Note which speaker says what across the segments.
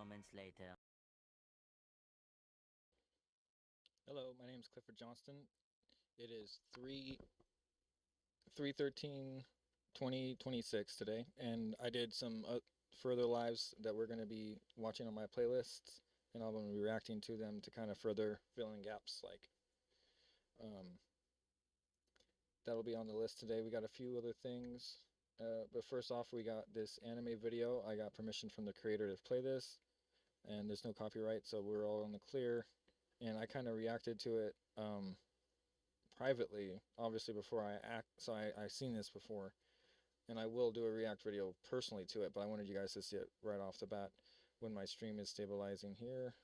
Speaker 1: moments later.
Speaker 2: Hello, my name is Clifford Johnston. It is 3/13 2026 today, and I did some further lives that we're going to be watching on my playlists, and I'm going to be reacting to them to kind of further fill in gaps. Um, that'll be on the list today. We got a few other things, but first off, we got this anime video. I got permission from the creator to play this, and there's no copyright, so we're all in the clear. And I kind of reacted to it privately, obviously before I act. So I seen this before, and I will do a react video personally to it. But I wanted you guys to see it right off the bat when my stream is stabilizing here.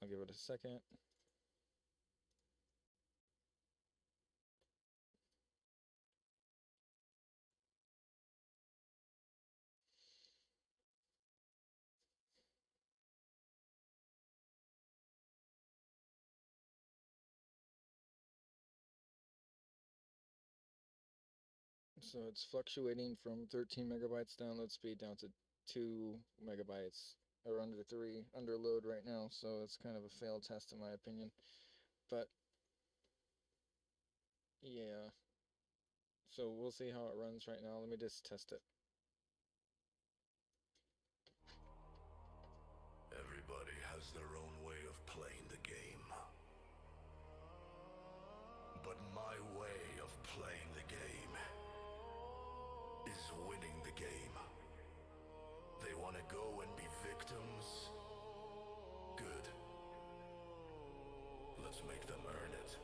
Speaker 2: I'll give it a second. So it's fluctuating from 13 megabytes download speed down to 2 megabytes, or under 3 under load right now. So it's kind of a failed test in my opinion. But yeah, so we'll see how it runs right now. Let me just test it.
Speaker 3: Everybody has their own way of playing the game. But my way of playing the game is winning the game. They want to go and be victims? Good. Let's make them earn it.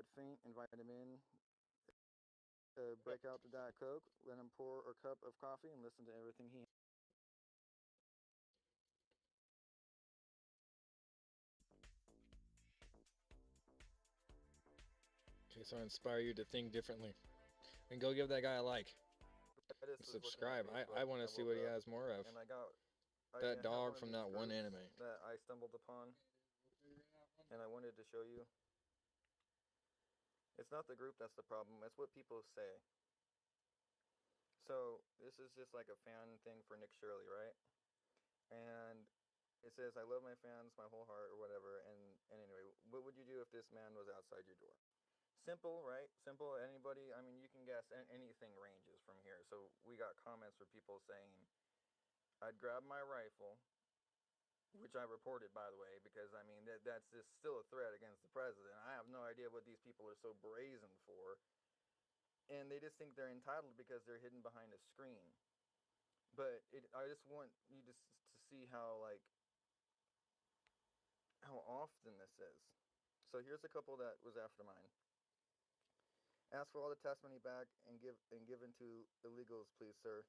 Speaker 1: would faint, invite him in, break out the Diet Coke, let him pour a cup of coffee, and listen to everything he.
Speaker 2: Okay, so I inspire you to think differently. And go give that guy a like.
Speaker 1: And
Speaker 2: Subscribe. I want to see what he has more of.
Speaker 1: And I got
Speaker 2: that dog from that one anime
Speaker 1: that I stumbled upon, and I wanted to show you. It's not the group that's the problem. It's what people say. So this is just like a fan thing for Nick Shirley, right? And it says, "I love my fans, my whole heart," or whatever. And anyway, what would you do if this man was outside your door? Simple, right? Simple. Anybody? I mean, you can guess. Anything ranges from here. So we got comments for people saying, "I'd grab my rifle," which I reported, by the way, because I mean that's just still a threat against the president. I have no idea what these people are so brazen for, and they just think they're entitled because they're hidden behind a screen. But I just want you to see how often this is. So here's a couple that was after mine. Ask for all the tax money back and given to illegals, please, sir.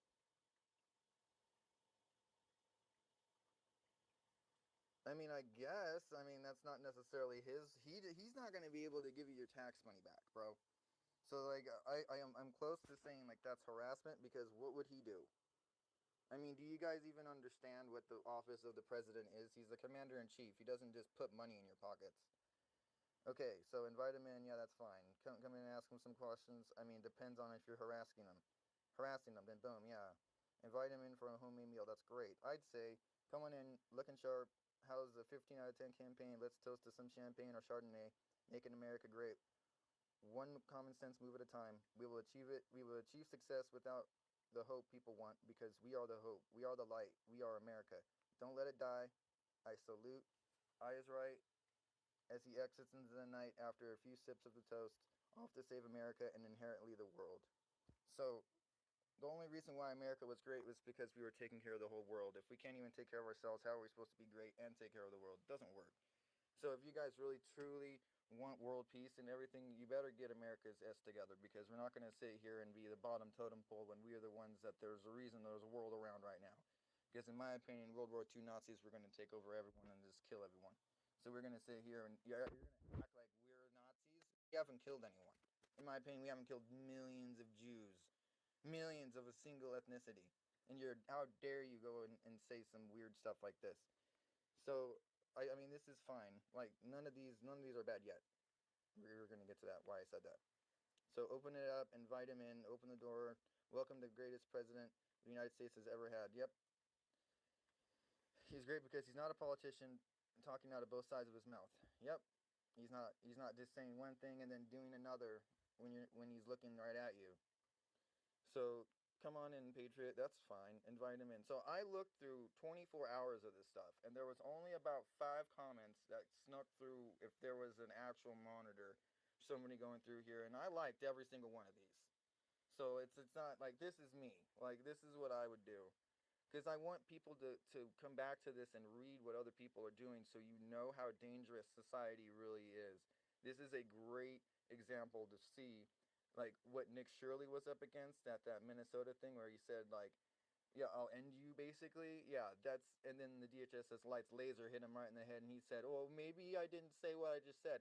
Speaker 1: I mean, I guess. I mean, that's not necessarily his. He's not going to be able to give you your tax money back, bro. So like, I'm close to saying like that's harassment, because what would he do? I mean, do you guys even understand what the office of the president is? He's the commander in chief. He doesn't just put money in your pockets. Okay, so invite him in. Yeah, that's fine. Come in and ask him some questions. I mean, depends on if you're harassing him. Then boom, yeah. Invite him in for a homemade meal. That's great. I'd say, come on in, looking sharp. How's the 15 out of 10 campaign? Let's toast to some champagne or Chardonnay. Making America great. One common sense move at a time. We will achieve it. We will achieve success without the hope people want, because we are the hope. We are the light. We are America. Don't let it die. I salute. Eyes right as he exits into the night after a few sips of the toast, off to save America and inherently the world. So, the only reason why America was great was because we were taking care of the whole world. If we can't even take care of ourselves, how are we supposed to be great and take care of the world? It doesn't work. So if you guys really truly want world peace and everything, you better get America's S together, because we're not going to sit here and be the bottom totem pole when we are the ones that there's a reason there's a world around right now. Because in my opinion, World War II Nazis were going to take over everyone and just kill everyone. So we're going to sit here and you're going to act like we're Nazis. We haven't killed anyone. In my opinion, we haven't killed millions of Jews. Millions of a single ethnicity. And how dare you go and say some weird stuff like this. So, I mean, this is fine. Like, none of these are bad yet. We're going to get to that, why I said that. So open it up, invite him in, open the door, welcome the greatest president the United States has ever had. Yep. He's great because he's not a politician talking out of both sides of his mouth. Yep. He's not just saying one thing and then doing another when he's looking right at you. So come on in, Patriot. That's fine. Invite him in. So I looked through 24 hours of this stuff, and there was only about 5 comments that snuck through if there was an actual monitor, somebody going through here, and I liked every single one of these. So it's not like this is me. Like, this is what I would do. Because I want people to come back to this and read what other people are doing, so you know how dangerous society really is. This is a great example to see, like, what Nick Shirley was up against at that Minnesota thing where he said, like, yeah, I'll end you, basically. Yeah, and then the DHS lights laser hit him right in the head, and he said, well, maybe I didn't say what I just said.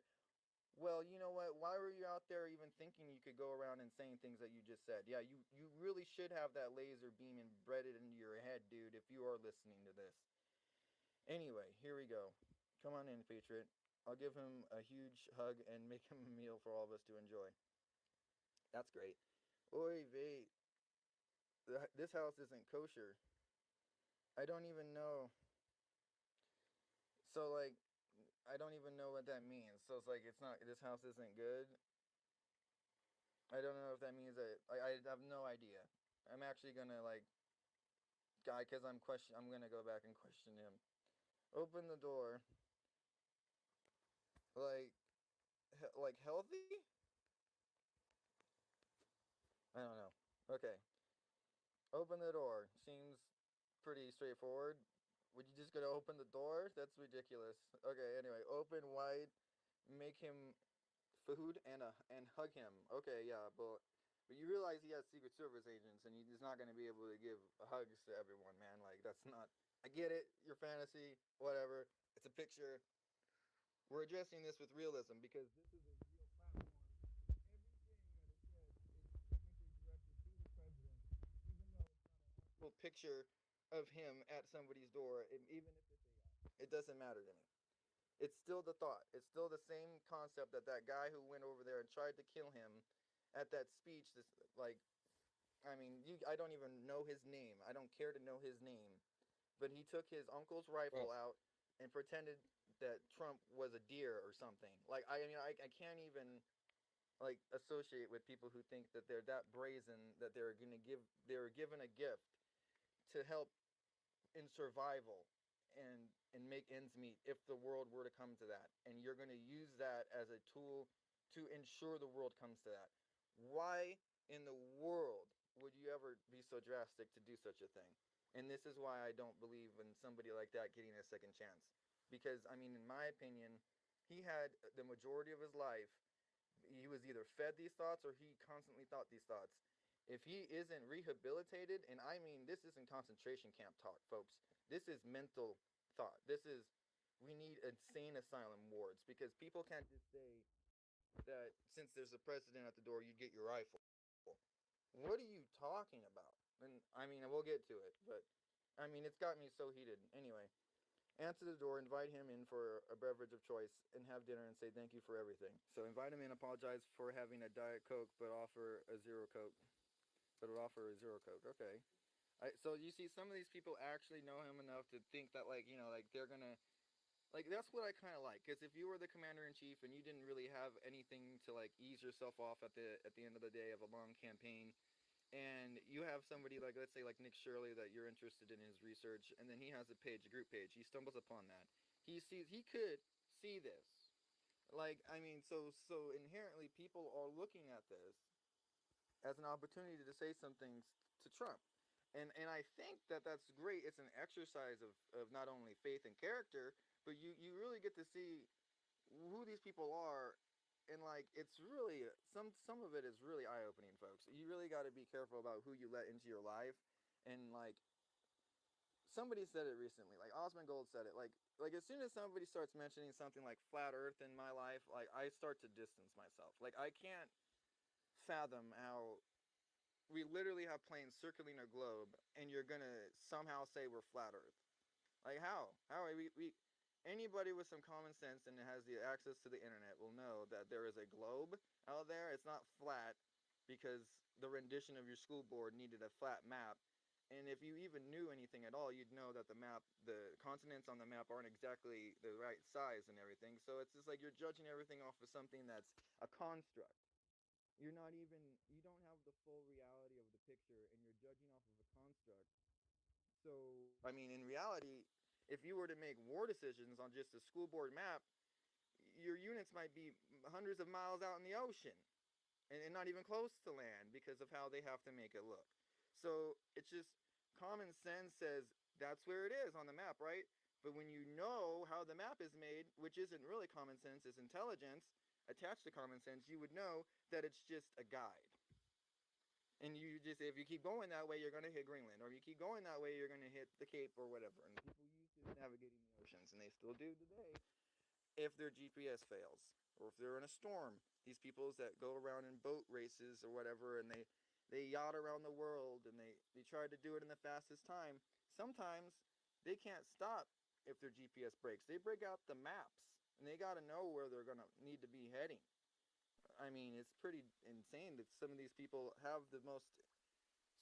Speaker 1: Well, you know what? Why were you out there even thinking you could go around and saying things that you just said? Yeah, you really should have that laser beam embedded into your head, dude, if you are listening to this. Anyway, here we go. Come on in, Patriot. I'll give him a huge hug and make him a meal for all of us to enjoy. That's great. Oy vey. This house isn't kosher. I don't even know. So, like, I don't even know what that means. So it's like, this house isn't good. I don't know if that means that, I have no idea. I'm actually gonna, like, because I'm gonna go back and question him. Open the door. Like healthy? I don't know. Okay. Open the door. Seems pretty straightforward. Would you just gonna open the door? That's ridiculous. Okay, anyway, open wide. Make him food and hug him. Okay, yeah, but you realize he has Secret Service agents, and he's not going to be able to give hugs to everyone, man. Like that's not. I get it, your fantasy, whatever. It's a picture. We're addressing this with realism because this is a real platform. Little picture of him at somebody's door, and even if it's AI, it doesn't matter to me. It's still the thought. It's still the same concept that that guy who went over there and tried to kill him at that speech. This like, I mean, I don't even know his name. I don't care to know his name. But he took his uncle's rifle
Speaker 2: Well,
Speaker 1: out and pretended that Trump was a deer or something. Like, I mean, I can't even like associate with people who think that they're that brazen that they were given a gift to help in survival and make ends meet if the world were to come to that, and you're going to use that as a tool to ensure the world comes to that. Why in the world would you ever be so drastic to do such a thing? And this is why I don't believe in somebody like that getting a second chance, because I mean, in my opinion, he had the majority of his life, he was either fed these thoughts or he constantly thought these thoughts. If he isn't rehabilitated, and I mean, this isn't concentration camp talk, folks. This is mental thought. This is, we need insane asylum wards, because people can't just say that since there's a president at the door, you get your rifle. What are you talking about? And I mean, we'll get to it, but I mean, it's got me so heated. Anyway, answer the door, invite him in for a beverage of choice, and have dinner and say thank you for everything. So invite him in, apologize for having a Diet Coke, but offer a Zero Coke. But offer a Zero Coke. Okay. So you see, some of these people actually know him enough to think that, like, like they're gonna, like, that's what I kind of like. Because if you were the commander in chief and you didn't really have anything to like ease yourself off at the end of the day of a long campaign, and you have somebody like, let's say, like Nick Shirley, that you're interested in his research, and then he has a page, a group page, he stumbles upon that, he could see this, like, I mean, so inherently people are looking at this as an opportunity to say some things to Trump. And I think that that's great. It's an exercise of not only faith and character, but you really get to see who these people are, and like it's really some of it is really eye opening, folks. You really got to be careful about who you let into your life, and like somebody said it recently, like Osmongold said it, like as soon as somebody starts mentioning something like flat Earth in my life, like I start to distance myself. Like I can't fathom how we literally have planes circling a globe, and you're gonna somehow say we're flat Earth. Like how are we anybody with some common sense and has the access to the internet will know that there is a globe out there. It's not flat because the rendition of your school board needed a flat map. And if you even knew anything at all, you'd know that the continents on the map aren't exactly the right size and everything. So it's just like you're judging everything off of something that's a construct. You're not even, you don't have the full reality of the picture, and you're judging off of a construct. So, I mean, in reality, if you were to make war decisions on just a school board map, your units might be hundreds of miles out in the ocean, and not even close to land because of how they have to make it look. So it's just common sense says that's where it is on the map, right? But when you know how the map is made, which isn't really common sense, is intelligence attached to common sense, you would know that it's just a guide. And you just, if you keep going that way, you're going to hit Greenland, or if you keep going that way, you're going to hit the Cape or whatever. And people used to navigating the oceans, and they still do today. If their GPS fails, or if they're in a storm, these peoples that go around in boat races or whatever, and they yacht around the world, and they try to do it in the fastest time. Sometimes they can't stop if their GPS breaks. They break out the maps, and they got to know where they're going to need to be heading. I mean, it's pretty insane that some of these people have the most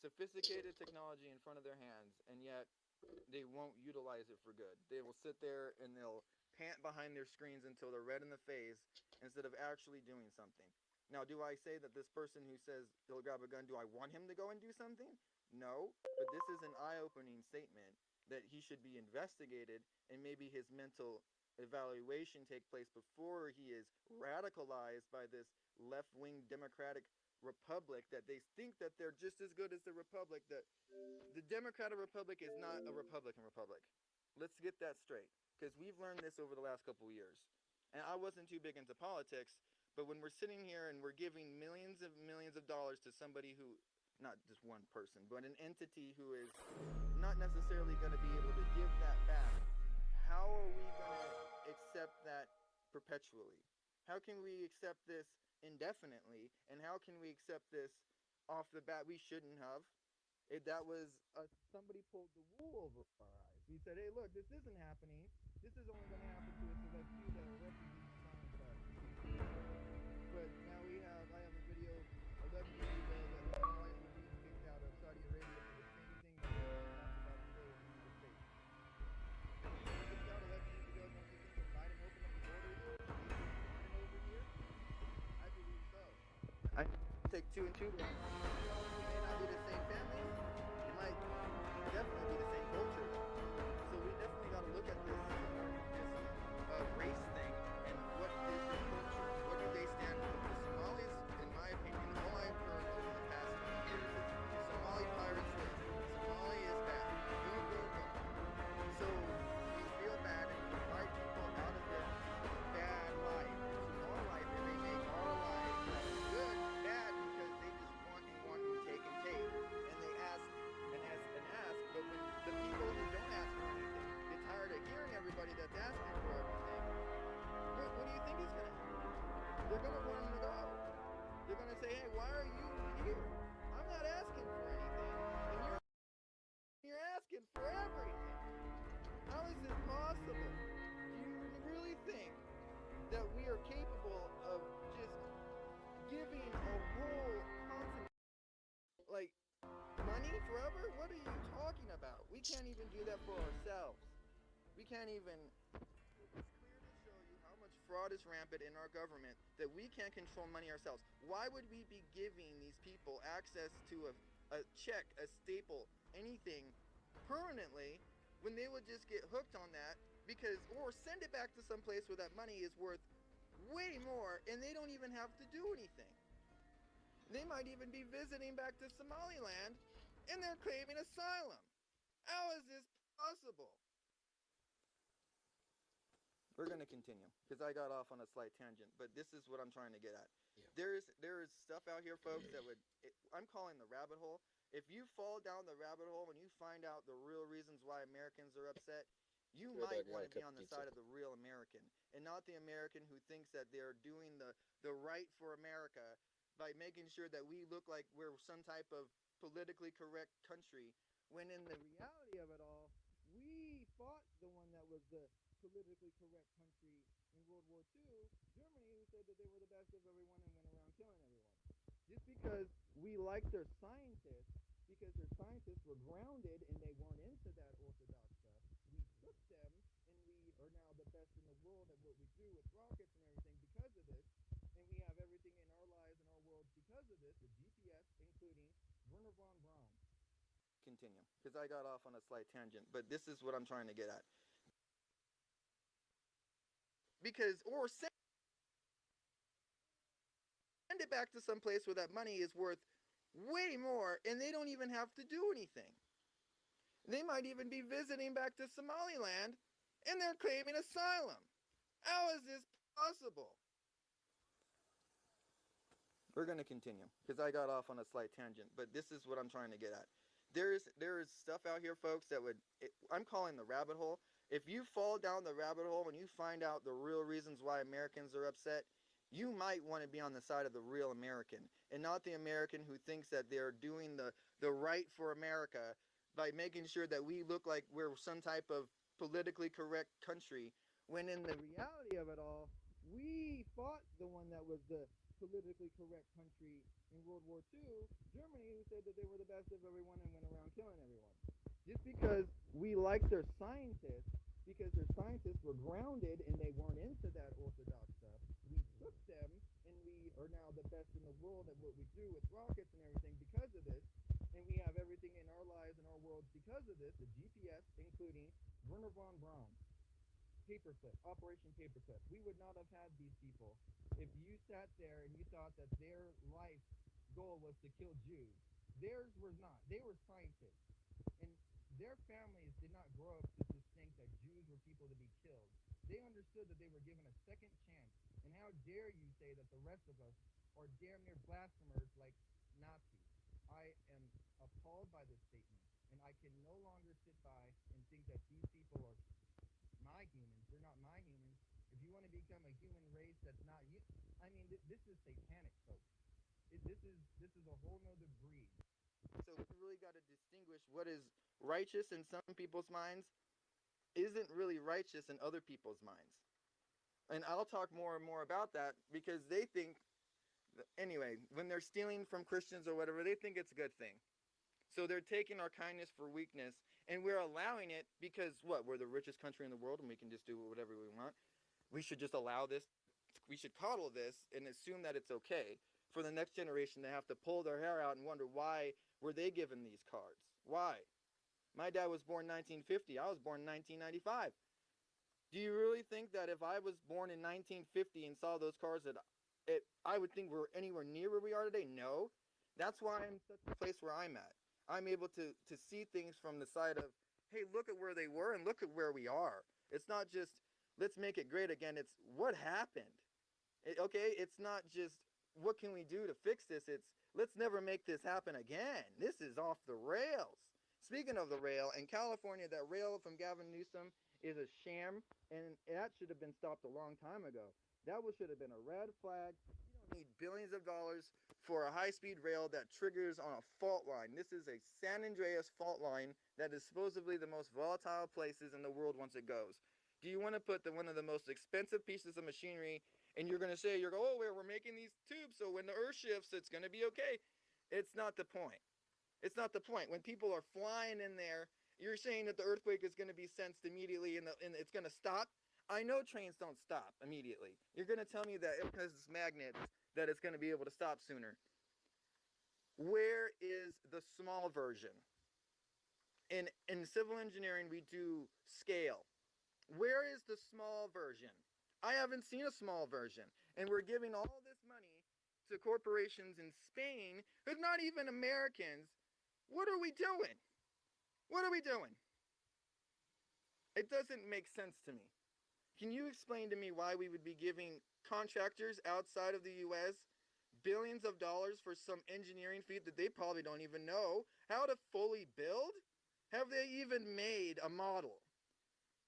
Speaker 1: sophisticated technology in front of their hands, and yet they won't utilize it for good. They will sit there and they'll pant behind their screens until they're red in the face instead of actually doing something. Now, do I say that this person who says he'll grab a gun, do I want him to go and do something? No, but this is an eye-opening statement that he should be investigated, and maybe his mental evaluation take place before he is radicalized by this left-wing democratic republic that they think that they're just as good as the republic. That the Democratic Republic is not a Republican Republic. Let's get that straight, because we've learned this over the last couple of years. And I wasn't too big into politics, But when we're sitting here and we're giving millions of dollars to somebody who, not just one person, but an entity who is not necessarily going to be able to give that back, how are we going to accept that perpetually? How can we accept this indefinitely? And how can we accept this off the bat? We shouldn't have. That was somebody pulled the wool over our eyes. He said, hey, look, this isn't happening. This is only going to happen to us select few that are refugees and silent. But now I have a video 11 years ago that Somalis were being kicked out of Saudi Arabia for the same thing that we're talking about today in the United States. Kicked out 11 years ago, don't you think that Biden opened up the borders and over here? I believe so. I take two and two, but we may not be the same families. We might definitely be the same culture. So we definitely got to look at this race thing and what is their culture? What do they stand for? The Somalis, in my opinion, all I've heard over the past 20 years is Somali pirates rich. Somali is bad. Boom, boom, boom. So we feel bad and we fight people out of their bad life to our life, and they make our lives good, bad, because they just want and take and take. And they ask and ask and ask, but when the people who don't ask for anything get tired of hearing everybody that's asking for everything, what do you think is going to happen? They're going to want them to go. They're going to say, hey, why are you here? I'm not asking for anything, and you're asking for everything. How is this possible? Do you really think that we are capable of just giving a whole continent, like, money forever? What are you talking about? We can't even do that for ourselves. We can't even. It's clear to show you how much fraud is rampant in our government that we can't control money ourselves. Why would we be giving these people access to a check, a staple, anything permanently when they would just get hooked on that or send it back to some place where that money is worth way more and they don't even have to do anything? They might even be visiting back to Somaliland and they're claiming asylum. How is this possible? We're going to continue because I got off on a slight tangent, but this is what I'm trying to get at. Yeah. There is stuff out here, folks, that I'm calling the rabbit hole. If you fall down the rabbit hole and you find out the real reasons why Americans are upset, you might want to be on the side of the real American and not the American who thinks that they're doing the right for America by making sure that we look like we're some type of politically correct country, when in the reality of it all, we fought the one that was the politically correct country in World War II, Germany, who said that they were the best of everyone and went around killing everyone. Just because we like their scientists, because their scientists were grounded and they weren't into that orthodox stuff, we took them and we are now the best in the world at what we do with rockets and everything because of this, and we have everything in our lives and our worlds because of this, the GPS, including Wernher von Braun. Continue, because I got off on a slight tangent, but this is what I'm trying to get at. Send it back to some place where that money is worth way more and they don't even have to do anything. They might even be visiting back to Somaliland and they're claiming asylum. How is this possible? We're going to continue because I got off on a slight tangent, but this is what I'm trying to get at. There is stuff out here, folks, that I'm calling the rabbit hole. If you fall down the rabbit hole and you find out the real reasons why Americans are upset, you might want to be on the side of the real American and not the American who thinks that they're doing the right for America by making sure that we look like we're some type of politically correct country, when in the reality of it all, we fought the one that was the politically correct country in World War II, Germany, who said that they were the best of everyone and went around killing everyone. Just because we like their scientists, because their scientists were grounded and they weren't into that orthodox stuff, we took them and we are now the best in the world at what we do with rockets and everything because of this, and we have everything in our lives and our worlds because of this, the GPS, including Wernher von Braun. Paperclip, Operation Paperclip. We would not have had these people if you sat there and you thought that their life goal was to kill Jews. Theirs was not. They were scientists. And their families did not grow up to just think that Jews were people to be killed. They understood that they were given a second chance, and And how dare you say that the rest of us are damn near blasphemers like Nazis? I am appalled by this statement, and I can no longer sit by and think that these people are my humans. They're not my humans. If you want to become a human race that's not you, I mean, this is satanic, folks. This is a whole nother breed. So we really got to distinguish what is righteous in some people's minds isn't really righteous in other people's minds. And I'll talk more and more about that because they think, anyway, when they're stealing from Christians or whatever, they think it's a good thing. So they're taking our kindness for weakness, and we're allowing it because what? We're the richest country in the world, and we can just do whatever we want. We should just allow this. We should coddle this and assume that it's okay for the next generation to have to pull their hair out and wonder why were they given these cards? Why? My dad was born 1950. I was born in 1995. Do you really think that if I was born in 1950 and saw those cars that I would think we're anywhere near where we are today? No. That's why I'm such a place where I'm at. I'm able to see things from the side of, hey, look at where they were and look at where we are. It's not just, let's make it great again. It's what happened. Okay, it's not just, what can we do to fix this? It's, let's never make this happen again. This is off the rails. Speaking of the rail, in California, that rail from Gavin Newsom is a sham, and that should have been stopped a long time ago. That should have been a red flag. You don't need billions of dollars for a high-speed rail that triggers on a fault line. This is a San Andreas fault line that is supposedly the most volatile places in the world once it goes. Do you want to put one of the most expensive pieces of machinery, and you're going to say, oh, we're making these tubes, so when the earth shifts, it's going to be okay? It's not the point. It's not the point. When people are flying in there, you're saying that the earthquake is going to be sensed immediately and it's going to stop? I know trains don't stop immediately. You're going to tell me that because it's magnets that it's going to be able to stop sooner. Where is the small version? In civil engineering, we do scale. Where is the small version? I haven't seen a small version. And we're giving all this money to corporations in Spain who's not even Americans. What are we doing? What are we doing? It doesn't make sense to me. Can you explain to me why we would be giving contractors outside of the U.S. billions of dollars for some engineering feat that they probably don't even know how to fully build? Have they even made a model?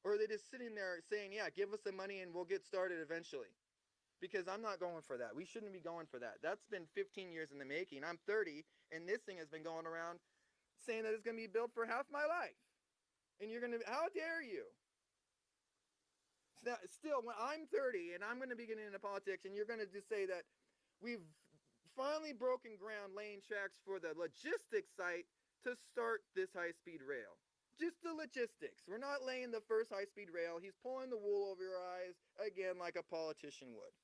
Speaker 1: Or are they just sitting there saying, yeah, give us the money and we'll get started eventually? Because I'm not going for that. We shouldn't be going for that. That's been 15 years in the making. I'm 30, and this thing has been going around saying that it's going to be built for half my life. And you're going to, how dare you? Still, when I'm 30 and I'm going to be getting into politics, and you're going to just say that we've finally broken ground laying tracks for the logistics site to start this high-speed rail. Just the logistics. We're not laying the first high-speed rail. He's pulling the wool over your eyes, again, like a politician would.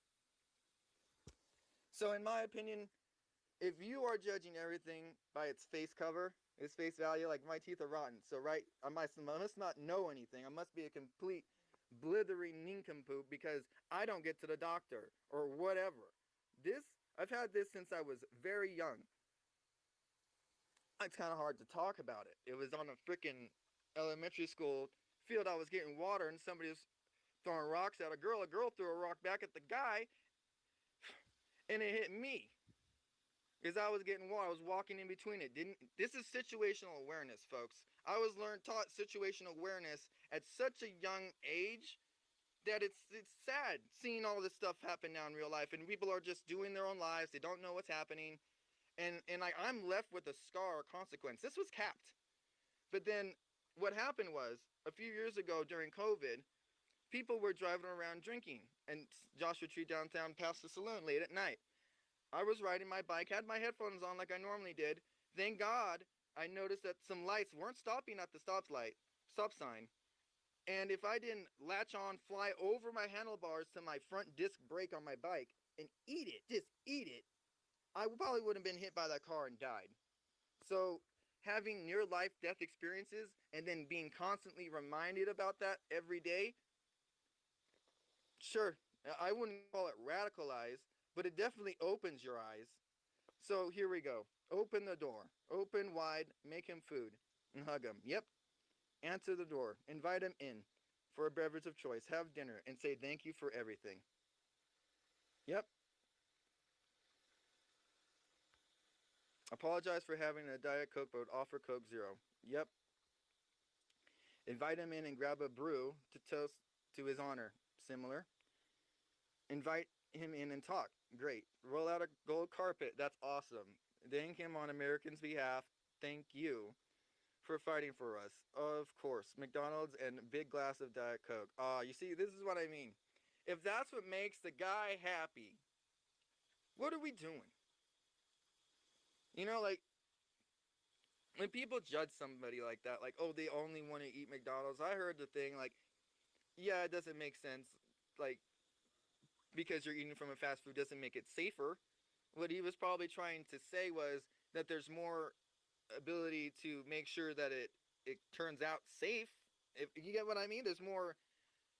Speaker 1: So in my opinion, if you are judging everything by its face cover, its face value, like my teeth are rotten, so I must not know anything. I must be a complete blithering nincompoop because I don't get to the doctor or whatever. I've had this since I was very young. It's kind of hard to talk about it. It was on a freaking elementary school field. I was getting water and somebody was throwing rocks at a girl. A girl threw a rock back at the guy and it hit me because I was getting water. I was walking in between it. This is situational awareness, folks. I was taught situational awareness at such a young age that it's sad seeing all this stuff happen now in real life, and people are just doing their own lives. They don't know what's happening, and I'm left with a scar or consequence. This was capped. But then what happened was, a few years ago during COVID, people were driving around drinking, and Joshua Tree downtown past the saloon late at night. I was riding my bike, had my headphones on like I normally did. Thank God I noticed that some lights weren't stopping at the stop sign. And if I didn't latch on, fly over my handlebars to my front disc brake on my bike and just eat it, I probably would have been hit by that car and died. So having near life death experiences and then being constantly reminded about that every day, sure, I wouldn't call it radicalized, but it definitely opens your eyes. So here we go. Open the door. Open wide. Make him food. And hug him. Yep. Answer the door. Invite him in for a beverage of choice. Have dinner. And say thank you for everything. Yep. Apologize for having a Diet Coke, but offer Coke Zero. Yep. Invite him in and grab a brew to toast to his honor. Similar. Invite him in and talk. Great. Roll out a gold carpet. That's awesome. Thank him on Americans' behalf. Thank you for fighting for us. Of course. McDonald's and big glass of Diet Coke. You see, this is what I mean. If that's what makes the guy happy, what are we doing? You know, like, when people judge somebody like that, like, oh, they only want to eat McDonald's, I heard the thing, like, yeah, it doesn't make sense. Like, because you're eating from a fast food doesn't make it safer. What he was probably trying to say was that there's more ability to make sure that it turns out safe. If you get what I mean, there's more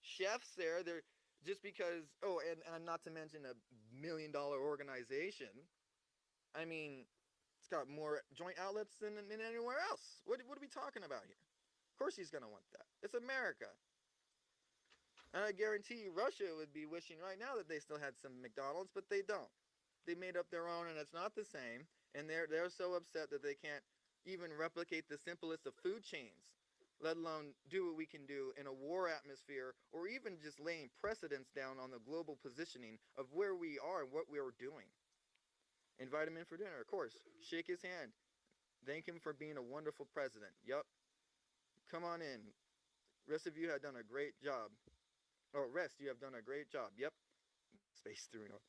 Speaker 1: chefs there. There just because. Oh, and not to mention a $1 million organization. I mean, it's got more joint outlets than anywhere else. What are we talking about here? Of course he's gonna want that. It's America. And I guarantee you Russia would be wishing right now that they still had some McDonald's, but they don't. They made up their own and it's not the same. And they're so upset that they can't even replicate the simplest of food chains, let alone do what we can do in a war atmosphere, or even just laying precedents down on the global positioning of where we are and what we are doing. Invite him in for dinner, of course. Shake his hand. Thank him for being a wonderful president. Yup. Come on in. Rest of you have done a great job. You have done a great job. Yep. Space through.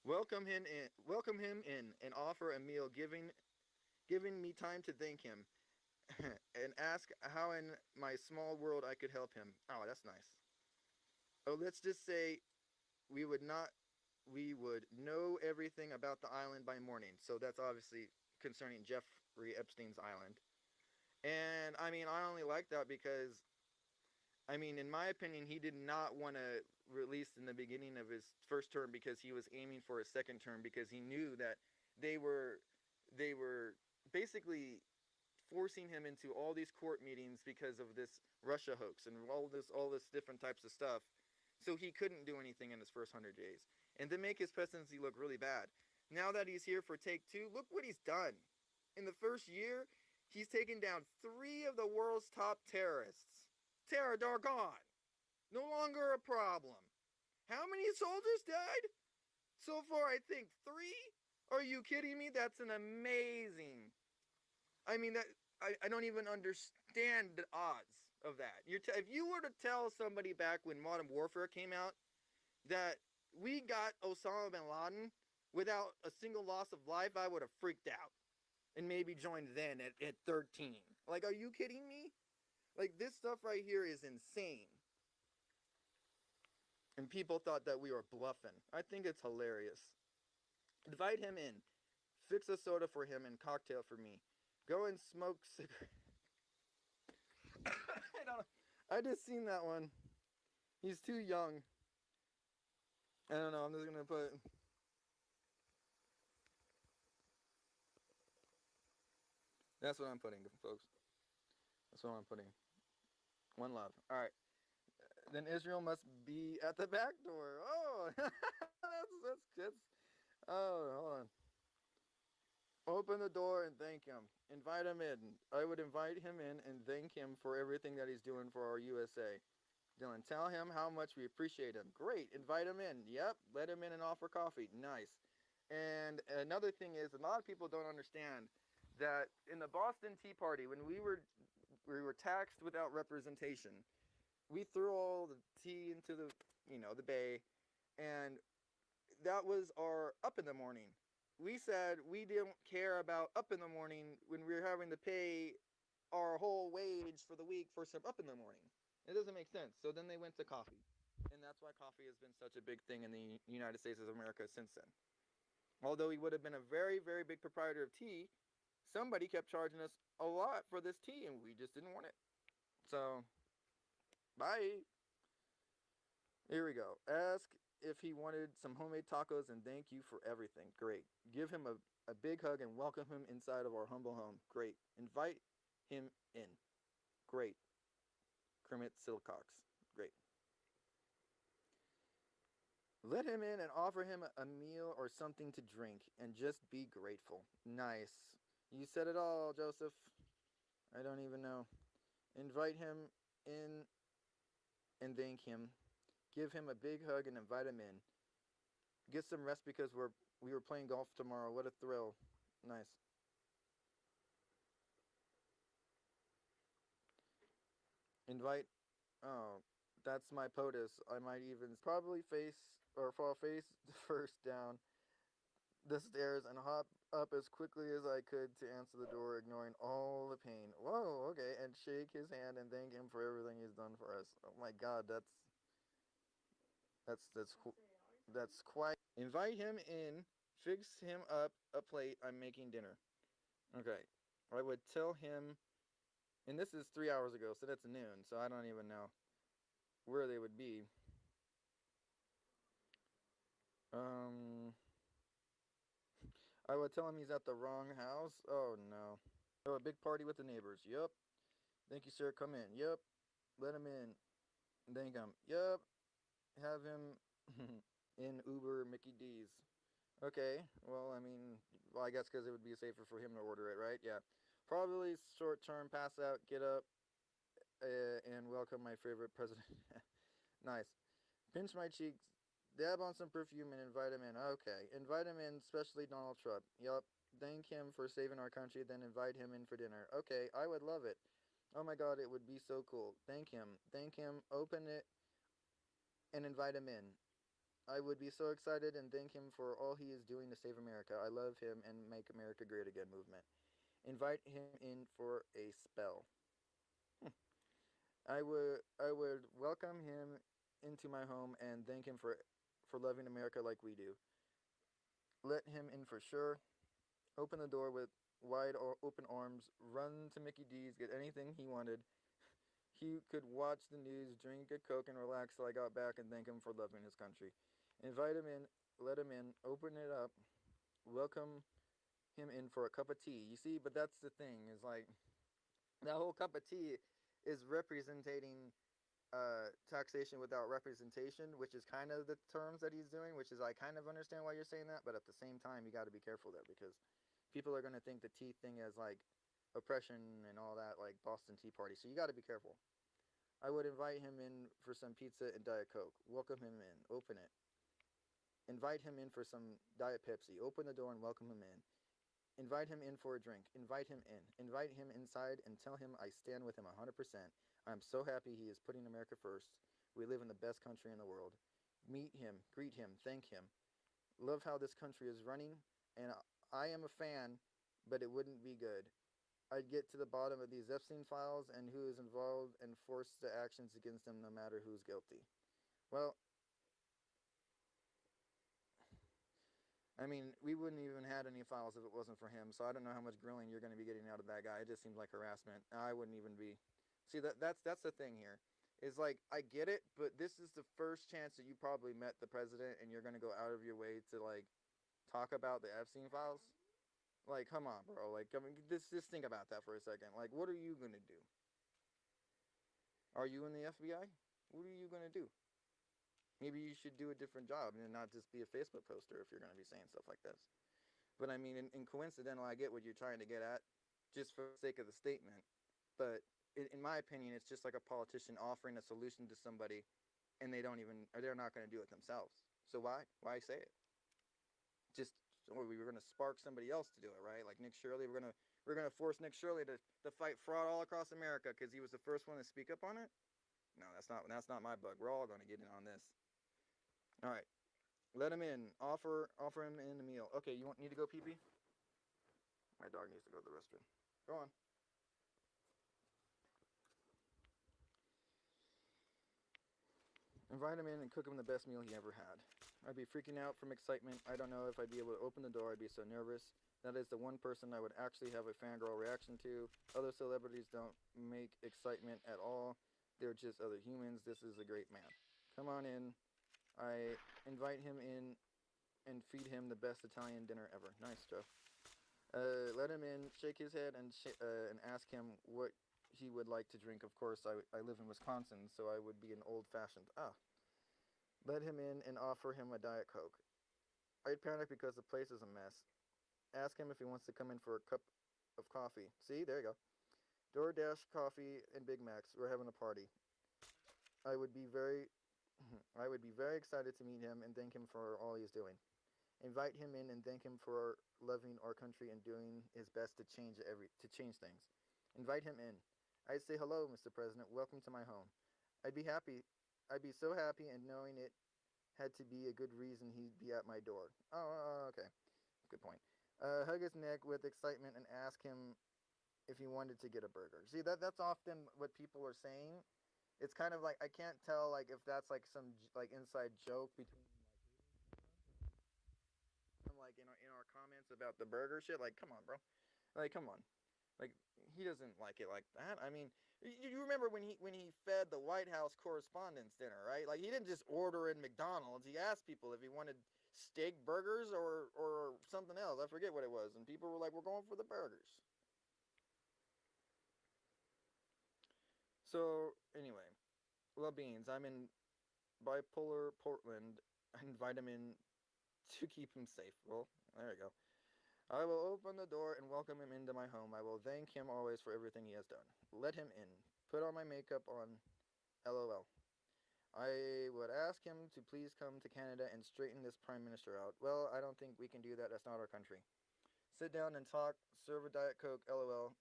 Speaker 1: Welcome him in and offer a meal, giving me time to thank him and ask how in my small world I could help him. Oh, that's nice. Oh, let's just say we would know everything about the island by morning. So that's obviously concerning Jeffrey Epstein's island. And I mean, I only like that because, I mean, in my opinion, he did not want to release in the beginning of his first term because he was aiming for a second term, because he knew that they were basically forcing him into all these court meetings because of this Russia hoax and all this different types of stuff. So he couldn't do anything in his first 100 days. And to make his presidency look really bad, now that he's here for take two, look what he's done. In the first year, he's taken down 3 of the world's top terrorists. Terror, they're gone. No longer a problem. How many soldiers died? So far, I think 3? Are you kidding me? That's an amazing. I mean, that I don't even understand the odds of that. If you were to tell somebody back when Modern Warfare came out that we got Osama bin Laden without a single loss of life, I would have freaked out and maybe joined then at 13. Like, are you kidding me? Like, this stuff right here is insane. And people thought that we were bluffing. I think it's hilarious. Invite him in. Fix a soda for him and cocktail for me. Go and smoke cigarettes. I just seen that one. He's too young. I don't know. I'm just going to put... That's what I'm putting, folks. That's what I'm putting. One love. All right. Then Israel must be at the back door. Oh, that's. Oh, hold on. Open the door and thank him. Invite him in. I would invite him in and thank him for everything that he's doing for our USA. Dylan, tell him how much we appreciate him. Great. Invite him in. Yep. Let him in and offer coffee. Nice. And another thing is, a lot of people don't understand that in the Boston Tea Party, when we were taxed without representation, we threw all the tea into the bay, and that was our up in the morning. We said we didn't care about up in the morning when we were having to pay our whole wage for the week for some up in the morning. It doesn't make sense. So then they went to coffee, and that's why coffee has been such a big thing in the United States of America since then. Although he would have been a very, very big proprietor of tea, somebody kept charging us a lot for this tea, and we just didn't want it. So, bye. Here we go. Ask if he wanted some homemade tacos and thank you for everything. Great. Give him a big hug and welcome him inside of our humble home. Great. Invite him in. Great. Kermit Silcox. Great. Let him in and offer him a meal or something to drink, and just be grateful. Nice. You said it all, Joseph. I don't even know. Invite him in and thank him. Give him a big hug and invite him in. Get some rest because we were playing golf tomorrow. What a thrill. Nice. Invite. Oh, that's my POTUS. I might even probably face or fall face first down the stairs and hop up as quickly as I could to answer the door, ignoring all the pain. Whoa, okay, and shake his hand and thank him for everything he's done for us. Oh my God, that's that's that's quite. Invite him in. Fix him up a plate. I'm making dinner. Okay, I would tell him, and this is 3 hours ago, so that's noon. So I don't even know where they would be. Um, I would tell him he's at the wrong house. Oh no. Oh, a big party with the neighbors. Yup. Thank you, sir. Come in. Yup. Let him in. Thank him. Yup. Have him in Uber Mickey D's. Okay. Well, I mean, well, I guess because it would be safer for him to order it, right? Yeah. Probably short term pass out, get up, and welcome my favorite president. Nice. Pinch my cheeks, dab on some perfume, and invite him in. Okay. Invite him in, especially Donald Trump. Yup. Thank him for saving our country, then invite him in for dinner. Okay, I would love it. Oh my God, it would be so cool. Thank him. Thank him. Open it and invite him in. I would be so excited and thank him for all he is doing to save America. I love him and Make America Great Again movement. Invite him in for a spell. I would welcome him into my home and thank him for loving America like we do. Let him in for sure. Open the door with wide or open arms. Run to Mickey D's. Get anything he wanted. He could watch the news, drink a Coke, and relax till I got back and thank him for loving his country. Invite him in, let him in, open it up, welcome him in for a cup of tea. You see, but that's the thing, is like that whole cup of tea is representing taxation without representation, which is kind of the terms that he's doing, which is I kind of understand why you're saying that, but at the same time, you got to be careful there because people are going to think the tea thing as like oppression and all that, like Boston Tea Party. So you got to be careful. I would invite him in for some pizza and Diet Coke. Welcome him in. Open it. Invite him in for some Diet Pepsi. Open the door and welcome him in. Invite him in for a drink. Invite him in. Invite him inside and tell him I stand with him 100%. I'm so happy he is putting America first. We live in the best country in the world. Meet him, greet him, thank him. Love how this country is running, and I am a fan, but it wouldn't be good. I'd get to the bottom of these Epstein files and who is involved and force the actions against them no matter who's guilty. Well, I mean, we wouldn't even had any files if it wasn't for him, so I don't know how much grilling you're going to be getting out of that guy. It just seems like harassment. I wouldn't even be. See, that's the thing here. Is like I get it, but this is the first chance that you probably met the president and you're going to go out of your way to like talk about the Epstein files. Like, come on, bro. Like, I mean, just think about that for a second. Like, what are you gonna do? Are you in the FBI? What are you gonna do? Maybe you should do a different job and not just be a Facebook poster if you're gonna be saying stuff like this. But I mean, in coincidental, I get what you're trying to get at, just for the sake of the statement. But in my opinion, it's just like a politician offering a solution to somebody, and they don't even, or they're not gonna do it themselves. So why? Why say it? Just or we were going to spark somebody else to do it, right? Like Nick Shirley, we're gonna force Nick Shirley to fight fraud all across America because he was the first one to speak up on it. No, that's not my book. We're all going to get in on this. All right, let him in. Offer him in a meal. Okay, need to go pee pee? My dog needs to go to the restroom. Go on. Invite him in and cook him the best meal he ever had. I'd be freaking out from excitement. I don't know if I'd be able to open the door. I'd be so nervous. That is the one person I would actually have a fangirl reaction to. Other celebrities don't make excitement at all. They're just other humans. This is a great man. Come on in. I invite him in and feed him the best Italian dinner ever. Nice, Joe. Let him in, shake his head, and ask him what he would like to drink. Of course, I live in Wisconsin, so I would be an old-fashioned. let him in and offer him a Diet Coke. I'd panic because the place is a mess. Ask him if he wants to come in for a cup of coffee. See, there you go. DoorDash coffee and Big Macs. We're having a party. I would be very I would be very excited to meet him and thank him for all he's doing. Invite him in and thank him for loving our country and doing his best to change things. Invite him in. I'd say hello, Mr. President. Welcome to my home. I'd be happy. I'd be so happy and knowing it had to be a good reason he'd be at my door. Oh, okay. Good point. Hug his neck with excitement and ask him if he wanted to get a burger. See, that's often what people are saying. It's kind of like I can't tell like if that's like some like inside joke between like in our comments about the burger shit. Like, come on, bro. Like, come on. Like, he doesn't like it like that. I mean, you remember when he fed the White House Correspondents' Dinner, right? Like, he didn't just order in McDonald's. He asked people if he wanted steak burgers or something else. I forget what it was, and people were like, "We're going for the burgers." So anyway, well, beans. I'm in bipolar Portland. I invite him in to keep him safe. Well, there you go. I will open the door and welcome him into my home. I will thank him always for everything he has done. Let him in. Put all my makeup on. LOL. I would ask him to please come to Canada and straighten this prime minister out. Well, I don't think we can do that. That's not our country. Sit down and talk. Serve a Diet Coke. LOL.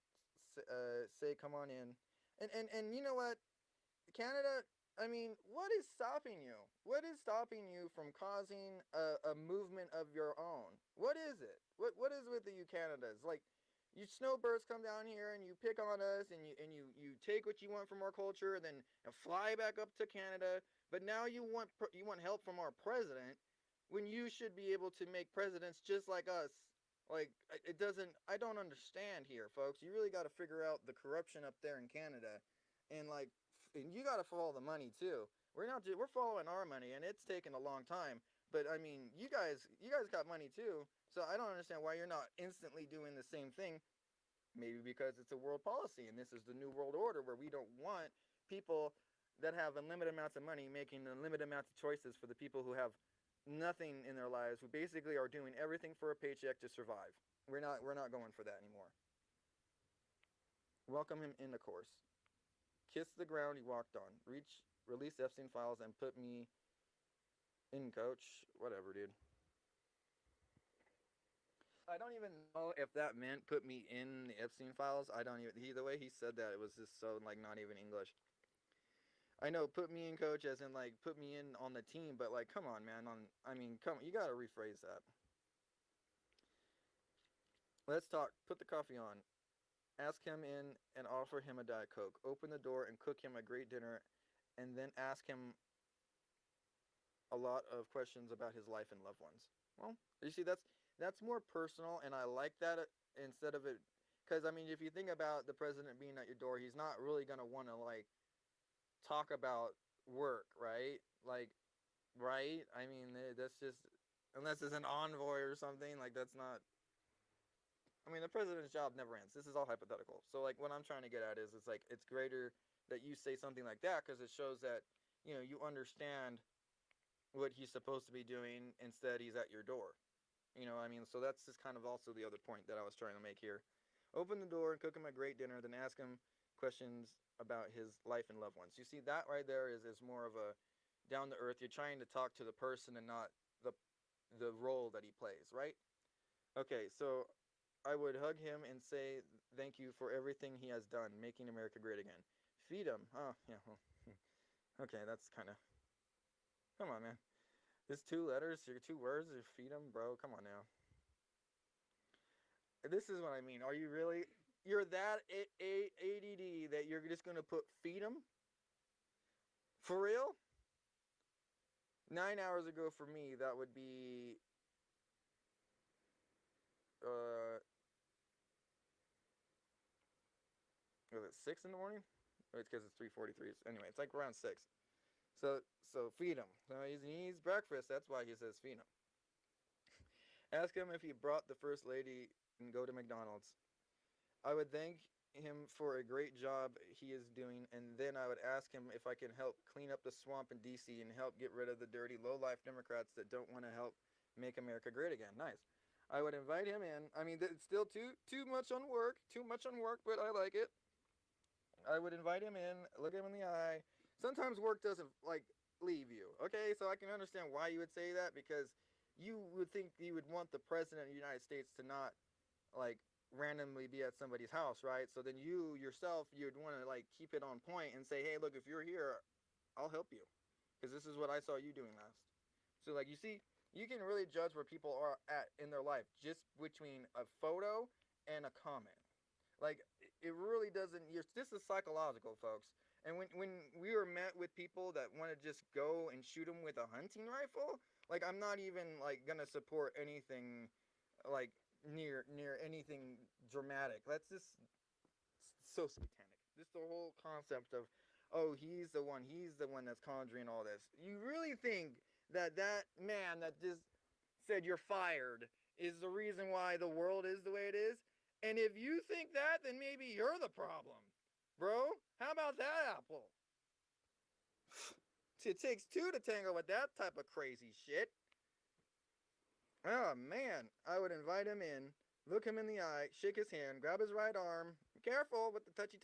Speaker 1: Say come on in. And you know what? Canada, I mean, what is stopping you? What is stopping you from causing a movement of your own? What is it? What is with you Canadas? Like, you snowbirds come down here and you pick on us and you take what you want from our culture and then fly back up to Canada. But now you want help from our president when you should be able to make presidents just like us. Like, it doesn't. I don't understand here, folks. You really got to figure out the corruption up there in Canada, and like, and you got to follow the money too. We're following our money, and it's taken a long time. But I mean, you guys got money too. So I don't understand why you're not instantly doing the same thing. Maybe because it's a world policy, and this is the new world order where we don't want people that have unlimited amounts of money making unlimited amounts of choices for the people who have nothing in their lives, who basically are doing everything for a paycheck to survive. We're not going for that anymore. Welcome him in, of course. Kiss the ground he walked on. Release Epstein files and put me in, coach. Whatever, dude. I don't even know if that meant put me in the Epstein files. I don't even. The way he said that, it was just so like not even English. I know put me in, coach, as in like put me in on the team, but like come on, man. Come on, you gotta rephrase that. Let's talk. Put the coffee on. Ask him in and offer him a Diet Coke. Open the door and cook him a great dinner, and then ask him a lot of questions about his life and loved ones. Well, you see, that's more personal, and I like that instead of it, because I mean, if you think about the president being at your door, he's not really gonna want to like talk about work, right? Like, right? I mean, that's just unless it's an envoy or something. Like, that's not. I mean, the president's job never ends. This is all hypothetical. So, like, what I'm trying to get at is, it's like it's greater that you say something like that because it shows that you understand what he's supposed to be doing. Instead, he's at your door. I mean, so that's just kind of also the other point that I was trying to make here. Open the door and cook him a great dinner, then ask him questions about his life and loved ones. You see, that right there is more of a down to earth. You're trying to talk to the person and not the role that he plays, right? Okay, so I would hug him and say thank you for everything he has done, making America great again. Feed him. Oh, yeah. Well, okay, that's kind of. Come on, man. It's 2 letters, your 2 words, you feed him, bro. Come on now. This is what I mean. Are you really? You're that ADD that you're just gonna put feed him? For real? 9 hours ago for me, that would be. Was it 6 in the morning? Or it's because it's 3:43. Anyway, it's like around 6. So feed him. So he needs breakfast. That's why he says feed him. Ask him if he brought the first lady and go to McDonald's. I would thank him for a great job he is doing, and then I would ask him if I can help clean up the swamp in DC and help get rid of the dirty, low-life Democrats that don't want to help make America great again. Nice. I would invite him in. I mean, it's still too much on work, but I like it. I would invite him in, look him in the eye. Sometimes work doesn't like leave you. Okay, so I can understand why you would say that, because you would think you would want the president of the United States to not like randomly be at somebody's house, right? So then you yourself, you'd want to like keep it on point and say, hey, look, if you're here, I'll help you, because this is what I saw you doing last. So like you see, you can really judge where people are at in their life just between a photo and a comment. Like it really doesn't. This is psychological, folks. And when we were met with people that want to just go and shoot them with a hunting rifle, like I'm not even like gonna support anything like near anything dramatic. That's just so satanic. Just the whole concept of, oh, he's the one that's conjuring all this. You really think that that man that just said you're fired is the reason why the world is the way it is? And if you think that, then maybe you're the problem, bro. How about that apple? It takes two to tango with that type of crazy shit. Oh man, I would invite him in, look him in the eye, shake his hand, grab his right arm. Be careful with the touchy.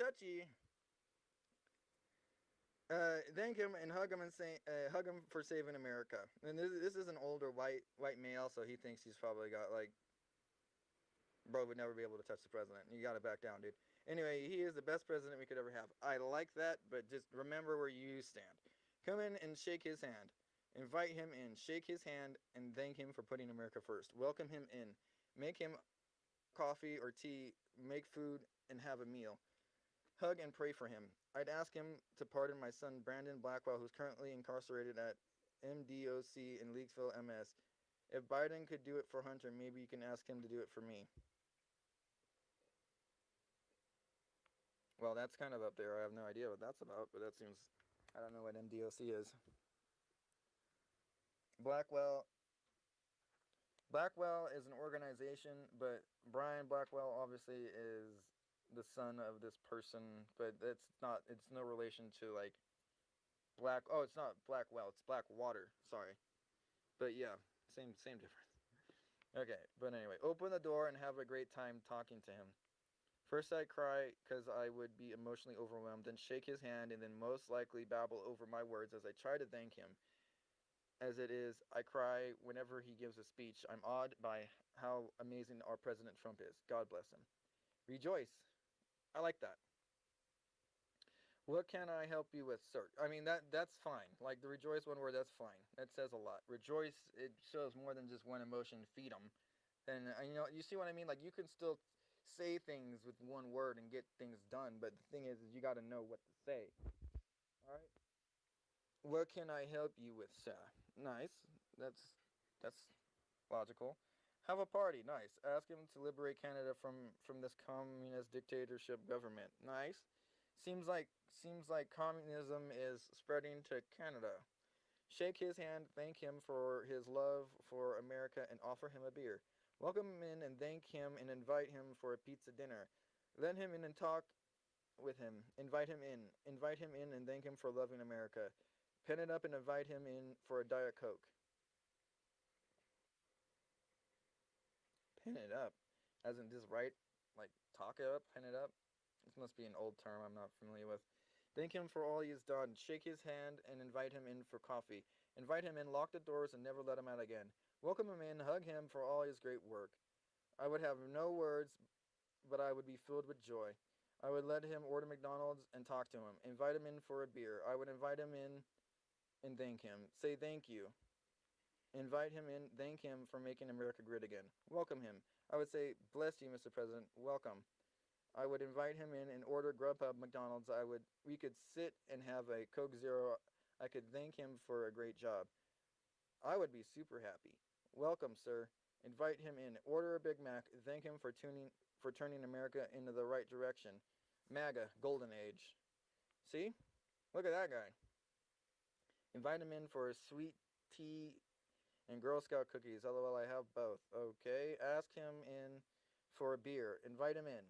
Speaker 1: Thank him and hug him and say, hug him for saving America. And this is an older white male, so he thinks he's probably got like, bro would never be able to touch the president. You got to back down, dude. Anyway, he is the best president we could ever have. I like that, but just remember where you stand. Come in and shake his hand. Invite him in, shake his hand, and thank him for putting America first. Welcome him in. Make him coffee or tea, make food, and have a meal. Hug and pray for him. I'd ask him to pardon my son Brandon Blackwell, who's currently incarcerated at MDOC in Leakesville, MS. If Biden could do it for Hunter, maybe you can ask him to do it for me. Well, that's kind of up there. I have no idea what that's about, but that seems... I don't know what MDOC is. Blackwell is an organization, but Brian Blackwell obviously is the son of this person, but it's no relation to like it's not Blackwell, it's Blackwater, sorry. But yeah, same difference. Okay, but anyway, open the door and have a great time talking to him. First I'd cry because I would be emotionally overwhelmed, then shake his hand, and then most likely babble over my words as I try to thank him. As it is, I cry whenever he gives a speech. I'm awed by how amazing our President Trump is. God bless him. Rejoice. I like that. What can I help you with, sir? I mean, that's fine. Like the rejoice one word, that's fine. That says a lot. Rejoice, it shows more than just one emotion. Feed them. And you see what I mean? Like you can still say things with one word and get things done, but the thing is you got to know what to say. All right. What can I help you with, sir? Nice. That's logical. Have a party. Nice. Ask him to liberate Canada from this communist dictatorship government. Nice. Seems like communism is spreading to Canada. Shake his hand, thank him for his love for America, and offer him a beer. Welcome him in and thank him and invite him for a pizza dinner. Let him in and talk with him. Invite him in. Invite him in and thank him for loving America. Pen it up and invite him in for a Diet Coke. Pen it up. As in just write, like talk it up, pen it up. This must be an old term I'm not familiar with. Thank him for all he has done. Shake his hand and invite him in for coffee. Invite him in, lock the doors, and never let him out again. Welcome him in, hug him for all his great work. I would have no words, but I would be filled with joy. I would let him order McDonald's and talk to him. Invite him in for a beer. I would invite him in and thank him. Say thank you. Invite him in, thank him for making America great again. Welcome him. I would say, bless you, Mr. President. Welcome. I would invite him in and order Grubhub, McDonald's. We could sit and have a Coke Zero. I could thank him for a great job. I would be super happy. Welcome, sir. Invite him in. Order a Big Mac. Thank him for turning America into the right direction. MAGA, Golden Age. See? Look at that guy. Invite him in for a sweet tea and Girl Scout cookies. LOL, I have both. Okay. Ask him in for a beer. Invite him in.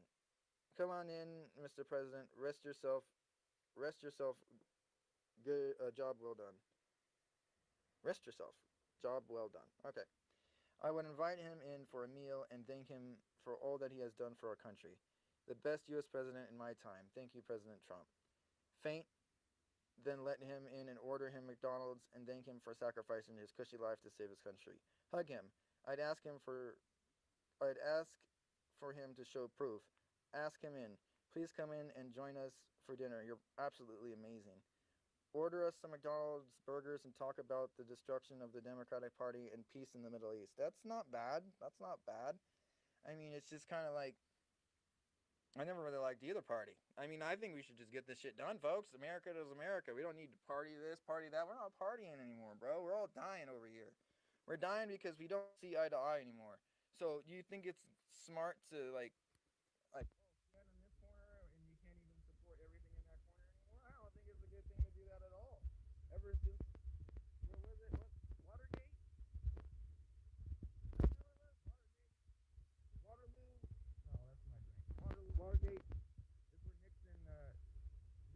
Speaker 1: Come on in, Mr. President. Rest yourself. Rest yourself. Good job well done. Rest yourself. Job well done. Okay. I would invite him in for a meal and thank him for all that he has done for our country. The best U.S. president in my time. Thank you, President Trump. Faint, then let him in and order him McDonald's and thank him for sacrificing his cushy life to save his country. Hug him. I'd ask him for I'd ask for him to show proof. Ask him in. Please come in and join us for dinner. You're absolutely amazing. Order us some McDonald's burgers and talk about the destruction of the Democratic Party and peace in the Middle East. That's not bad. That's not bad. I mean, it's just kind of like I never really liked either party. I mean, I think we should just get this shit done, folks. America does America. We don't need to party this, party that. We're not partying anymore, bro. We're all dying over here. We're dying because we don't see eye to eye anymore. So, do you think it's smart to like stand in this corner and you can't even support everything in that corner anymore? I don't think it's a good thing to do that at all. Ever since where was it? What Watergate? Waterloo? No, that's my drink. Watergate. This where Nixon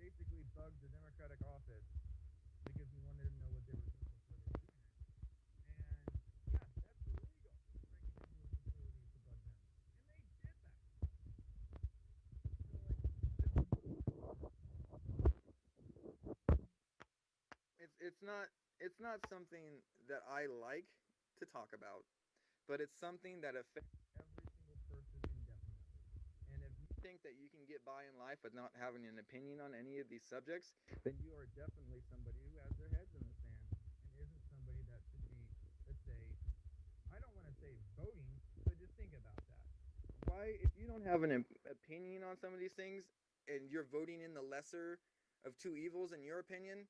Speaker 1: basically bugged the Democratic office because he wanted to know what they were doing before they were doing it. And yeah, that's illegal. Breaking into a facility to bug them, and they did that. So like, it's not something that I like to talk about, but it's something that affects every single person indefinitely. And if you think that you can get by in life with not having an opinion on any of these subjects, then you are definitely somebody who has their heads in the sand and isn't somebody that should be, let's say, I don't want to say voting, but just think about that. Why, if you don't have an opinion on some of these things and you're voting in the lesser of two evils in your opinion,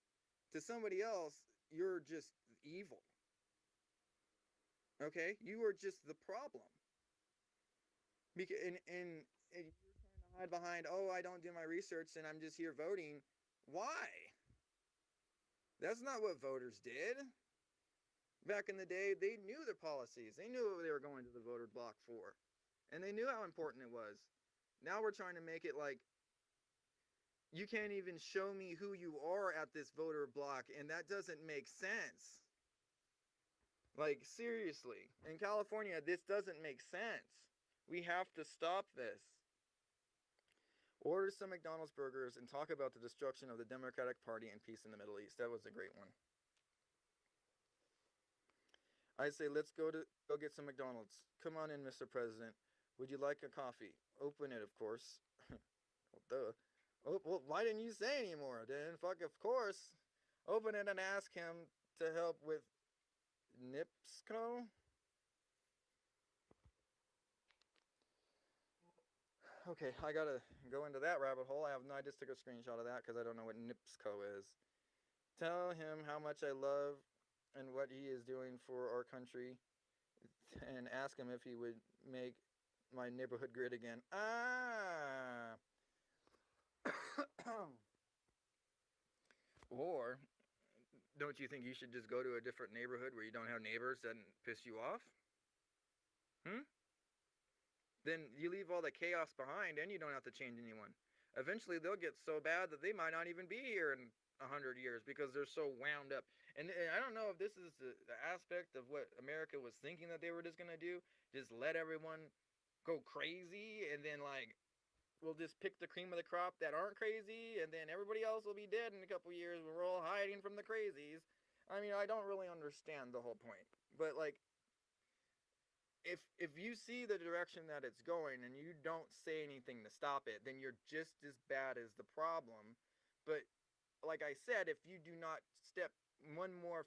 Speaker 1: to somebody else, you're just evil. Okay? You are just the problem. Because and you're trying to hide behind, oh, I don't do my research and I'm just here voting. Why? That's not what voters did. Back in the day, they knew their policies. They knew what they were going to the voter block for. And they knew how important it was. Now we're trying to make it like you can't even show me who you are at this voter block, and that doesn't make sense. Like, seriously. In California, this doesn't make sense. We have to stop this. Order some McDonald's burgers and talk about the destruction of the Democratic Party and peace in the Middle East. That was a great one. I say let's go get some McDonald's. Come on in, Mr. President. Would you like a coffee? Open it, of course. Well, duh. Oh, well, why didn't you say anymore? Then fuck, of course. Open it and ask him to help with NIPSCO. Okay, I gotta go into that rabbit hole. I just took a screenshot of that because I don't know what NIPSCO is. Tell him how much I love and what he is doing for our country, and ask him if he would make my neighborhood great again. Ah. Or don't you think you should just go to a different neighborhood where you don't have neighbors that piss you off? Then you leave all the chaos behind and you don't have to change anyone. Eventually they'll get so bad that they might not even be here in 100 years because they're so wound up. And I don't know if this is the aspect of what America was thinking that they were just going to do. Just let everyone go crazy and then like we'll just pick the cream of the crop that aren't crazy and then everybody else will be dead in a couple years when we're all hiding from the crazies. I mean, I don't really understand the whole point. But like if you see the direction that it's going and you don't say anything to stop it, then you're just as bad as the problem. But like I said, if you do not step one more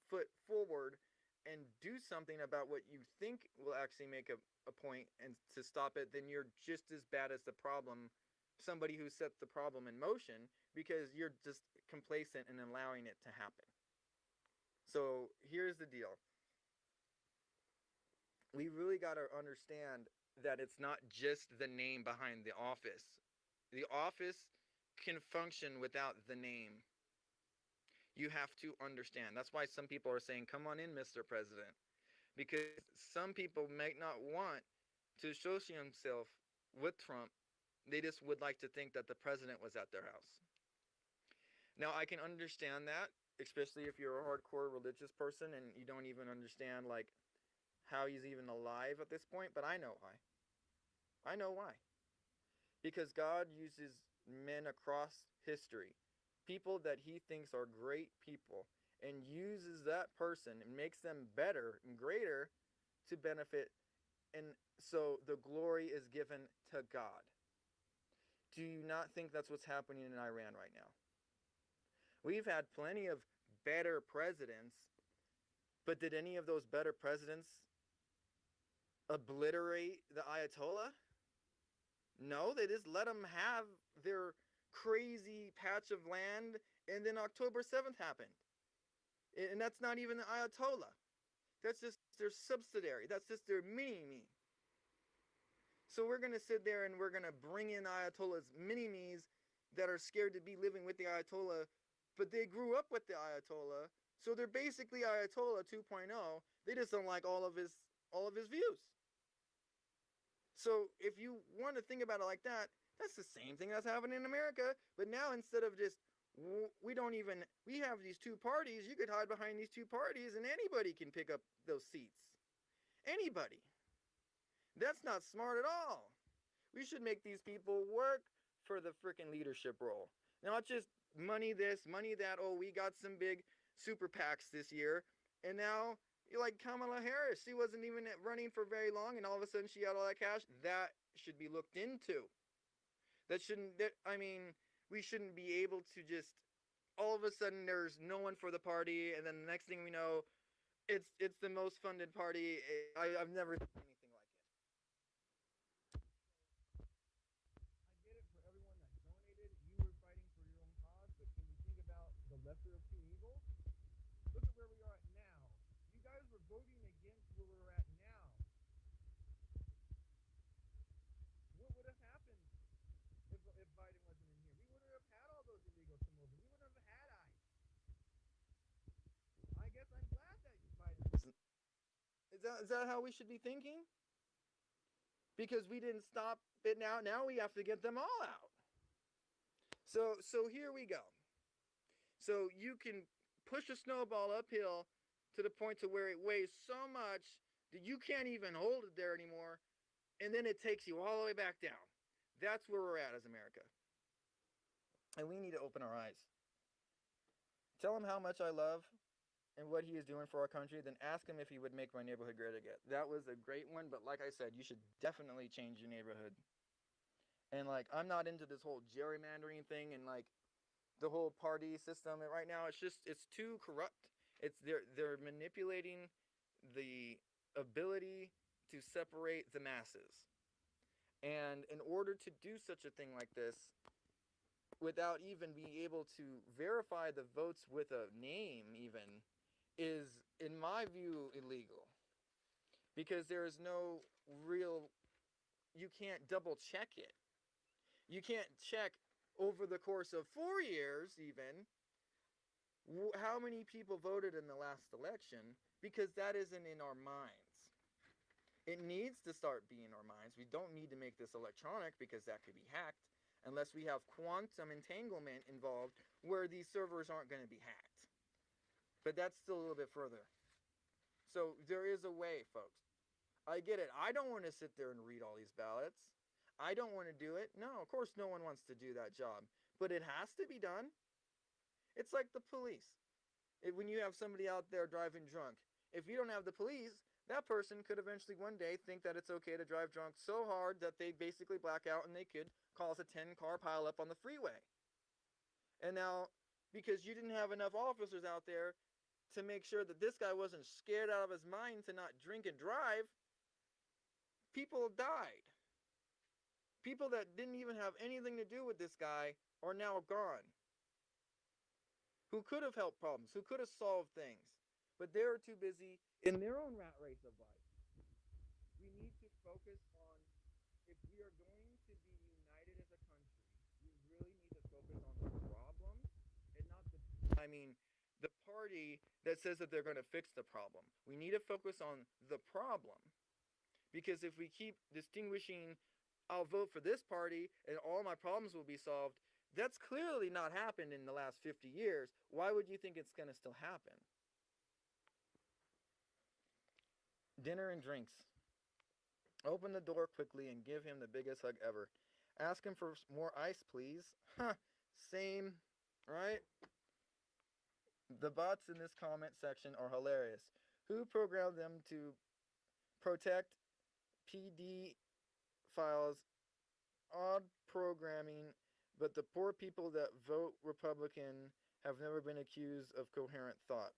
Speaker 1: foot forward and do something about what you think will actually make a point and to stop it, then you're just as bad as the problem, somebody who set the problem in motion, because you're just complacent and allowing it to happen. So here's the deal. We really got to understand that it's not just the name behind the office. The office can function without the name. You have to understand. That's why some people are saying, come on in, Mr. President. Because some people might not want to associate themselves with Trump They just would like to think that the president was at their house. Now, I can understand that, especially if you're a hardcore religious person and you don't even understand, like, how he's even alive at this point, but I know why. I know why. Because God uses men across history, people that he thinks are great people, and uses that person and makes them better and greater to benefit. And so the glory is given to God. Do you not think that's what's happening in Iran right now? We've had plenty of better presidents, but did any of those better presidents obliterate the Ayatollah? No, they just let them have their crazy patch of land, and then October 7th happened. And that's not even the Ayatollah. That's just their subsidiary. That's just their mini-me. So we're going to sit there and we're going to bring in Ayatollah's mini-me's that are scared to be living with the Ayatollah, but they grew up with the Ayatollah, so they're basically Ayatollah 2.0. They just don't like all of his views. So if you want to think about it like that, that's the same thing that's happening in America. But now instead of just, we have these two parties, you could hide behind these two parties and anybody can pick up those seats. Anybody. That's not smart at all. We should make these people work for the freaking leadership role. Not just money this, money that, oh, we got some big super PACs this year, and now you're like Kamala Harris. She wasn't even running for very long, and all of a sudden she had all that cash. That should be looked into. We shouldn't be able to just, all of a sudden there's no one for the party, and then the next thing we know, it's the most funded party. I've never seen anything like it.
Speaker 4: I get it for everyone that donated. You were fighting for your own cause, but can you think about the lesser of two evils? Look at where we are at now. You guys were voting against where we're at now. What would have happened if Biden wasn't in here? We wouldn't have had all those illegals come over. We wouldn't have had ICE. I guess I'm glad that Biden.
Speaker 1: Is that how we should be thinking? Because we didn't stop it now. Now we have to get them all out. So here we go. So you can push a snowball uphill to the point to where it weighs so much that you can't even hold it there anymore, and then it takes you all the way back down. That's where we're at as America. And we need to open our eyes. Tell him how much I love and what he is doing for our country, then ask him if he would make my neighborhood great again. That was a great one, but like I said, you should definitely change your neighborhood. And like, I'm not into this whole gerrymandering thing and like the whole party system. And right now, it's too corrupt. They're manipulating the ability to separate the masses. And in order to do such a thing like this, without even being able to verify the votes with a name even, is, in my view, illegal. Because there is no real, you can't double check it. You can't check over the course of 4 years even, how many people voted in the last election, because that isn't in our minds. It needs to start being in our minds. We don't need to make this electronic because that could be hacked, unless we have quantum entanglement involved where these servers aren't going to be hacked. But that's still a little bit further. So there is a way, folks. I get it. I don't want to sit there and read all these ballots. I don't want to do it. No, of course no one wants to do that job. But it has to be done. It's like the police. When you have somebody out there driving drunk, if you don't have the police, that person could eventually one day think that it's okay to drive drunk so hard that they basically black out and they could cause a 10-car pileup on the freeway. And now, because you didn't have enough officers out there to make sure that this guy wasn't scared out of his mind to not drink and drive, people died. People that didn't even have anything to do with this guy are now gone. Who could have helped problems, who could have solved things, but they're too busy in their own rat race of life. We need to focus on, if we are going to be united as a country, we really need to focus on the problems and not the party that says that they're going to fix the problem. We need to focus on the problem, because if we keep distinguishing I'll vote for this party and all my problems will be solved. That's clearly not happened in the last 50 years. Why would you think it's going to still happen? Dinner and drinks. Open the door quickly and give him the biggest hug ever. Ask him for more ice, please. Huh, same, right? The bots in this comment section are hilarious. Who programmed them to protect PD files? Odd programming, but the poor people that vote Republican have never been accused of coherent thought.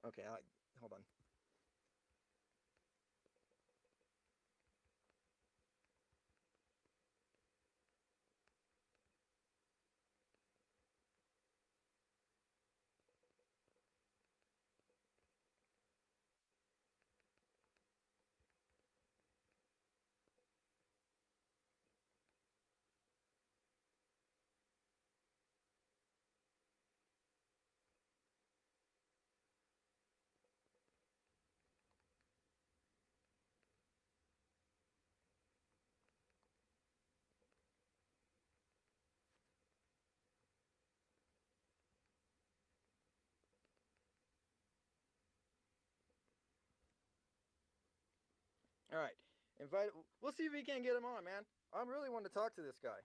Speaker 1: Okay, hold on. All right, We'll see if we can get him on, man. I really want to talk to this guy.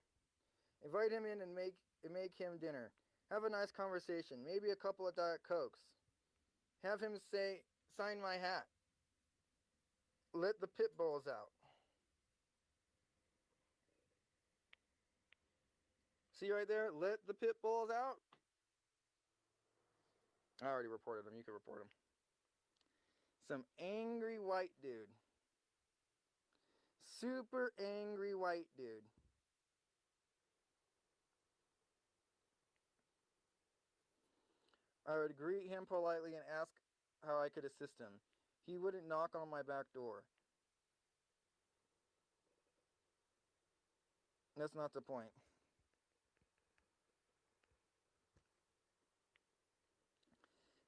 Speaker 1: Invite him in and make him dinner. Have a nice conversation. Maybe a couple of Diet Cokes. Have him sign my hat. Let the pit bulls out. See right there? Let the pit bulls out. I already reported him. You can report him. Some angry white dude. Super angry white dude. I would greet him politely and ask how I could assist him. He wouldn't knock on my back door. That's not the point.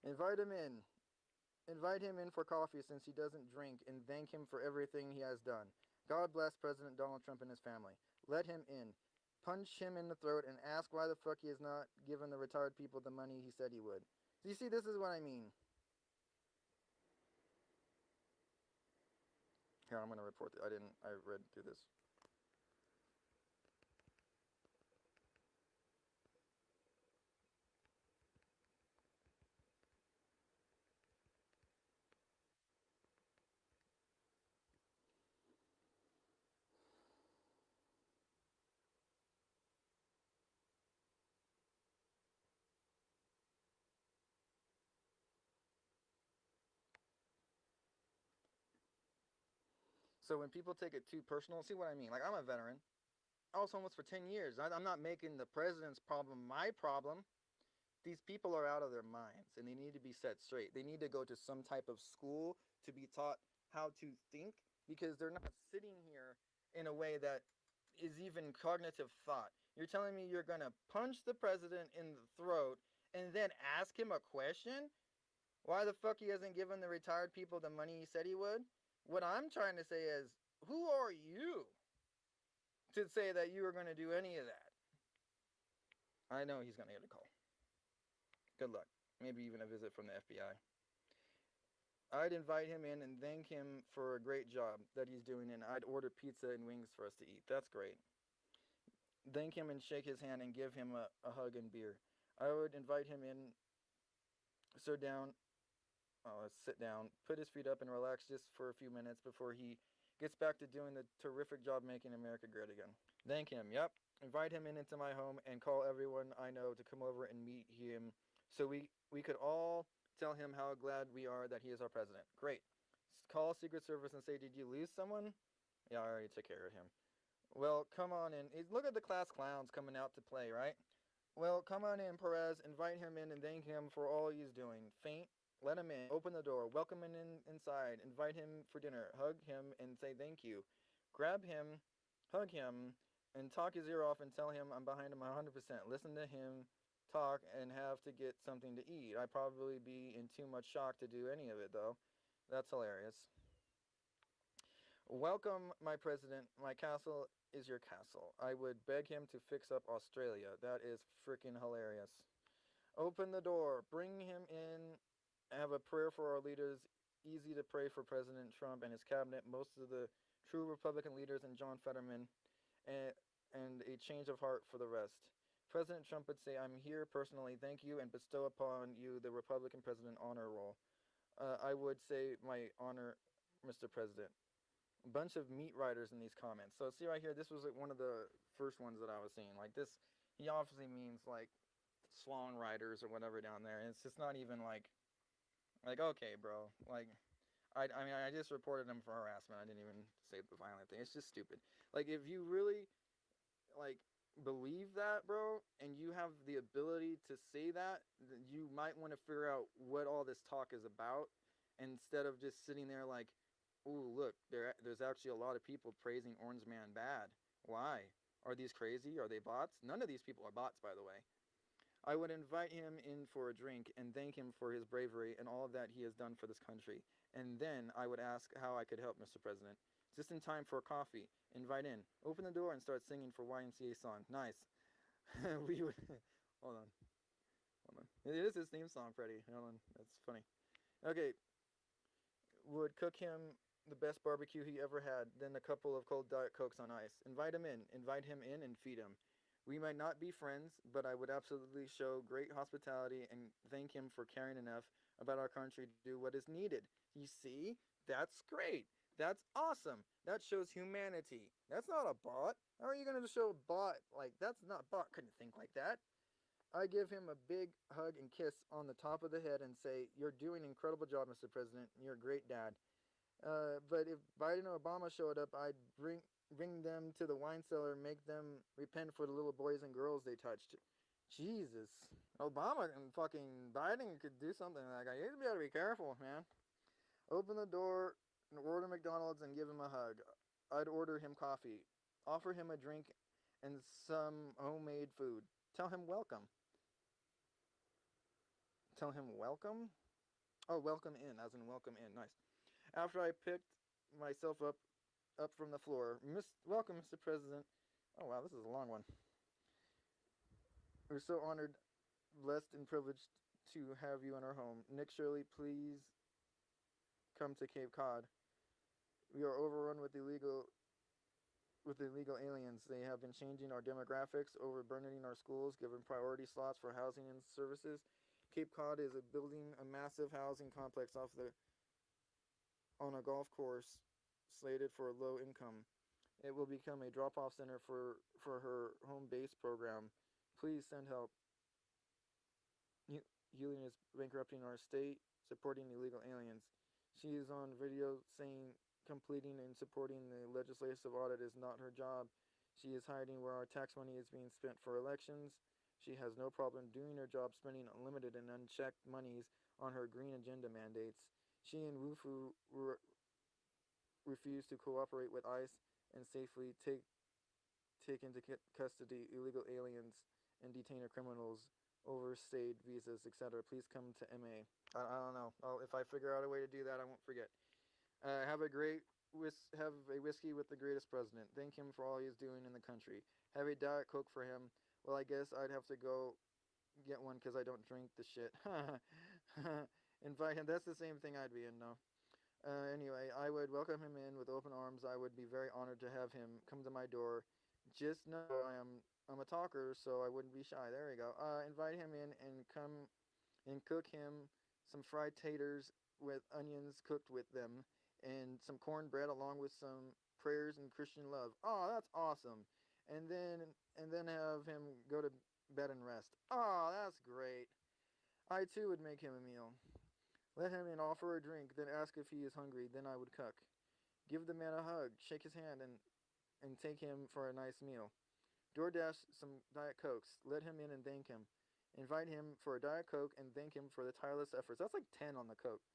Speaker 1: Invite him in. Invite him in for coffee since he doesn't drink and thank him for everything he has done. God bless President Donald Trump and his family. Let him in. Punch him in the throat and ask why the fuck he has not given the retired people the money he said he would. So you see, this is what I mean. Here, I'm going to report it. I read through this. So when people take it too personal, see what I mean? Like, I'm a veteran. I was homeless for 10 years. I'm not making the president's problem my problem. These people are out of their minds and they need to be set straight. They need to go to some type of school to be taught how to think because they're not sitting here in a way that is even cognitive thought. You're telling me you're going to punch the president in the throat and then ask him a question? Why the fuck he hasn't given the retired people the money he said he would? What I'm trying to say is, who are you to say that you are going to do any of that? I know he's going to get a call. Good luck. Maybe even a visit from the FBI. I'd invite him in and thank him for a great job that he's doing, and I'd order pizza and wings for us to eat. That's great. Thank him and shake his hand and give him a hug and beer. I would invite him in, sit down, put his feet up and relax just for a few minutes before he gets back to doing the terrific job making America great again. Thank him, yep. Invite him into my home and call everyone I know to come over and meet him so we could all tell him how glad we are that he is our president. Great. Call Secret Service and say, did you lose someone? Yeah, I already took care of him. Well, come on in. Look at the class clowns coming out to play, right? Well, come on in, Perez. Invite him in and thank him for all he's doing. Faint. Let him in. Open the door. Welcome him inside. Invite him for dinner. Hug him and say thank you. Grab him, hug him, and talk his ear off and tell him I'm behind him 100%. Listen to him talk and have to get something to eat. I'd probably be in too much shock to do any of it, though. That's hilarious. Welcome, my president. My castle is your castle. I would beg him to fix up Australia. That is freaking hilarious. Open the door. Bring him in. Have a prayer for our leaders. Easy to pray for President Trump and his cabinet, most of the true Republican leaders, and John Fetterman, and, and a change of heart for the rest. President Trump would say, I'm here personally, thank you, and bestow upon you the Republican President Honor Roll. I would say, my honor, Mr. President. A bunch of meat riders in these comments. So see right here, this was like one of the first ones that I was seeing. Like this, he obviously means like slong riders or whatever down there. And it's just not even like okay, bro. Like, I mean, I just reported him for harassment. I didn't even say the violent thing. It's just stupid. Like, if you really like believe that, bro, and you have the ability to say that, then you might want to figure out what all this talk is about, instead of just sitting there like, ooh, look, there's actually a lot of people praising Orange Man bad. Why? Are these crazy? Are they bots? None of these people are bots, by the way. I would invite him in for a drink and thank him for his bravery and all of that he has done for this country. And then I would ask how I could help, Mr. President. Just in time for a coffee. Invite in. Open the door and start singing for YMCA song. Nice. We would... Hold on. Hold on. It is his theme song, Freddie. Hold on. That's funny. Okay. Would cook him the best barbecue he ever had, then a couple of cold Diet Cokes on ice. Invite him in. Invite him in and feed him. We might not be friends, but I would absolutely show great hospitality and thank him for caring enough about our country to do what is needed. You see? That's great. That's awesome. That shows humanity. That's not a bot. How are you going to show a bot? Like, that's not, bot couldn't think like that. I give him a big hug and kiss on the top of the head and say, you're doing an incredible job, Mr. President. You're a great dad. But if Biden or Obama showed up, I'd bring them to the wine cellar and make them repent for the little boys and girls they touched. Jesus. Obama and fucking Biden could do something like that. You gotta be careful, man. Open the door and order McDonald's and give him a hug. I'd order him coffee. Offer him a drink and some homemade food. Tell him welcome. Tell him welcome? Oh, welcome in, as in welcome in. Nice. After I picked myself up from the floor, welcome, Mr. President. Oh, wow, this is a long one. We're so honored, blessed, and privileged to have you in our home. Nick Shirley, please come to Cape Cod. We are overrun with illegal aliens. They have been changing our demographics, overburdening our schools, giving priority slots for housing and services. Cape Cod is building a massive housing complex on a golf course slated for low income. It will become a drop-off center for her home base program. Please send help. Helium is bankrupting our state, supporting illegal aliens. She is on video saying completing and supporting the legislative audit is not her job. She is hiding where our tax money is being spent for elections. She has no problem doing her job, spending unlimited and unchecked monies on her green agenda mandates. She and Wufu refuse to cooperate with ICE and safely take into custody illegal aliens and detainer criminals, overstayed visas, etc. Please come to MA. I don't know. If I figure out a way to do that, I won't forget. Have a whiskey with the greatest president. Thank him for all he's doing in the country. Have a Diet Coke for him. Well, I guess I'd have to go get one because I don't drink the shit. Invite him. That's the same thing I'd be in, no. Anyway, I would welcome him in with open arms. I would be very honored to have him come to my door. Just know I'm a talker, so I wouldn't be shy. There we go. Invite him in and come and cook him some fried taters with onions cooked with them and some cornbread along with some prayers and Christian love. Oh, that's awesome. And then have him go to bed and rest. Oh, that's great. I too would make him a meal. Let him in, offer a drink, then ask if he is hungry, then I would cook. Give the man a hug, shake his hand, and take him for a nice meal. DoorDash some Diet Cokes. Let him in and thank him. Invite him for a Diet Coke and thank him for the tireless efforts. That's like 10 on the Coke.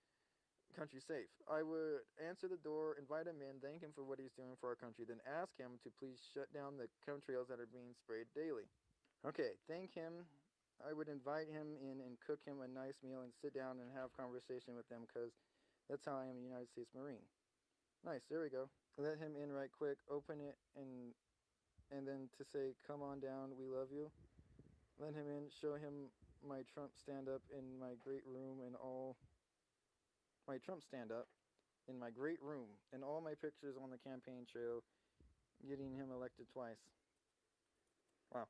Speaker 1: Country safe. I would answer the door, invite him in, thank him for what he's doing for our country, then ask him to please shut down the chemtrails that are being sprayed daily. Okay, thank him. I would invite him in and cook him a nice meal and sit down and have conversation with him because that's how I am a United States Marine. Nice, there we go. Let him in right quick, open it, and then to say, come on down, we love you. Let him in, show him my Trump stand-up in my great room and all my Trump stand-up in my great room and all my pictures on the campaign trail getting him elected twice. Wow.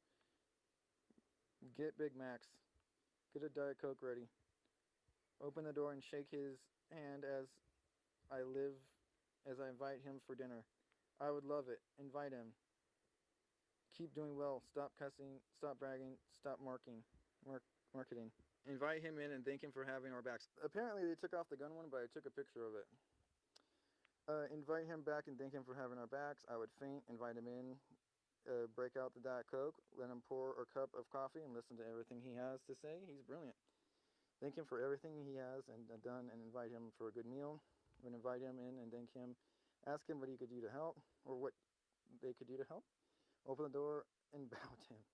Speaker 1: Get Big Macs. Get a Diet Coke ready. Open the door and shake his hand as I invite him for dinner. I would love it. Invite him. Keep doing well. Stop cussing. Stop bragging. Stop marketing. Invite him in and thank him for having our backs. Apparently they took off the gun one, but I took a picture of it. Invite him back and thank him for having our backs. I would faint. Invite him in. Break out the Diet Coke. Let him pour a cup of coffee and listen to everything he has to say. He's brilliant. Thank him for everything he has and done, and invite him for a good meal. We'd invite him in and thank him. Ask him what he could do to help, or what they could do to help. Open the door and bow to him.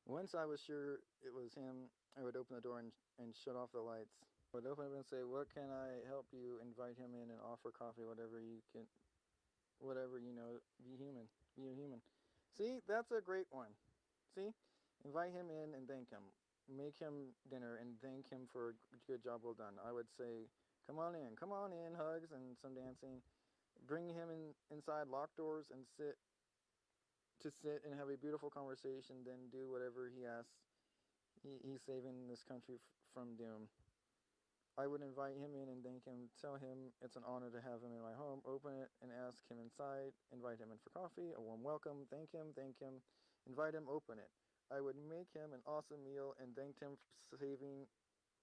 Speaker 1: Once I was sure it was him, I would open the door and shut off the lights. I would open it and say, what can I help you? Invite him in and offer coffee, whatever you can, whatever you know, be human, be a human. See, that's a great one. See, invite him in and thank him. Make him dinner and thank him for a good job well done. I would say, come on in, hugs and some dancing. Bring him inside, lock doors, and sit and have a beautiful conversation, then do whatever he asks. He's saving this country from doom. I would invite him in and thank him, tell him it's an honor to have him in my home, open it and ask him inside, invite him in for coffee, a warm welcome, thank him, invite him, open it. I would make him an awesome meal and thank him for saving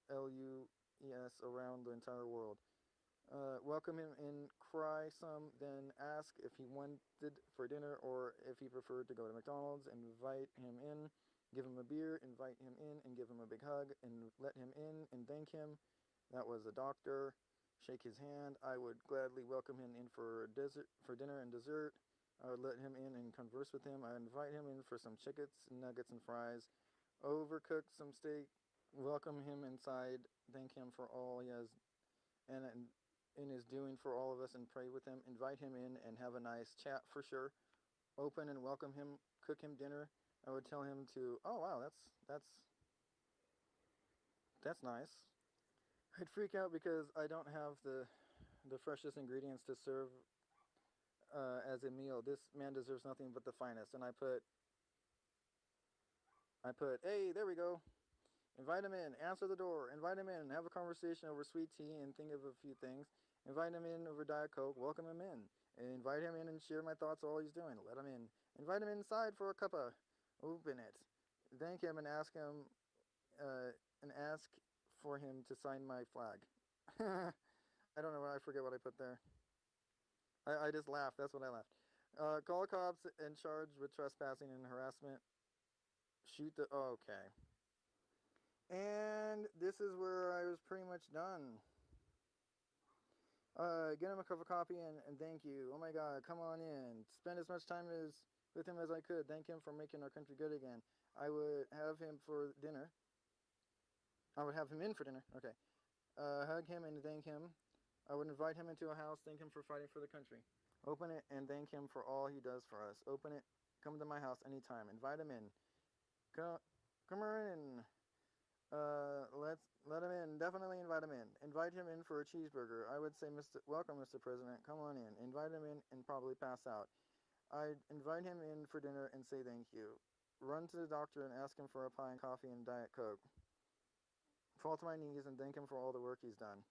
Speaker 1: LUES around the entire world. Welcome him in, cry some, then ask if he wanted for dinner or if he preferred to go to McDonald's. Invite him in, give him a beer, invite him in and give him a big hug and let him in and thank him. That was a doctor. Shake his hand. I would gladly welcome him in for dinner and dessert. I would let him in and converse with him. I would invite him in for some chickens, nuggets, and fries. Overcook some steak. Welcome him inside. Thank him for all he has and is doing for all of us and pray with him. Invite him in and have a nice chat for sure. Open and welcome him. Cook him dinner. I would tell him to, oh wow, that's nice. I'd freak out because I don't have the freshest ingredients to serve as a meal. This man deserves nothing but the finest. And I put, hey, there we go. Invite him in, answer the door, invite him in, have a conversation over sweet tea and think of a few things. Invite him in over Diet Coke, welcome him in. And invite him in and share my thoughts while he's doing. Let him in. Invite him inside for a cuppa. Open it. Thank him and ask him, for him to sign my flag. I don't know, I forget what I put there. I just laughed, that's what I laughed. Call cops and charge with trespassing and harassment. Shoot the, oh, okay. And this is where I was pretty much done. Get him a cup of coffee and thank you. Oh my god, come on in. Spend as much time with him as I could. Thank him for making our country good again. I would have him for dinner. I would have him in for dinner. Okay. Hug him and thank him. I would invite him into a house, thank him for fighting for the country. Open it and thank him for all he does for us. Open it. Come to my house anytime. Invite him in. Come in. Let him in. Definitely invite him in. Invite him in for a cheeseburger. I would say, welcome, Mr. President. Come on in. Invite him in and probably pass out. I'd invite him in for dinner and say thank you. Run to the doctor and ask him for a pie and coffee and Diet Coke. Fall to my knees and thank him for all the work he's done.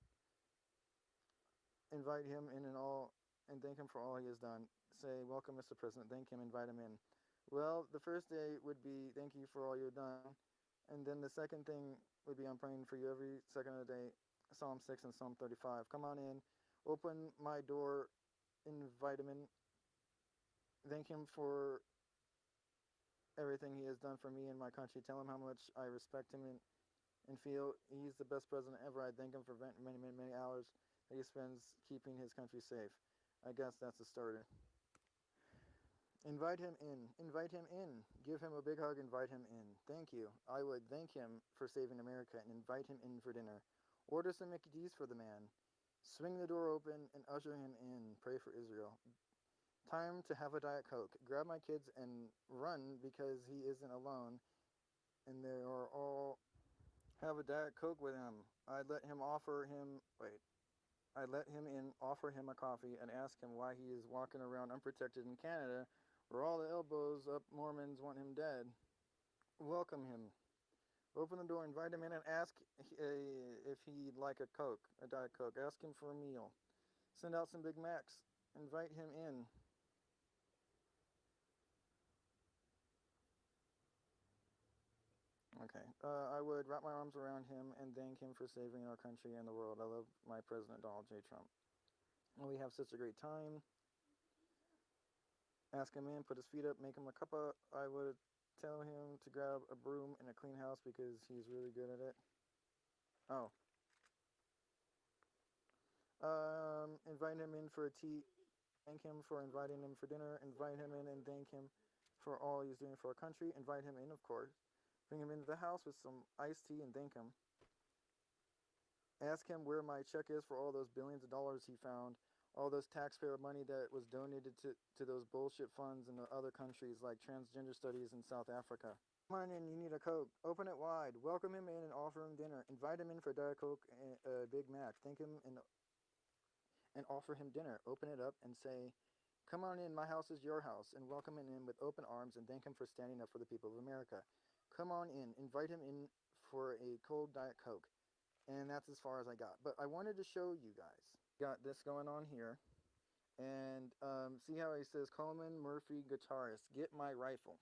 Speaker 1: Invite him in and thank him for all he has done. Say, welcome, Mr. President. Thank him. Invite him in. Well, the first day would be thank you for all you've done. And then the second thing would be I'm praying for you every second of the day. Psalm 6 and Psalm 35. Come on in. Open my door. Invite him in. Thank him for everything he has done for me and my country. Tell him how much I respect him and feel he's the best president ever. I thank him for many hours that he spends keeping his country safe. I guess that's a starter. Invite him in. Invite him in. Give him a big hug. Invite him in. Thank you. I would thank him for saving America and invite him in for dinner. Order some Mickey D's for the man. Swing the door open and usher him in. Pray for Israel. Time to have a Diet Coke. Grab my kids and run because he isn't alone. And they are all have a Diet Coke with him. I'd let him in, offer him a coffee, and ask him why he is walking around unprotected in Canada, where all the elbows up Mormons want him dead. Welcome him. Open the door, invite him in, and ask if he'd like a Coke, a Diet Coke. Ask him for a meal. Send out some Big Macs. Invite him in. Okay. I would wrap my arms around him and thank him for saving our country and the world. I love my President Donald J. Trump. We have such a great time. Ask him in, put his feet up, make him a cuppa. I would tell him to grab a broom and a clean house because he's really good at it. Oh. Invite him in for a tea. Thank him for inviting him for dinner. Invite him in and thank him for all he's doing for our country. Invite him in, of course. Bring him into the house with some iced tea and thank him. Ask him where my check is for all those billions of dollars he found. All those taxpayer money that was donated to those bullshit funds in the other countries like transgender studies in South Africa. Come on in, you need a Coke. Open it wide. Welcome him in and offer him dinner. Invite him in for Diet Coke and a Big Mac. Thank him and offer him dinner. Open it up and say, come on in, my house is your house, and welcome him in with open arms and thank him for standing up for the people of America. Come on in. Invite him in for a cold Diet Coke. And that's as far as I got. But I wanted to show you guys. Got this going on here. And see how he says, Coleman Murphy guitarist, get my rifle.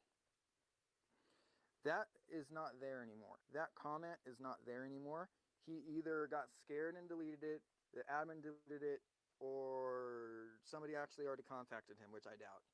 Speaker 1: That is not there anymore. That comment is not there anymore. He either got scared and deleted it, the admin deleted it, or somebody actually already contacted him, which I doubt.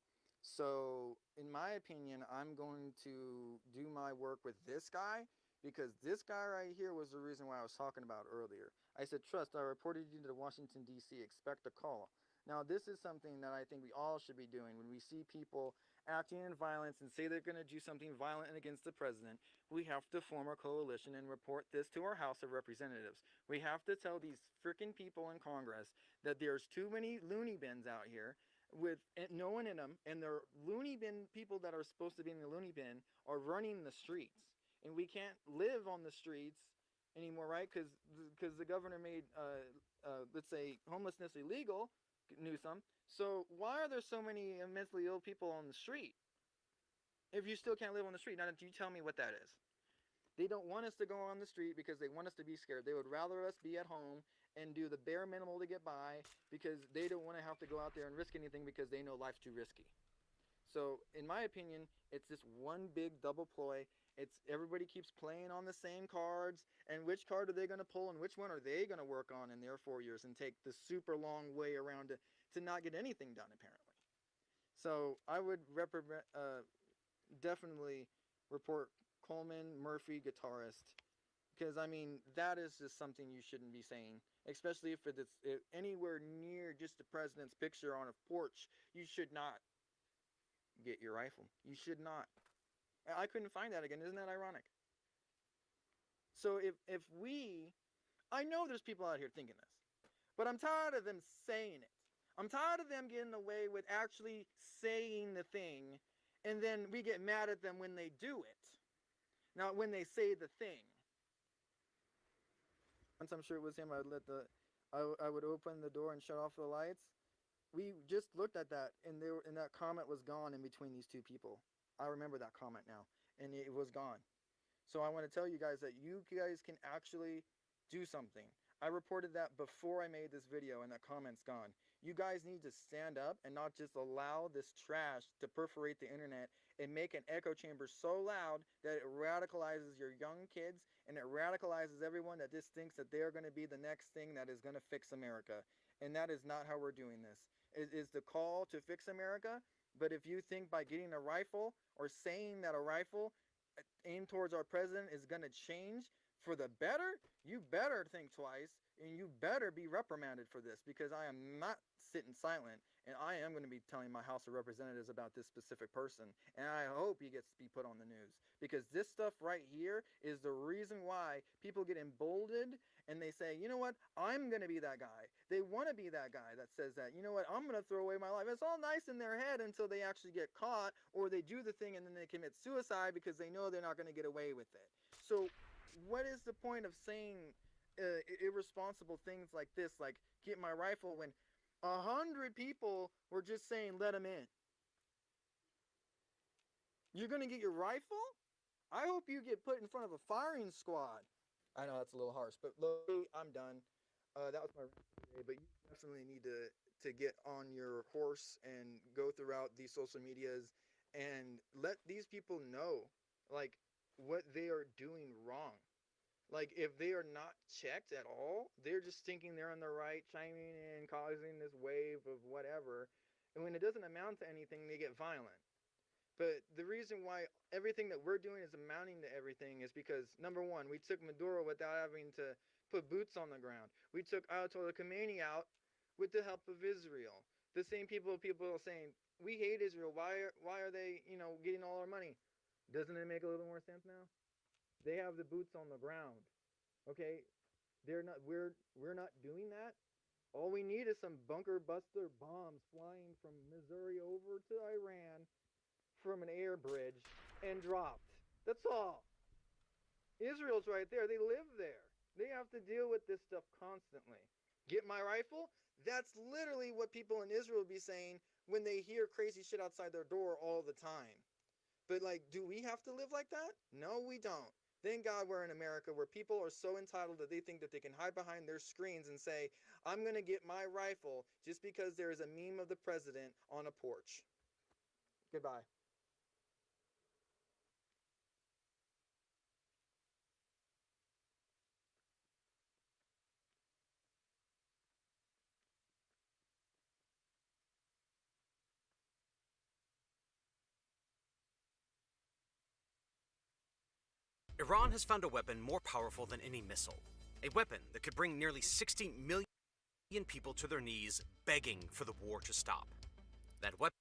Speaker 1: So, in my opinion, I'm going to do my work with this guy, because this guy right here was the reason why I was talking about earlier. I said, Trust, I reported you to Washington, D.C. Expect a call. Now, this is something that I think we all should be doing when we see people acting in violence and say they're going to do something violent against the president. We have to form a coalition and report this to our House of Representatives. We have to tell these freaking people in Congress that there's too many loony bins out here with no one in them, and the loony bin people that are supposed to be in the loony bin are running the streets. And we can't live on the streets anymore, right? Because the governor made, let's say, homelessness illegal, Newsom. So why are there so many mentally ill people on the street if you still can't live on the street? Now, you tell me what that is. They don't want us to go on the street because they want us to be scared. They would rather us be at home and do the bare minimal to get by because they don't want to have to go out there and risk anything because they know life's too risky. So, in my opinion, it's this one big double ploy. It's everybody keeps playing on the same cards, and which card are they going to pull, and which one are they going to work on in their 4 years and take the super long way around to not get anything done, apparently. So, I would definitely report Coleman Murphy guitarist, because, I mean, that is just something you shouldn't be saying, especially if it's anywhere near just the president's picture on a porch. You should not get your rifle. You should not. I couldn't find that again. Isn't that ironic? So if we, I know there's people out here thinking this, but I'm tired of them saying it. I'm tired of them getting away with actually saying the thing, and then we get mad at them when they do it. Now, when they say the thing. Once I'm sure it was him, I would open the door and shut off the lights. We just looked at that, and that comment was gone in between these two people. I remember that comment now, and it was gone. So I want to tell you guys that you guys can actually do something. I reported that before I made this video, and that comment's gone. You guys need to stand up and not just allow this trash to perforate the internet and make an echo chamber so loud that it radicalizes your young kids, and it radicalizes everyone that just thinks that they're going to be the next thing that is going to fix America. And that is not how we're doing this. It is the call to fix America, but if you think by getting a rifle or saying that a rifle aimed towards our president is going to change for the better, you better think twice, and you better be reprimanded for this, because I am not sit in silent, and I am going to be telling my House of Representatives about this specific person, and I hope he gets to be put on the news, because this stuff right here is the reason why people get emboldened and they say, you know what, I'm going to be that guy. They want to be that guy that says that, you know what, I'm going to throw away my life. It's all nice in their head until they actually get caught, or they do the thing and then they commit suicide because they know they're not going to get away with it. So what is the point of saying irresponsible things like this, like get my rifle, when 100 people were just saying let him in? You're gonna get your rifle? I hope you get put in front of a firing squad. I know that's a little harsh, but look, I'm done. That was my rant today, but you definitely need to get on your horse and go throughout these social medias and let these people know like what they are doing wrong. Like, if they are not checked at all, they're just thinking they're on the right, chiming in, causing this wave of whatever. And when it doesn't amount to anything, they get violent. But the reason why everything that we're doing is amounting to everything is because, number one, we took Maduro without having to put boots on the ground. We took Ayatollah Khomeini out with the help of Israel. The same people are saying, we hate Israel. Why are they, getting all our money? Doesn't it make a little more sense now? They have the boots on the ground. Okay? They're not we're not doing that. All we need is some bunker buster bombs flying from Missouri over to Iran from an air bridge and dropped. That's all. Israel's right there. They live there. They have to deal with this stuff constantly. Get my rifle? That's literally what people in Israel be saying when they hear crazy shit outside their door all the time. But, like, do we have to live like that? No, we don't. Thank God we're in America, where people are so entitled that they think that they can hide behind their screens and say, I'm going to get my rifle just because there is a meme of the president on a porch. Goodbye.
Speaker 5: Iran has found a weapon more powerful than any missile. A weapon that could bring nearly 60 million people to their knees begging for the war to stop. That weapon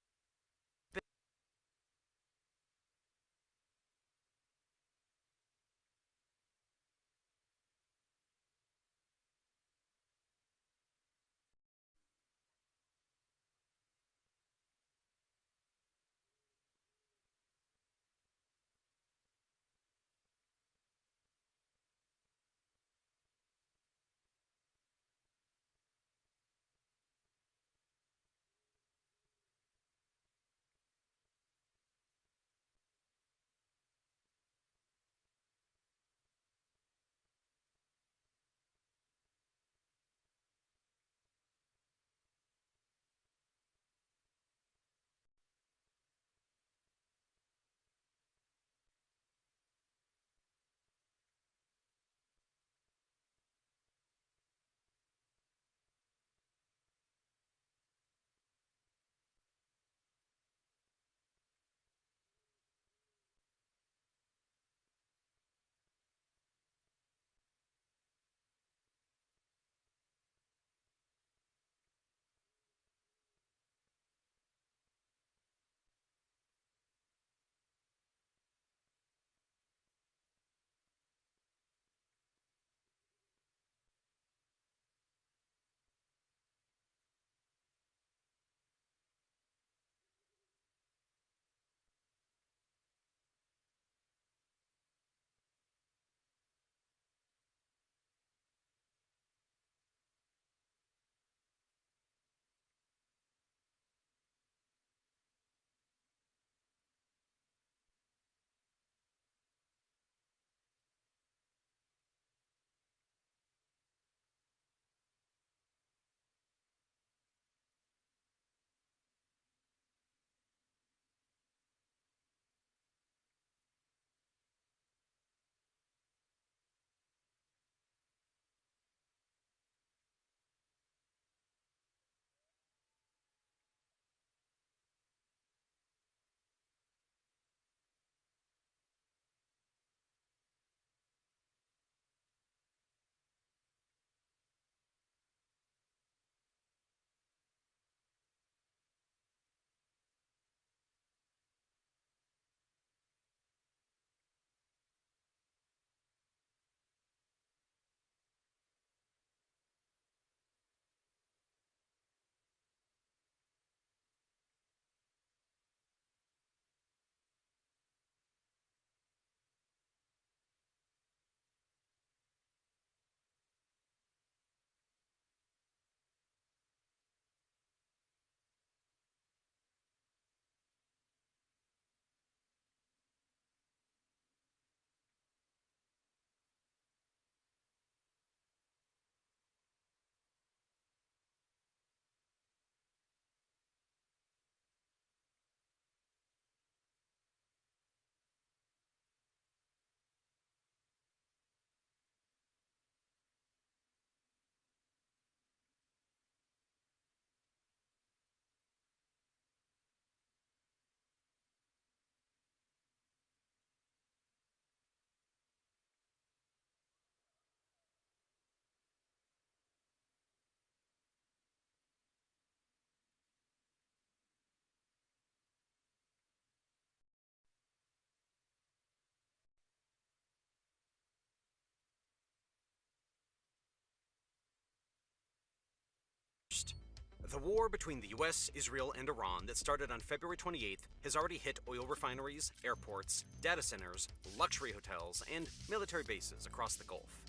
Speaker 5: The war between the US, Israel, and Iran that started on February 28th has already hit oil refineries, airports, data centers, luxury hotels, and military bases across the Gulf.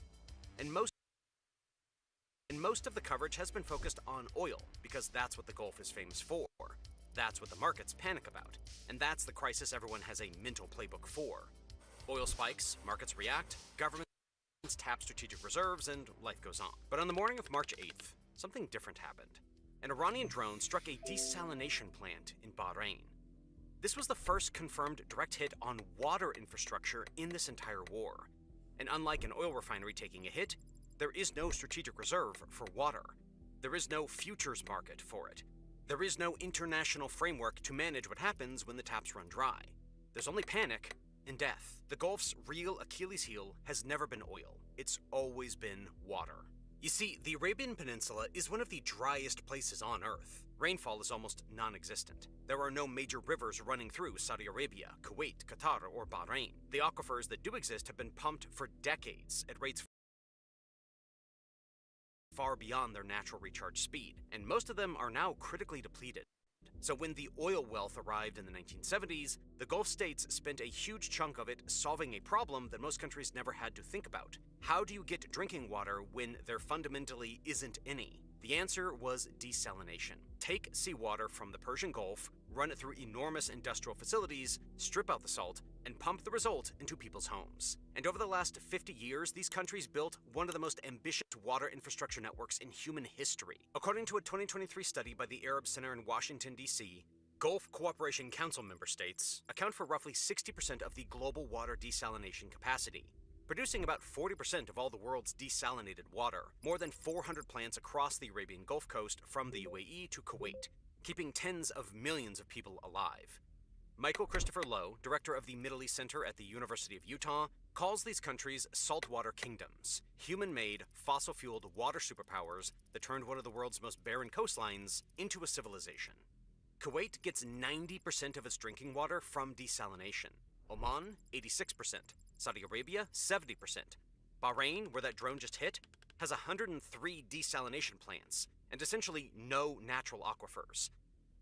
Speaker 5: And most of the coverage has been focused on oil, because that's what the Gulf is famous for. That's what the markets panic about, and that's the crisis everyone has a mental playbook for. Oil spikes, markets react, governments tap strategic reserves, and life goes on. But on the morning of March 8th, something different happened. An Iranian drone struck a desalination plant in Bahrain. This was the first confirmed direct hit on water infrastructure in this entire war. And unlike an oil refinery taking a hit, there is no strategic reserve for water. There is no futures market for it. There is no international framework to manage what happens when the taps run dry. There's only panic and death. The Gulf's real Achilles heel has never been oil. It's always been water. You see, the Arabian Peninsula is one of the driest places on Earth. Rainfall is almost non-existent. There are no major rivers running through Saudi Arabia, Kuwait, Qatar, or Bahrain. The aquifers that do exist have been pumped for decades at rates far beyond their natural recharge speed, and most of them are now critically depleted. So when the oil wealth arrived in the 1970s, the Gulf states spent a huge chunk of it solving a problem that most countries never had to think about. How do you get drinking water when there fundamentally isn't any? The answer was desalination. Take seawater from the Persian Gulf, run it through enormous industrial facilities, strip out the salt, and pump the result into people's homes. And over the last 50 years, these countries built one of the most ambitious water infrastructure networks in human history. According to a 2023 study by the Arab Center in Washington, D.C., Gulf Cooperation Council member states account for roughly 60% of the global water desalination capacity, producing about 40% of all the world's desalinated water, more than 400 plants across the Arabian Gulf Coast from the UAE to Kuwait, keeping tens of millions of people alive. Michael Christopher Lowe, director of the Middle East Center at the University of Utah, calls these countries saltwater kingdoms, human-made, fossil-fueled water superpowers that turned one of the world's most barren coastlines into a civilization. Kuwait gets 90% of its drinking water from desalination. Oman, 86%. Saudi Arabia, 70%. Bahrain, where that drone just hit, has 103 desalination plants and essentially no natural aquifers.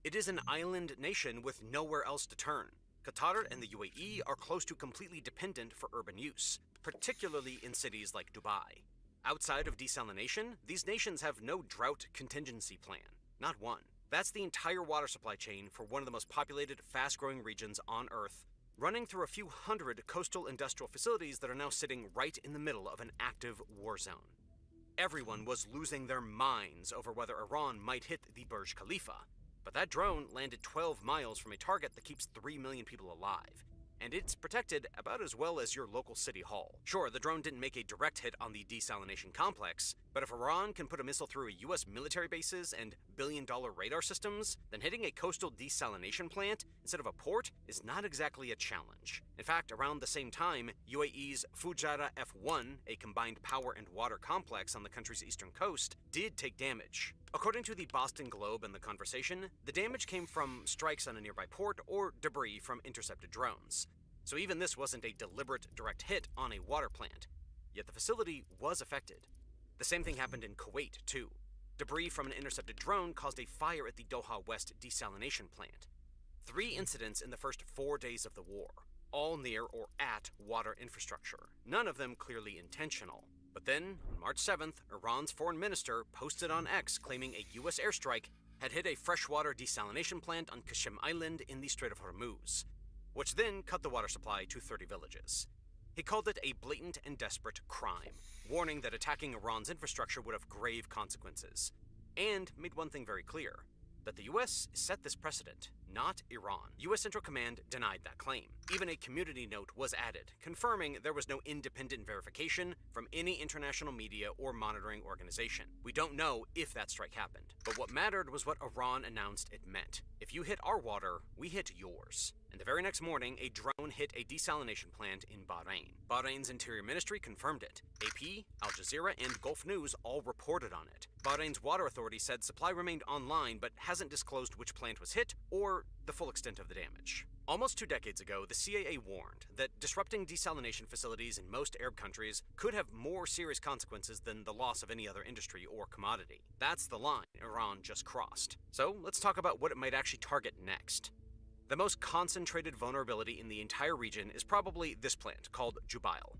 Speaker 5: It is an island nation with nowhere else to turn. Qatar and the UAE are close to completely dependent for urban use, particularly in cities like Dubai. Outside of desalination, these nations have no drought contingency plan. Not one. That's the entire water supply chain for one of the most populated, fast-growing regions on Earth, running through a few hundred coastal industrial facilities that are now sitting right in the middle of an active war zone. Everyone was losing their minds over whether Iran might hit the Burj Khalifa, but that drone landed 12 miles from a target that keeps 3 million people alive, and it's protected about as well as your local city hall. Sure, the drone didn't make a direct hit on the desalination complex, but if Iran can put a missile through US military bases and billion-dollar radar systems, then hitting a coastal desalination plant instead of a port is not exactly a challenge. In fact, around the same time, UAE's Fujairah F1, a combined power and water complex on the country's eastern coast, did take damage. According to the Boston Globe and The Conversation, the damage came from strikes on a nearby port or debris from intercepted drones. So even this wasn't a deliberate direct hit on a water plant. Yet the facility was affected. The same thing happened in Kuwait, too. Debris from an intercepted drone caused a fire at the Doha West desalination plant. 3 incidents in the first 4 days of the war, all near or at water infrastructure, none of them clearly intentional. But then, on March 7th, Iran's foreign minister posted on X claiming a US airstrike had hit a freshwater desalination plant on Qashem Island in the Strait of Hormuz, which then cut the water supply to 30 villages. He called it a blatant and desperate crime, warning that attacking Iran's infrastructure would have grave consequences, and made one thing very clear, that the US set this precedent, not Iran. US Central Command denied that claim. Even a community note was added, confirming there was no independent verification from any international media or monitoring organization. We don't know if that strike happened, but what mattered was what Iran announced it meant. If you hit our water, we hit yours. And the very next morning, a drone hit a desalination plant in Bahrain. Bahrain's Interior Ministry confirmed it. AP, Al Jazeera, and Gulf News all reported on it. Bahrain's water authority said supply remained online but hasn't disclosed which plant was hit or the full extent of the damage. Almost 2 decades ago, the CAA warned that disrupting desalination facilities in most Arab countries could have more serious consequences than the loss of any other industry or commodity. That's the line Iran just crossed. So let's talk about what it might actually target next. The most concentrated vulnerability in the entire region is probably this plant called Jubail.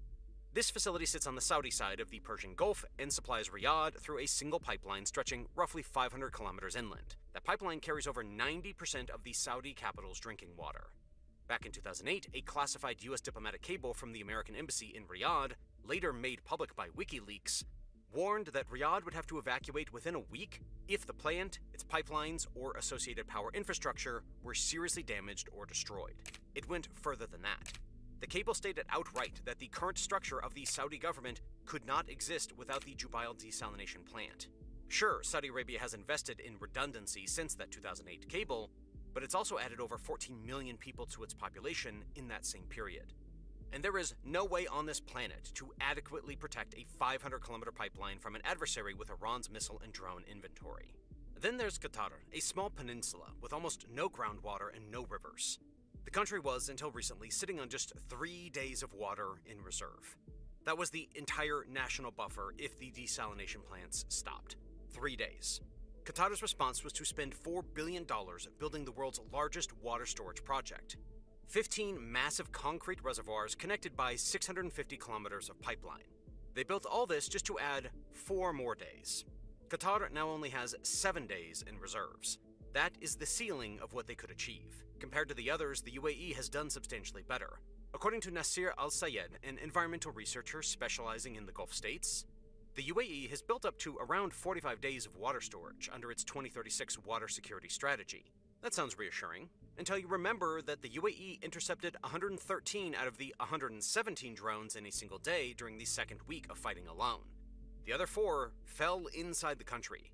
Speaker 5: This facility sits on the Saudi side of the Persian Gulf and supplies Riyadh through a single pipeline stretching roughly 500 kilometers inland. That pipeline carries over 90% of the Saudi capital's drinking water. Back in 2008, a classified US diplomatic cable from the American embassy in Riyadh, later made public by WikiLeaks, warned that Riyadh would have to evacuate within a week if the plant, its pipelines, or associated power infrastructure were seriously damaged or destroyed. It went further than that. The cable stated outright that the current structure of the Saudi government could not exist without the Jubail desalination plant. Sure, Saudi Arabia has invested in redundancy since that 2008 cable, but it's also added over 14 million people to its population in that same period. And there is no way on this planet to adequately protect a 500-kilometer pipeline from an adversary with Iran's missile and drone inventory. Then there's Qatar, a small peninsula with almost no groundwater and no rivers. The country was, until recently, sitting on just 3 days of water in reserve. That was the entire national buffer if the desalination plants stopped. 3 days. Qatar's response was to spend $4 billion building the world's largest water storage project. 15 massive concrete reservoirs connected by 650 kilometers of pipeline. They built all this just to add 4 more days. Qatar now only has 7 days in reserves. That is the ceiling of what they could achieve. Compared to the others, the UAE has done substantially better. According to Nasir Al-Sayed, an environmental researcher specializing in the Gulf states, the UAE has built up to around 45 days of water storage under its 2036 water security strategy. That sounds reassuring, until you remember that the UAE intercepted 113 out of the 117 drones in a single day during the second week of fighting alone. The other 4 fell inside the country,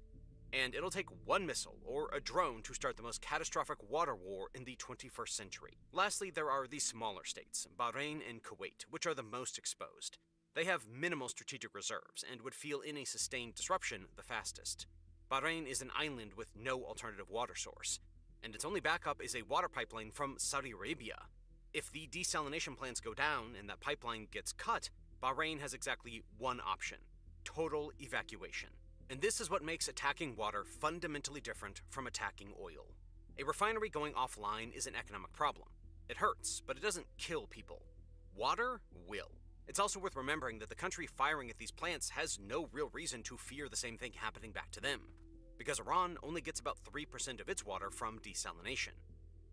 Speaker 5: and it'll take 1 missile or a drone to start the most catastrophic water war in the 21st century. Lastly, there are the smaller states, Bahrain and Kuwait, which are the most exposed. They have minimal strategic reserves and would feel any sustained disruption the fastest. Bahrain is an island with no alternative water source, and its only backup is a water pipeline from Saudi Arabia. If the desalination plants go down and that pipeline gets cut, Bahrain has exactly one option: total evacuation. And this is what makes attacking water fundamentally different from attacking oil. A refinery going offline is an economic problem. It hurts, but it doesn't kill people. Water will. It's also worth remembering that the country firing at these plants has no real reason to fear the same thing happening back to them, because Iran only gets about 3% of its water from desalination.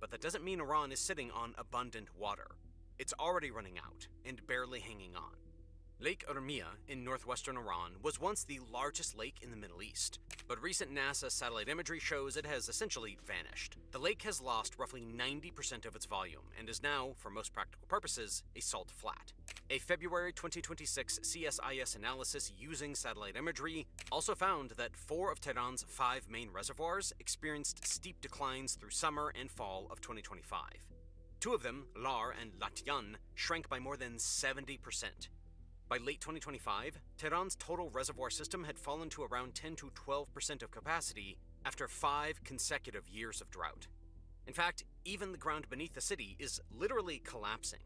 Speaker 5: But that doesn't mean Iran is sitting on abundant water. It's already running out, and barely hanging on. Lake Urmia in northwestern Iran was once the largest lake in the Middle East, but recent NASA satellite imagery shows it has essentially vanished. The lake has lost roughly 90% of its volume and is now, for most practical purposes, a salt flat. A February 2026 CSIS analysis using satellite imagery also found that 4 of Tehran's 5 main reservoirs experienced steep declines through summer and fall of 2025. 2 of them, Lar and Latiyan, shrank by more than 70%. By late 2025, Tehran's total reservoir system had fallen to around 10 to 12% of capacity after 5 consecutive years of drought. In fact, even the ground beneath the city is literally collapsing.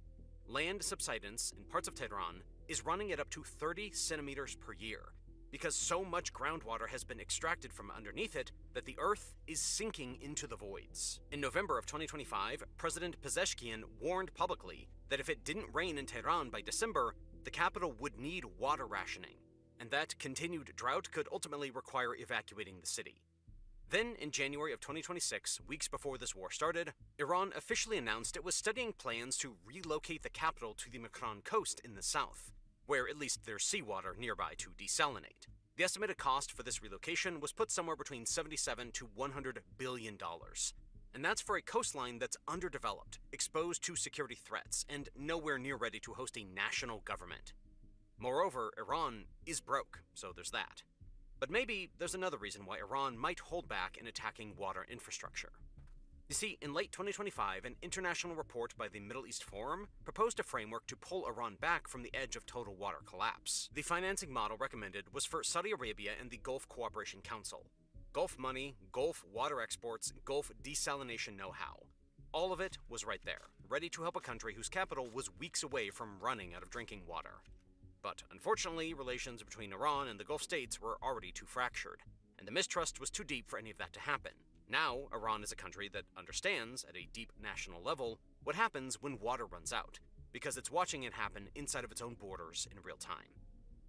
Speaker 5: Land subsidence in parts of Tehran is running at up to 30 centimeters per year, because so much groundwater has been extracted from underneath it that the earth is sinking into the voids. In November of 2025, President Pezeshkian warned publicly that if it didn't rain in Tehran by December, the capital would need water rationing, and that continued drought could ultimately require evacuating the city. Then, in January of 2026, weeks before this war started, Iran officially announced it was studying plans to relocate the capital to the Makran coast in the south, where at least there's seawater nearby to desalinate. The estimated cost for this relocation was put somewhere between $77 to $100 billion. And that's for a coastline that's underdeveloped, exposed to security threats, and nowhere near ready to host a national government. Moreover, Iran is broke, so there's that. But maybe there's another reason why Iran might hold back in attacking water infrastructure. You see, in late 2025, an international report by the Middle East Forum proposed a framework to pull Iran back from the edge of total water collapse. The financing model recommended was for Saudi Arabia and the Gulf Cooperation Council. Gulf money, Gulf water exports, Gulf desalination know-how. all of it was right there, ready to help a country whose capital was weeks away from running out of drinking water. But unfortunately, relations between Iran and the Gulf states were already too fractured, and the mistrust was too deep for any of that to happen. Now, Iran is a country that understands, at a deep national level, what happens when water runs out, because it's watching it happen inside of its own borders in real time.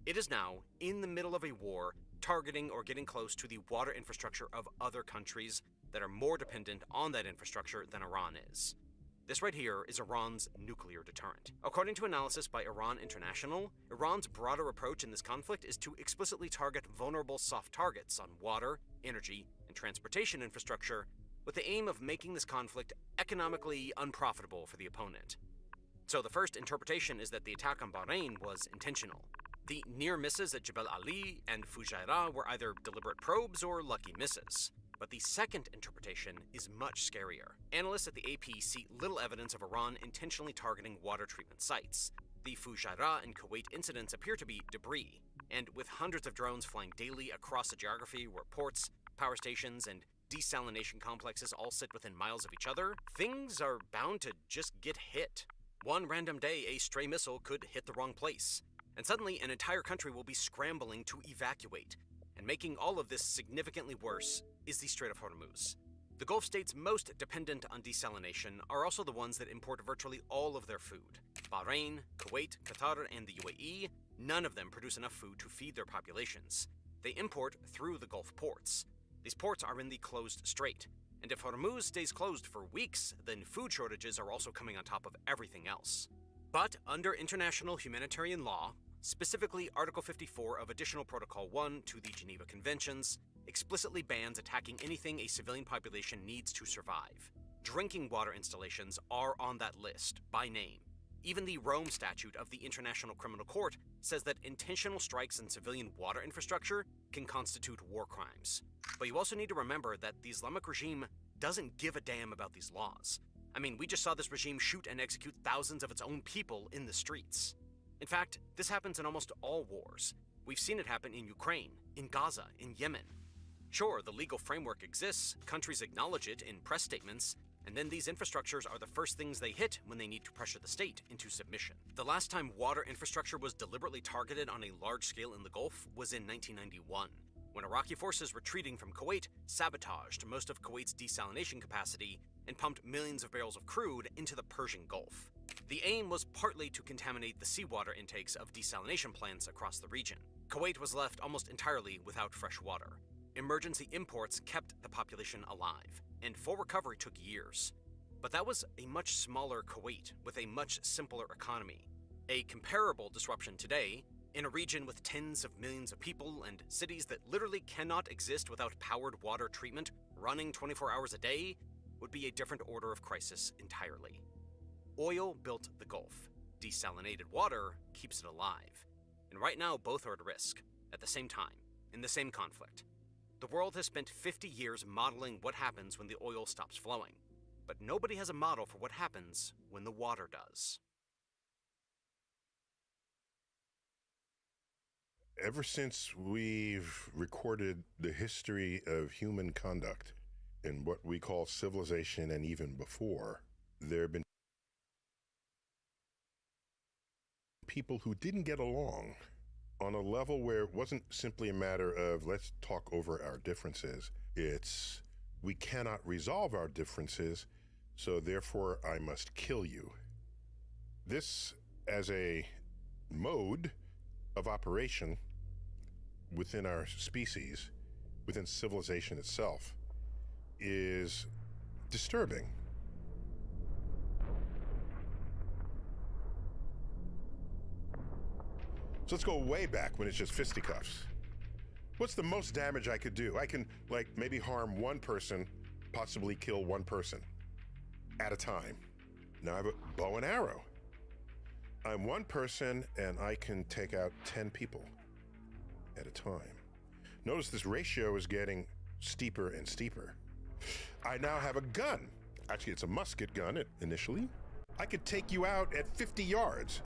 Speaker 5: It is now in the middle of a war targeting or getting close to the water infrastructure of other countries that are more dependent on that infrastructure than Iran is. This right here is Iran's nuclear deterrent. According to analysis by Iran International, Iran's broader approach in this conflict is to explicitly target vulnerable soft targets on water, energy, and transportation infrastructure with the aim of making this conflict economically unprofitable for the opponent. So the first interpretation is that the attack on Bahrain was intentional. The near misses at Jebel Ali and Fujairah were either deliberate probes or lucky misses. But the second interpretation is much scarier. Analysts at the AP see little evidence of Iran intentionally targeting water treatment sites. The Fujairah and Kuwait incidents appear to be debris, and with hundreds of drones flying daily across a geography where ports, power stations, and desalination complexes all sit within miles of each other, things are bound to just get hit. One random day, a stray missile could hit the wrong place, and suddenly an entire country will be scrambling to evacuate. And making all of this significantly worse is the Strait of Hormuz. The Gulf states most dependent on desalination are also the ones that import virtually all of their food. Bahrain, Kuwait, Qatar, and the UAE, none of them produce enough food to feed their populations. They import through the Gulf ports. These ports are in the closed strait, and if Hormuz stays closed for weeks, then food shortages are also coming on top of everything else. But under international humanitarian law, specifically Article 54 of Additional Protocol 1 to the Geneva Conventions, explicitly bans attacking anything a civilian population needs to survive. Drinking water installations are on that list, by name. Even the Rome Statute of the International Criminal Court says that intentional strikes in civilian water infrastructure can constitute war crimes. But you also need to remember that the Islamic regime doesn't give a damn about these laws. I mean, we just saw this regime shoot and execute thousands of its own people in the streets. In fact, this happens in almost all wars. We've seen it happen in Ukraine, in Gaza, in Yemen. Sure, the legal framework exists, countries acknowledge it in press statements, and then these infrastructures are the first things they hit when they need to pressure the state into submission. The last time water infrastructure was deliberately targeted on a large scale in the Gulf was in 1991, when Iraqi forces retreating from Kuwait sabotaged most of Kuwait's desalination capacity and pumped millions of barrels of crude into the Persian Gulf. The aim was partly to contaminate the seawater intakes of desalination plants across the region. Kuwait was left almost entirely without fresh water. Emergency imports kept the population alive, and full recovery took years. But that was a much smaller Kuwait with a much simpler economy. A comparable disruption today, in a region with tens of millions of people and cities that literally cannot exist without powered water treatment running 24 hours a day, would be a different order of crisis entirely. Oil built the Gulf. Desalinated water keeps it alive. And right now, both are at risk, at the same time, in the same conflict. The world has spent 50 years modeling what happens when the oil stops flowing, but nobody has a model for what happens when the water does.
Speaker 6: Ever since we've recorded the history of human conduct in what we call civilization and even before, there have been people who didn't get along on a level where it wasn't simply a matter of let's talk over our differences. It's we cannot resolve our differences, so therefore I must kill you. This, as a mode of operation within our species, within civilization itself, is disturbing. So let's go way back when it's just fisticuffs. What's the most damage I could do? I can, maybe harm one person, possibly kill one person at a time. Now I have a bow and arrow. I'm one person and I can take out 10 people at a time. Notice this ratio is getting steeper and steeper. I now have a gun. Actually, it's a musket gun initially. I could take you out at 50 yards.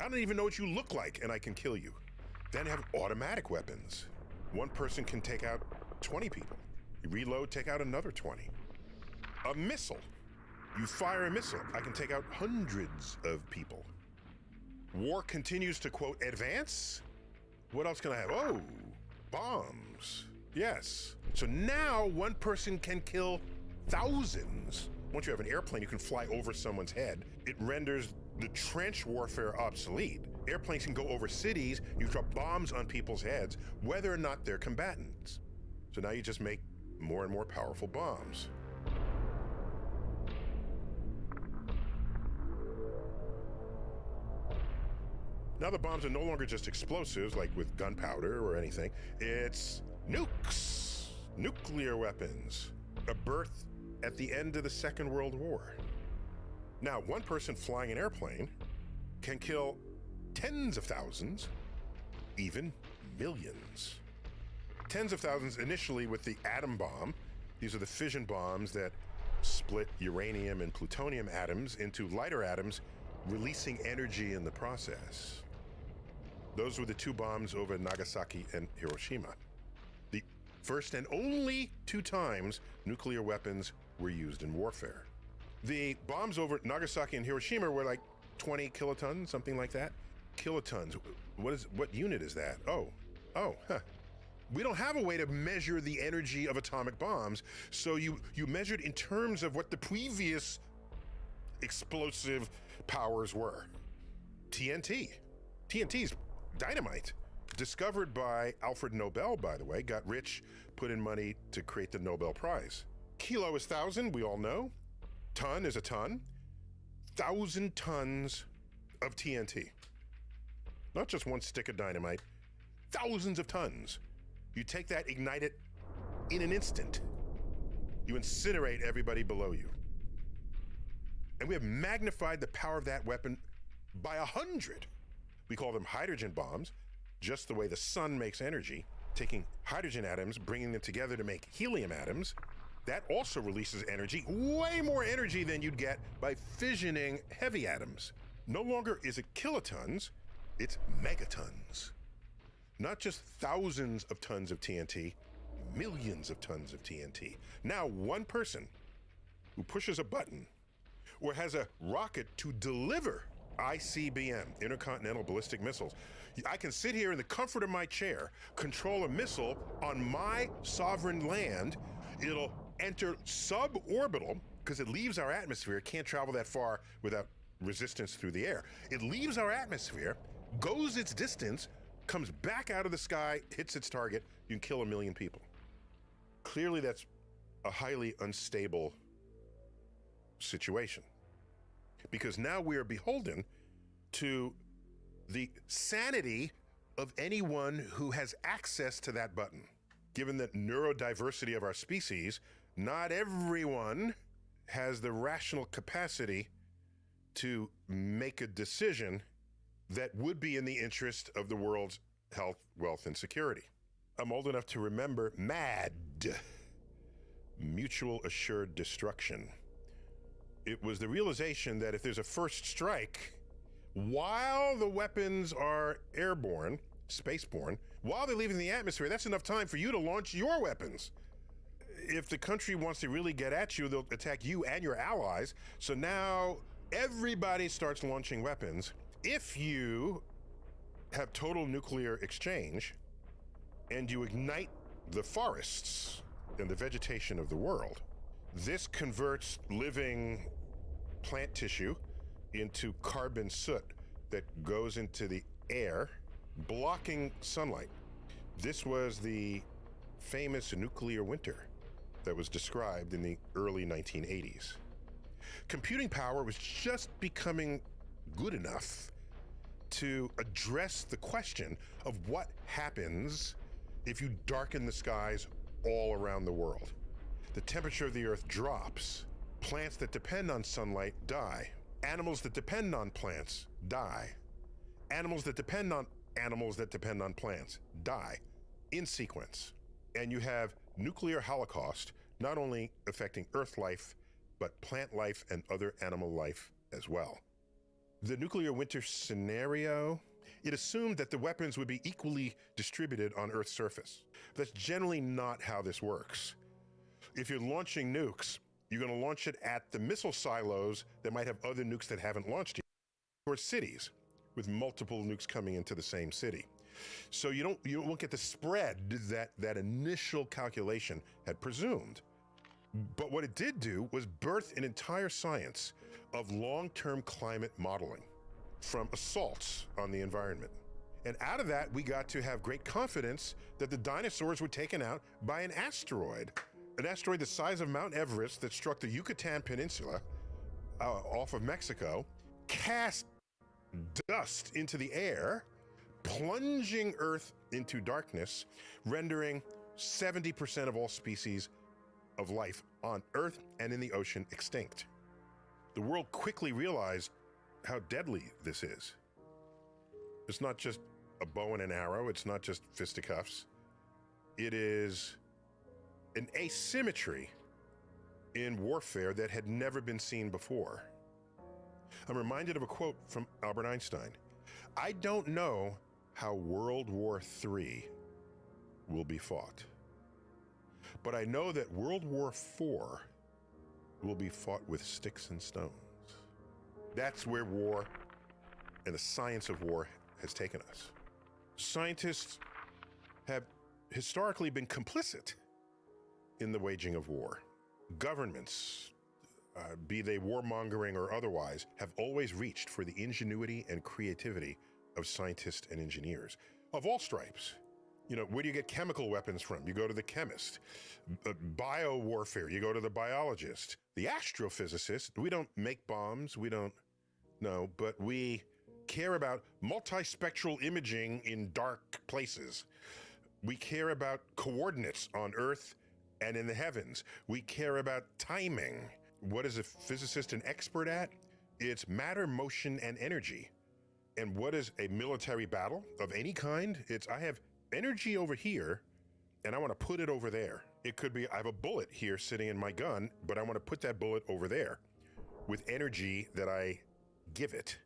Speaker 6: I don't even know what you look like, and I can kill you. Then I have automatic weapons. One person can take out 20 people. You reload, take out another 20. A missile. You fire a missile, I can take out hundreds of people. War continues to, quote, advance? What else can I have? Oh, bombs. Yes. So now one person can kill thousands. Once you have an airplane, you can fly over someone's head. It renders the trench warfare obsolete. Airplanes can go over cities, you drop bombs on people's heads, whether or not they're combatants. So now you just make more and more powerful bombs. Now the bombs are no longer just explosives like with gunpowder or anything. It's nukes, nuclear weapons, a birth at the end of the Second World War. Now, one person flying an airplane can kill tens of thousands, even millions. Tens of thousands initially with the atom bomb. These are the fission bombs that split uranium and plutonium atoms into lighter atoms, releasing energy in the process. Those were the two bombs over Nagasaki and Hiroshima. The first and only two times nuclear weapons were used in warfare. The bombs over Nagasaki and Hiroshima were like 20 kilotons, something like that. Kilotons, what unit is that? We don't have a way to measure the energy of atomic bombs, so you measured in terms of what the previous explosive powers were. TNT. TNT's dynamite. Discovered by Alfred Nobel, by the way, got rich, put in money to create the Nobel Prize. Kilo is 1,000, we all know. Ton is a ton. 1,000 tons of TNT. Not just one stick of dynamite, thousands of tons. You take that, ignite it in an instant. You incinerate everybody below you. And we have magnified the power of that weapon by 100. We call them hydrogen bombs, just the way the sun makes energy, taking hydrogen atoms, bringing them together to make helium atoms. That also releases energy, way more energy than you'd get by fissioning heavy atoms. No longer is it kilotons, it's megatons. Not just thousands of tons of TNT, millions of tons of TNT. Now, one person who pushes a button or has a rocket to deliver ICBM, intercontinental ballistic missiles. I can sit here in the comfort of my chair, control a missile on my sovereign land. It'll enter suborbital because it leaves our atmosphere. It can't travel that far without resistance through the air. It leaves our atmosphere, goes its distance, comes back out of the sky, hits its target. You can kill 1 million people. Clearly, that's a highly unstable situation, because now we are beholden to the sanity of anyone who has access to that button. Given the neurodiversity of our species, not everyone has the rational capacity to make a decision that would be in the interest of the world's health, wealth, and security. I'm old enough to remember MAD, Mutual Assured Destruction. It was the realization that if there's a first strike, while the weapons are airborne, spaceborne, while they're leaving the atmosphere, that's enough time for you to launch your weapons. If the country wants to really get at you, they'll attack you and your allies. So now everybody starts launching weapons. If you have total nuclear exchange and you ignite the forests and the vegetation of the world, this converts living plant tissue into carbon soot that goes into the air, blocking sunlight. This was the famous nuclear winter that was described in the early 1980s. Computing power was just becoming good enough to address the question of what happens if you darken the skies all around the world. The temperature of the earth drops. Plants that depend on sunlight die. Animals that depend on plants die. Animals that depend on animals that depend on plants die in sequence. And you have nuclear holocaust, not only affecting earth life, but plant life and other animal life as well. The nuclear winter scenario, it assumed that the weapons would be equally distributed on Earth's surface. That's generally not how this works. If you're launching nukes, You're going to launch it at the missile silos that might have other nukes that haven't launched yet, or cities with multiple nukes coming into the same city. So you won't get the spread that initial calculation had presumed. But what it did do was birth an entire science of long-term climate modeling from assaults on the environment. And out of that, we got to have great confidence that the dinosaurs were taken out by an asteroid the size of Mount Everest that struck the Yucatan Peninsula off of Mexico, cast dust into the air, plunging Earth into darkness, rendering 70% of all species of life on Earth and in the ocean extinct. The world quickly realized how deadly this is. It's not just a bow and an arrow, it's not just fisticuffs. It is an asymmetry in warfare that had never been seen before. I'm reminded of a quote from Albert Einstein. I don't know how World War III will be fought, but I know that World War IV will be fought with sticks and stones. That's where war and the science of war has taken us. Scientists have historically been complicit in the waging of war. Governments, be they warmongering or otherwise, have always reached for the ingenuity and creativity of scientists and engineers of all stripes. You know, where do you get chemical weapons from? You go to the chemist. Bio warfare, you go to the biologist. The astrophysicist, we don't make bombs, we don't know, but we care about multispectral imaging in dark places. We care about coordinates on Earth and in the heavens. We care about timing. What is a physicist an expert at? It's matter, motion, and energy. And what is a military battle of any kind? It's I have energy over here, and I want to put it over there. It could be I have a bullet here sitting in my gun, but I want to put that bullet over there with energy that I give it.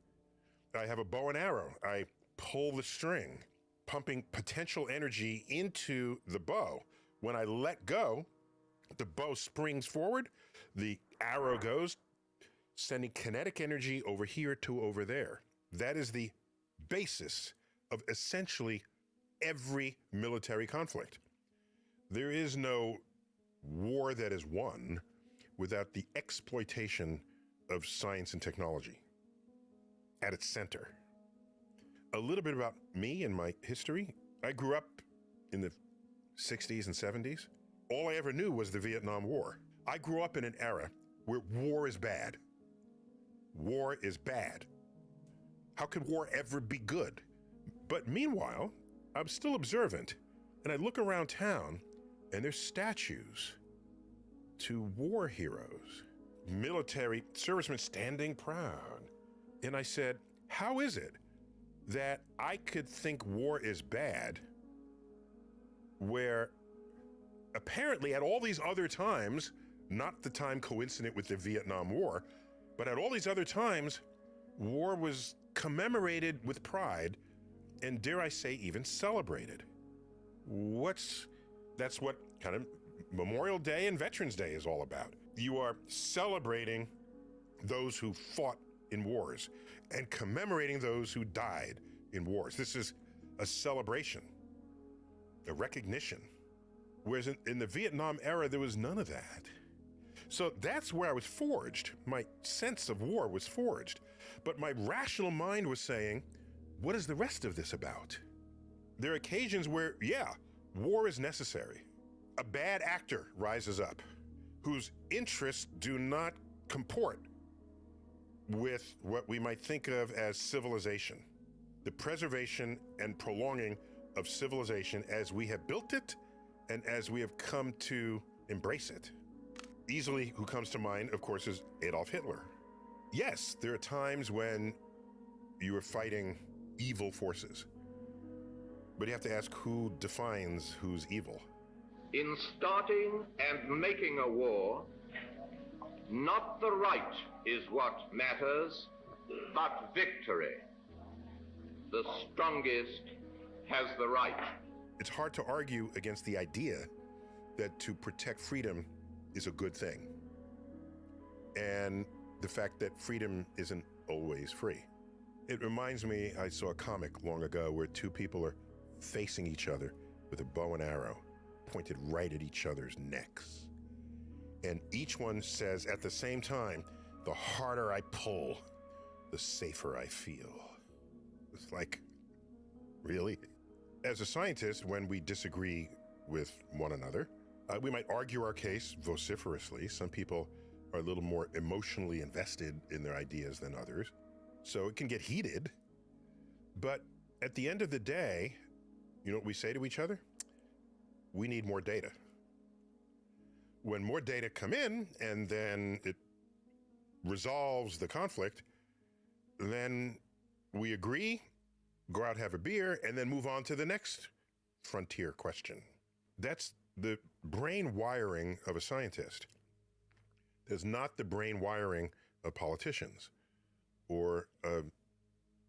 Speaker 6: I have a bow and arrow. I pull the string, pumping potential energy into the bow. When I let go, the bow springs forward, the arrow goes, sending kinetic energy over here to over there. That is the basis of essentially every military conflict. There is no war that is won without the exploitation of science and technology at its center. A little bit about me and my history. I grew up in the 60s and 70s. All I ever knew was the Vietnam War. I grew up in an era where war is bad. War is bad. How could war ever be good? But meanwhile, I'm still observant, and I look around town, and there's statues to war heroes, military servicemen standing proud. And I said, how is it that I could think war is bad where apparently at all these other times, not the time coincident with the Vietnam War, but at all these other times, war was commemorated with pride and, dare I say, even celebrated. That's what kind of Memorial Day and Veterans Day is all about. You are celebrating those who fought in wars and commemorating those who died in wars. This is a celebration, a recognition. Whereas in the Vietnam era, there was none of that. So that's where I was forged. My sense of war was forged. But my rational mind was saying, what is the rest of this about? There are occasions where, yeah, war is necessary. A bad actor rises up whose interests do not comport with what we might think of as civilization, the preservation and prolonging of civilization as we have built it and as we have come to embrace it. Easily, who comes to mind, of course, is Adolf Hitler. Yes, there are times when you are fighting evil forces, but you have to ask who defines who's evil.
Speaker 7: In starting and making a war, not the right is what matters, but victory. The strongest has the right.
Speaker 6: It's hard to argue against the idea that to protect freedom is a good thing. and the fact that freedom isn't always free. It reminds me, I saw a comic long ago where two people are facing each other with a bow and arrow pointed right at each other's necks. And each one says at the same time, the harder I pull, the safer I feel. It's like, really? As a scientist, when we disagree with one another, we might argue our case vociferously. Some people are a little more emotionally invested in their ideas than others, so it can get heated. But at the end of the day, you know what we say to each other? We need more data. When more data come in and then it resolves the conflict, then we agree, go out, have a beer, and then move on to the next frontier question. That's the brain wiring of a scientist. It's not the brain wiring of politicians or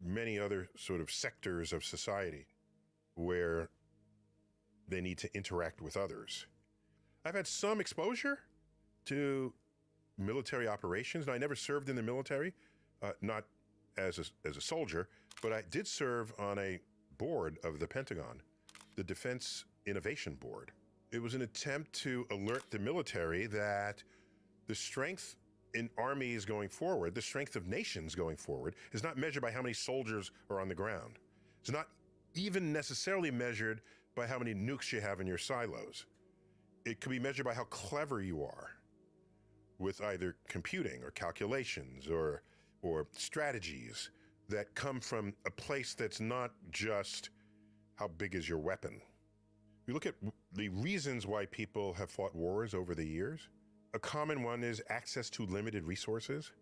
Speaker 6: many other sort of sectors of society where they need to interact with others. I've had some exposure to military operations. Now, I never served in the military, not as a soldier, but I did serve on a board of the Pentagon, the Defense Innovation Board. It was an attempt to alert the military that the strength in armies going forward, the strength of nations going forward, is not measured by how many soldiers are on the ground. It's not even necessarily measured by how many nukes you have in your silos. It could be measured by how clever you are with either computing or calculations or strategies that come from a place that's not just how big is your weapon. You look at the reasons why people have fought wars over the years. A common one is access to limited resources.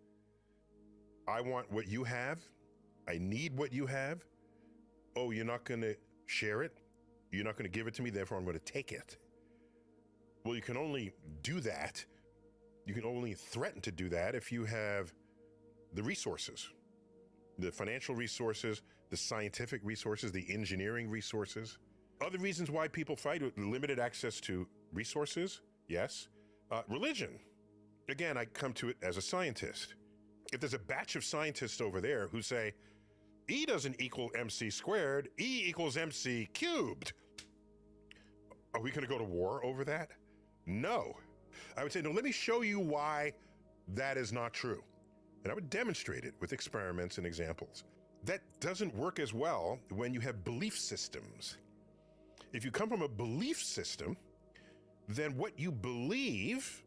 Speaker 6: I want what you have. I need what you have. Oh, you're not going to share it? You're not going to give it to me, therefore I'm going to take it. Well, you can only do that. You can only threaten to do that if you have the resources, the financial resources, the scientific resources, the engineering resources. Other reasons why people fight with limited access to resources, yes. Religion. Again, I come to it as a scientist. If there's a batch of scientists over there who say, E doesn't equal MC squared, E equals MC cubed, are we going to go to war over that? No. I would say, no, let me show you why that is not true. And I would demonstrate it with experiments and examples. That doesn't work as well when you have belief systems. If you come from a belief system, then what you believe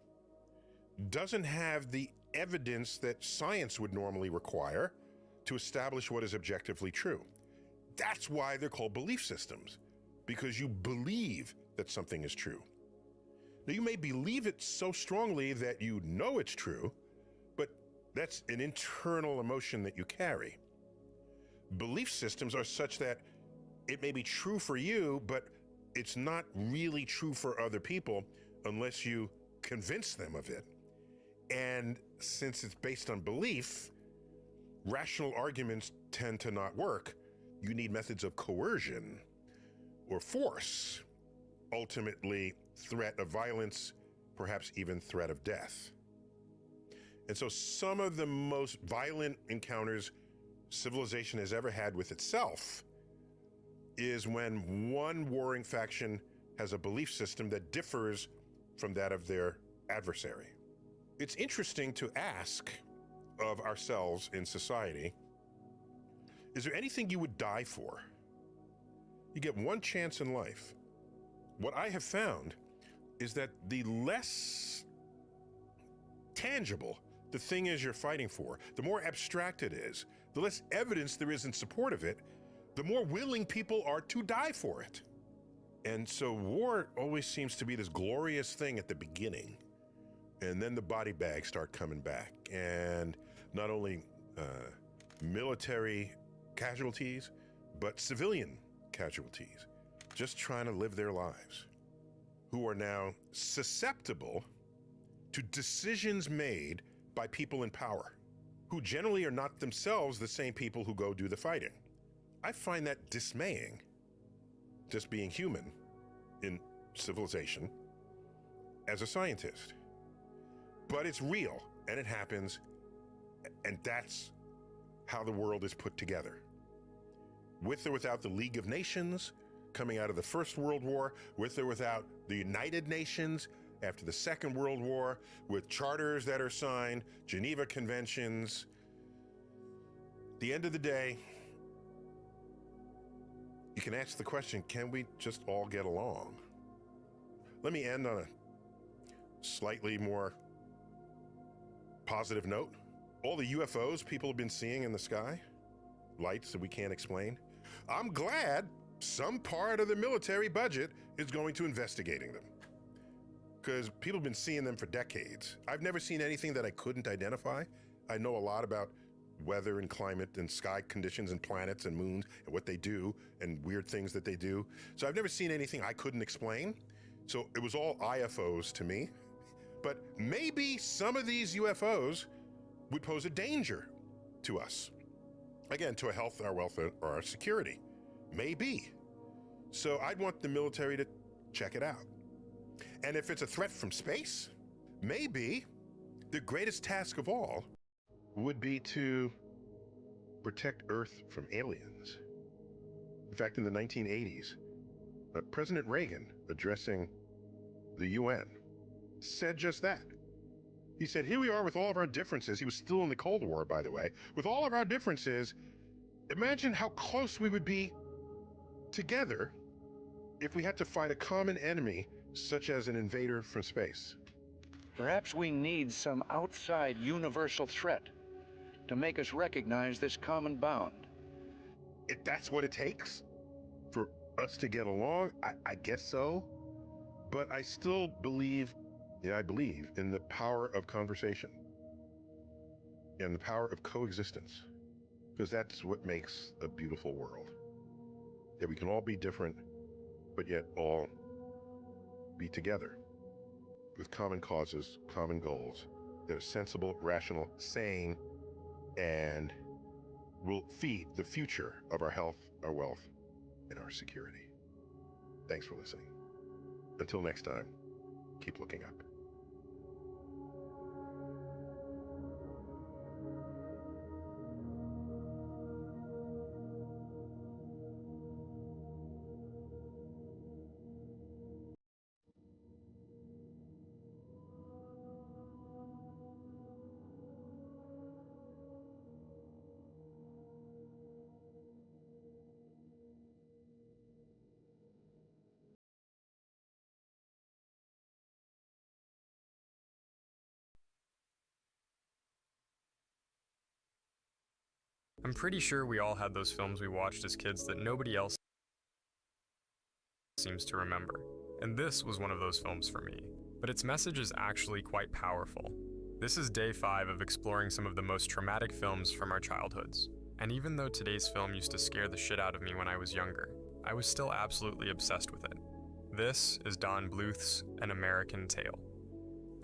Speaker 6: doesn't have the evidence that science would normally require to establish what is objectively true. That's why they're called belief systems, because you believe that something is true. Now, you may believe it so strongly that you know it's true, but that's an internal emotion that you carry. Belief systems are such that it may be true for you, but it's not really true for other people unless you convince them of it. And since it's based on belief, rational arguments tend to not work. You need methods of coercion or force, ultimately threat of violence, perhaps even threat of death. And so some of the most violent encounters civilization has ever had with itself is when one warring faction has a belief system that differs from that of their adversary. It's interesting to ask of ourselves in society, is there anything you would die for? You get one chance in life. What I have found is that the less tangible the thing is you're fighting for, the more abstract it is, the less evidence there is in support of it, the more willing people are to die for it. And so war always seems to be this glorious thing at the beginning, and then the body bags start coming back, and not only military casualties, but civilian casualties, just trying to live their lives, who are now susceptible to decisions made by people in power, who generally are not themselves the same people who go do the fighting. I find that dismaying, just being human in civilization as a scientist. But it's real. and it happens, and that's how the world is put together. With or without the League of Nations coming out of the First World War, with or without the United Nations after the Second World War, with charters that are signed, Geneva Conventions. At the end of the day, you can ask the question, can we just all get along? Let me end on a slightly more positive note. All the UFOs people have been seeing in the sky, lights that we can't explain, I'm glad some part of the military budget is going to investigating them. Because people have been seeing them for decades. I've never seen anything that I couldn't identify. I know a lot about weather and climate and sky conditions and planets and moons and what they do and weird things that they do. So I've never seen anything I couldn't explain. So it was all IFOs to me. But maybe some of these UFOs would pose a danger to us. Again, to our health, our wealth, or our security. Maybe. So I'd want the military to check it out. And if it's a threat from space, maybe the greatest task of all would be to protect Earth from aliens. In fact, in the 1980s, President Reagan, addressing the UN, said just that. He said, here we are with all of our differences. He was still in the Cold War, by the way. With all of our differences, imagine how close we would be together if we had to fight a common enemy, such as an invader from space.
Speaker 8: Perhaps we need some outside universal threat to make us recognize this common bound.
Speaker 6: If that's what it takes for us to get along, I guess so. But I still believe, I believe in the power of conversation and the power of coexistence, because that's what makes a beautiful world. That we can all be different, but yet all be together with common causes, common goals that are sensible, rational, sane, and will feed the future of our health, our wealth, and our security. Thanks for listening. Until next time, keep looking up.
Speaker 9: I'm pretty sure we all had those films we watched as kids that nobody else seems to remember. And this was one of those films for me. But its message is actually quite powerful. This is day 5 of exploring some of the most traumatic films from our childhoods. And even though today's film used to scare the shit out of me when I was younger, I was still absolutely obsessed with it. This is Don Bluth's An American Tail.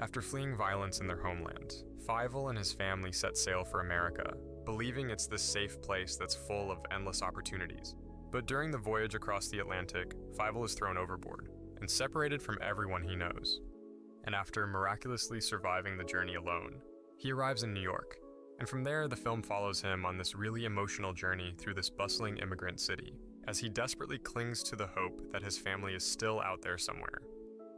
Speaker 9: After fleeing violence in their homeland, Fievel and his family set sail for America, believing it's this safe place that's full of endless opportunities. But during the voyage across the Atlantic, Fievel is thrown overboard and separated from everyone he knows. And after miraculously surviving the journey alone, he arrives in New York. And from there, the film follows him on this really emotional journey through this bustling immigrant city, as he desperately clings to the hope that his family is still out there somewhere.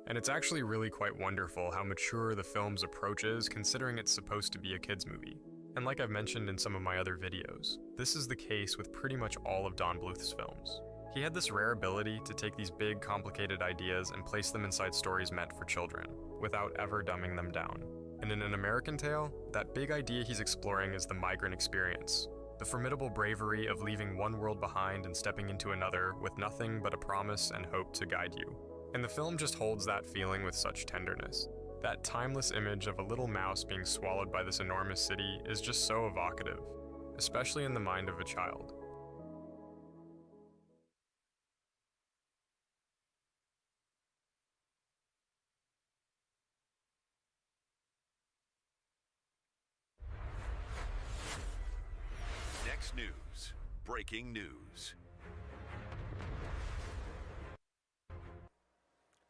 Speaker 9: And it's actually really quite wonderful how mature the film's approach is, considering it's supposed to be a kids' movie. And like I've mentioned in some of my other videos, this is the case with pretty much all of Don Bluth's films. He had this rare ability to take these big, complicated ideas and place them inside stories meant for children, without ever dumbing them down. And in An American Tail, that big idea he's exploring is the migrant experience, the formidable bravery of leaving one world behind and stepping into another with nothing but a promise and hope to guide you. And the film just holds that feeling with such tenderness. That timeless image of a little mouse being swallowed by this enormous city is just so evocative, especially in the mind of a child.
Speaker 3: Next news. Breaking news.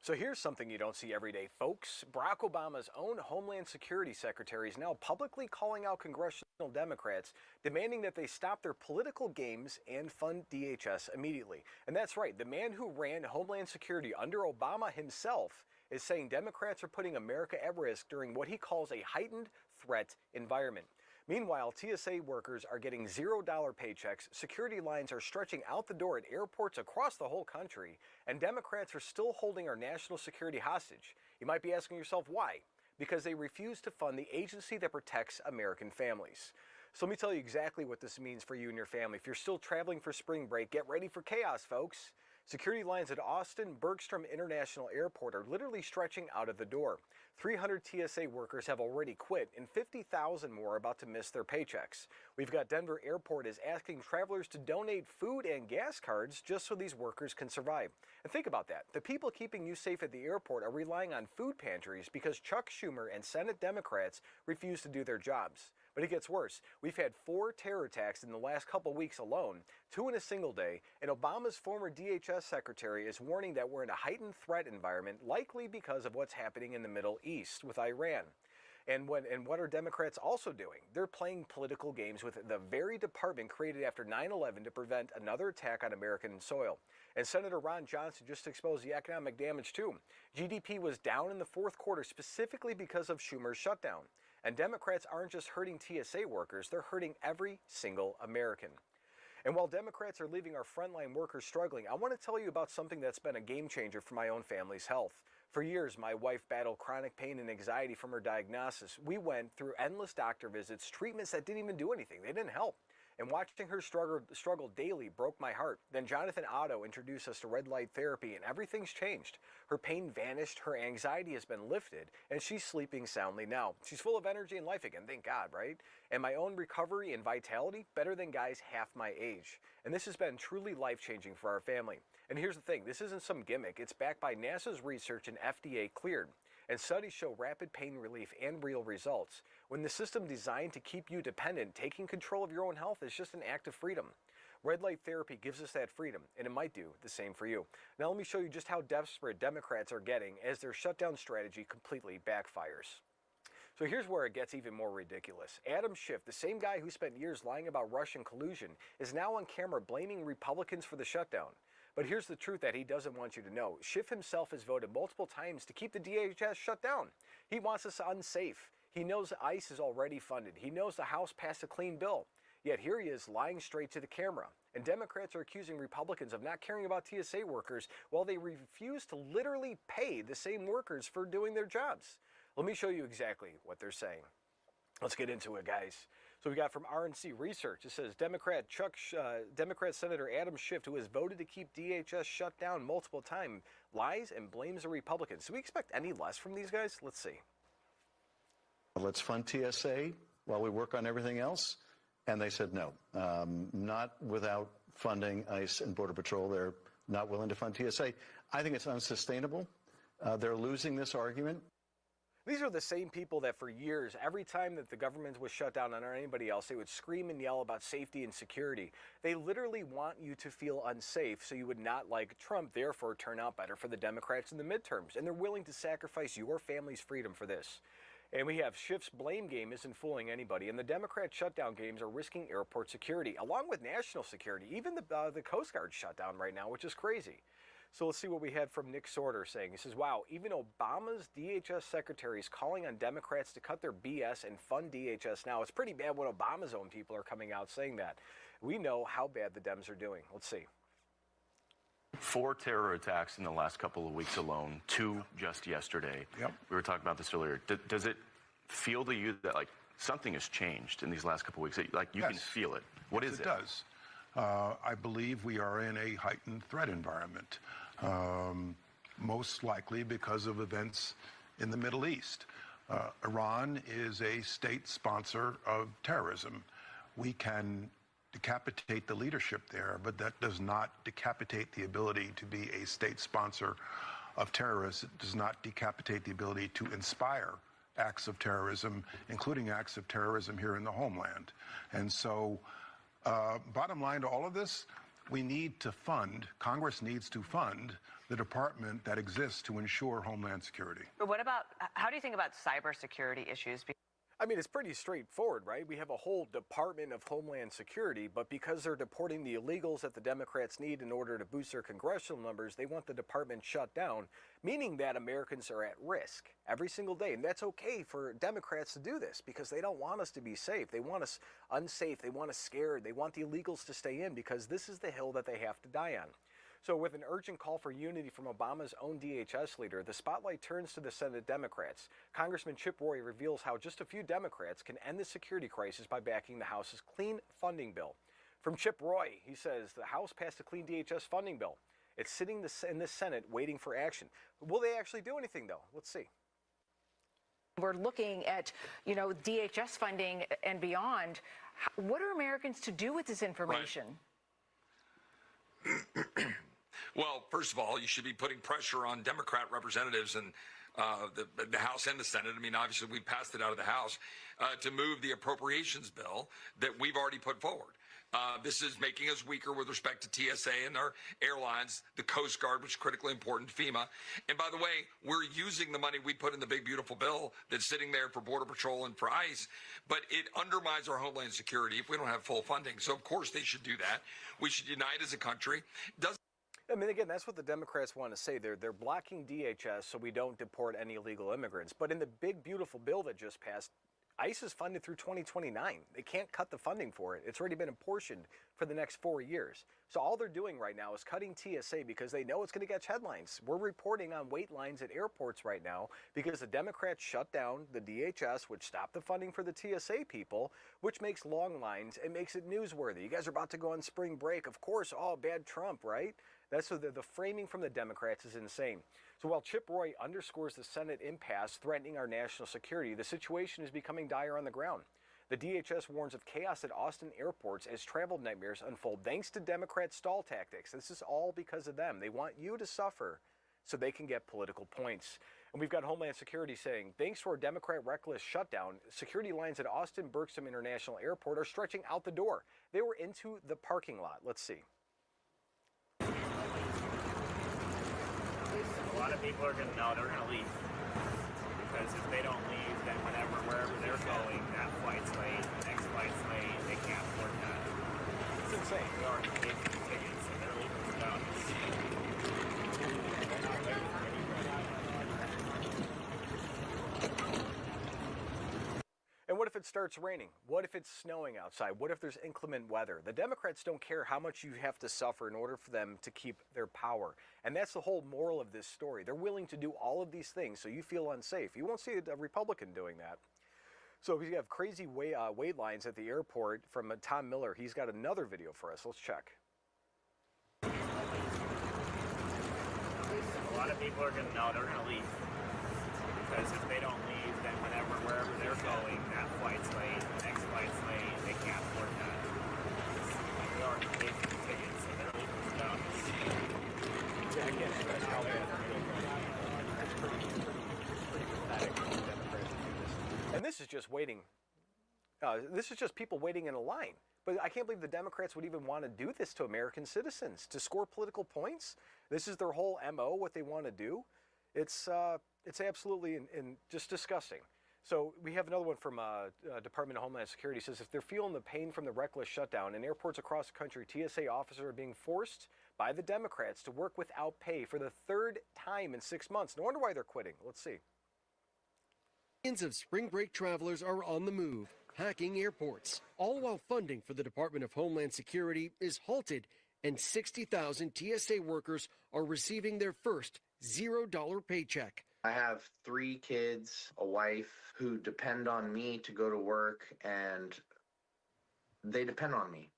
Speaker 10: So here's something you don't see every day, folks. Barack Obama's own Homeland Security Secretary is now publicly calling out congressional Democrats, demanding that they stop their political games and fund DHS immediately. And that's right, the man who ran Homeland Security under Obama himself is saying Democrats are putting America at risk during what he calls a heightened threat environment. Meanwhile, TSA workers are getting $0 paychecks, security lines are stretching out the door at airports across the whole country, and Democrats are still holding our national security hostage. You might be asking yourself why? Because they refuse to fund the agency that protects American families. So let me tell you exactly what this means for you and your family. If you're still traveling for spring break, get ready for chaos, folks. Security lines at Austin Bergstrom International Airport are literally stretching out of the door. 300 TSA workers have already quit, and 50,000 more are about to miss their paychecks. We've got Denver Airport is asking travelers to donate food and gas cards just so these workers can survive. And think about that. The people keeping you safe at the airport are relying on food pantries because Chuck Schumer and Senate Democrats refuse to do their jobs. But it gets worse. We've had 4 terror attacks in the last couple weeks alone, 2 in a single day, and Obama's former DHS secretary is warning that we're in a heightened threat environment, likely because of what's happening in the Middle East with Iran. And what are Democrats also doing? They're playing political games with the very department created after 9/11 to prevent another attack on American soil. And Senator Ron Johnson just exposed the economic damage too. GDP was down in the fourth quarter specifically because of Schumer's shutdown. And Democrats aren't just hurting TSA workers, they're hurting every single American. And while Democrats are leaving our frontline workers struggling, I want to tell you about something that's been a game changer for my own family's health. For years, my wife battled chronic pain and anxiety from her diagnosis. We went through endless doctor visits, treatments that didn't even do anything. They didn't help. And watching her struggle daily broke my heart. Then Jonathan Otto introduced us to red light therapy, and everything's changed. Her pain vanished, her anxiety has been lifted, and she's sleeping soundly now. She's full of energy and life again, thank God, right? And my own recovery and vitality, better than guys half my age. And this has been truly life-changing for our family. And here's the thing, this isn't some gimmick. It's backed by NASA's research and FDA cleared. And studies show rapid pain relief and real results. When the system designed to keep you dependent, taking control of your own health is just an act of freedom. Red light therapy gives us that freedom, and it might do the same for you. Now let me show you just how desperate Democrats are getting as their shutdown strategy completely backfires. So here's where it gets even more ridiculous. Adam Schiff, the same guy who spent years lying about Russian collusion, is now on camera blaming Republicans for the shutdown. But here's the truth that he doesn't want you to know. Schiff himself has voted multiple times to keep the DHS shut down. He wants us unsafe. He knows ICE is already funded. He knows the House passed a clean bill. Yet here he is lying straight to the camera. And Democrats are accusing Republicans of not caring about TSA workers while they refuse to literally pay the same workers for doing their jobs. Let me show you exactly what they're saying. Let's get into it, guys. So we got from RNC Research. It says Democrat Senator Adam Schiff, who has voted to keep DHS shut down multiple times, lies and blames the Republicans. Do we expect any less from these guys? Let's see.
Speaker 11: Let's fund TSA while we work on everything else. And they said no, not without funding ICE and Border Patrol. They're not willing to fund TSA. I think it's unsustainable. They're losing this argument.
Speaker 10: These are the same people that for years, every time that the government was shut down or anybody else, they would scream and yell about safety and security. They literally want you to feel unsafe so you would not like Trump, therefore turn out better for the Democrats in the midterms. And they're willing to sacrifice your family's freedom for this. And we have Schiff's blame game isn't fooling anybody, and the Democrat shutdown games are risking airport security, along with national security. Even the Coast Guard shut down right now, which is crazy. So let's see what we had from Nick Sorter saying. He says, wow, even Obama's DHS secretary is calling on Democrats to cut their BS and fund DHS now. It's pretty bad when Obama's own people are coming out saying that. We know how bad the Dems are doing. Let's see.
Speaker 12: 4 terror attacks in the last couple of weeks alone, 2 just yesterday.
Speaker 13: Yep.
Speaker 12: We were talking about this earlier. Does it feel to you that, like, something has changed in these last couple of weeks? Like, you can feel it. What is it?
Speaker 13: It does. I believe we are in a heightened threat environment, most likely because of events in the Middle East. Iran is a state sponsor of terrorism. We can decapitate the leadership there, but that does not decapitate the ability to be a state sponsor of terrorists. It does not decapitate the ability to inspire acts of terrorism, including acts of terrorism here in the homeland. And so, bottom line to all of this, we need to fund, Congress needs to fund the department that exists to ensure Homeland Security.
Speaker 14: But what about, how do you think about cybersecurity issues?
Speaker 10: I mean, it's pretty straightforward, right? We have a whole Department of Homeland Security, but because they're deporting the illegals that the Democrats need in order to boost their congressional numbers, they want the department shut down, meaning that Americans are at risk every single day. And that's okay for Democrats to do this because they don't want us to be safe. They want us unsafe. They want us scared. They want the illegals to stay in because this is the hill that they have to die on. So with an urgent call for unity from Obama's own DHS leader, the spotlight turns to the Senate Democrats. Congressman Chip Roy reveals how just a few Democrats can end the security crisis by backing the House's clean funding bill. From Chip Roy, he says the House passed a clean DHS funding bill. It's sitting in the Senate waiting for action. Will they actually do anything, though? Let's see.
Speaker 14: We're looking at, DHS funding and beyond. What are Americans to do with this information?
Speaker 15: Right. Well, first of all, you should be putting pressure on Democrat representatives and the House and the Senate. I mean, obviously, we passed it out of the House to move the appropriations bill that we've already put forward. This is making us weaker with respect to TSA and our airlines, the Coast Guard, which is critically important, FEMA. And by the way, we're using the money we put in the big, beautiful bill that's sitting there for Border Patrol and for ICE, but it undermines our homeland security if we don't have full funding. So, of course, they should do that. We should unite as a country.
Speaker 10: I mean, again, that's what the Democrats want to say. They're blocking DHS so we don't deport any illegal immigrants. But in the big, beautiful bill that just passed, ICE is funded through 2029. They can't cut the funding for it. It's already been apportioned for the next 4 years. So all they're doing right now is cutting TSA because they know it's going to catch headlines. We're reporting on wait lines at airports right now because the Democrats shut down the DHS, which stopped the funding for the TSA people, which makes long lines and makes it newsworthy. You guys are about to go on spring break. Of course, bad Trump, right? That's so the framing from the Democrats is insane. So while Chip Roy underscores the Senate impasse threatening our national security, the situation is becoming dire on the ground. The DHS warns of chaos at Austin airports as travel nightmares unfold thanks to Democrat stall tactics. This is all because of them. They want you to suffer so they can get political points. And we've got Homeland Security saying, thanks to our Democrat reckless shutdown, security lines at Austin Bergstrom International Airport are stretching out the door. They were into the parking lot. Let's see.
Speaker 16: A lot of people are going to know they're going to leave. Because if they don't leave, then wherever they're going, that flight's late, the next flight's late, they can't afford that.
Speaker 10: It's insane.
Speaker 16: They already paid for the tickets, so they're leaving without us. They're not waiting for
Speaker 10: And what if it starts raining? What if it's snowing outside? What if there's inclement weather? The Democrats don't care how much you have to suffer in order for them to keep their power. And that's the whole moral of this story. They're willing to do all of these things so you feel unsafe. You won't see a Republican doing that. So we have crazy wait lines at the airport from Tom Miller. He's got another video for us. Let's check.
Speaker 16: A lot of people are going to know they're going to leave. Because if they don't leave, then wherever they're going, that flight's late, the next flight's late, they can't afford that. They already paid for the tickets, so they're leaving without us.
Speaker 10: Yeah, again, that's how bad. It's pretty pathetic for the Democrats to do this. And this is just waiting. This is just people waiting in a line. But I can't believe the Democrats would even want to do this to American citizens, to score political points. This is their whole MO, what they want to do. It's absolutely just disgusting. So we have another one from Department of Homeland Security. It says if they're feeling the pain from the reckless shutdown in airports across the country, TSA officers are being forced by the Democrats to work without pay for the third time in 6 months. No wonder why they're quitting. Let's see.
Speaker 17: Millions of spring break travelers are on the move, hacking airports, all while funding for the Department of Homeland Security is halted, and 60,000 TSA workers are receiving their first $0 paycheck.
Speaker 18: I have 3 kids, a wife who depend on me to go to work, and they depend on me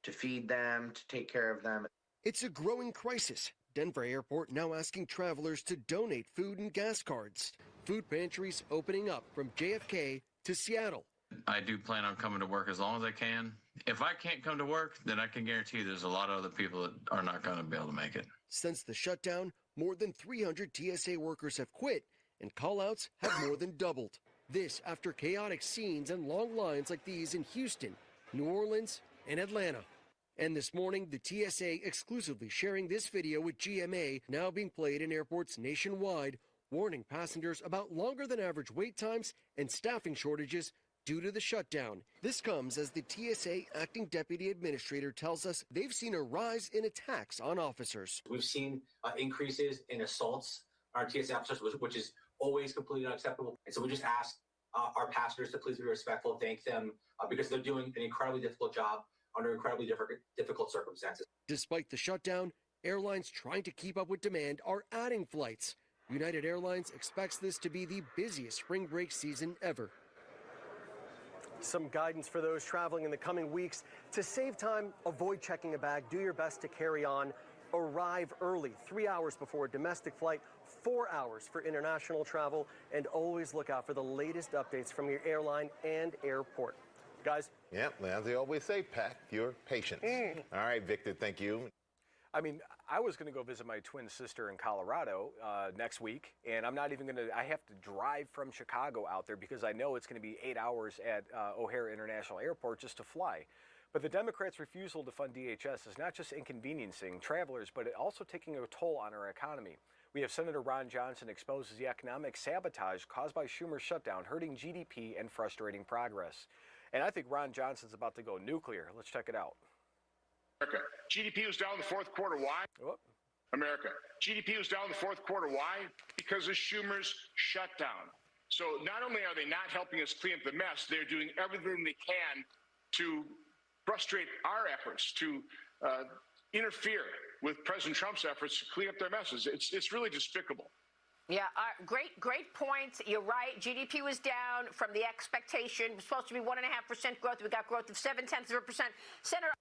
Speaker 18: to feed them, to take care of them.
Speaker 17: It's a growing crisis. Denver Airport now asking travelers to donate food and gas cards. Food pantries opening up from JFK to Seattle.
Speaker 19: I do plan on coming to work as long as I can. If I can't come to work, then I can guarantee there's a lot of other people that are not going to be able to make it.
Speaker 17: Since the shutdown, more than 300 TSA workers have quit, and call-outs have more than doubled. This after chaotic scenes and long lines like these in Houston, New Orleans, and Atlanta. And this morning, the TSA exclusively sharing this video with GMA, now being played in airports nationwide, warning passengers about longer than average wait times and staffing shortages due to the shutdown. This comes as the TSA acting deputy administrator tells us they've seen a rise in attacks on officers.
Speaker 20: We've seen increases in assaults on our TSA officers, which is always completely unacceptable. And so we just ask our passengers to please be respectful, thank them, because they're doing an incredibly difficult job under incredibly difficult circumstances.
Speaker 17: Despite the shutdown, airlines trying to keep up with demand are adding flights. United Airlines expects this to be the busiest spring break season ever.
Speaker 21: Some guidance for those traveling in the coming weeks. To save time, avoid checking a bag. Do your best to carry on. Arrive early, 3 hours before a domestic flight, 4 hours for international travel, and always look out for the latest updates from your airline and airport. Guys?
Speaker 22: Yep, as they always say, pack your patience. All right, Victor, thank you.
Speaker 10: I mean, I was going to go visit my twin sister in Colorado next week, and I'm not even going to, I have to drive from Chicago out there because I know it's going to be 8 hours at O'Hare International Airport just to fly. But the Democrats' refusal to fund DHS is not just inconveniencing travelers, but it also taking a toll on our economy. We have Senator Ron Johnson exposes the economic sabotage caused by Schumer's shutdown, hurting GDP and frustrating progress. And I think Ron Johnson's about to go nuclear. Let's check it out.
Speaker 23: America. GDP was down in the fourth quarter. Why?
Speaker 10: Whoop.
Speaker 23: America. GDP was down in the fourth quarter. Why? Because of Schumer's shutdown. So not only are they not helping us clean up the mess, they're doing everything they can to frustrate our efforts, to interfere with President Trump's efforts to clean up their messes. It's really despicable.
Speaker 24: Yeah, great points. You're right. GDP was down from the expectation. It was supposed to be 1.5% growth. We got growth of 0.7%. Senator.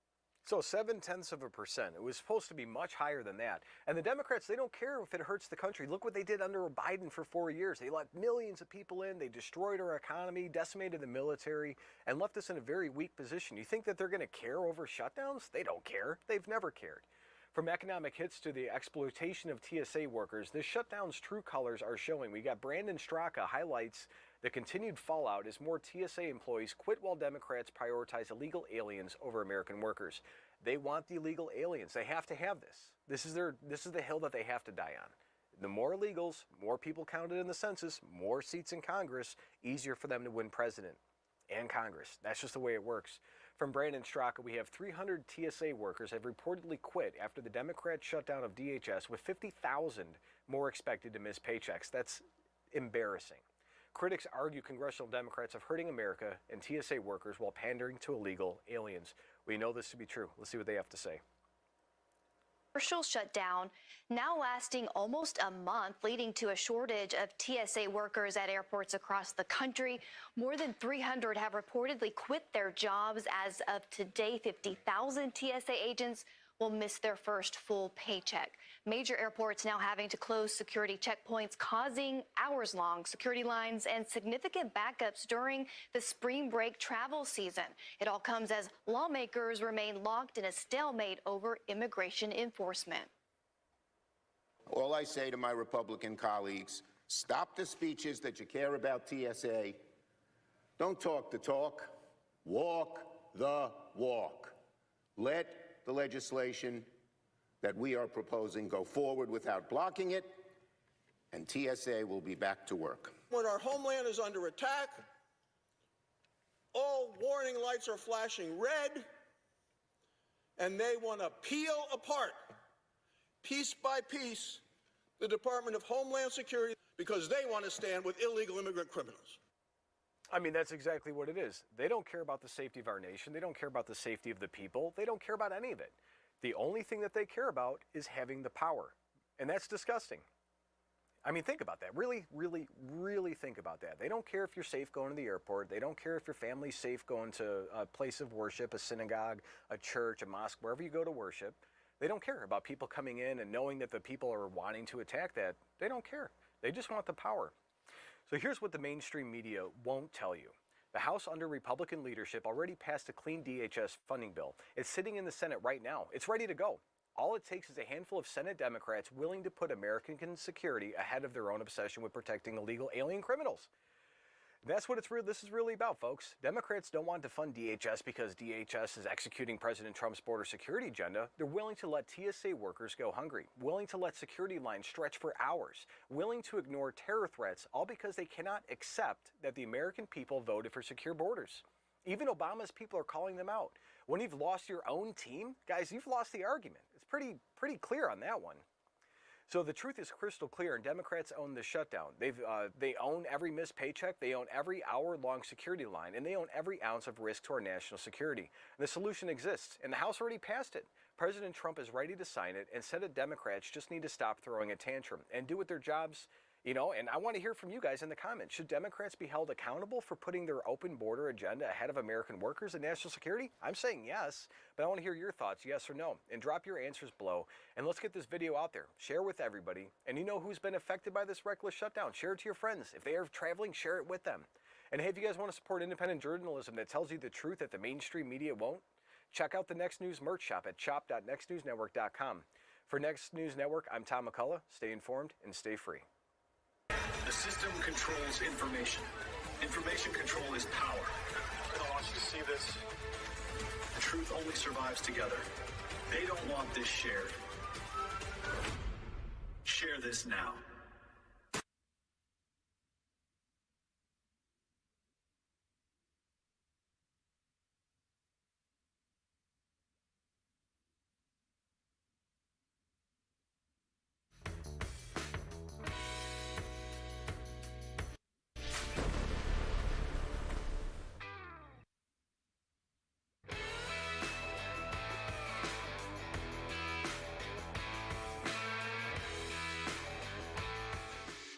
Speaker 10: So 0.7%. It was supposed to be much higher than that. And the Democrats, they don't care if it hurts the country. Look what they did under Biden for 4 years. They let millions of people in. They destroyed our economy, decimated the military, and left us in a very weak position. You think that they're going to care over shutdowns? They don't care. They've never cared. From economic hits to the exploitation of TSA workers, this shutdown's true colors are showing. We got Brandon Straka highlights the continued fallout as more TSA employees quit while Democrats prioritize illegal aliens over American workers. They want the illegal aliens. They have to have this. This is the hill that they have to die on. The more illegals, more people counted in the census, more seats in Congress, easier for them to win president and Congress. That's just the way it works. From Brandon Straka, we have 300 TSA workers have reportedly quit after the Democrat shutdown of DHS, with 50,000 more expected to miss paychecks. That's embarrassing. Critics argue congressional Democrats are hurting America and TSA workers while pandering to illegal aliens. We know this to be true. Let's see what they have to say.
Speaker 25: Partial shutdown, now lasting almost a month, leading to a shortage of TSA workers at airports across the country. More than 300 have reportedly quit their jobs as of today. 50,000 TSA agents will miss their first full paycheck. Major airports now having to close security checkpoints, causing hours-long security lines and significant backups during the spring break travel season. It all comes as lawmakers remain locked in a stalemate over immigration enforcement.
Speaker 26: All I say to my Republican colleagues, stop the speeches that you care about TSA. Don't talk the talk. Walk the walk. Let the legislation that we are proposing go forward without blocking it, and TSA will be back to work.
Speaker 27: When our homeland is under attack, all warning lights are flashing red, and they want to peel apart, piece by piece, the Department of Homeland Security because they want to stand with illegal immigrant criminals.
Speaker 10: I mean, that's exactly what it is. They don't care about the safety of our nation. They don't care about the safety of the people. They don't care about any of it. The only thing that they care about is having the power. And that's disgusting. I mean, think about that. Really, really, really think about that. They don't care if you're safe going to the airport. They don't care if your family's safe going to a place of worship, a synagogue, a church, a mosque, wherever you go to worship. They don't care about people coming in and knowing that the people are wanting to attack that. They don't care. They just want the power. So here's what the mainstream media won't tell you. The House under Republican leadership already passed a clean DHS funding bill. It's sitting in the Senate right now. It's ready to go. All it takes is a handful of Senate Democrats willing to put American security ahead of their own obsession with protecting illegal alien criminals. That's what this is really about, folks. Democrats don't want to fund DHS because DHS is executing President Trump's border security agenda. They're willing to let TSA workers go hungry, willing to let security lines stretch for hours, willing to ignore terror threats, all because they cannot accept that the American people voted for secure borders. Even Obama's people are calling them out. When you've lost your own team, guys, you've lost the argument. It's pretty clear on that one. So the truth is crystal clear, and Democrats own the shutdown. They own every missed paycheck, they own every hour-long security line, and they own every ounce of risk to our national security. And the solution exists, and the House already passed it. President Trump is ready to sign it, and Senate Democrats just need to stop throwing a tantrum and do what their jobs. And I want to hear from you guys in the comments. Should Democrats be held accountable for putting their open border agenda ahead of American workers and national security? I'm saying yes, but I want to hear your thoughts, yes or no. And drop your answers below. And let's get this video out there. Share with everybody. And you know who's been affected by this reckless shutdown. Share it to your friends. If they are traveling, share it with them. And hey, if you guys want to support independent journalism that tells you the truth that the mainstream media won't, check out the Next News merch shop at shop.nextnewsnetwork.com. For Next News Network, I'm Tom McCullough. Stay informed and stay free.
Speaker 1: The system controls information. Information control is power. I want you to see this. The truth only survives together. They don't want this shared. Share this now.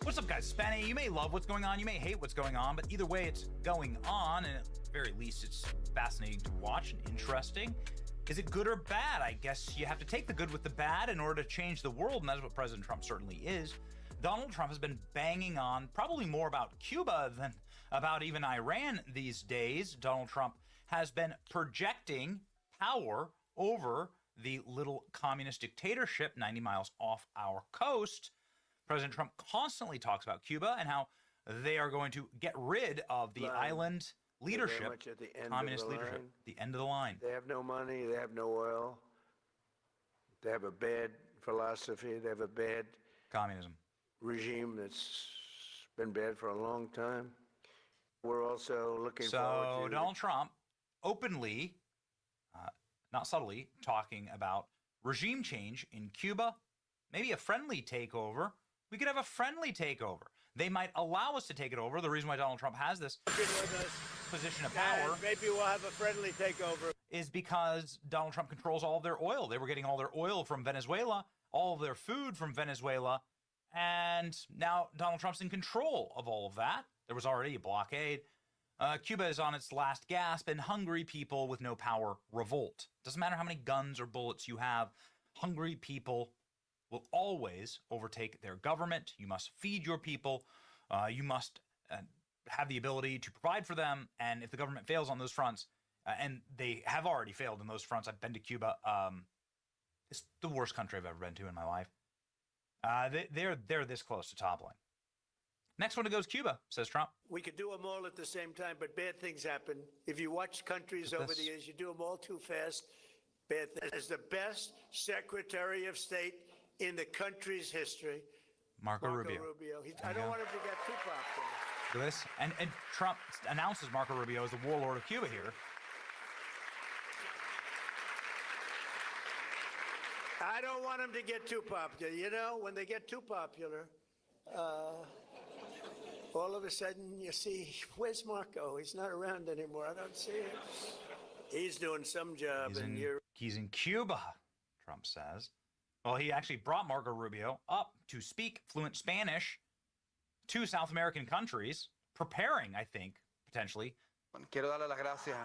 Speaker 2: What's up, guys? Spenny. You may love what's going on, you may hate what's going on, but either way, it's going on, and at the very least, it's fascinating to watch and interesting. Is it good or bad? I guess you have to take the good with the bad in order to change the world, and that's what President Trump certainly is. Donald Trump has been banging on probably more about Cuba than about even Iran these days. Donald Trump has been projecting power over the little communist dictatorship 90 miles off our coast. President Trump constantly talks about Cuba and how they are going to get rid of the island leadership,
Speaker 4: at the end
Speaker 2: communist
Speaker 4: of the
Speaker 2: leadership,
Speaker 4: line.
Speaker 2: the end of the line.
Speaker 4: They have no money, they have no oil, they have a bad philosophy, they have a bad
Speaker 2: communism
Speaker 4: regime that's been bad for a long time. We're also looking
Speaker 2: So
Speaker 4: forward to
Speaker 2: Donald Trump openly, not subtly, talking about regime change in Cuba, maybe a friendly takeover. We could have a friendly takeover. They might allow us to take it over. The reason why Donald Trump has this position of power,
Speaker 4: and maybe we'll have a friendly takeover,
Speaker 2: is because Donald Trump controls all of their oil. They were getting all their oil from Venezuela, all of their food from Venezuela, and now Donald Trump's in control of all of that. There was already a blockade. Cuba is on its last gasp, and hungry people with no power revolt. Doesn't matter how many guns or bullets you have, hungry people will always overtake their government. You must feed your people. You must have the ability to provide for them. And if the government fails on those fronts, and they have already failed in those fronts, I've been to Cuba. It's the worst country I've ever been to in my life. They're this close to toppling. Next one to go is Cuba, says Trump.
Speaker 4: we could do them all at the same time, but bad things happen. If you watch countries over the years, you do them all too fast. Bad things. As the best Secretary of State in the country's history,
Speaker 2: Marco Rubio.
Speaker 4: I don't want him to get too popular.
Speaker 2: Look at this. And Trump announces Marco Rubio as the warlord of Cuba here.
Speaker 4: I don't want him to get too popular. You know, when they get too popular, all of a sudden you see, where's Marco? He's not around anymore. I don't see him. He's doing some job,
Speaker 2: He's in Cuba, Trump says. Well, he actually brought Marco Rubio up to speak fluent Spanish to South American countries, preparing, I think, potentially.
Speaker 5: Quiero darle las gracias.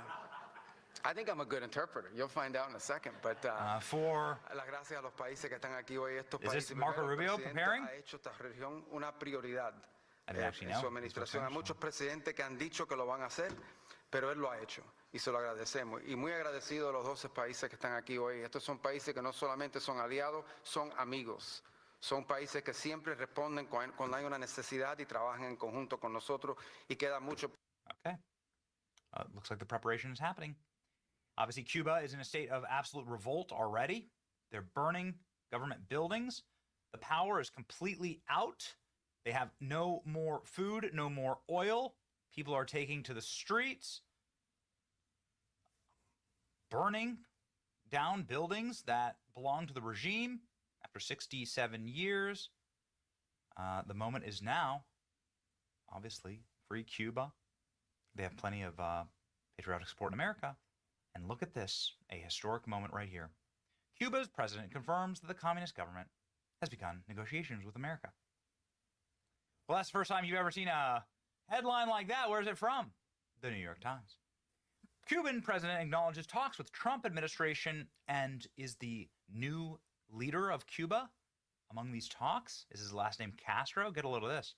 Speaker 5: I think I'm a good interpreter. You'll find out in a second. But
Speaker 2: for
Speaker 5: las gracias a los países que están aquí hoy. Estos
Speaker 2: is this
Speaker 5: países,
Speaker 2: Marco
Speaker 5: primero,
Speaker 2: Rubio
Speaker 5: el presidente
Speaker 2: preparing?
Speaker 5: ha hecho esta región una prioridad
Speaker 2: I didn't actually
Speaker 5: en su
Speaker 2: know.
Speaker 5: administración. Hay muchos presidentes que han dicho que lo van a hacer, pero él lo ha hecho y se lo agradecemos. Y muy agradecido a los 12 países que están aquí hoy. Estos son países que no solamente son aliados, son amigos. Son países que siempre responden cuando hay una necesidad y trabajan en conjunto con nosotros y queda mucho.
Speaker 2: Okay. Looks like the preparation is happening. Obviously, Cuba is in a state of absolute revolt already. They're burning government buildings. The power is completely out. They have no more food, no more oil. People are taking to the streets, burning down buildings that belong to the regime after 67 years. The moment is now. Obviously, free Cuba. They have plenty of patriotic support in America. And look at this, a historic moment right here. Cuba's president confirms that the communist government has begun negotiations with America. Well, that's the first time you've ever seen a headline like that. Where's it from? The New York Times. Cuban president acknowledges talks with Trump administration and is the new leader of Cuba. Among these talks, is his last name Castro? Get a load of this.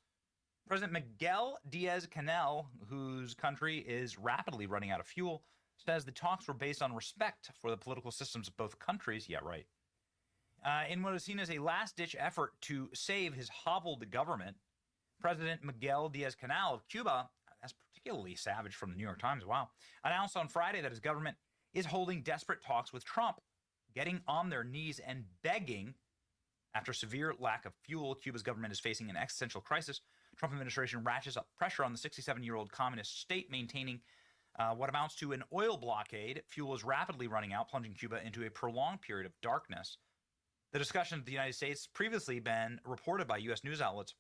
Speaker 2: President Miguel Diaz-Canel, whose country is rapidly running out of fuel, says the talks were based on respect for the political systems of both countries. Yeah, right. In what is seen as a last-ditch effort to save his hobbled government, President Miguel Diaz-Canel of Cuba, that's particularly savage from the New York Times, wow, announced on Friday that his government is holding desperate talks with Trump, getting on their knees and begging. After severe lack of fuel, Cuba's government is facing an existential crisis. Trump administration ratchets up pressure on the 67-year-old communist state, maintaining what amounts to an oil blockade. Fuel is rapidly running out, plunging Cuba into a prolonged period of darkness. The discussion of the United States previously been reported by U.S. news outlets.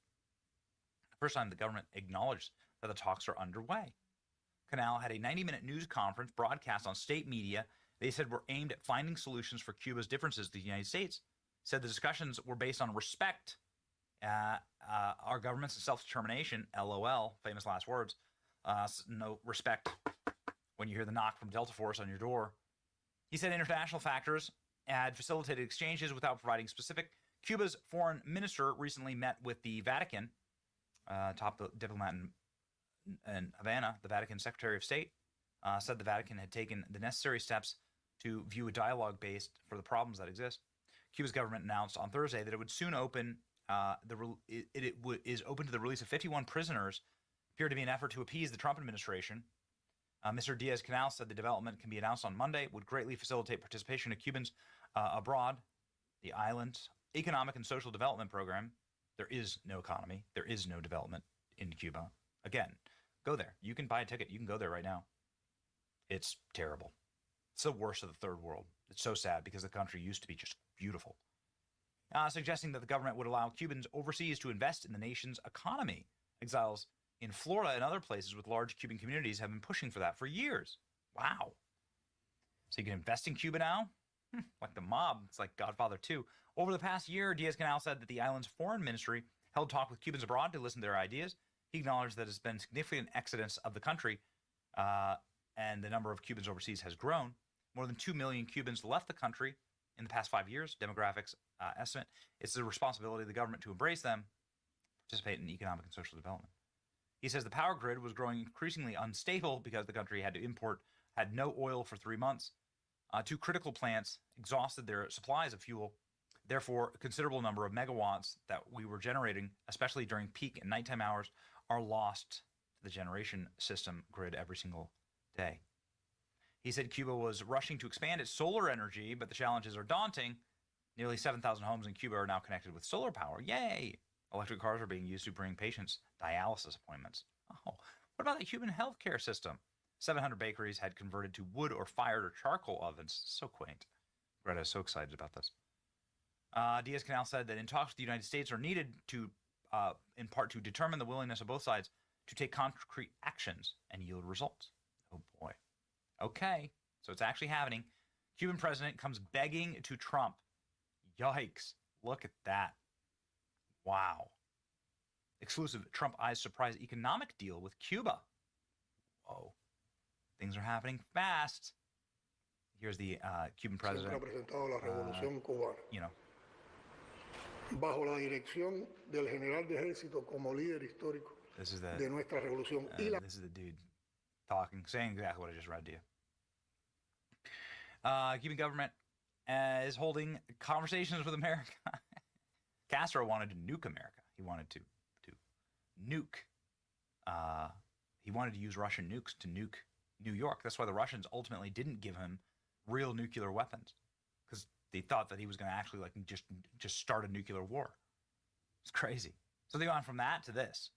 Speaker 2: The first time the government acknowledged that the talks are underway. Canal had a 90-minute news conference broadcast on state media. They said were aimed at finding solutions for Cuba's differences with the United States. Said the discussions were based on respect, our government's self-determination, LOL, famous last words. No respect when you hear the knock from Delta Force on your door. He said international factors had facilitated exchanges without providing specific. Cuba's foreign minister recently met with the Vatican, top diplomat in Havana. The Vatican Secretary of State said the Vatican had taken the necessary steps to view a dialogue based for the problems that exist. Cuba's government announced on Thursday that it would soon open is open to the release of 51 prisoners. Appeared to be an effort to appease the Trump administration. Mr. Diaz-Canel said the development can be announced on Monday, would greatly facilitate participation of Cubans abroad. The island's economic and social development program. There is no economy. There is no development in Cuba. Again, go there. You can buy a ticket. You can go there right now. It's terrible. It's the worst of the third world. It's so sad because the country used to be just beautiful. Suggesting that the government would allow Cubans overseas to invest in the nation's economy. Exiles in Florida and other places with large Cuban communities have been pushing for that for years. Wow. So you can invest in Cuba now? Like the mob. It's like Godfather 2. Over the past year, Diaz-Canel said that the island's foreign ministry held talk with Cubans abroad to listen to their ideas. He acknowledged that there's been significant exodus of the country, and the number of Cubans overseas has grown. More than 2 million Cubans left the country in the past 5 years. Demographics estimate. It's the responsibility of the government to embrace them, participate in economic and social development. He says the power grid was growing increasingly unstable because the country had no oil for 3 months. 2 critical plants exhausted their supplies of fuel. Therefore, a considerable number of megawatts that we were generating, especially during peak and nighttime hours, are lost to the generation system grid every single day. He said Cuba was rushing to expand its solar energy, but the challenges are daunting. Nearly 7,000 homes in Cuba are now connected with solar power. Yay! Electric cars are being used to bring patients dialysis appointments. Oh, what about the Cuban healthcare system? 700 bakeries had converted to wood or fired or charcoal ovens. So quaint. Greta is so excited about this. Diaz-Canel said that in talks with the United States are needed to, in part, to determine the willingness of both sides to take concrete actions and yield results. Oh boy. Okay, so it's actually happening. Cuban president comes begging to Trump. Yikes. Look at that. Wow. Exclusive Trump eyes surprise economic deal with Cuba. Whoa. Things are happening fast. Here's the Cuban president.
Speaker 3: Bajo la dirección del general de ejército como líder histórico de nuestra revolución.
Speaker 2: This is the dude talking, saying exactly what I just read to you. Cuban government is holding conversations with America. Castro wanted to nuke America. He wanted to nuke. He wanted to use Russian nukes to nuke New York. That's why the Russians ultimately didn't give him real nuclear weapons, because they thought that he was going to actually like just start a nuclear war. It's crazy. So they went from that to this.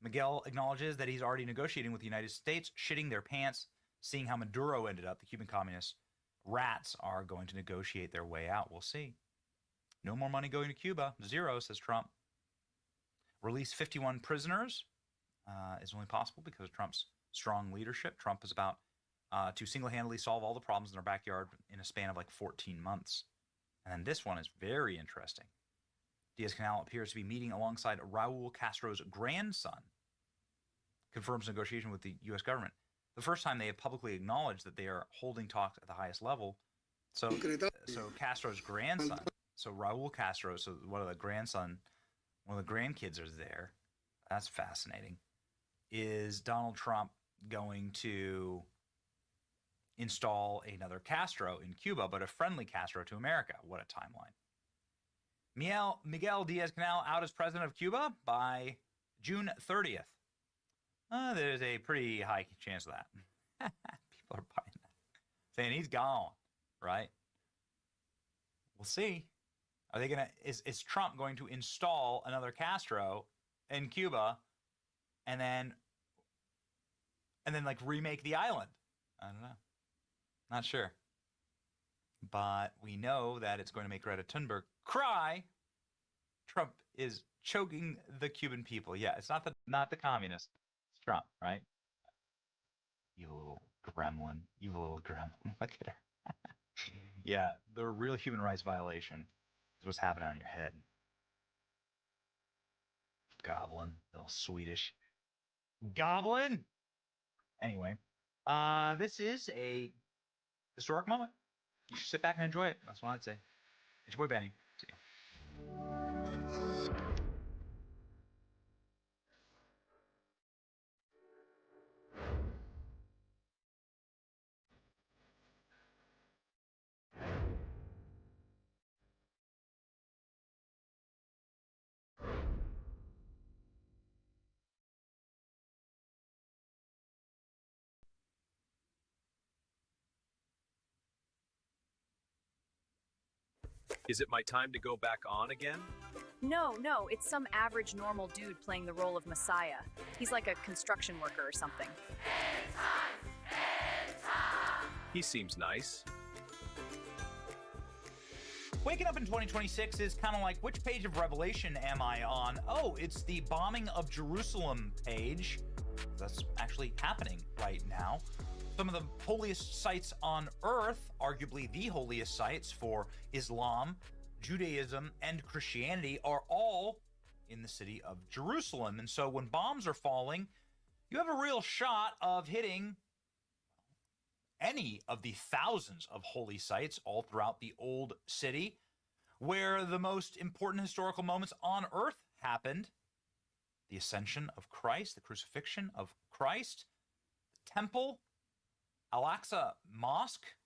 Speaker 2: Miguel acknowledges that he's already negotiating with the United States, shitting their pants, seeing how Maduro ended up. The Cuban communist rats are going to negotiate their way out. We'll see. No more money going to Cuba. Zero, says Trump. Release 51 prisoners is only possible because of Trump's strong leadership. Trump is about to single-handedly solve all the problems in our backyard in a span of like 14 months. And then this one is very interesting. Diaz-Canel appears to be meeting alongside Raul Castro's grandson. Confirms negotiation with the U.S. government. The first time they have publicly acknowledged that they are holding talks at the highest level. So Castro's grandson, so Raul Castro, so one of the grandkids are there. That's fascinating. Is Donald Trump going to install another Castro in Cuba, but a friendly Castro to America? What a timeline. Miguel Diaz-Canel out as president of Cuba by June 30th. There's a pretty high chance of that. People are buying that. Saying he's gone, right? We'll see. Are they going to, is Trump going to install another Castro in Cuba and then like remake the island? I don't know. Not sure. But we know that it's going to make Greta Thunberg cry. Trump is choking the Cuban people. Yeah, it's not the communist. It's Trump, right? You little gremlin. You little gremlin. Look at her. Yeah, the real human rights violation is what's happening on your head. Goblin. Little Swedish. Goblin! Anyway, this is a historic moment. You should sit back and enjoy it. That's what I'd say. It's your boy Benny. See you.
Speaker 6: Is it my time to go back on again?
Speaker 7: No, it's some average normal dude playing the role of Messiah. He's like a construction worker or something.
Speaker 6: He seems nice.
Speaker 2: Waking up in 2026 is kind of like, which page of Revelation am I on? Oh, it's the bombing of Jerusalem page. That's actually happening right now. Some of the holiest sites on earth, arguably the holiest sites for Islam, Judaism, and Christianity, are all in the city of Jerusalem. And so when bombs are falling, you have a real shot of hitting any of the thousands of holy sites all throughout the old city, where the most important historical moments on earth happened. The ascension of Christ, the crucifixion of Christ, the temple, Al-Aqsa Mosque,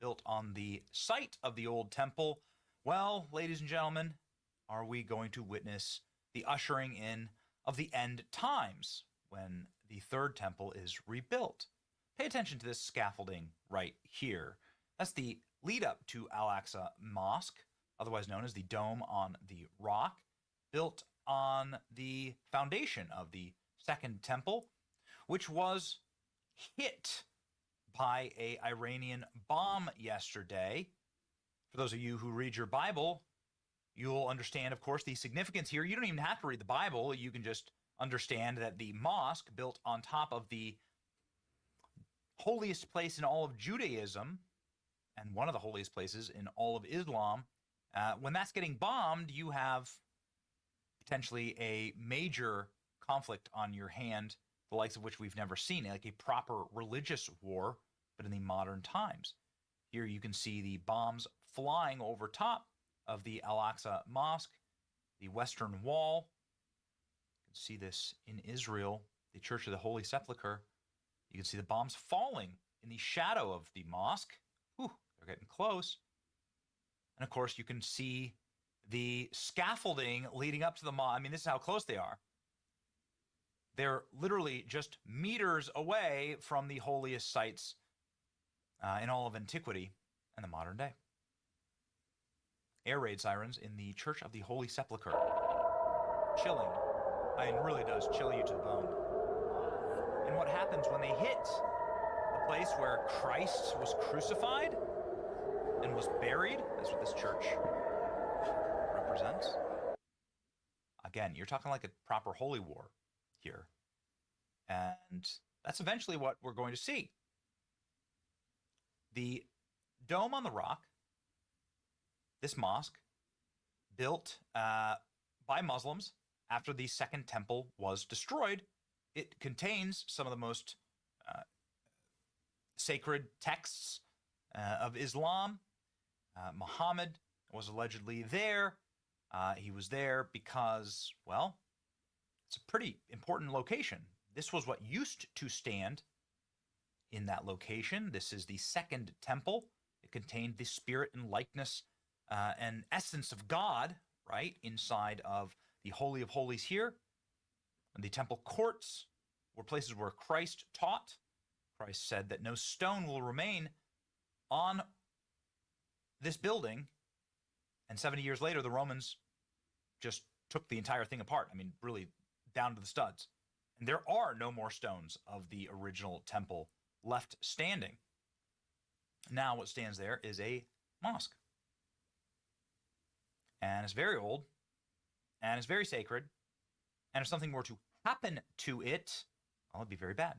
Speaker 2: built on the site of the old temple. Well, ladies and gentlemen, are we going to witness the ushering in of the end times when the third temple is rebuilt? Pay attention to this scaffolding right here. That's the lead up to Al-Aqsa Mosque, otherwise known as the Dome on the Rock, built on the foundation of the Second Temple, which was hit by an Iranian bomb yesterday. For those of you who read your Bible, you'll understand, of course, the significance here. You don't even have to read the Bible. You can just understand that the mosque built on top of the holiest place in all of Judaism and one of the holiest places in all of Islam, when that's getting bombed, you have potentially a major conflict on your hand, the likes of which we've never seen, like a proper religious war, but in the modern times. Here you can see the bombs flying over top of the Al-Aqsa Mosque, the Western Wall. You can see this in Israel, the Church of the Holy Sepulchre. You can see the bombs falling in the shadow of the mosque. Whew, they're getting close. And of course, you can see the scaffolding leading up to the mosque. I mean, this is how close they are. They're literally just meters away from the holiest sites in all of antiquity and the modern day. Air raid sirens in the Church of the Holy Sepulchre. Chilling. I mean, it really does chill you to the bone. And what happens when they hit the place where Christ was crucified and was buried? That's what this church represents. Again, you're talking like a proper holy war here. And that's eventually what we're going to see. The Dome on the Rock, this mosque, built by Muslims after the Second Temple was destroyed, it contains some of the most sacred texts of Islam. Muhammad was allegedly there. He was there because, well, it's a pretty important location. This was what used to stand in that location. This is the Second Temple. It contained the spirit and likeness and essence of God, right, inside of the Holy of Holies here. And the temple courts were places where Christ taught. Christ said that no stone will remain on this building. And 70 years later, the Romans just took the entire thing apart. I mean, really down to the studs. And there are no more stones of the original temple left standing. Now what stands there is a mosque. And it's very old, and it's very sacred, and if something were to happen to it, well, it'd be very bad.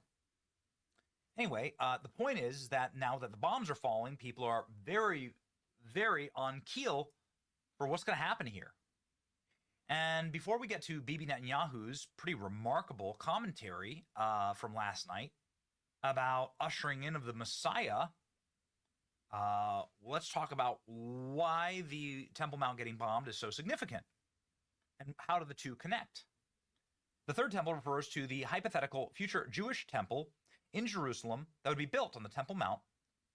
Speaker 2: Anyway, the point is that now that the bombs are falling, people are very, very on keel for what's going to happen here. And before we get to Bibi Netanyahu's pretty remarkable commentary from last night about ushering in of the Messiah, let's talk about why the Temple Mount getting bombed is so significant and how do the two connect. The third temple refers to the hypothetical future Jewish temple in Jerusalem that would be built on the Temple Mount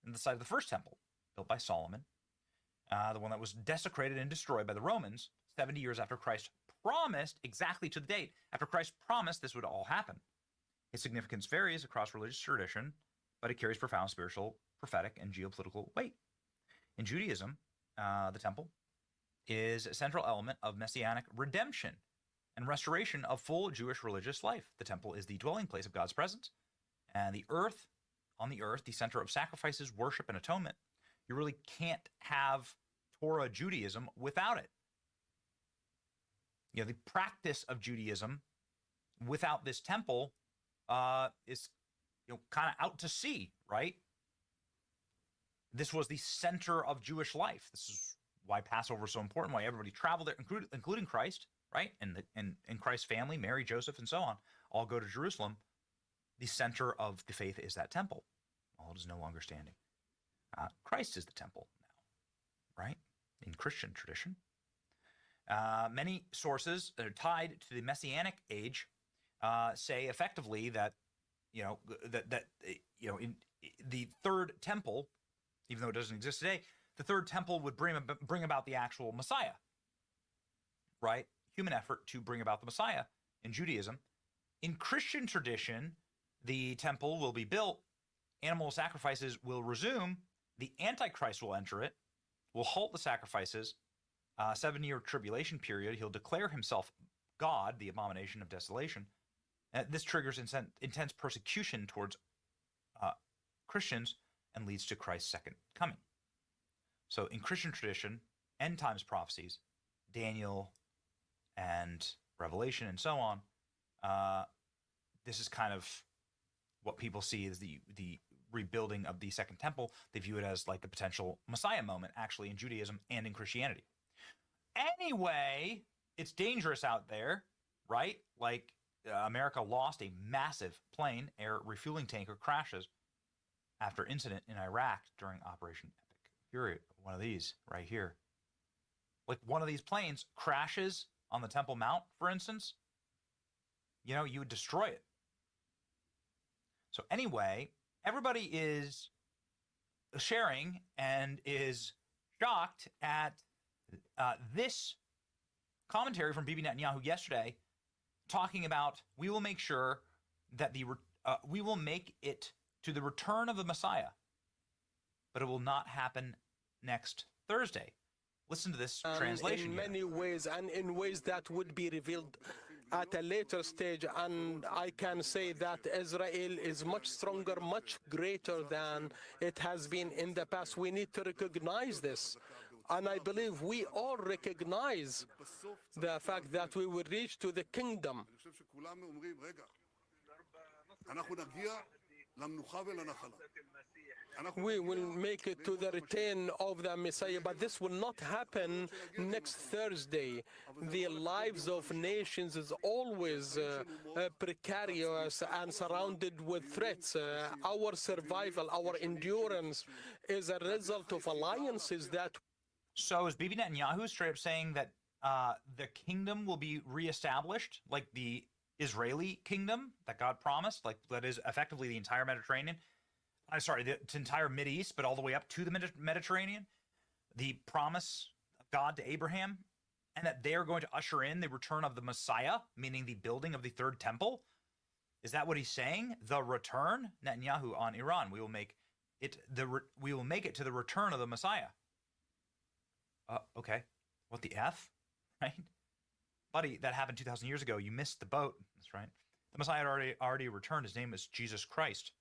Speaker 2: on the site of the first temple, built by Solomon, the one that was desecrated and destroyed by the Romans 70 years after Christ promised, exactly to the date, after Christ promised this would all happen. Its significance varies across religious tradition, but it carries profound spiritual, prophetic, and geopolitical weight. In Judaism, the temple is a central element of messianic redemption and restoration of full Jewish religious life. The temple is the dwelling place of God's presence, and the earth, on the earth, the center of sacrifices, worship, and atonement. You really can't have Torah Judaism without it. You know, the practice of Judaism without this temple is, kind of out to sea, right? This was the center of Jewish life. This is why Passover is so important, why everybody traveled there, including Christ, right? And Christ's family, Mary, Joseph, and so on, all go to Jerusalem. The center of the faith is that temple. Well, it is no longer standing. Christ is the temple now, right? In Christian tradition. Many sources that are tied to the Messianic age say effectively that, in the third temple, even though it doesn't exist today, the third temple would bring about the actual Messiah, right? Human effort to bring about the Messiah in Judaism. In Christian tradition, the temple will be built, animal sacrifices will resume, the Antichrist will enter it, will halt the sacrifices, 7-year tribulation period, he'll declare himself God, the abomination of desolation. This triggers intense persecution towards Christians and leads to Christ's second coming. So in Christian tradition, end times prophecies, Daniel and Revelation and so on, this is kind of what people see as the rebuilding of the second temple. They view it as like a potential Messiah moment, actually, in Judaism and in Christianity. Anyway, it's dangerous out there, right? Like America lost a massive plane, air refueling tanker crashes after incident in Iraq during Operation Epic Fury. One of these right here. Like one of these planes crashes on the Temple Mount, for instance, you would destroy it. So anyway, everybody is sharing and is shocked at this commentary from Bibi Netanyahu yesterday talking about we will make sure that we will make it to the return of the Messiah, but it will not happen next Thursday. Listen to this translation.
Speaker 8: In many ways, and in ways that would be revealed at a later stage, and I can say that Israel is much stronger, much greater than it has been in the past. We need to recognize this. And I believe we all recognize the fact that we will reach to the kingdom. We will make it to the return of the Messiah, but this will not happen next Thursday. The lives of nations is always precarious and surrounded with threats. Our survival, our endurance is a result of alliances that...
Speaker 2: So is Bibi Netanyahu straight up saying that the kingdom will be reestablished, like the Israeli kingdom that God promised, like that is effectively the entire Mediterranean? I'm sorry, the entire Mideast, but all the way up to the Mediterranean, the promise of God to Abraham, and that they are going to usher in the return of the Messiah, meaning the building of the third temple. Is that what he's saying? The return? Netanyahu on Iran. We will make it to the return of the Messiah. Okay. What the F? Right? Buddy, that happened 2,000 years ago. You missed the boat. That's right. The Messiah had already returned. His name is Jesus Christ.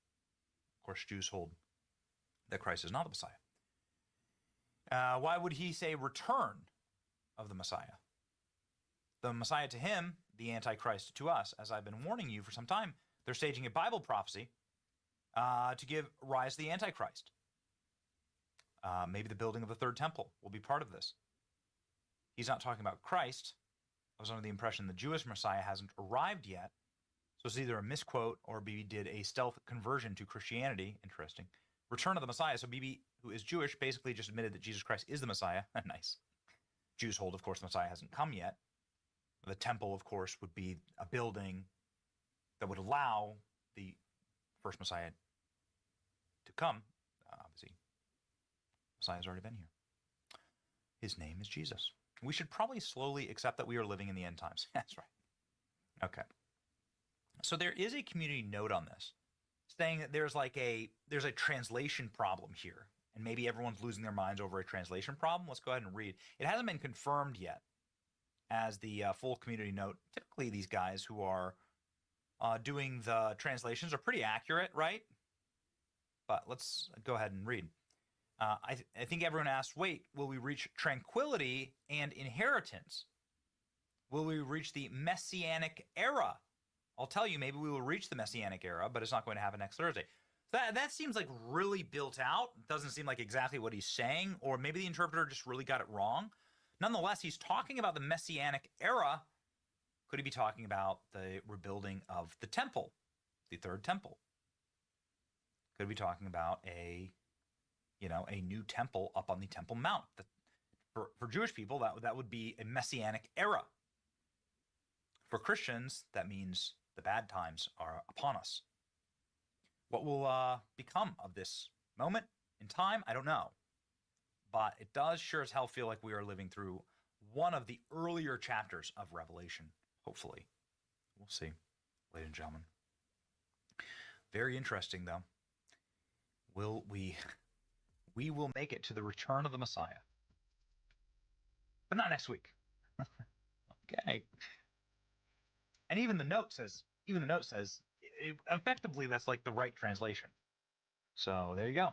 Speaker 2: Of course, Jews hold that Christ is not the Messiah. Why would he say return of the Messiah? The Messiah to him, the Antichrist to us. As I've been warning you for some time, they're staging a Bible prophecy to give rise to the Antichrist. Maybe the building of the third temple will be part of this. He's not talking about Christ. I was under the impression the Jewish Messiah hasn't arrived yet. So it's either a misquote or Bibi did a stealth conversion to Christianity. Interesting. Return of the Messiah. So Bibi, who is Jewish, basically just admitted that Jesus Christ is the Messiah. Nice. Jews hold, of course, the Messiah hasn't come yet. The temple, of course, would be a building that would allow the first Messiah to come. Obviously, Messiah's already been here. His name is Jesus. We should probably slowly accept that we are living in the end times. That's right. Okay. So there is a community note on this saying that there's a translation problem here, and maybe everyone's losing their minds over a translation problem. Let's go ahead and read. It hasn't been confirmed yet as the full community note. Typically, these guys who are doing the translations are pretty accurate, right? But let's go ahead and read. I think everyone asked, wait, will we reach tranquility and inheritance? Will we reach the Messianic era? I'll tell you, maybe we will reach the Messianic era, but it's not going to happen next Thursday. That seems like really built out. It doesn't seem like exactly what he's saying, or maybe the interpreter just really got it wrong. Nonetheless, he's talking about the Messianic era. Could he be talking about the rebuilding of the temple, the third temple? Could he be talking about a new temple up on the Temple Mount? For Jewish people, that would be a Messianic era. For Christians, that means the bad times are upon us. What will become of this moment in time? I don't know. But it does sure as hell feel like we are living through one of the earlier chapters of Revelation, hopefully. We'll see, ladies and gentlemen. Very interesting, though. We will make it to the return of the Messiah. But not next week. Okay. And even the note says, effectively that's like the right translation. So there you go.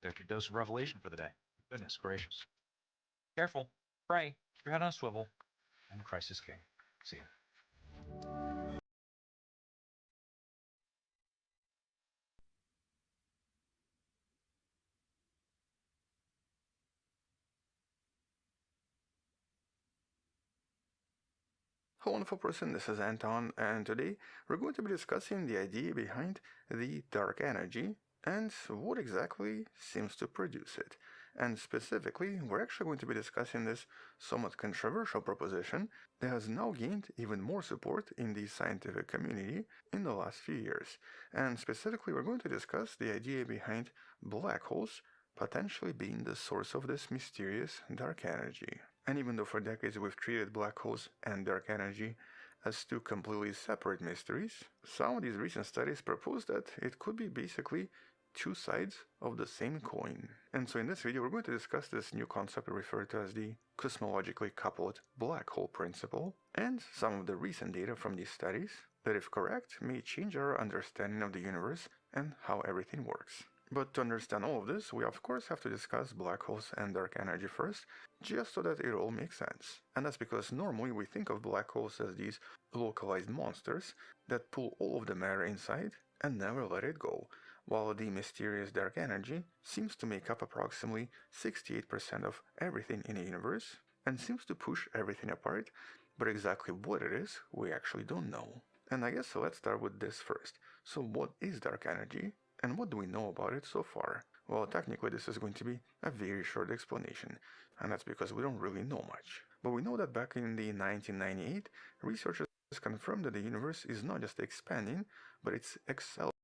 Speaker 2: There's your dose of revelation for the day. Goodness gracious. Careful. Pray. Keep your head on a swivel. And Christ is King. See you.
Speaker 9: Hello, wonderful person, this is Anton, and today we're going to be discussing the idea behind the dark energy and what exactly seems to produce it. And specifically, we're actually going to be discussing this somewhat controversial proposition that has now gained even more support in the scientific community in the last few years. And specifically, we're going to discuss the idea behind black holes potentially being the source of this mysterious dark energy. And even though for decades we've treated black holes and dark energy as two completely separate mysteries, some of these recent studies propose that it could be basically two sides of the same coin. And so in this video we're going to discuss this new concept referred to as the cosmologically coupled black hole principle, and some of the recent data from these studies that, if correct, may change our understanding of the universe and how everything works. But to understand all of this, we of course have to discuss black holes and dark energy first, just so that it all makes sense. And that's because normally we think of black holes as these localized monsters that pull all of the matter inside and never let it go, while the mysterious dark energy seems to make up approximately 68% of everything in the universe and seems to push everything apart, but exactly what it is, we actually don't know. And I guess let's start with this first. So what is dark energy? And what do we know about it so far? Well, technically this is going to be a very short explanation, and that's because we don't really know much. But we know that back in the 1998, researchers confirmed that the universe is not just expanding, but it's accelerating.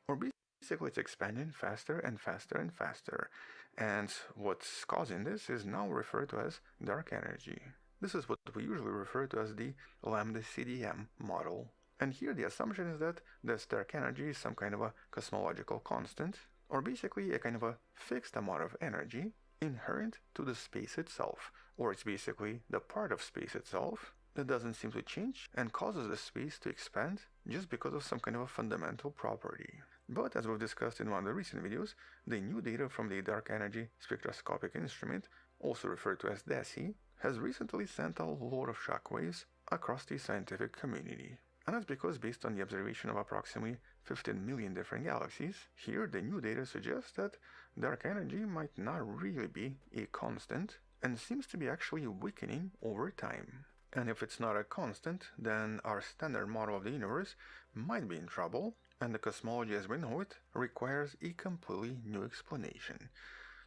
Speaker 9: Or basically it's expanding faster and faster and faster, and what's causing this is now referred to as dark energy. This is what we usually refer to as the lambda CDM model. And here the assumption is that this dark energy is some kind of a cosmological constant, or basically a kind of a fixed amount of energy inherent to the space itself, or it's basically the part of space itself that doesn't seem to change and causes the space to expand just because of some kind of a fundamental property. But as we've discussed in one of the recent videos, the new data from the Dark Energy Spectroscopic Instrument, also referred to as DESI, has recently sent a lot of shockwaves across the scientific community. And that's because, based on the observation of approximately 15 million different galaxies, here the new data suggests that dark energy might not really be a constant and seems to be actually weakening over time. And if it's not a constant, then our standard model of the universe might be in trouble, and the cosmology as we know it requires a completely new explanation.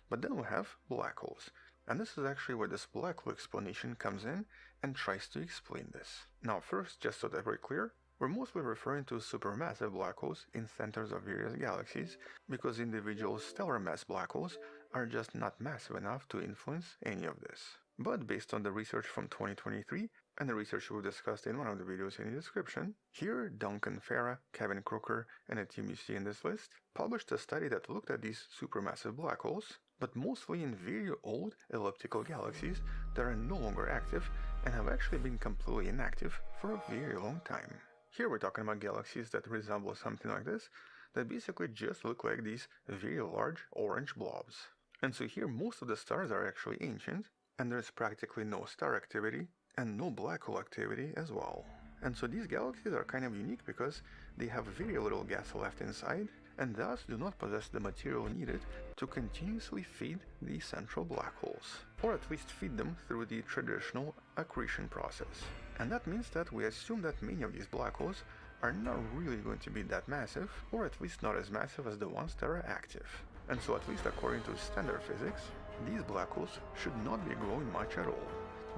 Speaker 9: But then we have black holes, and this is actually where this black hole explanation comes in and tries to explain this. Now first, just so that we're clear, we're mostly referring to supermassive black holes in centers of various galaxies, because individual stellar mass black holes are just not massive enough to influence any of this. But based on the research from 2023, and the research we've discussed in one of the videos in the description, here Duncan Farah, Kevin Crooker, and the team you see in this list published a study that looked at these supermassive black holes, but mostly in very old elliptical galaxies that are no longer active and have actually been completely inactive for a very long time. Here we're talking about galaxies that resemble something like this, that basically just look like these very large orange blobs. And so here most of the stars are actually ancient, and there's practically no star activity and no black hole activity as well. And so these galaxies are kind of unique because they have very little gas left inside and thus do not possess the material needed to continuously feed the central black holes, or at least feed them through the traditional accretion process. And that means that we assume that many of these black holes are not really going to be that massive, or at least not as massive as the ones that are active. And so at least according to standard physics, these black holes should not be growing much at all.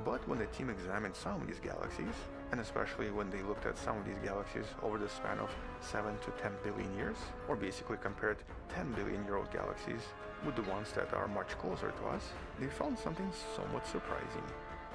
Speaker 9: But when the team examined some of these galaxies, and especially when they looked at some of these galaxies over the span of 7 to 10 billion years, or basically compared 10 billion-year-old galaxies with the ones that are much closer to us, they found something somewhat surprising.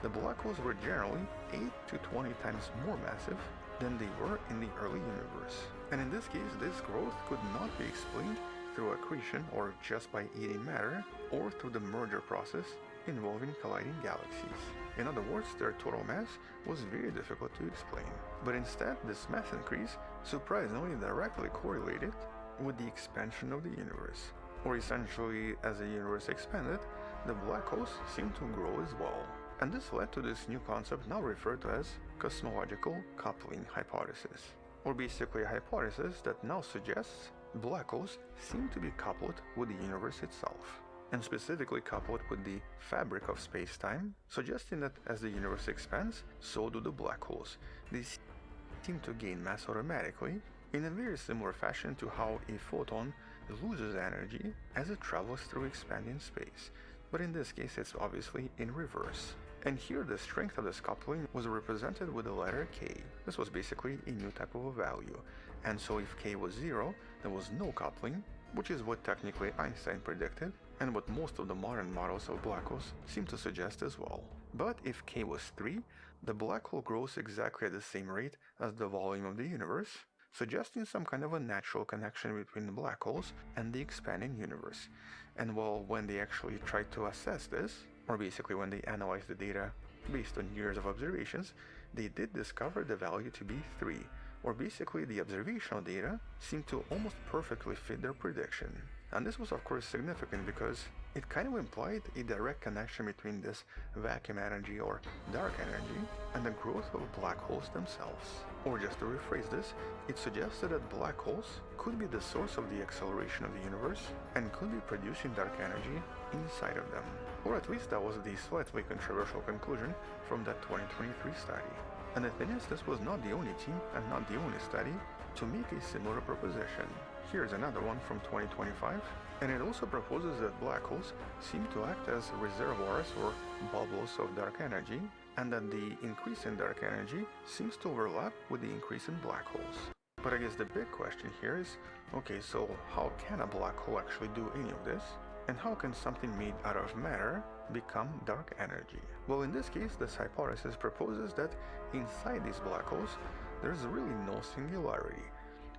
Speaker 9: The black holes were generally 8 to 20 times more massive than they were in the early universe. And in this case, this growth could not be explained through accretion or just by eating matter, or through the merger process involving colliding galaxies. In other words, their total mass was very difficult to explain. But instead, this mass increase surprisingly directly correlated with the expansion of the universe. Or essentially, as the universe expanded, the black holes seemed to grow as well. And this led to this new concept now referred to as cosmological coupling hypothesis. Or basically a hypothesis that now suggests black holes seem to be coupled with the universe itself, and specifically coupled with the fabric of space-time, suggesting that as the universe expands, so do the black holes. These seem to gain mass automatically, in a very similar fashion to how a photon loses energy as it travels through expanding space, but in this case it's obviously in reverse. And here the strength of this coupling was represented with the letter K. This was basically a new type of a value, and so if K was 0, there was no coupling, which is what technically Einstein predicted, and what most of the modern models of black holes seem to suggest as well. But if K was 3, the black hole grows exactly at the same rate as the volume of the universe, suggesting some kind of a natural connection between the black holes and the expanding universe. And well, when they actually tried to assess this, or basically when they analyzed the data based on years of observations, they did discover the value to be 3, or basically the observational data seemed to almost perfectly fit their prediction. And this was of course significant because it kind of implied a direct connection between this vacuum energy or dark energy and the growth of black holes themselves. Or just to rephrase this, it suggested that black holes could be the source of the acceleration of the universe and could be producing dark energy inside of them. Or at least that was the slightly controversial conclusion from that 2023 study. And the thing is, this was not the only team and not the only study to make a similar proposition. Here's another one from 2025, and it also proposes that black holes seem to act as reservoirs or bubbles of dark energy, and that the increase in dark energy seems to overlap with the increase in black holes. But I guess the big question here is, okay, so how can a black hole actually do any of this? And how can something made out of matter become dark energy? Well, in this case, this hypothesis proposes that inside these black holes, there's really no singularity.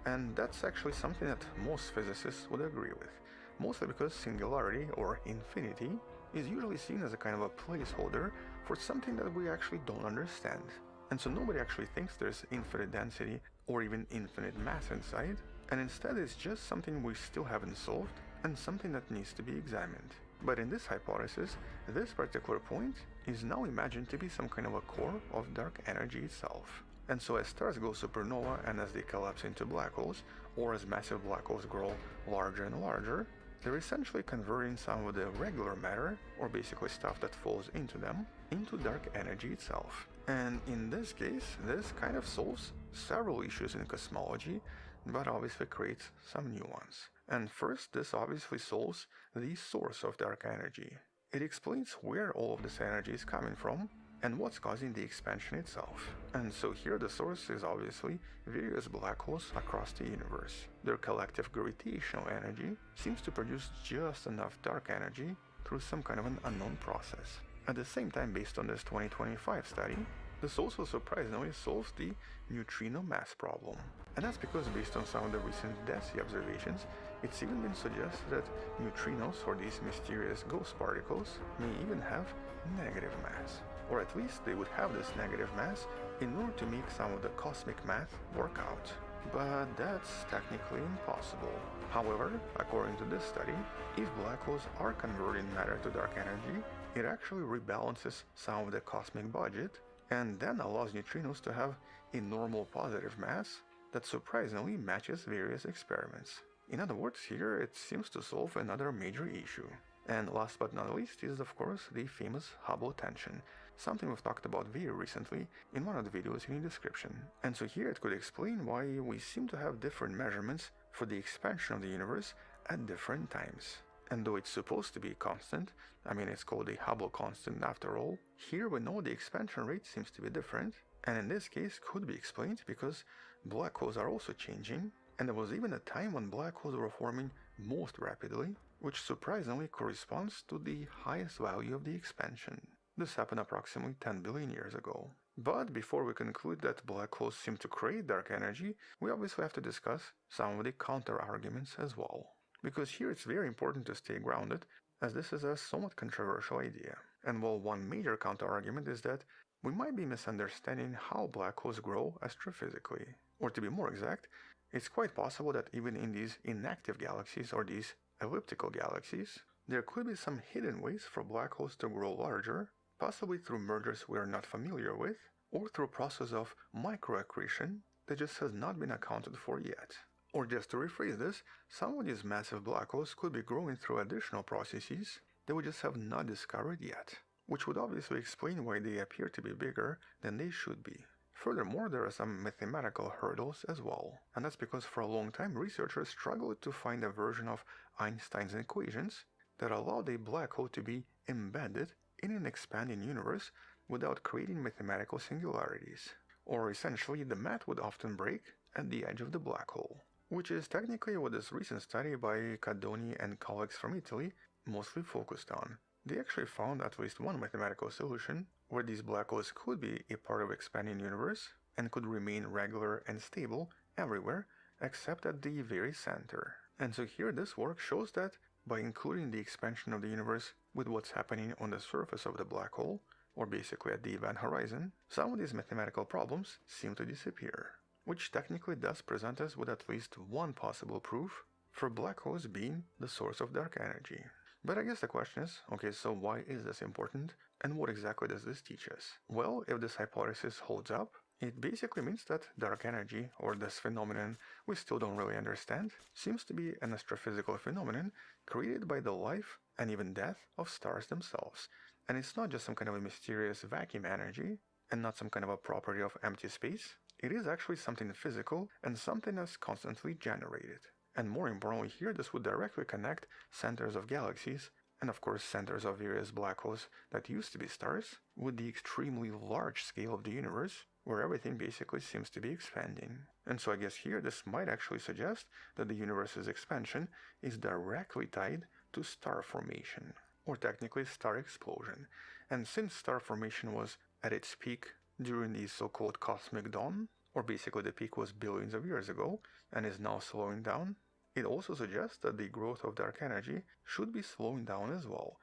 Speaker 9: And that's actually something that most physicists would agree with, mostly because singularity, or infinity, is usually seen as a kind of a placeholder for something that we actually don't understand. And so nobody actually thinks there's infinite density or even infinite mass inside, and instead it's just something we still haven't solved and something that needs to be examined. But in this hypothesis, this particular point is now imagined to be some kind of a core of dark energy itself. And so as stars go supernova and as they collapse into black holes, or as massive black holes grow larger and larger, they're essentially converting some of the regular matter, or basically stuff that falls into them, into dark energy itself. And in this case, this kind of solves several issues in cosmology, but obviously creates some new ones. And first, this obviously solves the source of dark energy. It explains where all of this energy is coming from, and what's causing the expansion itself. And so here the source is obviously various black holes across the universe. Their collective gravitational energy seems to produce just enough dark energy through some kind of an unknown process. At the same time, based on this 2025 study, this also surprisingly solves the neutrino mass problem. And that's because based on some of the recent DESI observations, it's even been suggested that neutrinos, or these mysterious ghost particles, may even have negative mass. Or at least they would have this negative mass in order to make some of the cosmic math work out. But that's technically impossible. However, according to this study, if black holes are converting matter to dark energy, it actually rebalances some of the cosmic budget and then allows neutrinos to have a normal positive mass that surprisingly matches various experiments. In other words, here it seems to solve another major issue. And last but not least is of course the famous Hubble tension, something we've talked about very recently in one of the videos in the description. And so here it could explain why we seem to have different measurements for the expansion of the universe at different times. And though it's supposed to be constant, I mean it's called a Hubble constant after all, here we know the expansion rate seems to be different, and in this case could be explained because black holes are also changing, and there was even a time when black holes were forming most rapidly, which surprisingly corresponds to the highest value of the expansion. This happened approximately 10 billion years ago. But before we conclude that black holes seem to create dark energy, we obviously have to discuss some of the counter-arguments as well. Because here it's very important to stay grounded, as this is a somewhat controversial idea. And while one major counter-argument is that we might be misunderstanding how black holes grow astrophysically. Or to be more exact, it's quite possible that even in these inactive galaxies or these elliptical galaxies, there could be some hidden ways for black holes to grow larger, possibly through mergers we are not familiar with, or through a process of microaccretion that just has not been accounted for yet. Or just to rephrase this, some of these massive black holes could be growing through additional processes that we just have not discovered yet, which would obviously explain why they appear to be bigger than they should be. Furthermore, there are some mathematical hurdles as well, and that's because for a long time researchers struggled to find a version of Einstein's equations that allowed a black hole to be embedded in an expanding universe without creating mathematical singularities. Or essentially, the math would often break at the edge of the black hole, which is technically what this recent study by Cadoni and colleagues from Italy mostly focused on. They actually found at least one mathematical solution where these black holes could be a part of expanding universe and could remain regular and stable everywhere except at the very center. And so here this work shows that by including the expansion of the universe with what's happening on the surface of the black hole, or basically at the event horizon, some of these mathematical problems seem to disappear, which technically does present us with at least one possible proof for black holes being the source of dark energy. But I guess the question is, okay, so why is this important, and what exactly does this teach us? Well, if this hypothesis holds up, it basically means that dark energy, or this phenomenon we still don't really understand, seems to be an astrophysical phenomenon created by the life and even death of stars themselves. And it's not just some kind of a mysterious vacuum energy, and not some kind of a property of empty space. It is actually something physical and something that's constantly generated. And more importantly here, this would directly connect centers of galaxies, and of course centers of various black holes that used to be stars, with the extremely large scale of the universe, where everything basically seems to be expanding. And so I guess here this might actually suggest that the universe's expansion is directly tied to star formation, or technically star explosion. And since star formation was at its peak during the so-called cosmic dawn, or basically the peak was billions of years ago and is now slowing down, it also suggests that the growth of dark energy should be slowing down as well.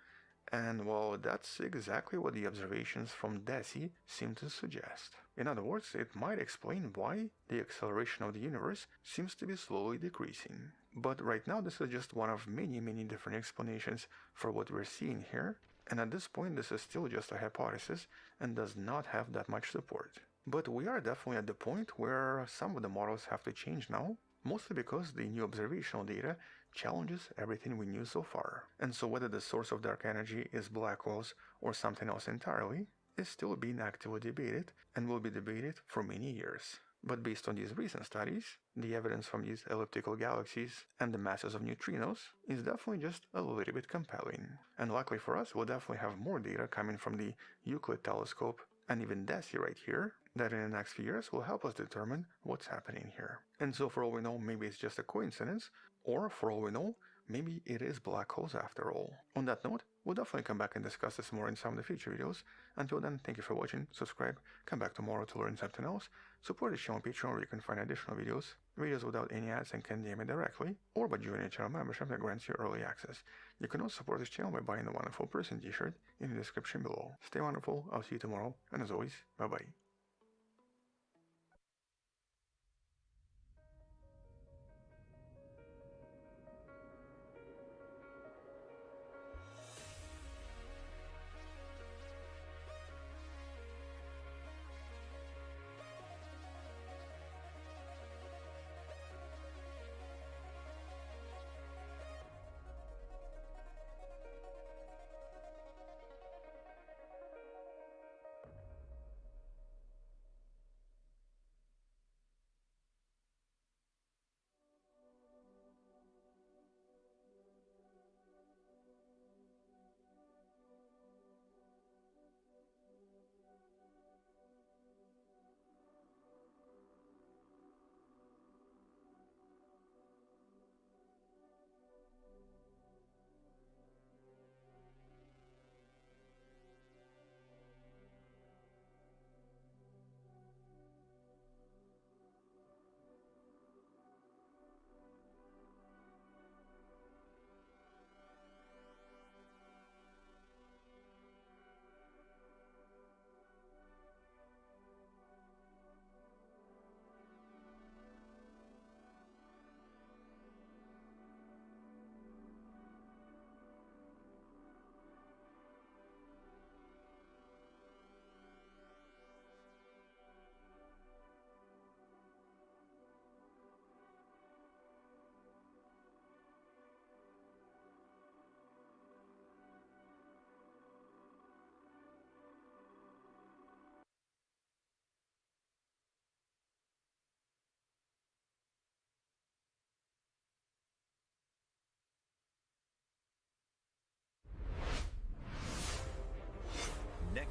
Speaker 9: And well, that's exactly what the observations from DESI seem to suggest. In other words, it might explain why the acceleration of the universe seems to be slowly decreasing. But right now this is just one of many different explanations for what we're seeing here, and at this point this is still just a hypothesis and does not have that much support. But we are definitely at the point where some of the models have to change now, mostly because the new observational data challenges everything we knew so far. And so whether the source of dark energy is black holes or something else entirely is still being actively debated and will be debated for many years. But based on these recent studies, the evidence from these elliptical galaxies and the masses of neutrinos is definitely just a little bit compelling. And luckily for us, we'll definitely have more data coming from the Euclid telescope and even DESI right here, that in the next few years will help us determine what's happening here. And so for all we know, maybe it's just a coincidence, or for all we know, maybe it is black holes after all. On that note, we'll definitely come back and discuss this more in some of the future videos. Until then, thank you for watching, subscribe, come back tomorrow to learn something else, support the channel on Patreon where you can find additional videos without any ads and can DM me directly, or by joining a channel membership that grants you early access. You can also support this channel by buying the Wonderful Person t-shirt in the description below. Stay wonderful, I'll see you tomorrow, and as always, bye bye.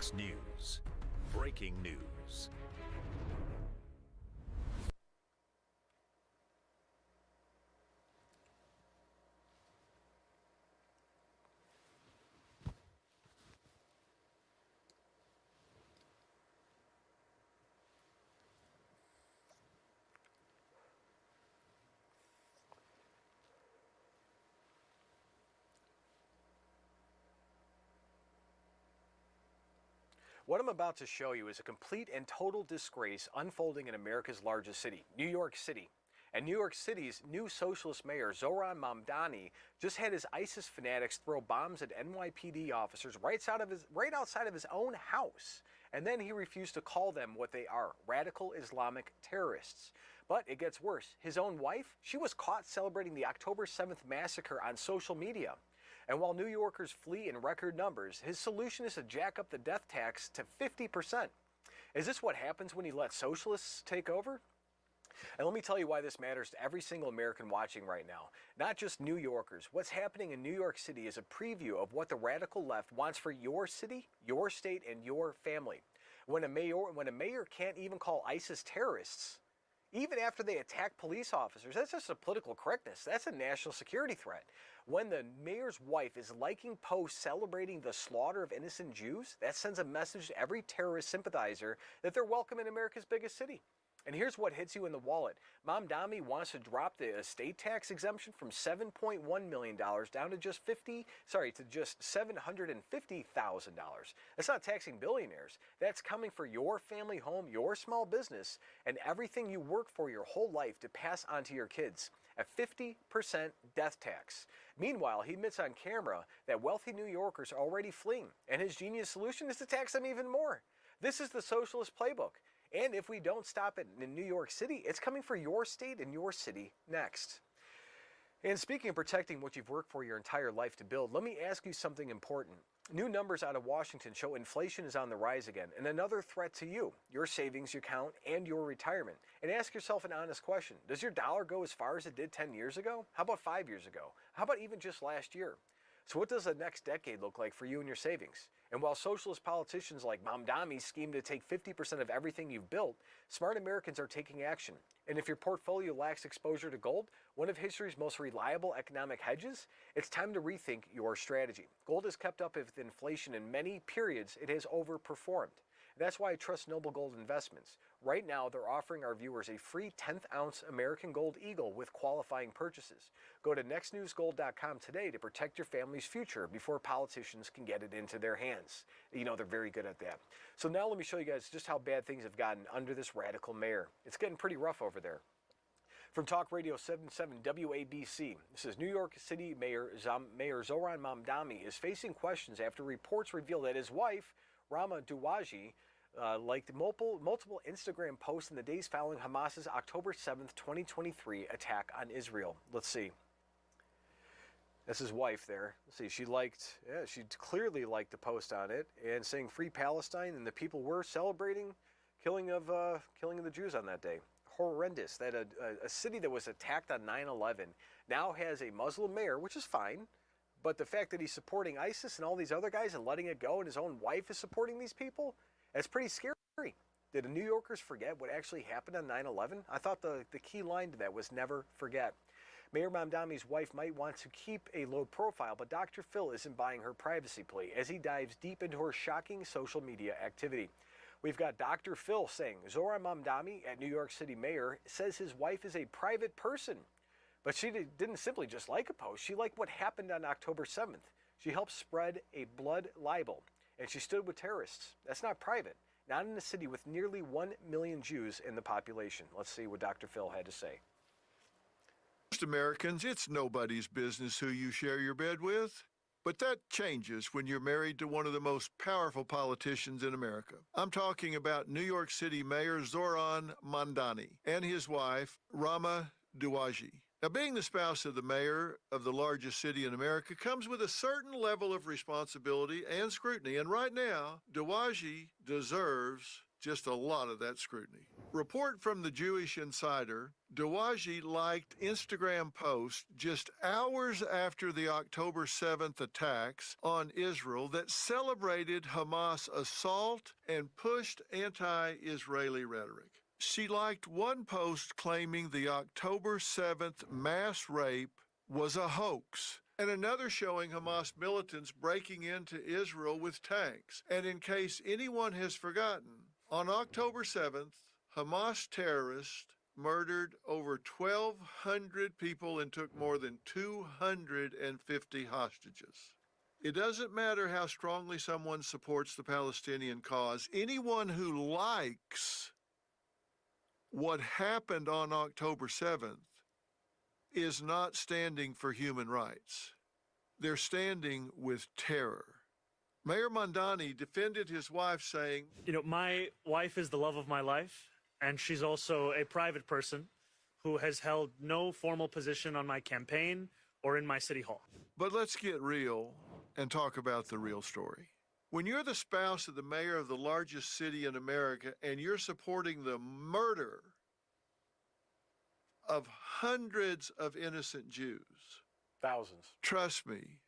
Speaker 11: CBS News. Breaking news.
Speaker 10: What I'm about to show you is a complete and total disgrace unfolding in America's largest city, New York City. And New York City's new socialist mayor, Zohran Mamdani, just had his ISIS fanatics throw bombs at NYPD officers right outside of his own house. And then he refused to call them what they are, radical Islamic terrorists. But it gets worse. His own wife, she was caught celebrating the October 7th massacre on social media. And while New Yorkers flee in record numbers, his solution is to jack up the death tax to 50%. Is this what happens when you let socialists take over? And let me tell you why this matters to every single American watching right now. Not just New Yorkers. What's happening in New York City is a preview of what the radical left wants for your city, your state, and your family. When a mayor can't even call ISIS terrorists, even after they attack police officers, that's just a political correctness. That's a national security threat. When the mayor's wife is liking posts celebrating the slaughter of innocent Jews, that sends a message to every terrorist sympathizer that they're welcome in America's biggest city. And here's what hits you in the wallet. Mamdani wants to drop the estate tax exemption from $7.1 million down to just $750,000. That's not taxing billionaires. That's coming for your family home, your small business, and everything you work for your whole life to pass on to your kids. A 50% death tax. Meanwhile, he admits on camera that wealthy New Yorkers are already fleeing, and his genius solution is to tax them even more. This is the socialist playbook. And if we don't stop it in New York City, it's coming for your state and your city next. And speaking of protecting what you've worked for your entire life to build, let me ask you something important. New numbers out of Washington show inflation is on the rise again, and another threat to you, your savings account, and your retirement. And ask yourself an honest question. Does your dollar go as far as it did 10 years ago? How about 5 years ago? How about even just last year? So what does the next decade look like for you and your savings? And while socialist politicians like Mamdani scheme to take 50% of everything you've built, smart Americans are taking action. And if your portfolio lacks exposure to gold, one of history's most reliable economic hedges, it's time to rethink your strategy. Gold has kept up with inflation in many periods it has overperformed. That's why I trust Noble Gold Investments. Right now, they're offering our viewers a free 10th ounce American Gold Eagle with qualifying purchases. Go to nextnewsgold.com today to protect your family's future before politicians can get it into their hands. You know, they're very good at that. So now let me show you guys just how bad things have gotten under this radical mayor. It's getting pretty rough over there. From Talk Radio 77 WABC, this is New York City Mayor Zohran Mamdani is facing questions after reports reveal that his wife, Rama Douaji, liked multiple Instagram posts in the days following Hamas's October 7th, 2023 attack on Israel. Let's see. That's his wife there. Let's see. She clearly liked the post on it and saying "Free Palestine," and the people were celebrating killing of the Jews on that day. Horrendous that a city that was attacked on 9/11 now has a Muslim mayor, which is fine. But the fact that he's supporting ISIS and all these other guys and letting it go, and his own wife is supporting these people, that's pretty scary. Did the New Yorkers forget what actually happened on 9/11? I thought the key line to that was never forget. Mayor Mamdani's wife might want to keep a low profile, but Dr. Phil isn't buying her privacy plea as he dives deep into her shocking social media activity. We've got Dr. Phil saying Zohran Mamdani, at New York City mayor, says his wife is a private person. But she didn't simply just like a post. She liked what happened on October 7th. She helped spread a blood libel, and she stood with terrorists. That's not private. Not in a city with nearly 1 million Jews in the population. Let's see what Dr. Phil had to say.
Speaker 12: Most Americans, it's nobody's business who you share your bed with. But that changes when you're married to one of the most powerful politicians in America. I'm talking about New York City Mayor Zohran Mamdani and his wife, Rama Douaji. Now, being the spouse of the mayor of the largest city in America comes with a certain level of responsibility and scrutiny. And right now, Douaji deserves just a lot of that scrutiny. Report from the Jewish Insider, Dowagian liked Instagram posts just hours after the October 7th attacks on Israel that celebrated Hamas' assault and pushed anti-Israeli rhetoric. She liked one post claiming the October 7th mass rape was a hoax, and another showing Hamas militants breaking into Israel with tanks. And in case anyone has forgotten, on October 7th, Hamas terrorists murdered over 1,200 people and took more than 250 hostages. It doesn't matter how strongly someone supports the Palestinian cause. Anyone who likes what happened on October 7th is not standing for human rights. They're standing with terror. Mayor Mamdani defended his wife, saying,
Speaker 13: My wife is the love of my life, and she's also a private person who has held no formal position on my campaign or in my city hall.
Speaker 12: But let's get real and talk about the real story. When you're the spouse of the mayor of the largest city in America and you're supporting the murder of hundreds of innocent Jews,
Speaker 10: thousands,
Speaker 12: trust me,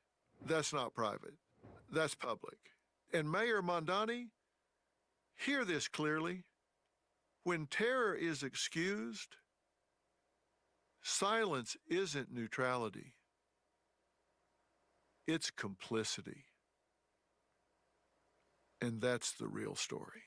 Speaker 12: that's not private. That's public. And Mayor Mamdani, hear this clearly. When terror is excused, silence isn't neutrality. It's complicity. And that's the real story.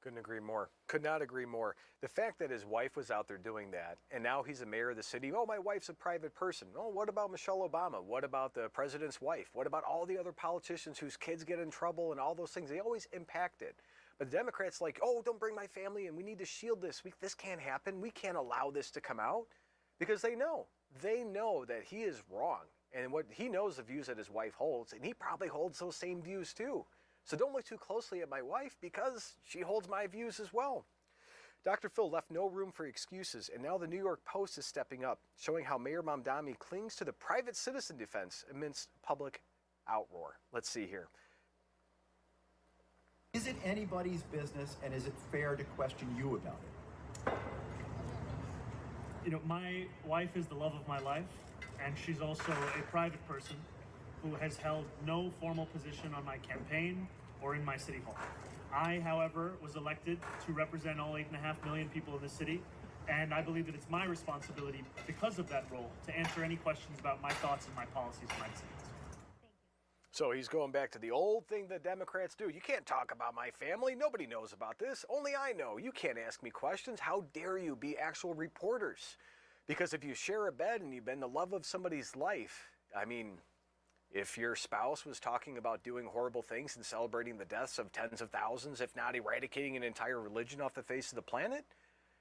Speaker 10: Couldn't agree more. Could not agree more. The fact that his wife was out there doing that, and now he's a mayor of the city. Oh, my wife's a private person. Oh, what about Michelle Obama? What about the president's wife? What about all the other politicians whose kids get in trouble and all those things? They always impact it. But the Democrats like, oh, don't bring my family in. We need to shield this. This can't happen. We can't allow this to come out. Because they know that he is wrong. And what he knows the views that his wife holds, and he probably holds those same views too. So don't look too closely at my wife because she holds my views as well. Dr. Phil left no room for excuses, and now the New York Post is stepping up, showing how Mayor Mamdani clings to the private citizen defense amidst public outroar. Let's see here.
Speaker 14: Is it anybody's business, and is it fair to question you about it?
Speaker 13: My wife is the love of my life, and she's also a private person who has held no formal position on my campaign or in my city hall. I, however, was elected to represent all 8.5 million people in the city, and I believe that it's my responsibility, because of that role, to answer any questions about my thoughts and my policies and my decisions.
Speaker 10: So he's going back to the old thing that Democrats do. You can't talk about my family. Nobody knows about this. Only I know. You can't ask me questions. How dare you be actual reporters? Because if you share a bed and you've been the love of somebody's life, if your spouse was talking about doing horrible things and celebrating the deaths of tens of thousands, if not eradicating an entire religion off the face of the planet,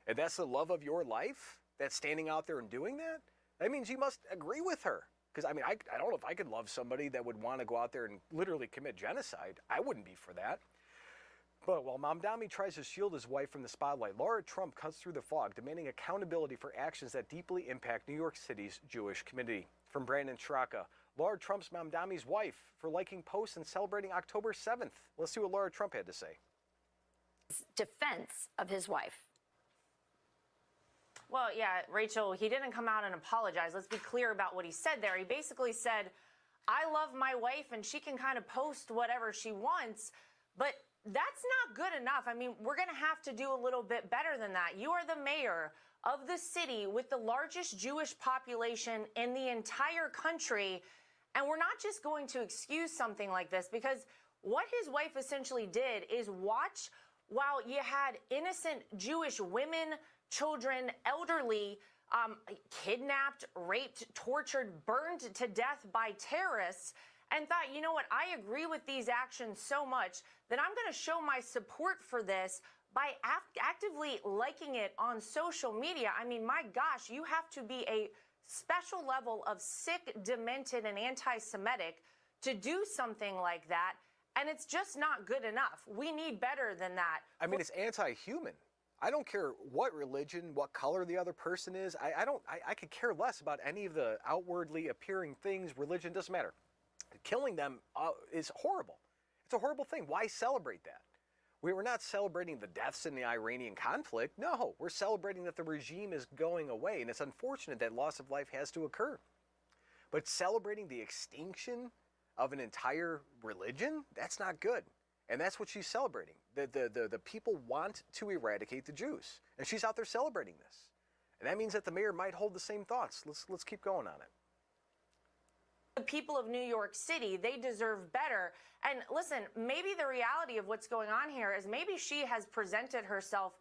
Speaker 10: and that's the love of your life, that's standing out there and doing that, that means you must agree with her. Because, I don't know if I could love somebody that would want to go out there and literally commit genocide. I wouldn't be for that. But while Mamdani tries to shield his wife from the spotlight, Laura Trump cuts through the fog, demanding accountability for actions that deeply impact New York City's Jewish community. From Brandon Straka, Laura Trump's Mamdani's wife for liking posts and celebrating October 7th. Let's see what Laura Trump had to say.
Speaker 15: Defense of his wife.
Speaker 16: Well, yeah, Rachel, he didn't come out and apologize. Let's be clear about what he said there. He basically said, I love my wife and she can kind of post whatever she wants, but that's not good enough. We're going to have to do a little bit better than that. You are the mayor of the city with the largest Jewish population in the entire country, and we're not just going to excuse something like this, because what his wife essentially did is watch while you had innocent Jewish women, children, elderly, kidnapped, raped, tortured, burned to death by terrorists, and thought, you know what, I agree with these actions so much that I'm going to show my support for this by actively liking it on social media. My gosh, you have to be a special level of sick, demented, and anti-Semitic to do something like that, and it's just not good enough. We need better than that.
Speaker 10: It's anti-human. I don't care what religion, what color the other person is. I could care less about any of the outwardly appearing things. Religion doesn't matter. Killing them is horrible. It's a horrible thing. Why celebrate that? We were not celebrating the deaths in the Iranian conflict. No, we're celebrating that the regime is going away, and it's unfortunate that loss of life has to occur. But celebrating the extinction of an entire religion, that's not good. And that's what she's celebrating. The people want to eradicate the Jews, and she's out there celebrating this. And that means that the mayor might hold the same thoughts. Let's keep going on it.
Speaker 16: The people of New York City, they deserve better. And listen, maybe the reality of what's going on here is maybe she has presented herself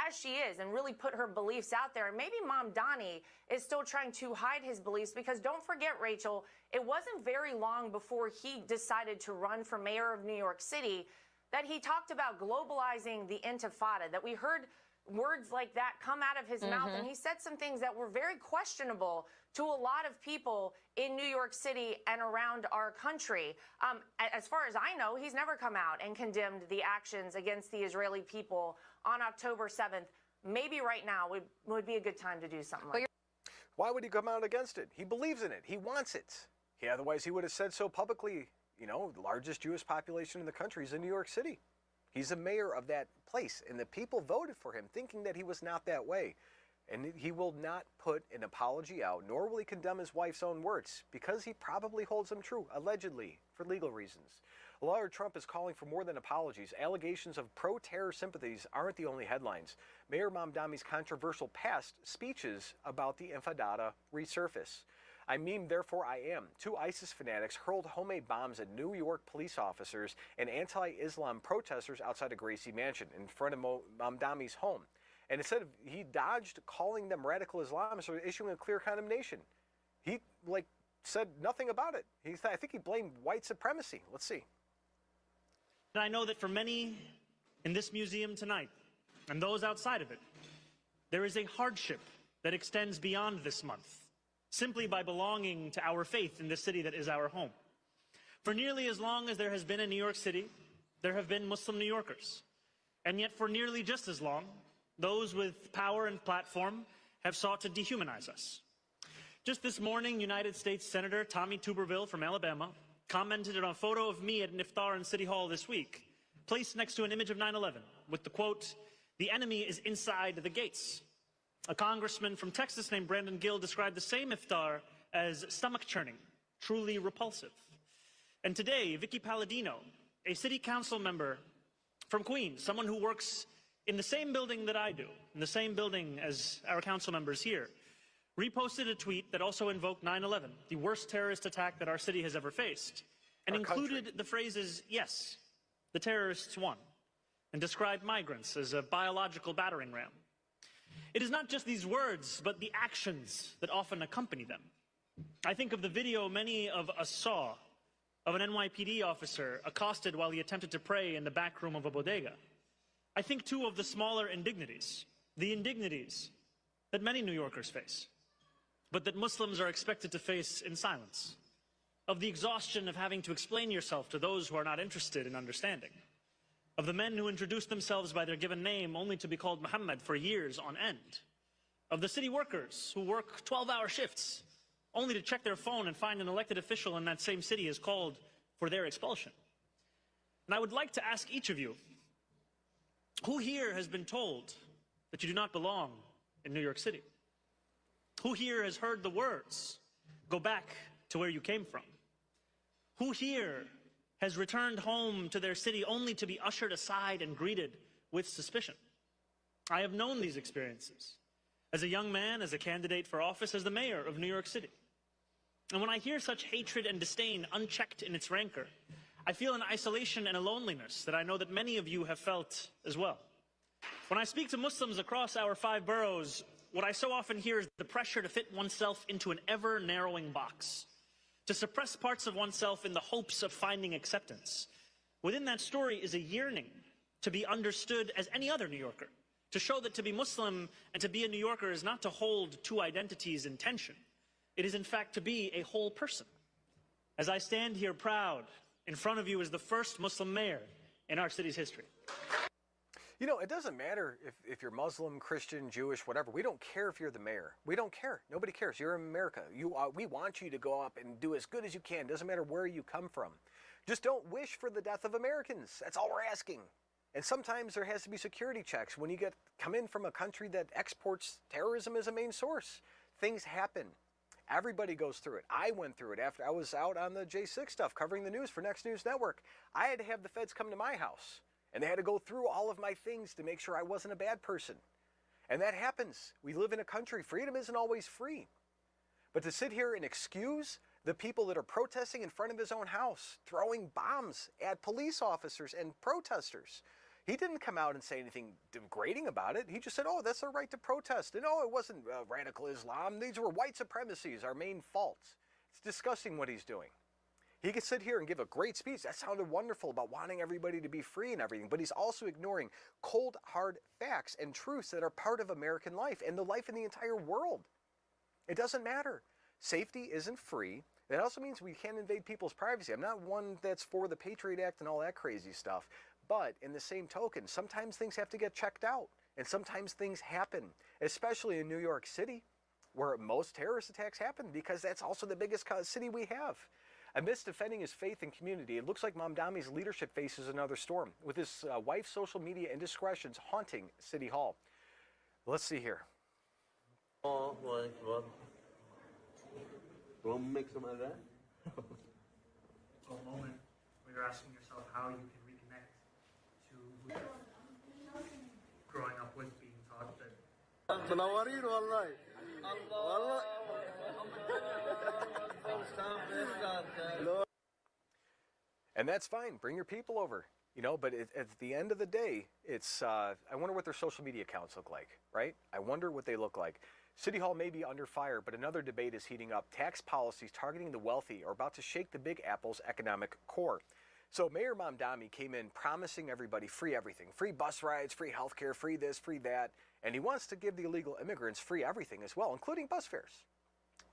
Speaker 16: as she is and really put her beliefs out there. And maybe Mamdani is still trying to hide his beliefs, because don't forget, Rachel, it wasn't very long before he decided to run for mayor of New York City that he talked about globalizing the Intifada, that we heard words like that come out of his mouth, and he said some things that were very questionable to a lot of people in New York City and around our country. As far as I know, he's never come out and condemned the actions against the Israeli people on October 7th. Maybe right now would be a good time to do something like that.
Speaker 10: Why would he come out against it? He believes in it. He wants it. Otherwise, he would have said so publicly. You know, the largest Jewish population in the country is in New York City. He's the mayor of that place, and the people voted for him thinking that he was not that way. And he will not put an apology out, nor will he condemn his wife's own words, because he probably holds them true, allegedly, for legal reasons. Lawyer Trump is calling for more than apologies. Allegations of pro-terror sympathies aren't the only headlines. Mayor Mamdani's controversial past speeches about the Intifada resurface. I mean, therefore I am. 2 ISIS fanatics hurled homemade bombs at New York police officers and anti-Islam protesters outside a Gracie mansion in front of Mamdani's home. And instead of, he dodged calling them radical Islamists or issuing a clear condemnation. He, said nothing about it. I think he blamed white supremacy. Let's see.
Speaker 13: And I know that for many in this museum tonight, and those outside of it, there is a hardship that extends beyond this month, simply by belonging to our faith in this city that is our home. For nearly as long as there has been in New York City, there have been Muslim New Yorkers. And yet for nearly just as long, those with power and platform have sought to dehumanize us. Just this morning, United States Senator Tommy Tuberville from Alabama commented on a photo of me at an iftar in City Hall this week, placed next to an image of 9/11 with the quote, "The enemy is inside the gates." A congressman from Texas named Brandon Gill described the same iftar as stomach-churning, truly repulsive. And today, Vicky Palladino, a city council member from Queens, someone who works in the same building that I do, in the same building as our council members here, reposted a tweet that also invoked 9/11, the worst terrorist attack that our city has ever faced, and included the phrases, "Yes, the terrorists won," and described migrants as a biological battering ram. It is not just these words, but the actions that often accompany them. I think of the video many of us saw of an NYPD officer accosted while he attempted to pray in the back room of a bodega. I think, too, of the smaller indignities, the indignities that many New Yorkers face, but that Muslims are expected to face in silence, of the exhaustion of having to explain yourself to those who are not interested in understanding, of the men who introduce themselves by their given name only to be called Muhammad for years on end, of the city workers who work 12-hour shifts only to check their phone and find an elected official in that same city has called for their expulsion. And I would like to ask each of you, who here has been told that you do not belong in New York City? Who here has heard the words, "Go back to where you came from"? Who here has returned home to their city only to be ushered aside and greeted with suspicion? I have known these experiences as a young man, as a candidate for office, as the mayor of New York City. And when I hear such hatred and disdain unchecked in its rancor, I feel an isolation and a loneliness that I know that many of you have felt as well. When I speak to Muslims across our 5 boroughs, what I so often hear is the pressure to fit oneself into an ever-narrowing box, to suppress parts of oneself in the hopes of finding acceptance. Within that story is a yearning to be understood as any other New Yorker, to show that to be Muslim and to be a New Yorker is not to hold 2 identities in tension. It is, in fact, to be a whole person. As I stand here proud in front of you as the first Muslim mayor in our city's history.
Speaker 10: You know, it doesn't matter if you're Muslim, Christian, Jewish, whatever. We don't care if you're the mayor. We don't care. Nobody cares. You're in America. We want you to go up and do as good as you can. Doesn't matter where you come from. Just don't wish for the death of Americans. That's all we're asking. And sometimes there has to be security checks when you come in from a country that exports terrorism as a main source. Things happen. Everybody goes through it. I went through it after I was out on the J6 stuff covering the news for Next News Network. I had to have the feds come to my house, and they had to go through all of my things to make sure I wasn't a bad person. And that happens. We live in a country. Freedom isn't always free. But to sit here and excuse the people that are protesting in front of his own house, throwing bombs at police officers and protesters, he didn't come out and say anything degrading about it. He just said, oh, that's their right to protest. And oh, it wasn't radical Islam. These were white supremacies, our main faults. It's disgusting what he's doing. He could sit here and give a great speech. That sounded wonderful about wanting everybody to be free and everything. But he's also ignoring cold, hard facts and truths that are part of American life and the life in the entire world. It doesn't matter. Safety isn't free. That also means we can't invade people's privacy. I'm not one that's for the Patriot Act and all that crazy stuff. But in the same token, sometimes things have to get checked out. And sometimes things happen, especially in New York City, where most terrorist attacks happen, because that's also the biggest city we have. Amidst defending his faith and community, it looks like Mamdani's leadership faces another storm, with his wife's social media indiscretions haunting City Hall. Let's see here.
Speaker 15: Want to make some of that?
Speaker 13: For a moment where you're asking yourself how you can reconnect to who you're growing up with, being taught that.
Speaker 10: And that's fine. Bring your people over. You know, but at the end of the day, it's, I wonder what their social media accounts look like, right? I wonder what they look like. City Hall may be under fire, but another debate is heating up. Tax policies targeting the wealthy are about to shake the Big Apple's economic core. So Mayor Mamdani came in promising everybody free everything. Free bus rides, free healthcare, free this, free that. And he wants to give the illegal immigrants free everything as well, including bus fares.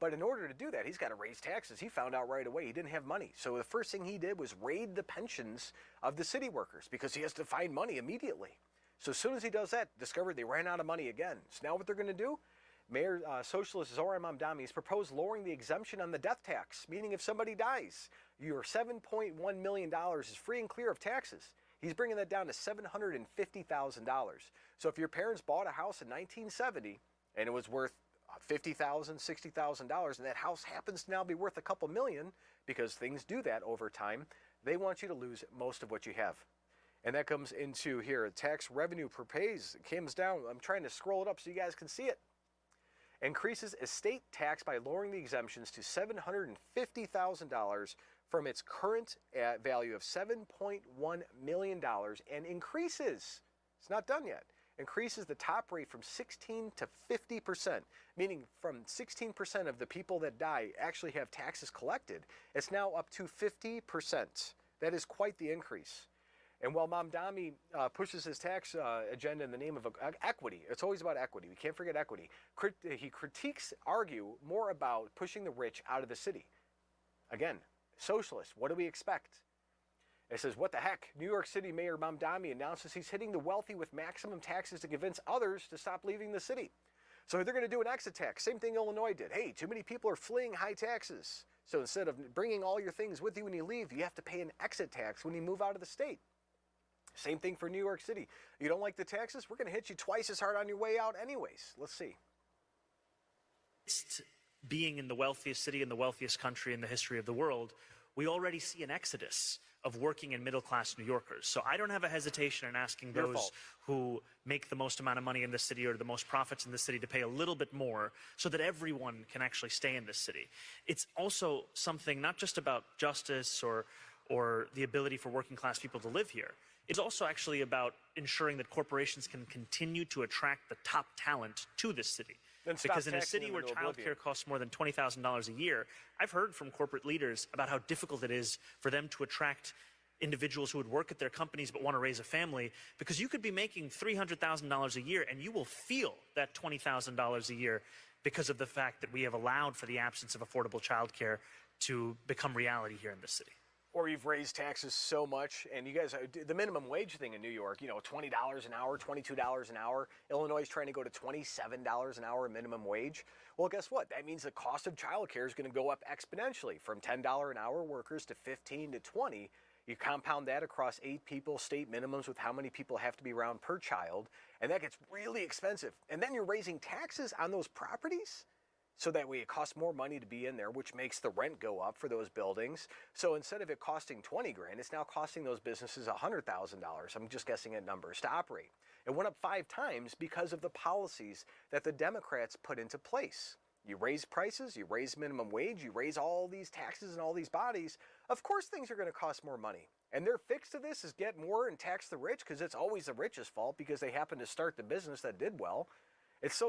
Speaker 10: But in order to do that, he's got to raise taxes. He found out right away he didn't have money. So the first thing he did was raid the pensions of the city workers because he has to find money immediately. So as soon as he does that, discovered they ran out of money again. So now what they're going to do? Mayor Socialist Zohran Mamdani has proposed lowering the exemption on the death tax, meaning if somebody dies, your $7.1 million is free and clear of taxes. He's bringing that down to $750,000. So if your parents bought a house in 1970 and it was worth $50,000, $60,000, and that house happens to now be worth a couple million, because things do that over time, they want you to lose most of what you have. And that comes into here, tax revenue per pays comes down. I'm trying to scroll it up so you guys can see it. Increases estate tax by lowering the exemptions to $750,000 from its current value of $7.1 million, and increases, it's not done yet, increases the top rate from 16 to 50%, meaning from 16% of the people that die actually have taxes collected, it's now up to 50%. That is quite the increase. And while Mamdani pushes his tax agenda in the name of equity, it's always about equity. We can't forget equity. He argue more about pushing the rich out of the city. Again, socialist, what do we expect? It says, what the heck? New York City Mayor Mamdani announces he's hitting the wealthy with maximum taxes to convince others to stop leaving the city. So they're going to do an exit tax. Same thing Illinois did. Hey, too many people are fleeing high taxes. So instead of bringing all your things with you when you leave, you have to pay an exit tax when you move out of the state. Same thing for New York City. You don't like the taxes? We're going to hit you twice as hard on your way out anyways. Let's see.
Speaker 13: Being in the wealthiest city in the wealthiest country in the history of the world, we already see an exodus of working and middle-class New Yorkers. So I don't have a hesitation in asking those who make the most amount of money in the city or the most profits in the city to pay a little bit more so that everyone can actually stay in this city. It's also something not just about justice or the ability for working-class people to live here. It's also actually about ensuring that corporations can continue to attract the top talent to this city. Because in a city where childcare costs more than $20,000 a year, I've heard from corporate leaders about how difficult it is for them to attract individuals who would work at their companies but want to raise a family, because you could be making $300,000 a year and you will feel that $20,000 a year because of the fact that we have allowed for the absence of affordable childcare to become reality here in this city.
Speaker 10: Or you've raised taxes so much, and you guys, the minimum wage thing in New York, you know, $20 an hour, $22 an hour. Illinois is trying to go to $27 an hour minimum wage. Well, guess what? That means the cost of childcare is going to go up exponentially from $10 an hour workers to 15 to 20. You compound that across 8 people, state minimums with how many people have to be around per child, and that gets really expensive. And then you're raising taxes on those properties? So that way it costs more money to be in there, which makes the rent go up for those buildings. So instead of it costing 20 grand, it's now costing those businesses $100,000. I'm just guessing at numbers to operate. It went up 5 times because of the policies that the Democrats put into place. You raise prices, you raise minimum wage, you raise all these taxes and all these bodies. Of course things are going to cost more money. And their fix to this is get more and tax the rich, because it's always the rich's fault because they happen to start the business that did well. It's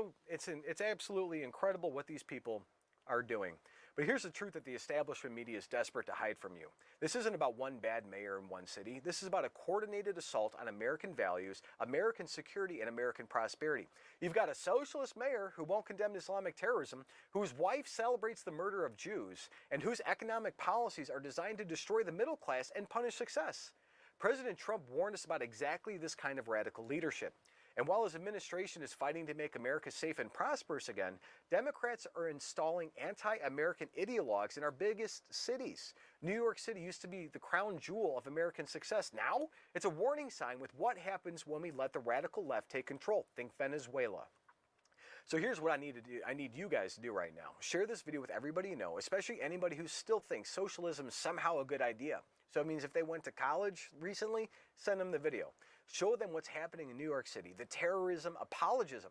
Speaker 10: absolutely incredible what these people are doing. But here's the truth that the establishment media is desperate to hide from you. This isn't about one bad mayor in one city. This is about a coordinated assault on American values, American security, and American prosperity. You've got a socialist mayor who won't condemn Islamic terrorism, whose wife celebrates the murder of Jews, and whose economic policies are designed to destroy the middle class and punish success. President Trump warned us about exactly this kind of radical leadership. And while his administration is fighting to make America safe and prosperous again, Democrats are installing anti-American ideologues in our biggest cities. New York City used to be the crown jewel of American success. Now, it's a warning sign with what happens when we let the radical left take control. Think Venezuela. So here's what I need to do. I need you guys to do right now. Share this video with everybody you know, especially anybody who still thinks socialism is somehow a good idea. So it means if they went to college recently, send them the video. Show them what's happening in New York City, the terrorism apologism,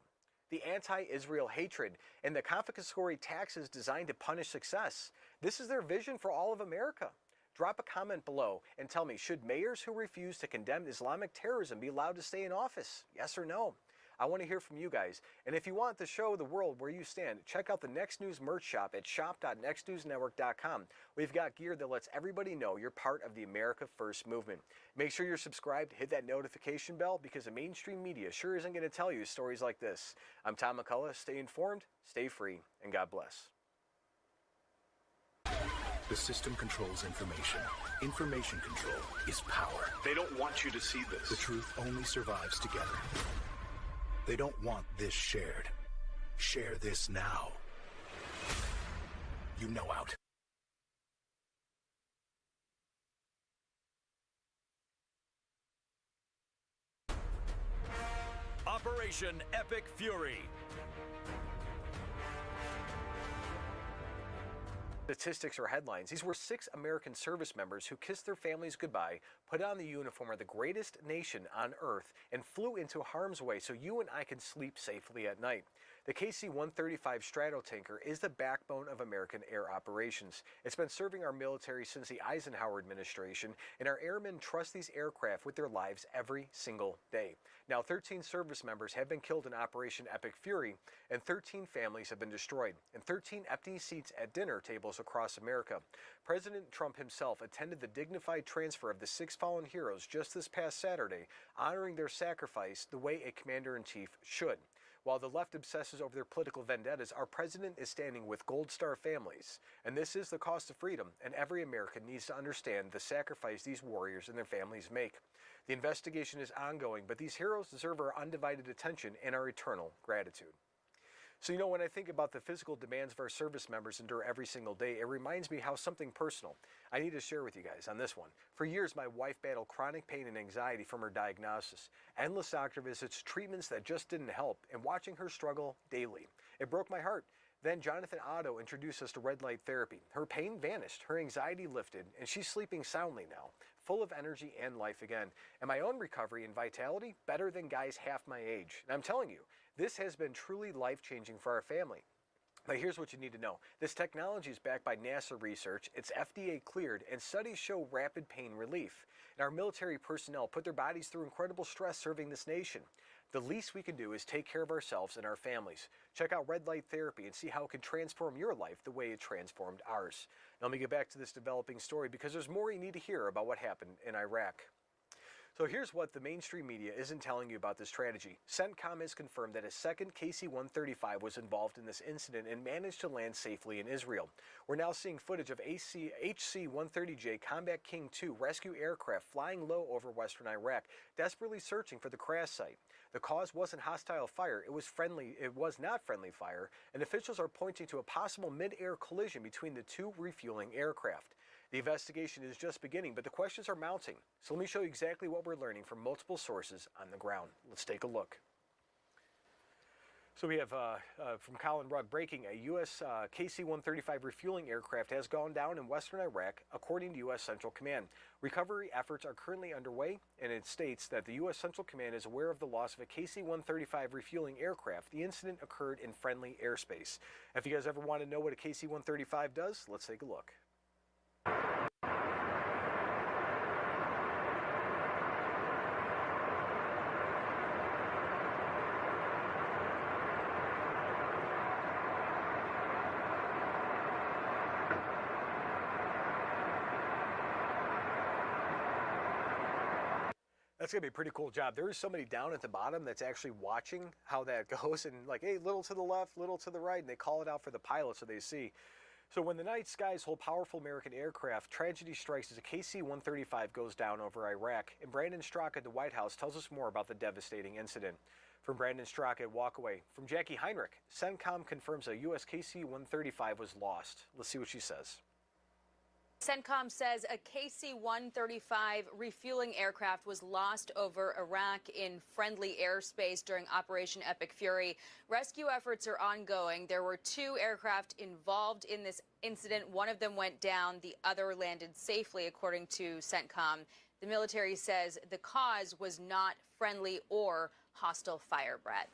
Speaker 10: the anti-Israel hatred, and the confiscatory taxes designed to punish success. This is their vision for all of America. Drop a comment below and tell me, should mayors who refuse to condemn Islamic terrorism be allowed to stay in office? Yes or no? I want to hear from you guys. And if you want to show the world where you stand, check out the Next News merch shop at shop.nextnewsnetwork.com. We've got gear that lets everybody know you're part of the America First movement. Make sure you're subscribed, hit that notification bell, because the mainstream media sure isn't going to tell you stories like this. I'm Tom McCullough. Stay informed, stay free, and God bless.
Speaker 11: The system controls information. Information control is power.
Speaker 1: They don't want you to see this.
Speaker 11: The truth only survives together. They don't want this shared. Share this now. You know out.
Speaker 17: Operation Epic Fury.
Speaker 10: Statistics or headlines. These were 6 American service members who kissed their families goodbye, put on the uniform of the greatest nation on earth, and flew into harm's way so you and I can sleep safely at night. The KC-135 Stratotanker is the backbone of American air operations. It's been serving our military since the Eisenhower administration, and our airmen trust these aircraft with their lives every single day. Now, 13 service members have been killed in Operation Epic Fury, and 13 families have been destroyed, and 13 empty seats at dinner tables across America. President Trump himself attended the dignified transfer of the 6 fallen heroes just this past Saturday, honoring their sacrifice the way a commander-in-chief should. While the left obsesses over their political vendettas, our president is standing with Gold Star families. And this is the cost of freedom, and every American needs to understand the sacrifice these warriors and their families make. The investigation is ongoing, but these heroes deserve our undivided attention and our eternal gratitude. So, you know, when I think about the physical demands of our service members endure every single day, it reminds me how something personal I need to share with you guys on this one. For years, my wife battled chronic pain and anxiety from her diagnosis, endless doctor visits, treatments that just didn't help, and watching her struggle daily. It broke my heart. Then Jonathan Otto introduced us to red light therapy. Her pain vanished, her anxiety lifted, and she's sleeping soundly now, full of energy and life again. And my own recovery and vitality, better than guys half my age. And I'm telling you, this has been truly life-changing for our family. But here's what you need to know. This technology is backed by NASA research, it's FDA cleared, and studies show rapid pain relief. And our military personnel put their bodies through incredible stress serving this nation. The least we can do is take care of ourselves and our families. Check out Red Light Therapy and see how it can transform your life the way it transformed ours. Now let me get back to this developing story because there's more you need to hear about what happened in Iraq. So here's what the mainstream media isn't telling you about this tragedy. CENTCOM has confirmed that a second KC-135 was involved in this incident and managed to land safely in Israel. We're now seeing footage of HC-130J Combat King II rescue aircraft flying low over western Iraq, desperately searching for the crash site. The cause wasn't hostile fire, it was not friendly fire, and officials are pointing to a possible mid-air collision between the 2 refueling aircraft. The investigation is just beginning, but the questions are mounting. So let me show you exactly what we're learning from multiple sources on the ground. Let's take a look. So we have from Colin Rugg breaking, a U.S. KC-135 refueling aircraft has gone down in western Iraq, according to U.S. Central Command. Recovery efforts are currently underway, and it states that the U.S. Central Command is aware of the loss of a KC-135 refueling aircraft. The incident occurred in friendly airspace. If you guys ever want to know what a KC-135 does, let's take a look. That's going to be a pretty cool job. There is somebody down at the bottom that's actually watching how that goes and like, hey, little to the left, little to the right, and they call it out for the pilot so they see. So when the night skies hold powerful American aircraft, tragedy strikes as a KC-135 goes down over Iraq. And Brandon Straka at the White House tells us more about the devastating incident. From Brandon Straka at Walkaway. From Jackie Heinrich, CENTCOM confirms a U.S. KC-135 was lost. Let's see what she says.
Speaker 18: CENTCOM says a KC-135 refueling aircraft was lost over Iraq in friendly airspace during Operation Epic Fury. Rescue efforts are ongoing. There were 2 aircraft involved in this incident. One of them went down. The other landed safely, according to CENTCOM. The military says the cause was not friendly or hostile fire, Brett.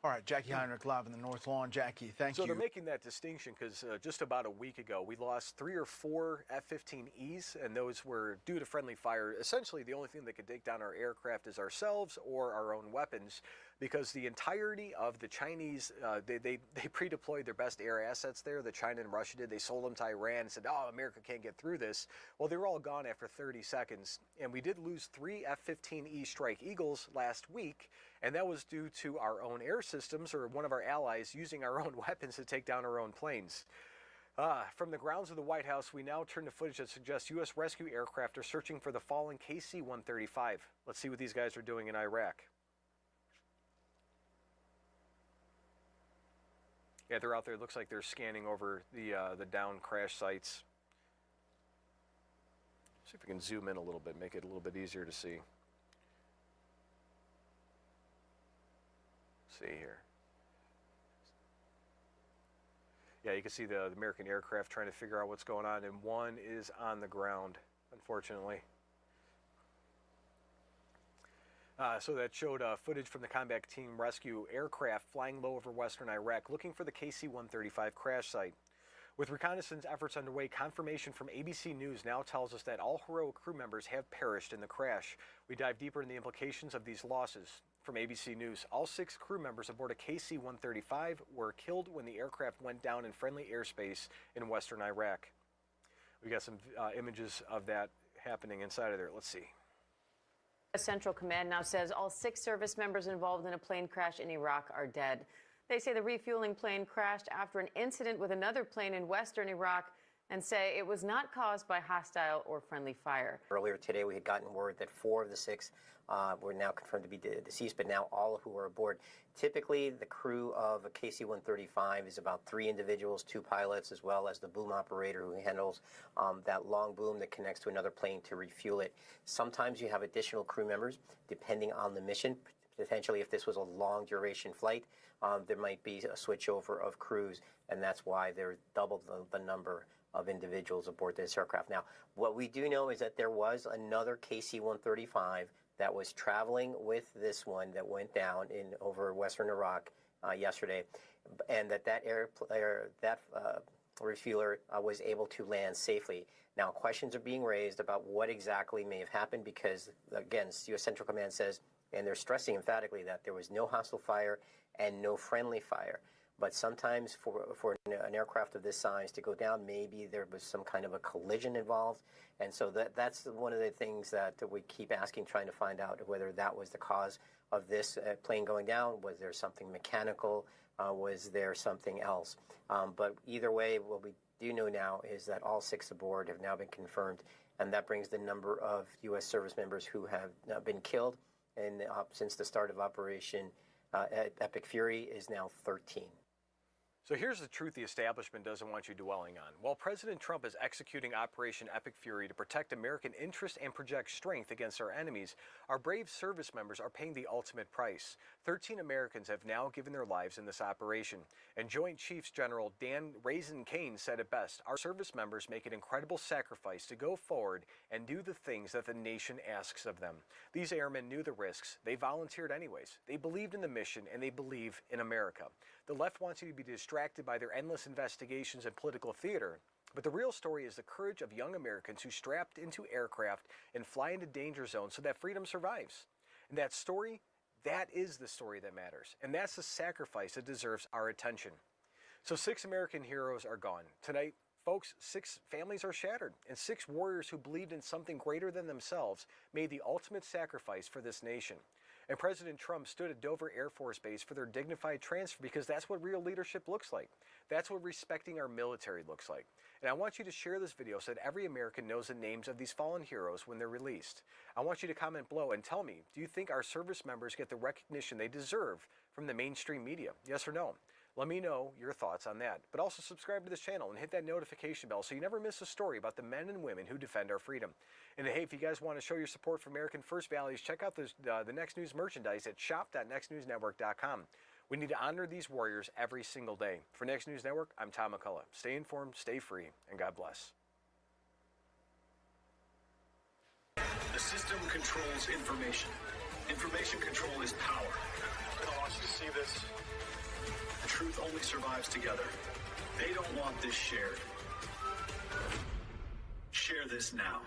Speaker 19: All right, Jackie Heinrich live in the North Lawn. Jackie, thank you.
Speaker 10: So they're making that distinction because just about a week ago, we lost 3 or 4 F-15Es, and those were due to friendly fire. Essentially, the only thing that could take down our aircraft is ourselves or our own weapons, because the entirety of the Chinese, they pre-deployed their best air assets there. The China and Russia did. They sold them to Iran and said, oh, America can't get through this. Well, they were all gone after 30 seconds, and we did lose 3 F-15E Strike Eagles last week, and that was due to our own air systems or one of our allies using our own weapons to take down our own planes. From the grounds of the White House, we now turn to footage that suggests U.S. rescue aircraft are searching for the fallen KC-135. Let's see what these guys are doing in Iraq. Yeah, they're out there. It looks like they're scanning over the down crash sites. See if we can zoom in a little bit, make it a little bit easier to see. See here. Yeah, you can see the American aircraft trying to figure out what's going on, and one is on the ground, unfortunately. So that showed footage from the combat team rescue aircraft flying low over western Iraq, looking for the KC-135 crash site. With reconnaissance efforts underway, confirmation from ABC News now tells us that all heroic crew members have perished in the crash. We dive deeper into the implications of these losses. From ABC News, all 6 crew members aboard a KC-135 were killed when the aircraft went down in friendly airspace in western Iraq. We got some images of that happening inside of there. Let's see.
Speaker 20: Central Command now says all 6 service members involved in a plane crash in Iraq are dead. They say the refueling plane crashed after an incident with another plane in western Iraq and say it was not caused by hostile or friendly fire.
Speaker 21: Earlier today, we had gotten word that 4 of the 6 were now confirmed to be deceased, but now all who are aboard. Typically, the crew of a KC-135 is about 3 individuals, 2 pilots, as well as the boom operator who handles that long boom that connects to another plane to refuel it. Sometimes you have additional crew members, depending on the mission. Potentially, if this was a long duration flight, there might be a switchover of crews, and that's why there's double the number of individuals aboard this aircraft. Now, what we do know is that there was another KC-135 that was traveling with this one that went down over western Iraq yesterday, and that refueler was able to land safely. Now, questions are being raised about what exactly may have happened because, again, U.S. Central Command says, and they're stressing emphatically that there was no hostile fire and no friendly fire. But sometimes for an aircraft of this size to go down, maybe there was some kind of a collision involved. And so that's one of the things that we keep asking, trying to find out whether that was the cause of this plane going down. Was there something mechanical? Was there something else? But either way, what we do know now is that all 6 aboard have now been confirmed. And that brings the number of U.S. service members who have been killed since the start of Operation Epic Fury is now 13.
Speaker 10: So here's the truth the establishment doesn't want you dwelling on. While President Trump is executing Operation Epic Fury to protect American interests and project strength against our enemies, our brave service members are paying the ultimate price. 13 Americans have now given their lives in this operation. And Joint Chiefs General Dan Raisin Kane said it best, our service members make an incredible sacrifice to go forward and do the things that the nation asks of them. These airmen knew the risks. They volunteered anyways. They believed in the mission and they believe in America. The left wants you to be distracted by their endless investigations and political theater, but the real story is the courage of young Americans who strapped into aircraft and fly into danger zones so that freedom survives. And that story, that is the story that matters, and that's the sacrifice that deserves our attention. So 6 American heroes are gone. Tonight, folks, 6 families are shattered, and 6 warriors who believed in something greater than themselves made the ultimate sacrifice for this nation. And President Trump stood at Dover Air Force Base for their dignified transfer because that's what real leadership looks like. That's what respecting our military looks like. And I want you to share this video so that every American knows the names of these fallen heroes when they're released. I want you to comment below and tell me, do you think our service members get the recognition they deserve from the mainstream media? Yes or no? Let me know your thoughts on that. But also subscribe to this channel and hit that notification bell so you never miss a story about the men and women who defend our freedom. And hey, if you guys want to show your support for American First Values, check out the Next News merchandise at shop.nextnewsnetwork.com. We need to honor these warriors every single day. For Next News Network, I'm Tom McCullough. Stay informed, stay free, and God bless.
Speaker 1: The system controls information. Information control is power. I want you to see this. The truth only survives together. They don't want this shared. Share this now.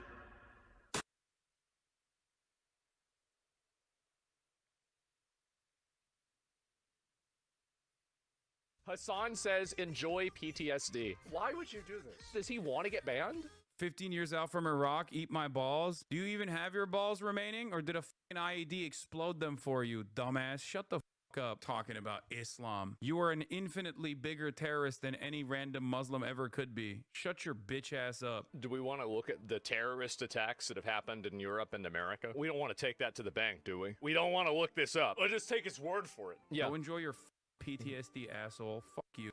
Speaker 4: Hassan says, enjoy PTSD. Why would you do this? Does he want to get banned?
Speaker 22: 15 years out from Iraq, eat my balls. Do you even have your balls remaining, or did a fucking IED explode them for you, dumbass? Shut the fuck up talking about Islam. You are an infinitely bigger terrorist than any random Muslim ever could be. Shut your bitch ass up.
Speaker 4: Do we want to look at the terrorist attacks that have happened in Europe and America? We don't want to take that to the bank, do we? We don't want to look this up. Let's just take his word for it.
Speaker 22: Yeah. Go enjoy your PTSD, asshole. Fuck you.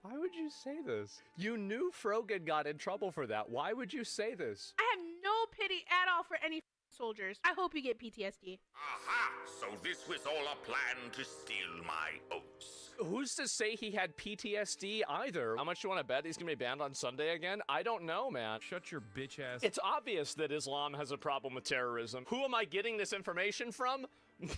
Speaker 4: Why would you say this? You knew Frogan got in trouble for that. Why would you say this?
Speaker 23: I have no pity at all for any soldiers. I hope you get PTSD.
Speaker 24: Aha! So this was all a plan to steal my oats.
Speaker 4: Who's to say he had PTSD either? How much do you want to bet he's going to be banned on Sunday again? I don't know, man.
Speaker 22: Shut your bitch ass.
Speaker 4: It's obvious that Islam has a problem with terrorism. Who am I getting this information from?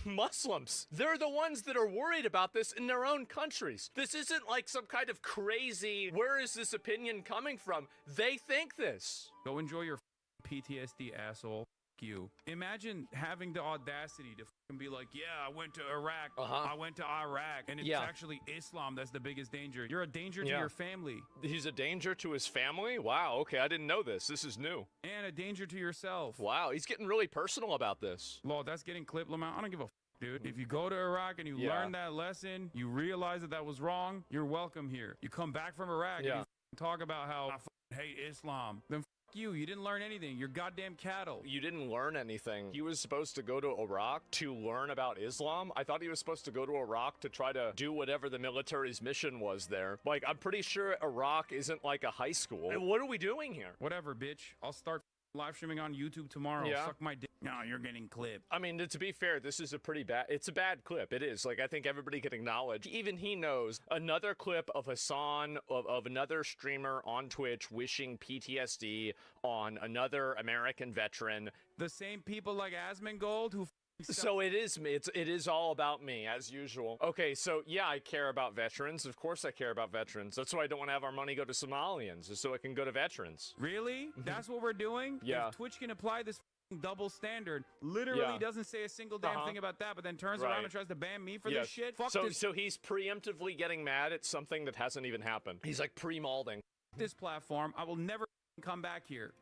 Speaker 4: Muslims. They're the ones that are worried about this in their own countries. This isn't like some kind of crazy, where is this opinion coming from? They think this.
Speaker 22: Go enjoy your PTSD, asshole. You. Imagine having the audacity to fucking be like, yeah, I went to Iraq, I went to Iraq, and it's actually Islam that's the biggest danger. You're a danger to your family.
Speaker 4: He's a danger to his family? Wow, okay, I didn't know this. This is new.
Speaker 22: And a danger to yourself.
Speaker 4: Wow, he's getting really personal about this.
Speaker 22: Lord, that's getting clipped, Lamont. I don't give a fuck, dude. If you go to Iraq and you learn that lesson, you realize that was wrong, you're welcome here. You come back from Iraq and you talk about how I hate Islam, then you didn't learn anything. You're goddamn cattle.
Speaker 4: You didn't learn anything. He was supposed to go to Iraq to learn about Islam. I thought he was supposed to go to Iraq to try to do whatever the military's mission was there. Like, I'm pretty sure Iraq isn't like a high school. And what are we doing here?
Speaker 22: Whatever, bitch. I'll start live streaming on YouTube tomorrow. Suck my dick. No, you're getting clipped.
Speaker 4: I mean, to be fair, this is a pretty bad, it's a bad clip. It is. Like, I think everybody can acknowledge, even he knows, another clip of Hassan, of another streamer on Twitch wishing PTSD on another American veteran.
Speaker 22: The same people like Asmongold who
Speaker 4: so it is me. It is all about me, as usual. Okay, so yeah, I care about veterans. Of course I care about veterans. That's why I don't want to have our money go to Somalians, so it can go to veterans.
Speaker 22: Really? That's what we're doing?
Speaker 4: Yeah.
Speaker 22: If Twitch can apply this double standard, literally doesn't say a single damn thing about that, but then turns around and tries to ban me for this shit? Fuck this.
Speaker 4: So he's preemptively getting mad at something that hasn't even happened. He's like pre-malding.
Speaker 22: This platform, I will never come back here.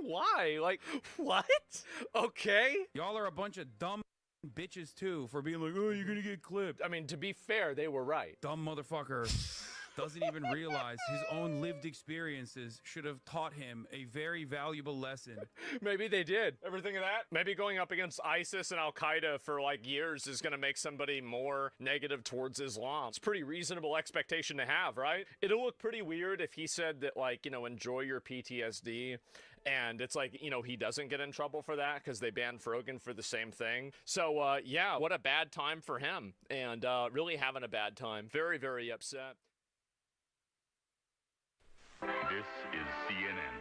Speaker 4: Why? Like, what? Okay.
Speaker 22: Y'all are a bunch of dumb bitches too for being like, oh, you're gonna get clipped.
Speaker 4: I mean, to be fair, they were right.
Speaker 22: Dumb motherfucker. doesn't even realize his own lived experiences should have taught him a very valuable lesson.
Speaker 4: Maybe they did. Ever think of that? Maybe going up against ISIS and Al Qaeda for like years is going to make somebody more negative towards Islam. It's a pretty reasonable expectation to have, right? It'll look pretty weird if he said that, like, you know, enjoy your PTSD. And it's like, you know, he doesn't get in trouble for that because they banned Frogan for the same thing. So, yeah, what a bad time for him. And really having a bad time. Very, very upset.
Speaker 24: This is CNN.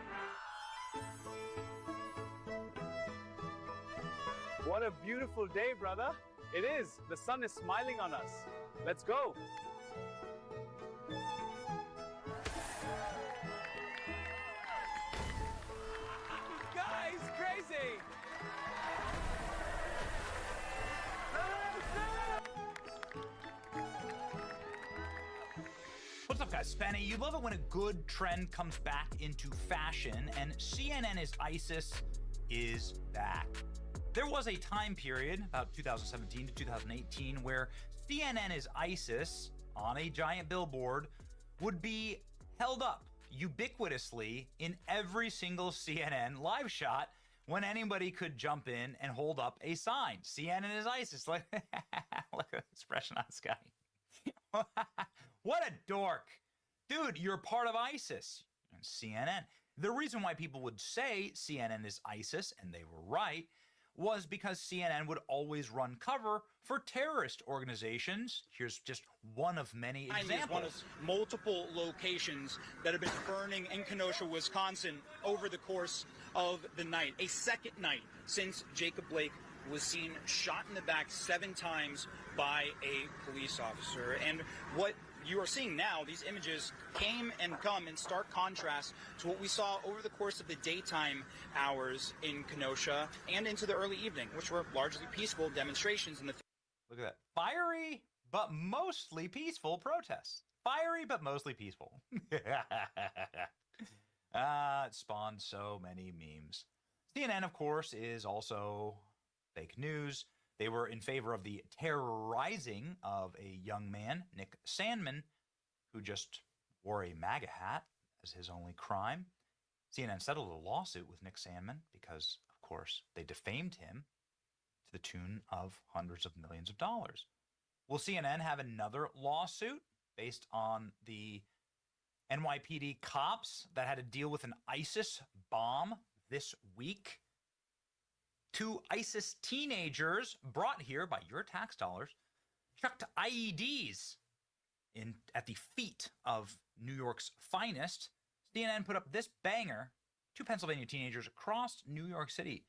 Speaker 3: What a beautiful day, brother. It is. The sun is smiling on us. Let's go.
Speaker 5: Guys, crazy!
Speaker 2: What's up, guys? Spenny. You love it when a good trend comes back into fashion, and CNN is ISIS is back. There was a time period, about 2017 to 2018, where CNN is ISIS on a giant billboard would be held up ubiquitously in every single CNN live shot when anybody could jump in and hold up a sign. CNN is ISIS. Look at the expression on this guy. What a dork. Dude, you're part of ISIS. And CNN. The reason why people would say CNN is ISIS, and they were right, was because CNN would always run cover for terrorist organizations. Here's just one of many examples.
Speaker 6: One of multiple locations that have been burning in Kenosha, Wisconsin over the course of the night. A second night since Jacob Blake was seen shot in the back 7 times by a police officer. And what you are seeing now, these images came and come in stark contrast to what we saw over the course of the daytime hours in Kenosha and into the early evening, which were largely peaceful demonstrations.
Speaker 2: Look at that. Fiery, but mostly peaceful protests. Fiery, but mostly peaceful. It spawned so many memes. CNN, of course, is also fake news. They were in favor of the terrorizing of a young man, Nick Sandmann, who just wore a MAGA hat as his only crime. CNN settled a lawsuit with Nick Sandmann because, of course, they defamed him to the tune of hundreds of millions of dollars. Will CNN have another lawsuit based on the NYPD cops that had to deal with an ISIS bomb this week? 2 ISIS teenagers brought here by your tax dollars chucked IEDs at the feet of New York's finest. CNN put up this banger. 2 Pennsylvania teenagers crossed New York City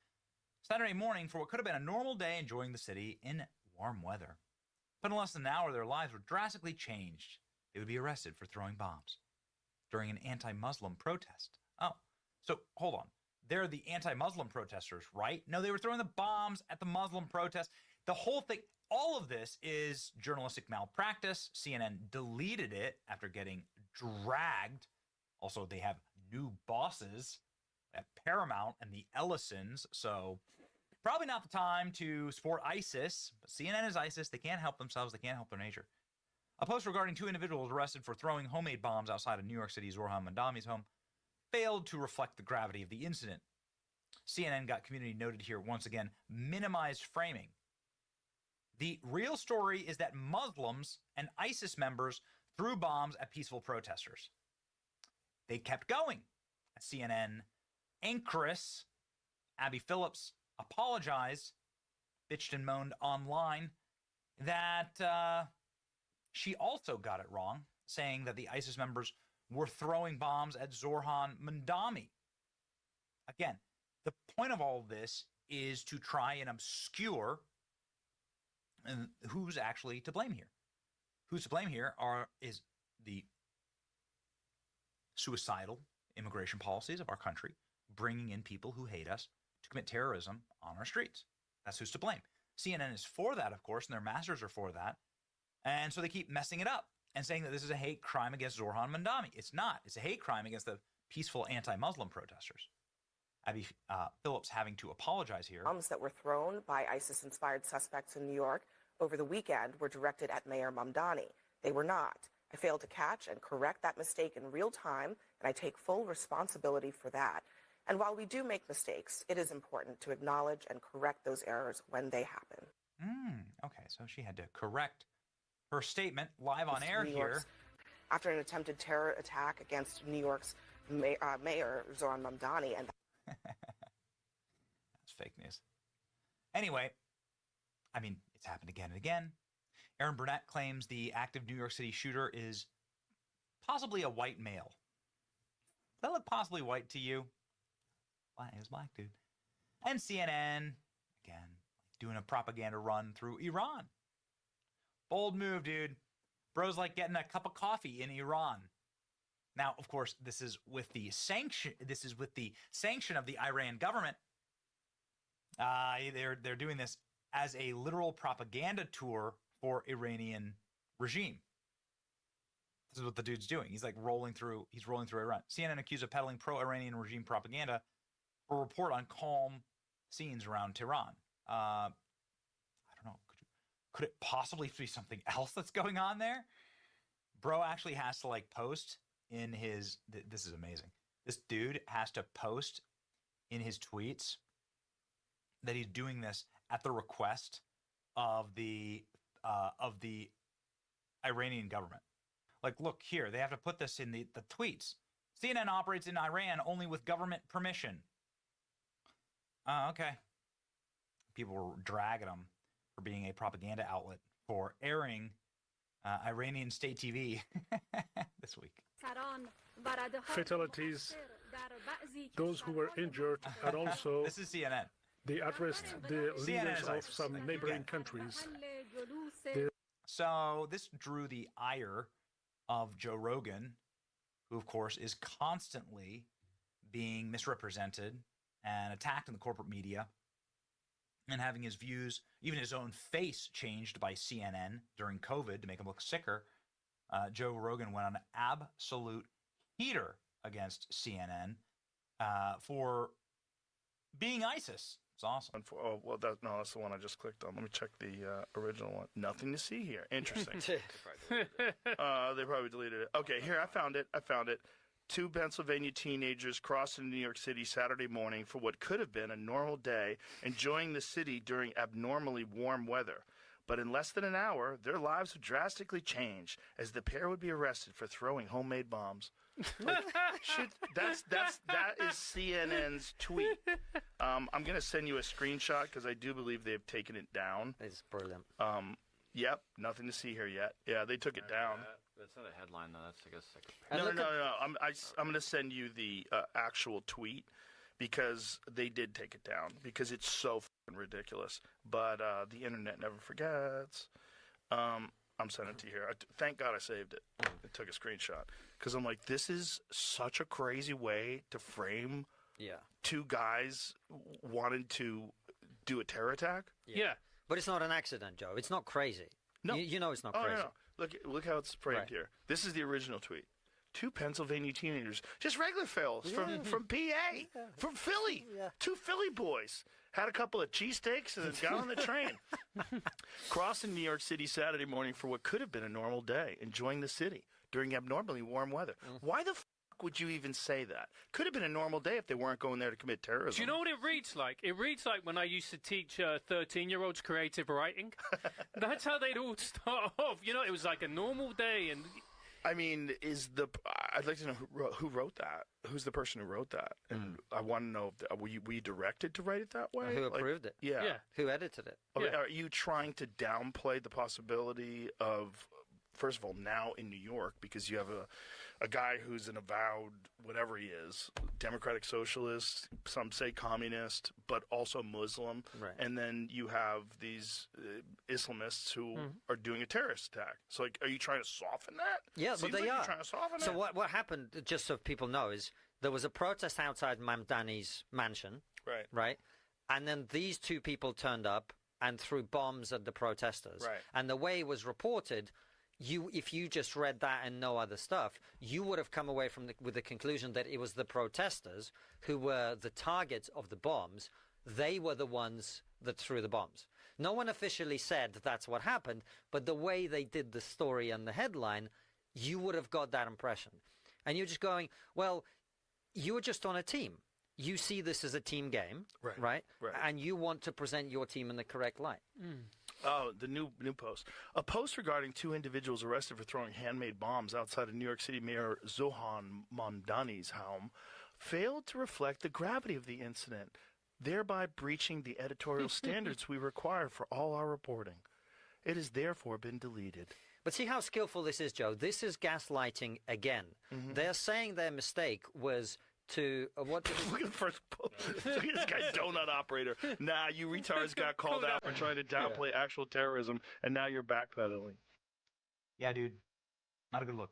Speaker 2: Saturday morning for what could have been a normal day enjoying the city in warm weather. But in less than an hour, their lives were drastically changed. They would be arrested for throwing bombs during an anti-Muslim protest. Oh, so hold on. They're the anti-Muslim protesters, right? No, they were throwing the bombs at the Muslim protest. The whole thing, all of this is journalistic malpractice. CNN deleted it after getting dragged. Also, they have new bosses at Paramount and the Ellisons, so probably not the time to support ISIS. But CNN is ISIS. They can't help themselves. They can't help their nature. A post regarding 2 individuals arrested for throwing homemade bombs outside of New York City's Zohran Mamdani's home failed to reflect the gravity of the incident. CNN got community noted here once again, minimized framing. The real story is that Muslims and ISIS members threw bombs at peaceful protesters. They kept going. CNN anchoress Abby Phillips apologized, bitched and moaned online that she also got it wrong, saying that the ISIS members were throwing bombs at Zohran Mamdani. Again, the point of all of this is to try and obscure who's actually to blame here. Who's to blame here is the suicidal immigration policies of our country, bringing in people who hate us to commit terrorism on our streets. That's who's to blame. CNN is for that, of course, and their masters are for that. And so they keep messing it up and saying that this is a hate crime against Zohran Mamdani. It's not. It's a hate crime against the peaceful anti-Muslim protesters. Abby Phillips having to apologize here.
Speaker 7: Bombs that were thrown by ISIS-inspired suspects in New York over the weekend were directed at Mayor Mamdani. They were not. I failed to catch and correct that mistake in real time, and I take full responsibility for that. And while we do make mistakes, it is important to acknowledge and correct those errors when they happen.
Speaker 2: Okay, so she had to correct her statement live on air here.
Speaker 7: After an attempted terror attack against New York's Mayor Zohran Mamdani, and
Speaker 2: that's fake news. Anyway, I mean, it's happened again and again. Aaron Burnett claims the active New York City shooter is possibly a white male. Does that look possibly white to you? It was black, dude. And CNN, again, doing a propaganda run through Iran. Bold move, dude. Bro's like getting a cup of coffee in Iran. Now, of course, this is with the sanction. This is with the sanction of the Iran government. They're doing this as a literal propaganda tour for Iranian regime. This is what the dude's doing. He's like rolling through Iran. CNN accused of peddling pro-Iranian regime propaganda for a report on calm scenes around Tehran. I don't know. Could it possibly be something else that's going on there? Bro actually has to like post in his. This is amazing. This dude has to post in his tweets that he's doing this at the request of the Iranian government. Like, look here, they have to put this in the tweets. CNN operates in Iran only with government permission. Okay. People were dragging him for being a propaganda outlet for airing Iranian state TV this week.
Speaker 8: Fatalities, those who were injured, and also
Speaker 2: this is CNN.
Speaker 8: They addressed the leaders of some neighboring countries.
Speaker 2: So this drew the ire of Joe Rogan, who, of course, is constantly being misrepresented and attacked in the corporate media and having his views, even his own face, changed by CNN during COVID to make him look sicker. Joe Rogan went on an absolute heater against CNN for being ISIS. It's awesome.
Speaker 9: Oh, well, that's the one I just clicked on. Let me check the original one. Nothing to see here. Interesting. They probably deleted it. Okay, here, I found it. 2 Pennsylvania teenagers crossed into New York City Saturday morning for what could have been a normal day, enjoying the city during abnormally warm weather. But in less than an hour, their lives would drastically change as the pair would be arrested for throwing homemade bombs. That is CNN's tweet. I'm going to send you a screenshot because I do believe they've taken it down.
Speaker 12: It's brilliant.
Speaker 9: Yep, nothing to see here yet. Yeah, they took it down.
Speaker 25: That's not a headline, though. That's, I guess, like
Speaker 9: No. I'm going to send you the actual tweet because they did take it down because it's so fucking ridiculous. But the internet never forgets. I'm sending it to you here. Thank God I saved it. I took a screenshot because I'm like, this is such a crazy way to frame 2 guys wanting to do a terror attack.
Speaker 12: Yeah. But it's not an accident, Joe. It's not crazy.
Speaker 9: No.
Speaker 12: You know it's not crazy.
Speaker 9: No. Look how it's framed here. This is the original tweet. 2 Pennsylvania teenagers, just regular fellas from PA, from Philly. 2 Philly boys had a couple of cheesesteaks and then got on the train. Crossing New York City Saturday morning for what could have been a normal day, enjoying the city during abnormally warm weather. Why the would you even say that? Could have been a normal day if they weren't going there to commit terrorism.
Speaker 26: Do you know what it reads like? It reads like when I used to teach 13-year-olds creative writing. That's how they'd all start off. You know, it was like a normal day. And
Speaker 9: I mean, I'd like to know who wrote that. Who's the person who wrote that? And I want to know, were you directed to write it that way?
Speaker 12: Who approved it?
Speaker 9: Yeah.
Speaker 12: Who edited it?
Speaker 9: Are you trying to downplay the possibility of, first of all, now in New York, because you have a guy who's an avowed, whatever he is, democratic socialist, some say communist, but also Muslim.
Speaker 12: Right.
Speaker 9: And then you have these Islamists who are doing a terrorist attack. So, like, are you trying to soften that?
Speaker 12: Yeah,
Speaker 9: Seems
Speaker 12: but they
Speaker 9: like
Speaker 12: are.
Speaker 9: You're trying to soften
Speaker 12: so
Speaker 9: it.
Speaker 12: what happened, just so people know, is there was a protest outside Mamdani's mansion.
Speaker 9: Right.
Speaker 12: Right? And then these 2 people turned up and threw bombs at the protesters.
Speaker 9: Right.
Speaker 12: And the way it was reported, if you just read that and no other stuff, you would have come away with the conclusion that it was the protesters who were the targets of the bombs. They were the ones that threw the bombs. No one officially said that's what happened, but the way they did the story and the headline you would have got that impression. And you're just going, well, you were just on a team. You see this as a team game, right? And you want to present your team in the correct light.
Speaker 9: Oh, the new post. A post regarding 2 individuals arrested for throwing handmade bombs outside of New York City Mayor Zohan Mamdani's home failed to reflect the gravity of the incident, thereby breaching the editorial standards we require for all our reporting. It has therefore been deleted.
Speaker 12: But see how skillful this is, Joe? This is gaslighting again. They're saying their mistake was to what?
Speaker 9: Look at the first post. Look at this guy, donut operator. Nah, you retards got called out for trying to downplay actual terrorism, and now you're backpedaling.
Speaker 2: Yeah, dude. Not a good look.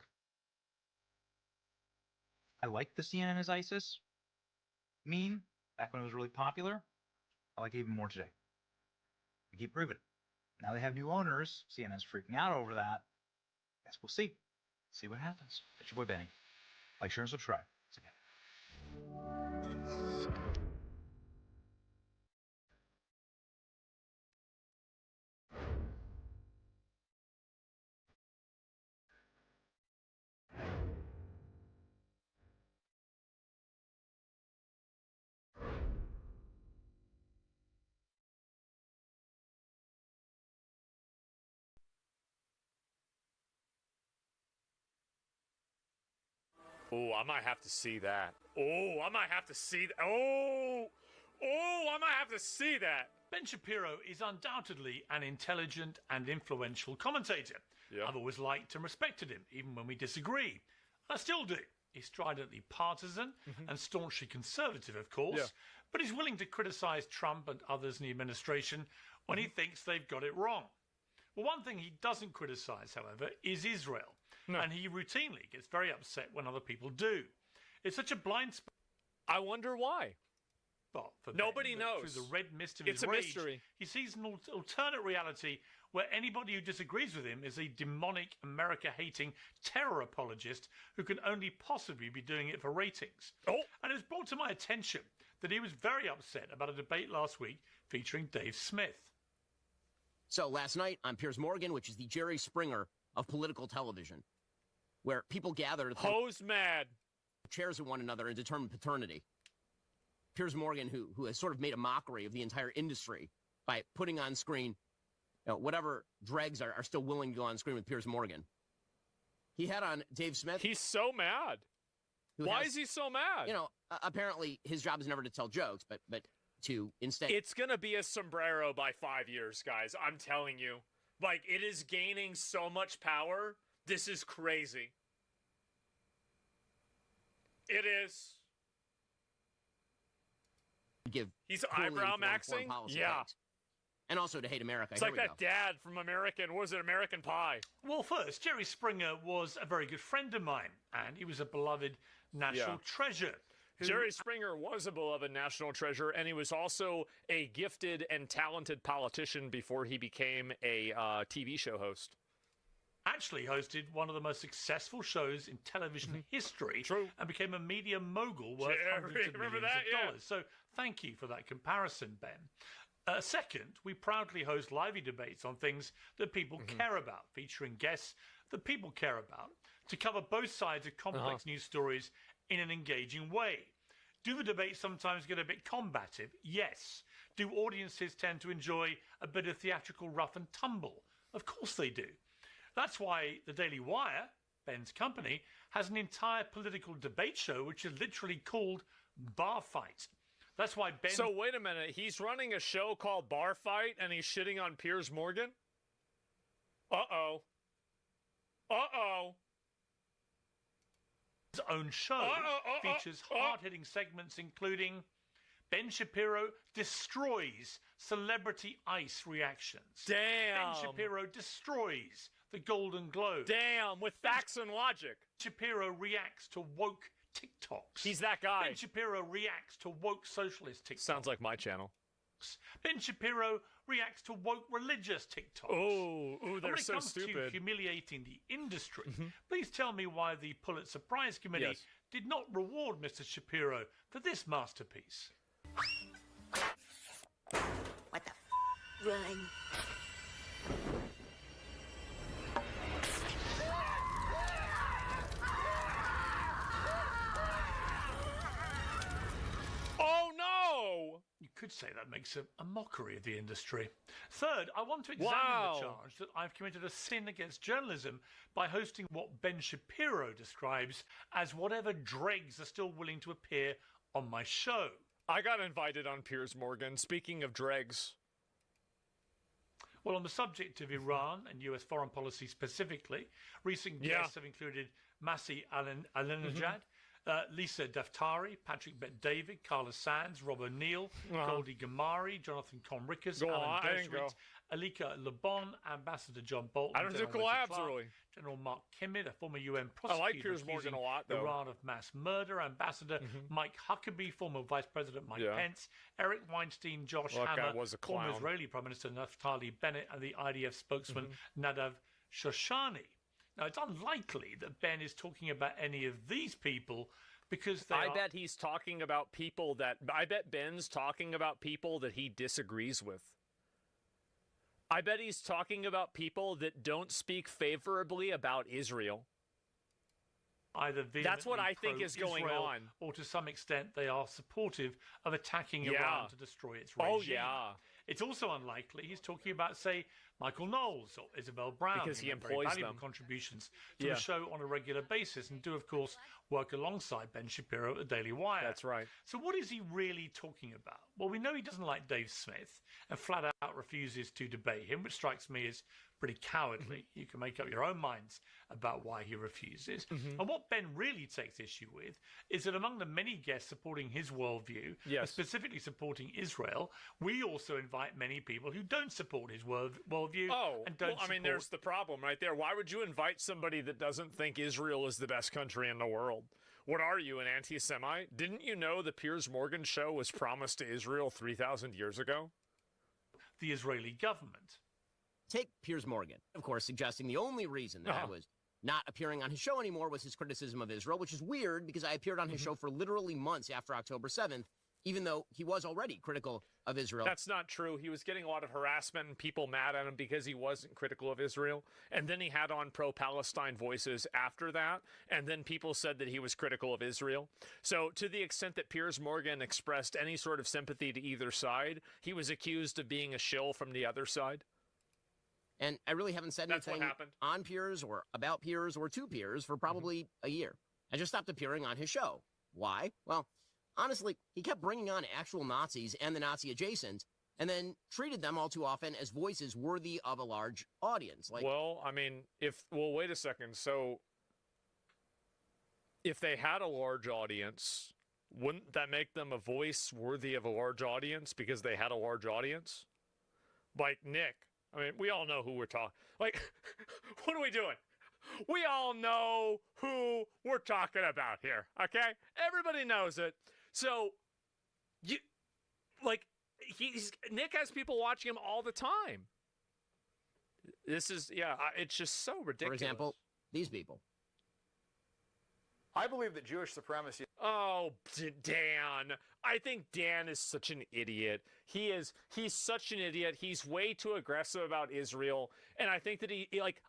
Speaker 2: I like the CNN is ISIS meme back when it was really popular. I like it even more today. We keep proving it. Now they have new owners. CNN's freaking out over that. Guess we'll see. See what happens. It's your boy Benny. Like, share, and subscribe. See ya.
Speaker 4: Oh, I might have to see that. Oh, I might have to see that. Oh, I might have to see that.
Speaker 11: Ben Shapiro is undoubtedly an intelligent and influential commentator. I've always liked and respected him, even when we disagree. I still do. He's stridently partisan and staunchly conservative, of course, but he's willing to criticize Trump and others in the administration when he thinks they've got it wrong. Well, one thing he doesn't criticize, however, is Israel. And he routinely gets very upset when other people do. It's such a blind spot.
Speaker 4: I wonder why.
Speaker 11: Well, for
Speaker 4: nobody
Speaker 11: Ben,
Speaker 4: knows.
Speaker 11: Through the red mist of
Speaker 4: It's
Speaker 11: his
Speaker 4: a
Speaker 11: rage,
Speaker 4: mystery.
Speaker 11: he sees an alternate reality where anybody who disagrees with him is a demonic, America-hating terror apologist who can only possibly be doing it for ratings. And it was brought to my attention that he was very upset about a debate last week featuring Dave Smith.
Speaker 13: So last night on Piers Morgan, which is the Jerry Springer of political television, where people gather to
Speaker 4: hose mad
Speaker 13: chairs at one another and determine paternity. Piers Morgan, who has sort of made a mockery of the entire industry by putting on screen whatever dregs are still willing to go on screen with Piers Morgan. He had on Dave Smith.
Speaker 4: He's so mad. Why is he so mad?
Speaker 13: You know, apparently his job is never to tell jokes, but to instead.
Speaker 4: It's going to be a sombrero by 5 years, guys. I'm telling you. Like, it is gaining so much power. This is crazy. It is. He's eyebrow maxing? Yeah.
Speaker 13: And also to hate America.
Speaker 4: It's like that dad from American, was it American Pie?
Speaker 11: Well, first, Jerry Springer was a very good friend of mine, and he was a beloved national treasure.
Speaker 4: Jerry Springer was a beloved national treasure, and he was also a gifted and talented politician before he became a TV show host.
Speaker 11: Actually hosted one of the most successful shows in television history. True. And became a media mogul worth hundreds of millions of dollars. So thank you for that comparison, Ben. Second, we proudly host lively debates on things that people care about, featuring guests that people care about, to cover both sides of complex news stories in an engaging way. Do the debates sometimes get a bit combative? Yes. Do audiences tend to enjoy a bit of theatrical rough and tumble? Of course they do. That's why the Daily Wire, Ben's company, has an entire political debate show which is literally called Bar Fight. That's why Ben...
Speaker 4: So wait a minute, he's running a show called Bar Fight and he's shitting on Piers Morgan? Uh-oh. Uh-oh.
Speaker 11: His own show features hard-hitting segments including Ben Shapiro destroys celebrity ice reactions.
Speaker 4: Damn.
Speaker 11: Ben Shapiro destroys the Golden Globe.
Speaker 4: Damn, with facts and logic.
Speaker 11: Shapiro reacts to woke TikToks.
Speaker 4: He's that guy.
Speaker 11: Ben Shapiro reacts to woke socialist TikToks.
Speaker 4: Sounds like my channel.
Speaker 11: Ben Shapiro reacts to woke religious TikToks.
Speaker 4: Oh, they're so stupid.
Speaker 11: When it comes to humiliating the industry, please tell me why the Pulitzer Prize Committee did not reward Mr. Shapiro for this masterpiece.
Speaker 14: What the Run.
Speaker 11: could say that makes a mockery of the industry. Third, I want to examine the charge that I've committed a sin against journalism by hosting what Ben Shapiro describes as whatever dregs are still willing to appear on my show.
Speaker 4: I got invited on Piers Morgan. Speaking of dregs.
Speaker 11: Well, on the subject of Iran and US foreign policy specifically, recent guests have included Masih Alinejad, Lisa Daftari, Patrick Bet-David, Carla Sands, Rob O'Neill, Goldie Gamari, Jonathan Conricus, Alan Dershowitz, Alika Lebon, Ambassador John Bolton.
Speaker 4: I don't do collabs, really.
Speaker 11: General Mark Kimmett, a former UN prosecutor.
Speaker 4: I like Piers Morgan a lot, though.
Speaker 11: Iran of mass murder. Ambassador Mike Huckabee, former Vice President Mike Pence, Eric Weinstein, Josh Hammer, former Israeli Prime Minister Naftali Bennett, and the IDF spokesman Nadav Shoshani. Now, it's unlikely that Ben is talking about any of these people because they
Speaker 4: I bet he's talking about people that... I bet Ben's talking about people that he disagrees with. I bet he's talking about people that don't speak favorably about Israel.
Speaker 11: Either
Speaker 4: that's what I think is going on.
Speaker 11: Or to some extent, they are supportive of attacking Iran to destroy its regime.
Speaker 4: Oh, yeah.
Speaker 11: It's also unlikely he's talking about, say, Michael Knowles or Isabel Brown.
Speaker 4: Because he
Speaker 11: employs
Speaker 4: employs
Speaker 11: valuable
Speaker 4: them.
Speaker 11: Contributions to the show on a regular basis and do, of course, work alongside Ben Shapiro at the Daily Wire.
Speaker 4: That's right.
Speaker 11: So what is he really talking about? Well, we know he doesn't like Dave Smith and flat out refuses to debate him, which strikes me as pretty cowardly. You can make up your own minds about why he refuses. And what Ben really takes issue with is that among the many guests supporting his worldview, and specifically supporting Israel, we also invite many people who don't support his worldview and don't support...
Speaker 4: there's the problem right there. Why would you invite somebody that doesn't think Israel is the best country in the world? What are you, an anti-Semite? Didn't you know the Piers Morgan show was promised to Israel 3,000 years ago?
Speaker 11: The Israeli government.
Speaker 13: Take Piers Morgan, of course, suggesting the only reason that I was not appearing on his show anymore was his criticism of Israel, which is weird because I appeared on his show for literally months after October 7th, even though he was already critical of Israel.
Speaker 4: That's not true. He was getting a lot of harassment and people mad at him because he wasn't critical of Israel. And then he had on pro-Palestine voices after that. And then people said that he was critical of Israel. So to the extent that Piers Morgan expressed any sort of sympathy to either side, he was accused of being a shill from the other side.
Speaker 13: And I really haven't said anything on Piers or about Piers or to Piers for probably a year. I just stopped appearing on his show. Why? Well, honestly, he kept bringing on actual Nazis and the Nazi adjacent, and then treated them all too often as voices worthy of a large audience. Like,
Speaker 4: well, I mean, wait a second. So, if they had a large audience, wouldn't that make them a voice worthy of a large audience because they had a large audience? Like Nick. I mean, we all know who we're talking. Like, what are we doing? We all know who we're talking about here, okay? Everybody knows it. So, Nick has people watching him all the time. This is, it's just so ridiculous.
Speaker 13: For example, these people.
Speaker 15: I believe that Jewish supremacy...
Speaker 4: Oh, Dan. I think Dan is such an idiot. He's such an idiot. He's way too aggressive about Israel. And I think that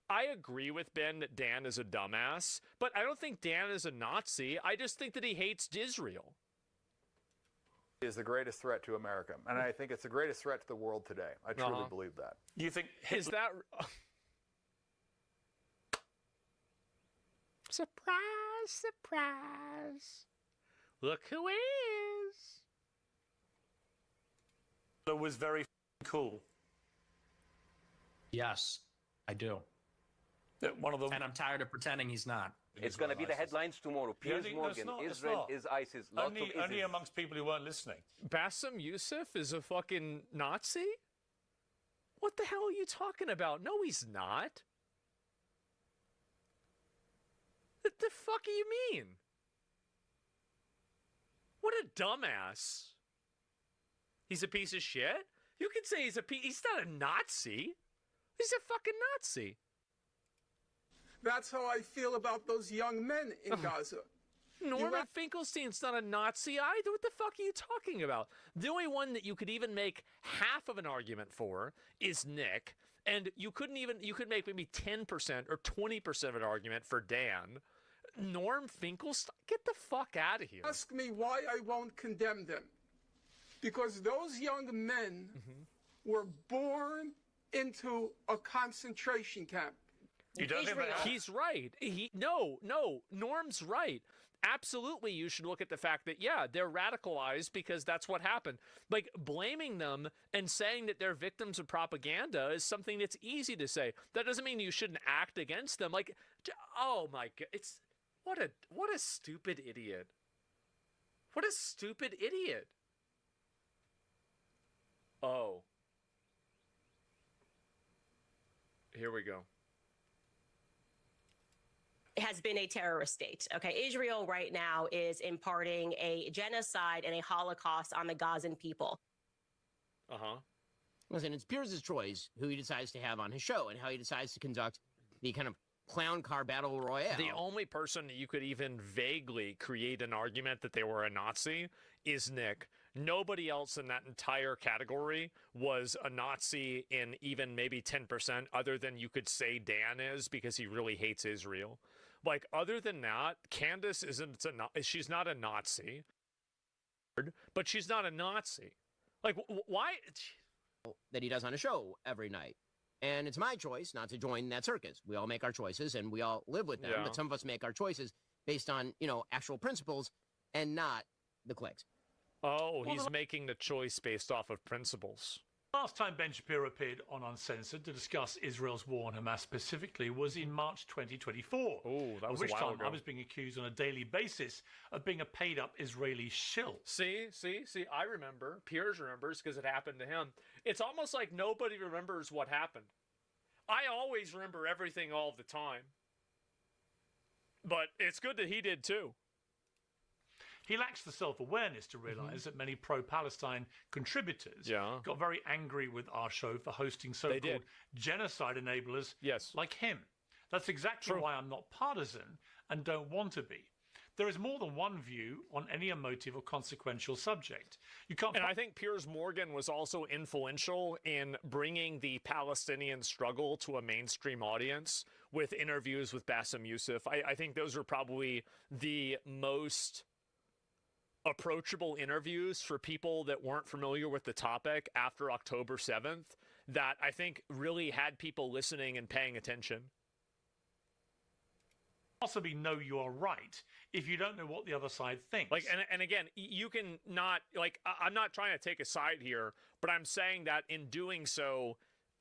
Speaker 4: I agree with Ben that Dan is a dumbass, but I don't think Dan is a Nazi. I just think that he hates Israel.
Speaker 15: Is the greatest threat to America. And I think it's the greatest threat to the world today. I truly believe that.
Speaker 11: You think...
Speaker 4: Is that... Surprise, surprise. Look who is.
Speaker 11: That was very cool.
Speaker 16: Yes, I do.
Speaker 11: One of them.
Speaker 16: And I'm tired of pretending he's not.
Speaker 5: It's going to be the headlines tomorrow. Piers Morgan, Israel is ISIS.
Speaker 11: Only amongst people who weren't listening.
Speaker 4: Bassem Youssef is a fucking Nazi? What the hell are you talking about? No, he's not. What the fuck do you mean? What a dumbass. He's a piece of shit? You can say he's not a Nazi. He's a fucking Nazi.
Speaker 17: That's how I feel about those young men in Gaza.
Speaker 4: Norman Finkelstein's not a Nazi either. What the fuck are you talking about? The only one that you could even make half of an argument for is Nick. And you could make maybe 10% or 20% of an argument for Dan. Norm Finkelstein, get the fuck out of here.
Speaker 17: Ask me why I won't condemn them. because those young men were born into a concentration camp.
Speaker 4: He's right. Norm's right. Absolutely, you should look at the fact that, yeah, they're radicalized because that's what happened. Like, blaming them and saying that they're victims of propaganda is something that's easy to say. That doesn't mean you shouldn't act against them. Like, oh my God, it's what a stupid idiot. What a stupid idiot. Oh. Here we go.
Speaker 1: Has been a terrorist state. Okay, Israel right now is imparting a genocide and a Holocaust on the Gazan people.
Speaker 13: Listen, it's Piers' choice who he decides to have on his show and how he decides to conduct the kind of clown car battle royale.
Speaker 4: The only person that you could even vaguely create an argument that they were a Nazi is Nick. Nobody else in that entire category was a Nazi in even maybe 10%, other than you could say Dan is because he really hates Israel. Like, other than that, Candace she's not a Nazi, but she's not a Nazi. Like, why?
Speaker 13: That he does on a show every night. And it's my choice not to join that circus. We all make our choices and we all live with them.
Speaker 4: Yeah.
Speaker 13: But some of us make our choices based on, actual principles and not the clicks.
Speaker 4: Oh, he's making the choice based off of principles.
Speaker 11: Last time Ben Shapiro appeared on Uncensored to discuss Israel's war on Hamas specifically was in March 2024.
Speaker 4: Oh, that was
Speaker 11: at which
Speaker 4: a while
Speaker 11: time
Speaker 4: ago.
Speaker 11: I was being accused on a daily basis of being a paid-up Israeli shill.
Speaker 4: See, I remember. Piers remembers because it happened to him. It's almost like nobody remembers what happened. I always remember everything all the time. But it's good that he did too.
Speaker 11: He lacks the self-awareness to realize that many pro-Palestine contributors got very angry with our show for hosting so-called genocide enablers like him. That's exactly why I'm not partisan and don't want to be. There is more than one view on any emotive or consequential subject.
Speaker 4: And I think Piers Morgan was also influential in bringing the Palestinian struggle to a mainstream audience with interviews with Bassem Youssef. I think those are probably the most approachable interviews for people that weren't familiar with the topic after October 7th that I think really had people listening and paying attention.
Speaker 11: Possibly know you are right if you don't know what the other side thinks.
Speaker 4: Like, and again, you can not, like, I'm not trying to take a side here, but I'm saying that in doing so,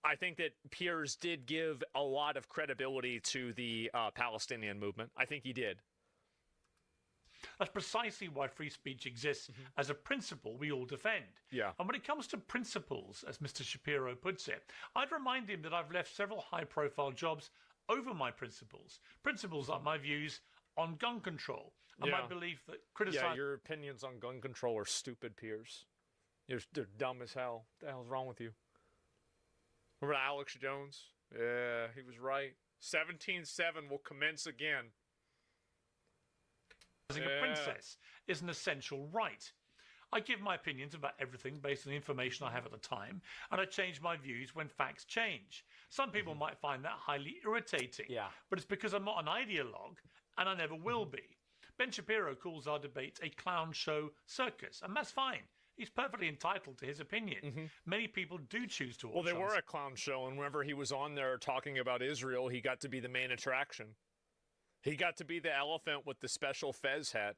Speaker 4: I think that Piers did give a lot of credibility to the Palestinian movement. I think he did.
Speaker 11: That's precisely why free speech exists as a principle we all defend.
Speaker 4: Yeah.
Speaker 11: And when it comes to principles, as Mr. Shapiro puts it, I'd remind him that I've left several high-profile jobs over my principles. Principles are my views on gun control and my belief that
Speaker 4: Yeah, your opinions on gun control are stupid, Piers. They're dumb as hell. What the hell's wrong with you? Remember Alex Jones? Yeah, he was right. 17-7 will commence again.
Speaker 11: A princess is an essential right. I give my opinions about everything based on the information I have at the time, and I change my views when facts change. Some people might find that highly irritating, but it's because I'm not an ideologue, and I never will be. Ben Shapiro calls our debates a clown show circus, and that's fine. He's perfectly entitled to his opinion. Many people do choose to watch.
Speaker 4: Well, they were a clown show, and whenever he was on there talking about Israel, he got to be the main attraction. He got to be the elephant with the special fez hat.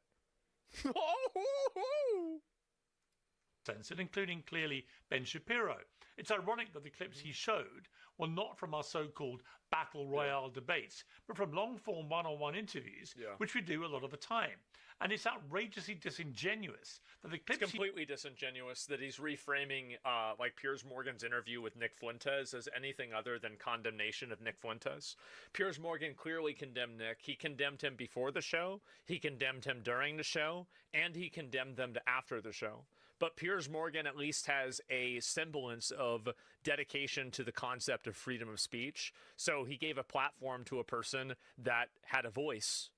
Speaker 11: Censored, including clearly Ben Shapiro. It's ironic that the clips he showed were not from our so-called battle royale debates, but from long-form one-on-one interviews, which we do a lot of the time. And it's outrageously disingenuous that the clips...
Speaker 4: It's completely disingenuous that he's reframing like Piers Morgan's interview with Nick Fuentes as anything other than condemnation of Nick Fuentes. Piers Morgan clearly condemned Nick. He condemned him before the show, he condemned him during the show, and he condemned them after the show. But Piers Morgan at least has a semblance of dedication to the concept of freedom of speech. So he gave a platform to a person that had a voice.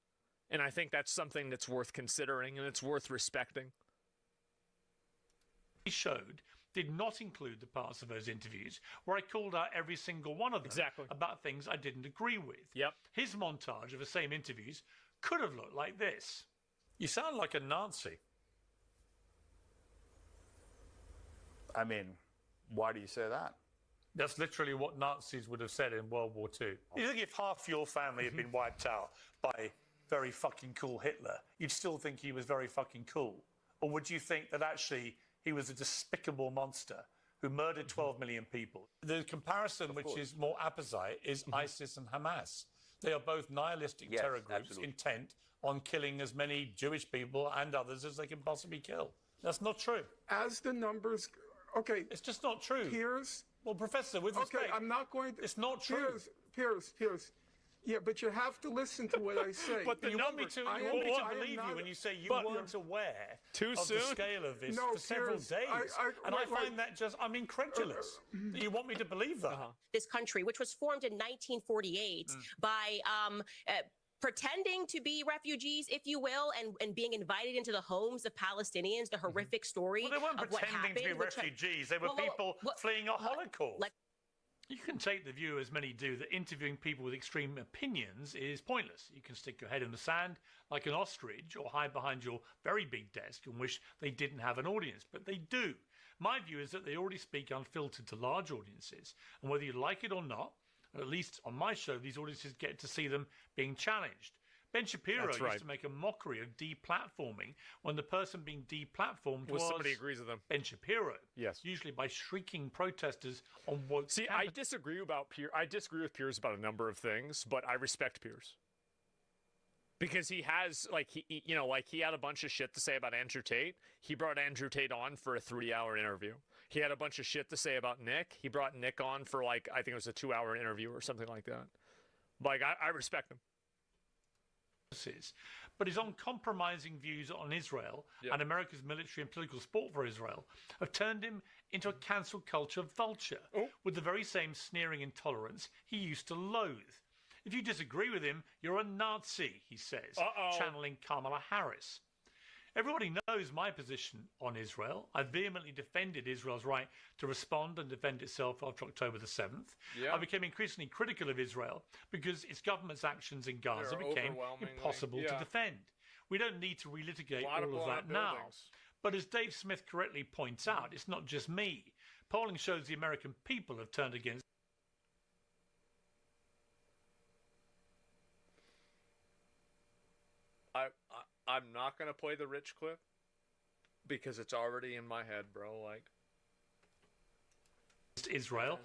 Speaker 4: And I think that's something that's worth considering and it's worth respecting.
Speaker 11: He showed did not include the parts of those interviews where I called out every single one of them about things I didn't agree with. His montage of the same interviews could have looked like this.
Speaker 10: You sound like a Nazi.
Speaker 15: I mean, why do you say that?
Speaker 11: That's literally what Nazis would have said in World War II. You think if half your family had been wiped out by very fucking cool Hitler, you'd still think he was very fucking cool? Or would you think that actually he was a despicable monster who murdered 12 million people? The comparison, which is more apposite, is ISIS and Hamas. They are both nihilistic terror groups intent on killing as many Jewish people and others as they can possibly kill. That's not true.
Speaker 17: As the numbers, okay.
Speaker 11: It's just not true.
Speaker 17: Piers.
Speaker 11: Well, Professor, with respect.
Speaker 17: Okay, I'm not going to.
Speaker 11: It's not true.
Speaker 17: Piers. Yeah, but you have to listen to what I say.
Speaker 11: But you want me to believe you when you say you weren't aware of the scale of this for several days. I find that just, I'm incredulous that you want me to believe that.
Speaker 1: This country, which was formed in 1948 by pretending to be refugees, if you will, and being invited into the homes of Palestinians, the horrific story
Speaker 11: Well, they weren't
Speaker 1: of what happened.
Speaker 11: pretending to be refugees. They were people fleeing a Holocaust. You can take the view, as many do, that interviewing people with extreme opinions is pointless. You can stick your head in the sand like an ostrich or hide behind your very big desk and wish they didn't have an audience, but they do. My view is that they already speak unfiltered to large audiences, and whether you like it or not, at least on my show, these audiences get to see them being challenged. Ben Shapiro used to make a mockery of deplatforming when the person being deplatformed was
Speaker 10: somebody agrees with them.
Speaker 11: Ben Shapiro.
Speaker 10: Yes.
Speaker 11: Usually by shrieking protesters on woke.
Speaker 10: See, I disagree with Piers about a number of things, but I respect Piers. Because he has, he had a bunch of shit to say about Andrew Tate. He brought Andrew Tate on for a 3-hour interview. He had a bunch of shit to say about Nick. He brought Nick on for, I think it was a 2-hour interview or something like that. I respect him.
Speaker 11: But his uncompromising views on Israel and America's military and political support for Israel have turned him into a cancel culture vulture with the very same sneering intolerance he used to loathe. If you disagree with him, you're a Nazi, he says, channeling Kamala Harris. Everybody knows my position on Israel. I vehemently defended Israel's right to respond and defend itself after October the 7th. I became increasingly critical of Israel because its government's actions in Gaza became impossible to defend. We don't need to relitigate all of that now. But as Dave Smith correctly points out, it's not just me. Polling shows the American people have turned against
Speaker 10: I'm not going to play the Rich clip because it's already in my head, bro.
Speaker 11: Israel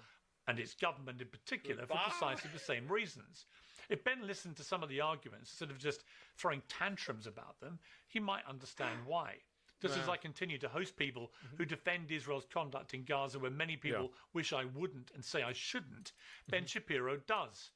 Speaker 11: and its government in particular for precisely the same reasons. If Ben listened to some of the arguments instead of just throwing tantrums about them, he might understand why. Just as I continue to host people who defend Israel's conduct in Gaza when many people wish I wouldn't and say I shouldn't, Ben Shapiro does.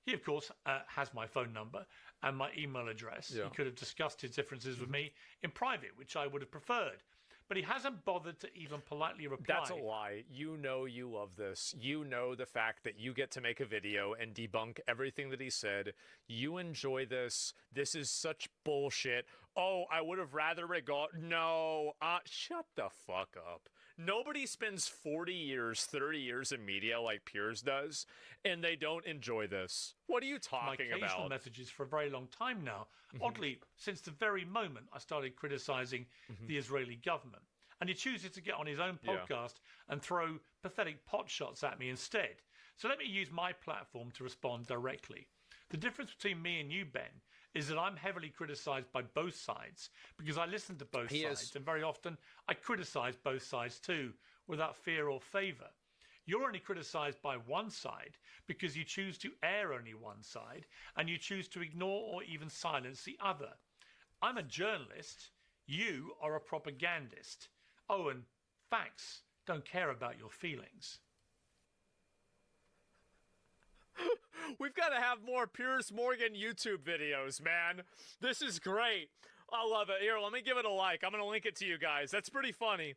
Speaker 11: He, of course, has my phone number and my email address. He could have discussed his differences with me in private, which I would have preferred. But he hasn't bothered to even politely reply.
Speaker 10: That's a lie. You know you love this. You know the fact that you get to make a video and debunk everything that he said. You enjoy this. This is such bullshit. Oh, I would have rather it go. No. Shut the fuck up. Nobody spends 40 years, 30 years in media like Piers does, and they don't enjoy this. What are you talking about?
Speaker 11: My occasional messages for a very long time now. Oddly, since the very moment I started criticizing the Israeli government. And he chooses to get on his own podcast and throw pathetic pot shots at me instead. So let me use my platform to respond directly. The difference between me and you, Ben, is that I'm heavily criticized by both sides because I listen to both sides, and very often I criticize both sides too, without fear or favor. You're only criticized by one side because you choose to air only one side, and you choose to ignore or even silence the other. I'm a journalist. You are a propagandist. Oh, and facts don't care about your feelings.
Speaker 10: We've got to have more Piers Morgan YouTube videos, man. This is great. I love it. Here, let me give it a like. I'm going to link it to you guys. That's pretty funny.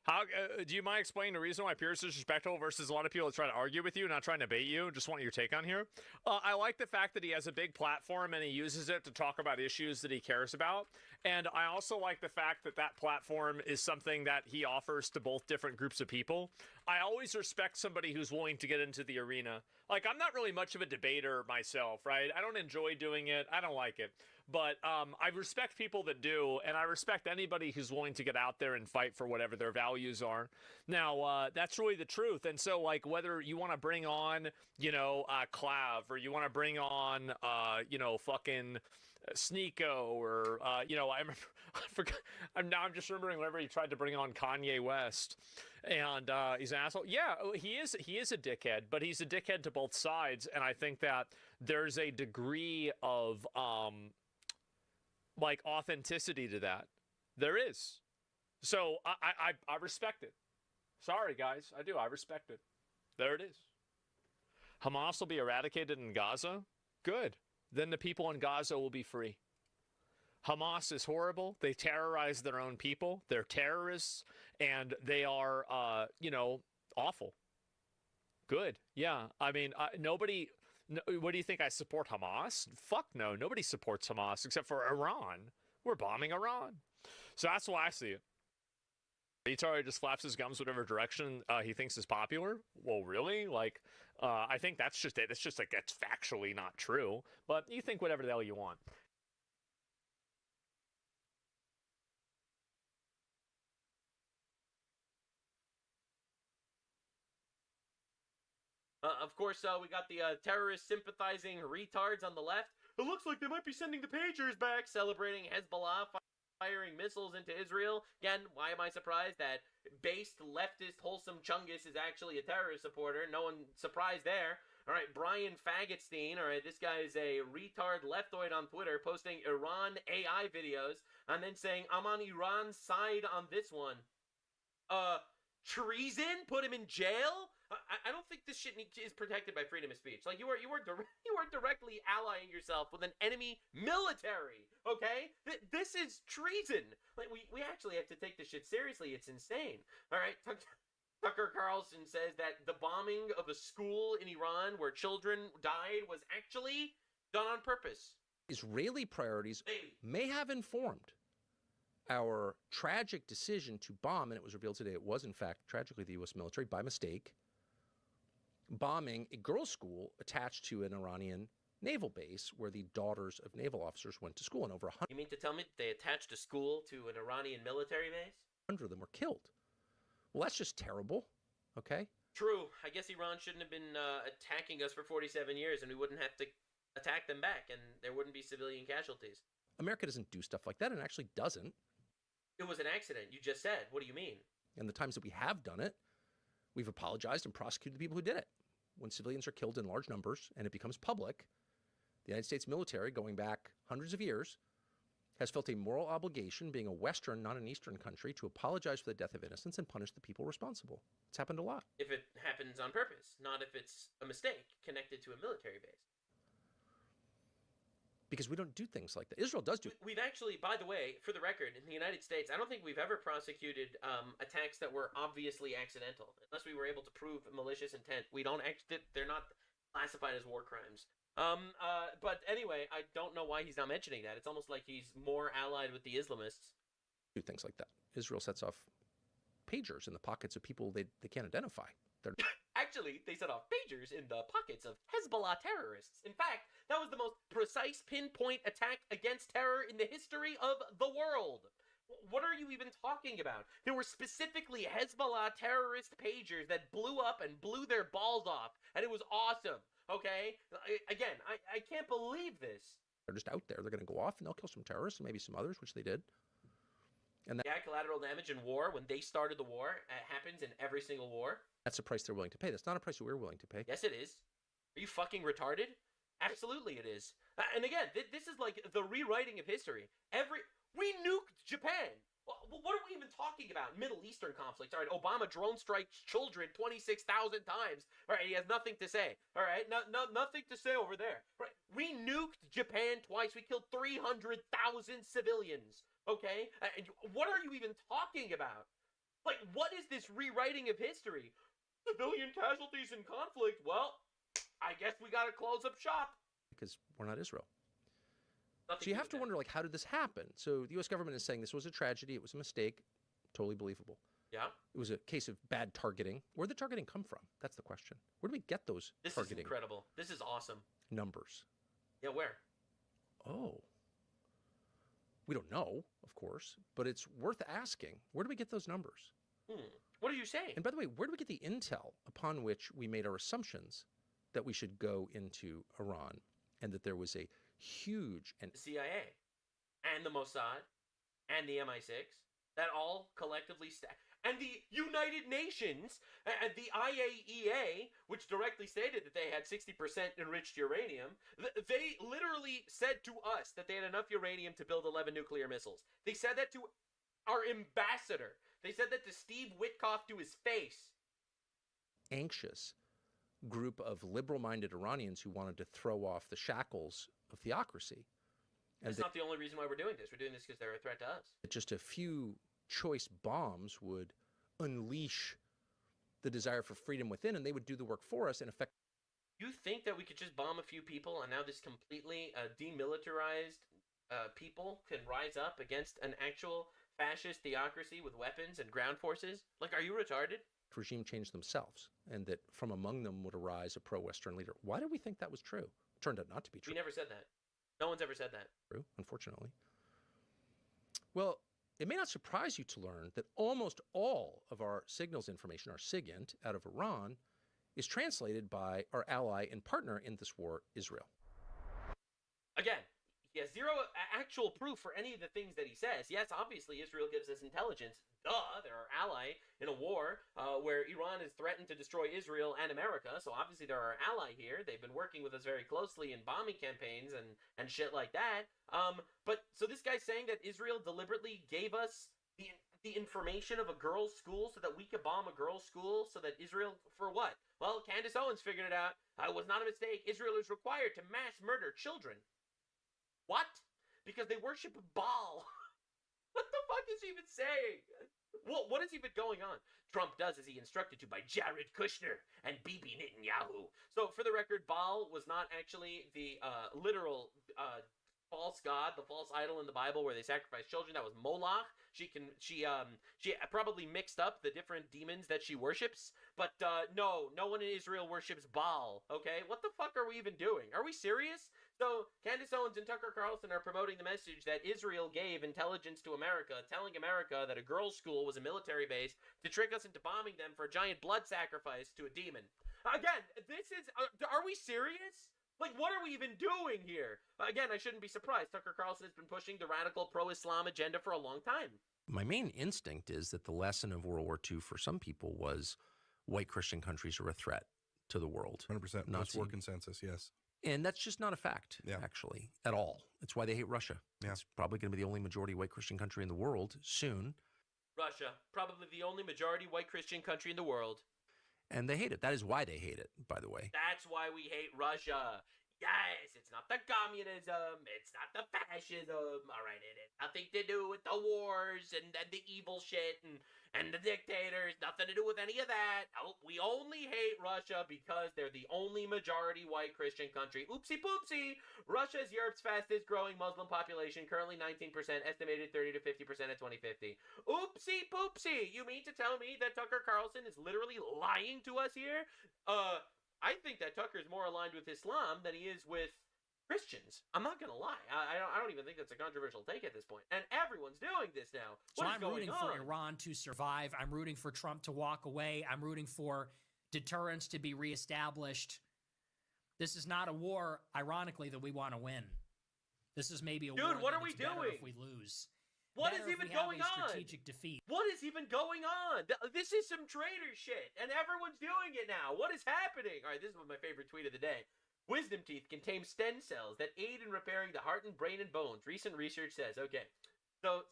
Speaker 10: How do you mind explaining the reason why Piers is respectful versus a lot of people that try to argue with you, not trying to bait you? Just want your take on here. I like the fact that he has a big platform and he uses it to talk about issues that he cares about. And I also like the fact that that platform is something that he offers to both different groups of people. I always respect somebody who's willing to get into the arena. Like, I'm not really much of a debater myself, right? I don't enjoy doing it. I don't like it.
Speaker 4: But I respect people that do, and I respect anybody who's willing to get out there and fight for whatever their values are. Now, that's really the truth. And so, like, whether you want to bring on, Clav, or you want to bring on, fucking Sneeko, or, I remember, I forgot, I'm just remembering whenever he tried to bring on Kanye West, and he's an asshole. Yeah, he is a dickhead, but he's a dickhead to both sides, and I think that there's a degree of, authenticity to that. There is. So I respect it. Sorry, guys. I do. I respect it. There it is. Hamas will be eradicated in Gaza? Good. Then the people in Gaza will be free. Hamas is horrible. They terrorize their own people. They're terrorists, and they are, awful. Good. Yeah. I mean, nobody... No, what do you think? I support Hamas? Fuck no. Nobody supports Hamas except for Iran. We're bombing Iran. So that's why I see it. Retard just flaps his gums whatever direction he thinks is popular. Well, really? Like, I think that's just it. It's just like, that's factually not true. But you think whatever the hell you want.
Speaker 18: Of course, we got the terrorist sympathizing retards on the left. It looks like they might be sending the pagers back, celebrating Hezbollah firing missiles into Israel. Again, why am I surprised that based leftist wholesome Chungus is actually a terrorist supporter? No one surprised there. All right, Brian Fagotstein. All right, this guy is a retard leftoid on Twitter, posting Iran AI videos and then saying, I'm on Iran's side on this one. Treason? Put him in jail? I don't think this shit is protected by freedom of speech. Like, you are directly allying yourself with an enemy military, okay? This is treason. Like, we actually have to take this shit seriously. It's insane. All right, Tucker Carlson says that the bombing of a school in Iran where children died was actually done on purpose.
Speaker 19: Israeli priorities may have informed our tragic decision to bomb, and it was revealed today it was, in fact, tragically, the U.S. military, by mistake, bombing a girls' school attached to an Iranian naval base where the daughters of naval officers went to school, and over 100
Speaker 18: You mean to tell me they attached a school to an Iranian military base?
Speaker 19: of them were killed. Well, that's just terrible, okay?
Speaker 18: True. I guess Iran shouldn't have been attacking us for 47 years, and we wouldn't have to attack them back, and there wouldn't be civilian casualties.
Speaker 19: America doesn't do stuff like that, and actually doesn't.
Speaker 18: It was an accident. You just said. What do you mean?
Speaker 19: And the times that we have done it, we've apologized and prosecuted the people who did it. When civilians are killed in large numbers and it becomes public, the United States military, going back hundreds of years, has felt a moral obligation, being a Western, not an Eastern country, to apologize for the death of innocents and punish the people responsible. It's happened a lot.
Speaker 18: If it happens on purpose, not if it's a mistake connected to a military base.
Speaker 19: Because we don't do things like that. Israel does do.
Speaker 18: We've actually, by the way, for the record, in the United States, I don't think we've ever prosecuted attacks that were obviously accidental, unless we were able to prove malicious intent. We don't they're not classified as war crimes. But anyway, I don't know why he's not mentioning that. It's almost like he's more allied with the Islamists.
Speaker 19: Do things like that. Israel sets off pagers in the pockets of people they can't identify.
Speaker 18: Actually, they set off pagers in the pockets of Hezbollah terrorists. In fact, that was the most precise pinpoint attack against terror in the history of the world. What are you even talking about? There were specifically Hezbollah terrorist pagers that blew up and blew their balls off, and it was awesome, okay? Again, I can't believe this.
Speaker 19: They're just out there. They're going to go off, and they'll kill some terrorists and maybe some others, which they did. And
Speaker 18: yeah, collateral damage in war, when they started the war, it happens in every single war.
Speaker 19: That's the price they're willing to pay. That's not a price that we're willing to pay.
Speaker 18: Yes, it is. Are you fucking retarded? Absolutely it is. And again, this is like the rewriting of history. We nuked Japan. What are we even talking about? Middle Eastern conflicts. All right, Obama drone strikes children 26,000 times. All right, he has nothing to say. All right, nothing to say over there. Right, we nuked Japan twice. We killed 300,000 civilians. Okay, and what are you even talking about? Like, what is this rewriting of history? Civilian casualties in conflict. Well, I guess we got to close up shop.
Speaker 19: Because we're not Israel.
Speaker 18: Nothing
Speaker 19: So you have to wonder, like, how did this happen? So the U.S. government is saying this was a tragedy. It was a mistake. Totally believable.
Speaker 18: Yeah.
Speaker 19: It was a case of bad targeting. Where did the targeting come from? That's the question. Where do we get those targeting
Speaker 18: This is incredible. This is awesome.
Speaker 19: numbers?
Speaker 18: Yeah, where?
Speaker 19: Oh. We don't know, of course, but it's worth asking. Where do we get those numbers?
Speaker 18: What are you saying?
Speaker 19: And by the way, where do we get the intel upon which we made our assumptions that we should go into Iran and that there was a huge and
Speaker 18: The CIA and the Mossad and the MI6 that all collectively and the United Nations and the IAEA, which directly stated that they had 60% enriched uranium, they literally said to us that they had enough uranium to build 11 nuclear missiles. They said that to our ambassador. They said that to Steve Witkoff to his face.
Speaker 19: Anxious group of liberal-minded Iranians who wanted to throw off the shackles of theocracy. And
Speaker 18: That's not the only reason why we're doing this. We're doing this because they're a threat to us.
Speaker 19: Just a few choice bombs would unleash the desire for freedom within, and they would do the work for us and affect.
Speaker 18: You think that we could just bomb a few people and now this completely demilitarized people can rise up against an actual fascist theocracy with weapons and ground forces? Like, are you retarded?
Speaker 19: Regime change themselves, and that from among them would arise a pro-Western leader. Why did we think that was true? It turned out not to be true.
Speaker 18: We never said that. No one's ever said that.
Speaker 19: True, unfortunately. Well, it may not surprise you to learn that almost all of our signals information, our SIGINT, out of Iran, is translated by our ally and partner in this war, Israel.
Speaker 18: Again, he has zero actual proof for any of the things that he says. Yes, obviously, Israel gives us intelligence. Duh, they're our ally in a war where Iran is threatened to destroy Israel and America. So obviously, they're our ally here. They've been working with us very closely in bombing campaigns and shit like that. But so this guy's saying that Israel deliberately gave us the information of a girls' school so that we could bomb a girls' school so that Israel, for what? Well, Candace Owens figured it out. It was not a mistake. Israel is required to mass murder children. What? Because they worship Baal. What the fuck is he even saying? What is even going on? Trump does as he instructed to by Jared Kushner and Bibi Netanyahu. So, for the record, Baal was not actually the literal false god, the false idol in the Bible where they sacrifice children. That was Moloch. She probably mixed up the different demons that she worships. But no one in Israel worships Baal. Okay, what the fuck are we even doing? Are we serious? So Candace Owens and Tucker Carlson are promoting the message that Israel gave intelligence to America, telling America that a girls' school was a military base to trick us into bombing them for a giant blood sacrifice to a demon. Again, this is... are we serious? Like, what are we even doing here? Again, I shouldn't be surprised. Tucker Carlson has been pushing the radical pro-Islam agenda for a long time.
Speaker 19: My main instinct is that the lesson of World War II for some people was white Christian countries are a threat to the world.
Speaker 3: 100%. Post-war consensus, yes.
Speaker 19: And that's just not a fact, actually, at all. That's why they hate Russia. Yeah. It's probably going to be the only majority white Christian country in the world soon.
Speaker 18: Russia, probably the only majority white Christian country in the world.
Speaker 19: And they hate it. That is why they hate it, by the way.
Speaker 18: That's why we hate Russia. Yes, it's not the communism. It's not the fascism. All right, it has nothing to do with the wars and the evil shit and the dictators. Nothing to do with any of that. Oh, we only hate Russia because they're the only majority white Christian country. Oopsie poopsie. Russia is Europe's fastest growing Muslim population, currently 19%, estimated 30 to 50% at 2050. Oopsie poopsie. You mean to tell me that Tucker Carlson is literally lying to us here? I think that Tucker is more aligned with Islam than he is with Christians. I'm not going to lie. I don't even think that's a controversial take at this point. And everyone's doing this now.
Speaker 20: So I'm rooting for Iran to survive. I'm rooting for Trump to walk away. I'm rooting for deterrence to be reestablished. This is not a war, ironically, that we want to win. This is maybe a war
Speaker 18: Dude, what
Speaker 20: that
Speaker 18: are we
Speaker 20: it's better
Speaker 18: doing?
Speaker 20: if we lose.
Speaker 18: What
Speaker 20: Better
Speaker 18: is
Speaker 20: if
Speaker 18: even
Speaker 20: we have
Speaker 18: going
Speaker 20: a
Speaker 18: on?
Speaker 20: strategic defeat.
Speaker 18: What is even going on? This is some traitor shit, and everyone's doing it now. What is happening? All right, this is my favorite tweet of the day. Wisdom teeth contain stem cells that aid in repairing the heart and brain and bones. Recent research says. Okay, so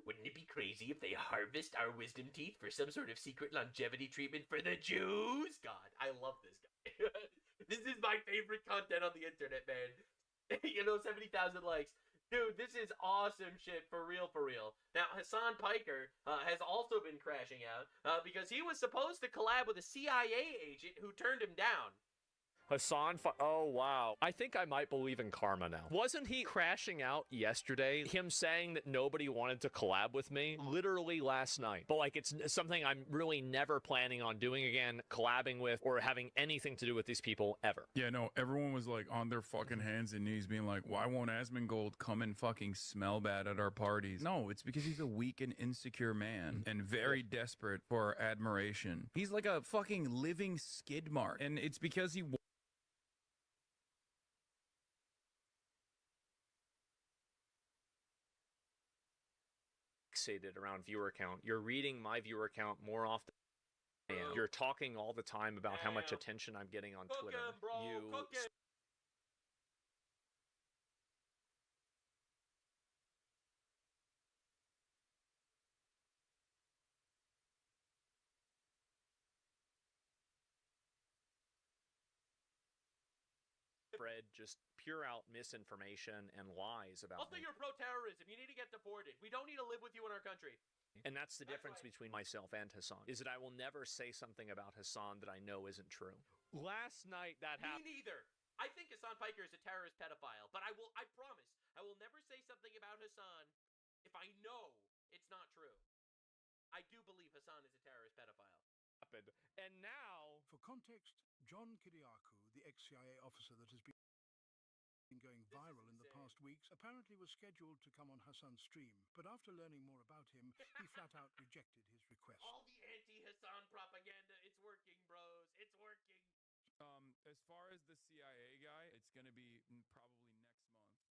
Speaker 18: wouldn't it be crazy if they harvest our wisdom teeth for some sort of secret longevity treatment for the Jews? God, I love this guy. This is my favorite content on the internet, man. 70,000 likes. Dude, this is awesome shit, for real, for real. Now, Hassan Piker has also been crashing out because he was supposed to collab with a CIA agent who turned him down.
Speaker 4: Hassan, oh wow. I think I might believe in karma now. Wasn't he crashing out yesterday? Him saying that nobody wanted to collab with me? Literally last night. But like, it's something I'm really never planning on doing again, collabing with, or having anything to do with these people ever.
Speaker 6: Yeah, no, everyone was like on their fucking hands and knees being like, why won't Asmongold come and fucking smell bad at our parties? No, it's because he's a weak and insecure man and very desperate for admiration. He's like a fucking living skid mark. And it's because he
Speaker 4: fixated around viewer count. You're reading my viewer count more often than I am. You're talking all the time about how much attention I'm getting on Twitter. Spread just pure out misinformation and lies about
Speaker 18: Also,
Speaker 4: me.
Speaker 18: you're pro-terrorism. You need to get deported. We don't need to live with you in our country.
Speaker 4: And that's the difference between myself and Hassan, is that I will never say something about Hassan that I know isn't true. Last night that
Speaker 18: Me
Speaker 4: happened.
Speaker 18: neither. I think Hassan Piker is a terrorist pedophile, but I promise, I will never say something about Hassan if I know it's not true. I do believe Hassan is a terrorist pedophile.
Speaker 4: And now,
Speaker 7: for context, John Kiriakou, the ex-CIA officer that has been going viral in the past weeks, apparently was scheduled to come on Hassan's stream, but after learning more about him, he flat out rejected his request.
Speaker 18: All the anti-Hassan propaganda, it's working, bros. It's working.
Speaker 6: As far as the CIA guy, it's gonna be probably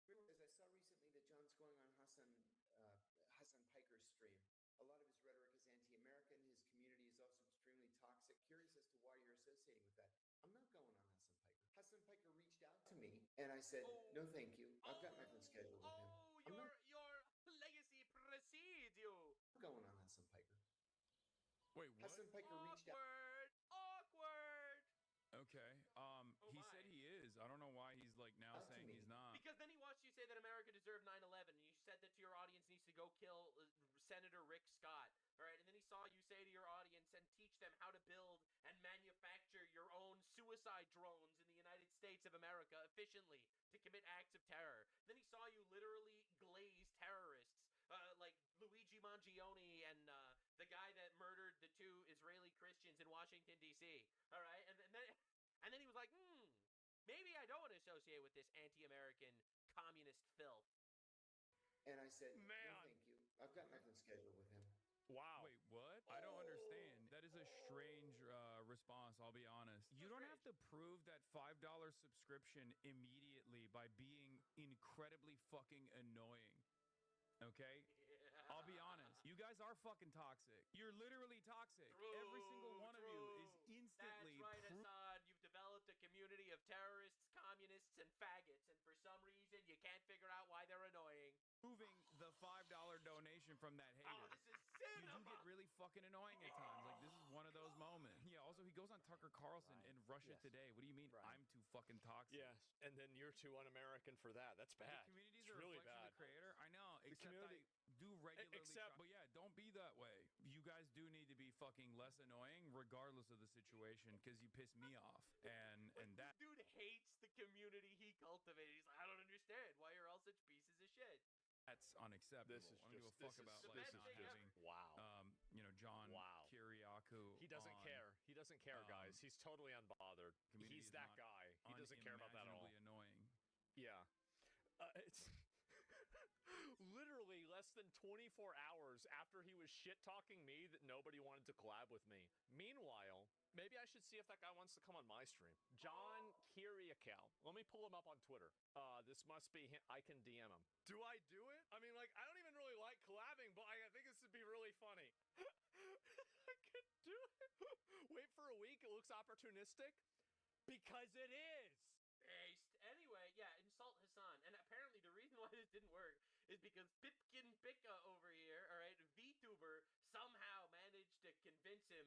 Speaker 6: next month.
Speaker 21: As I saw recently that John's going on Hassan Piker's stream, a lot of his rhetoric is anti-American. His community is also extremely toxic. Curious as to why you're associating with that. I'm not going on Hassan Piker. Hassan Piker reached out to me, and I said, no, thank you. I've got nothing scheduled with him.
Speaker 18: Your legacy precedes you.
Speaker 21: I'm going on Hassan Piker.
Speaker 6: Wait, what?
Speaker 21: Hassan Piker reached out.
Speaker 18: Awkward.
Speaker 6: Okay. He said he is. I don't know why he's like now saying he's not.
Speaker 18: Because then he watched you say that America deserved 9/11, and you said that to your audience needs to go kill Senator Rick Scott. All right, and then he saw you say to your audience and teach them how to build and manufacture your own suicide drones in the United States of America efficiently to commit acts of terror. Then he saw you literally glaze terrorists like Luigi Mangione and the guy that murdered the 2 Israeli Christians in Washington, D.C. All right, and then he was like, maybe I don't want to associate with this anti-American communist filth.
Speaker 21: And I said, no, thank you. I've got nothing scheduled with him.
Speaker 6: Wow. Wait, what? I don't understand. That is a strange response, I'll be honest. You don't have to prove that $5 subscription immediately by being incredibly fucking annoying. Okay? I'll be honest. You guys are fucking toxic. You're literally toxic. Every single one of you is instantly
Speaker 18: That's right, Hassan. You've developed a community of terrorists, communists, and faggots, and for some reason you can't figure out why they're annoying.
Speaker 6: Proving the $5 donation from that hater.
Speaker 18: Oh, this is cinema.
Speaker 6: You do get really fucking annoying at times. Like, this is one of those moments. Yeah, also, he goes on Tucker Carlson and Russia Today. What do you mean I'm too fucking toxic?
Speaker 4: Yes, and then you're too un-American for that. That's bad.
Speaker 6: The community's
Speaker 4: it's
Speaker 6: a
Speaker 4: really
Speaker 6: reflection
Speaker 4: bad.
Speaker 6: of the creator. I know. Except I do regularly but yeah, don't be that way. You guys do need to be fucking less annoying regardless of the situation because you piss me off. And that
Speaker 18: dude hates the community he cultivated. He's like, I don't understand why you're all such pieces of shit.
Speaker 6: That's unacceptable.
Speaker 4: This is
Speaker 6: I don't give a fuck about
Speaker 18: the
Speaker 6: like
Speaker 18: best
Speaker 6: not
Speaker 18: thing
Speaker 6: having John Kiriakou.
Speaker 4: He doesn't care. He doesn't care, guys. He's totally unbothered. He's that guy. He doesn't care about that at all.
Speaker 6: Annoying.
Speaker 4: Yeah. It's literally less than 24 hours after he was shit-talking me that nobody wanted to collab with me. Meanwhile, maybe I should see if that guy wants to come on my stream. John Kiriakou. Let me pull him up on Twitter. This must be him. I can DM him. Do I do it? I mean, like, I don't even really like collabing, but I think this would be really funny. I could do it. Wait for a week. It looks opportunistic. Because it is.
Speaker 18: Based. Anyway, yeah, insult Hassan. And apparently the reason why this didn't work is because Pipkin Pika over here, all right, VTuber, somehow managed to convince him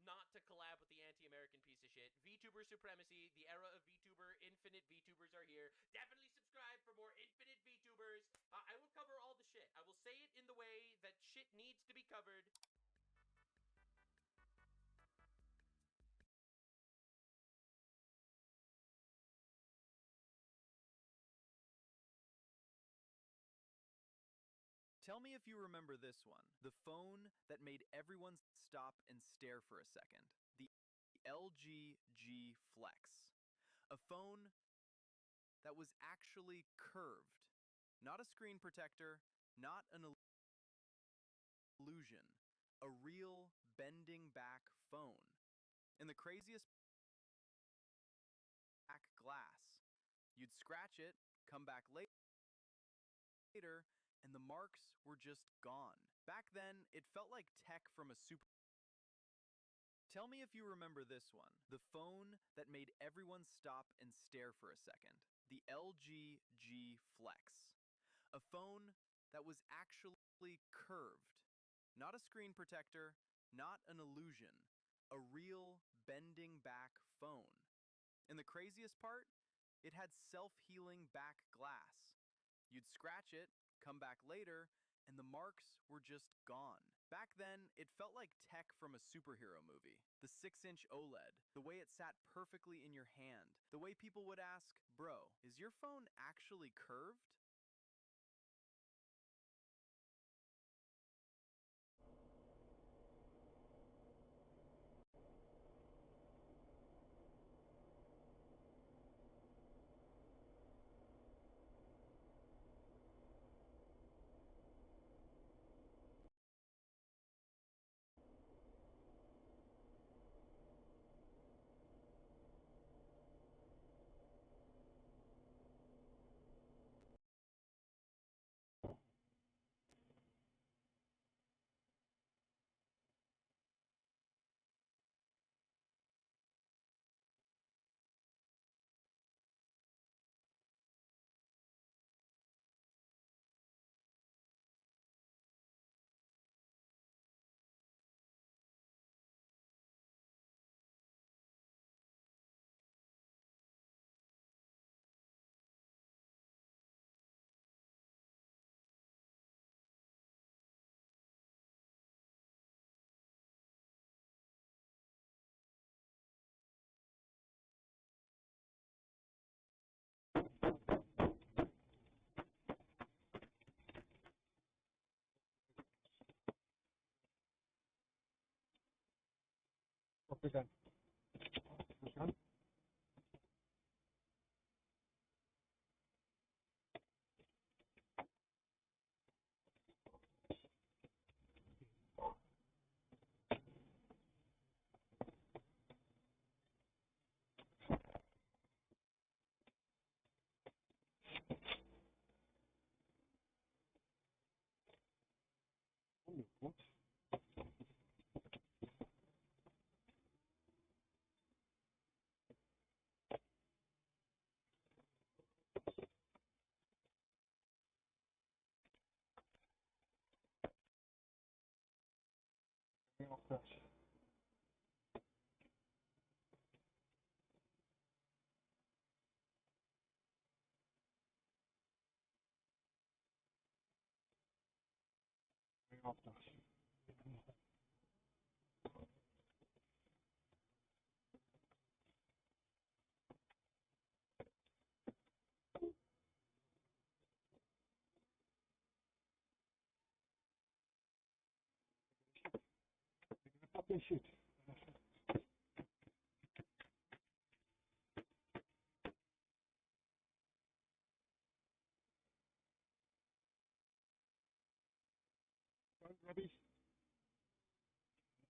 Speaker 18: not to collab with the anti-American piece of shit. VTuber supremacy, the era of VTuber, infinite VTubers are here. Definitely subscribe for more infinite VTubers. I will cover all the shit. I will say it in the way that shit needs to be covered.
Speaker 8: Tell me if you remember this one. The phone that made everyone stop and stare for a second. The LG G Flex. A phone that was actually curved. Not a screen protector, not an illusion. A real bending back phone. And the craziest back glass. You'd scratch it, come back later, and the marks were just gone. Back then, it felt like tech from a super... Tell me if you remember this one. The phone that made everyone stop and stare for a second. The LG G Flex. A phone that was actually curved. Not a screen protector, not an illusion. A real bending back phone. And the craziest part? It had self-healing back glass. You'd scratch it, come back later, and the marks were just gone. Back then, it felt like tech from a superhero movie. The 6-inch OLED, the way it sat perfectly in your hand, the way people would ask, "Bro, is your phone actually curved?"
Speaker 22: Okay, done. Done. Off that. Off that. Fucking shit. Front Robbie.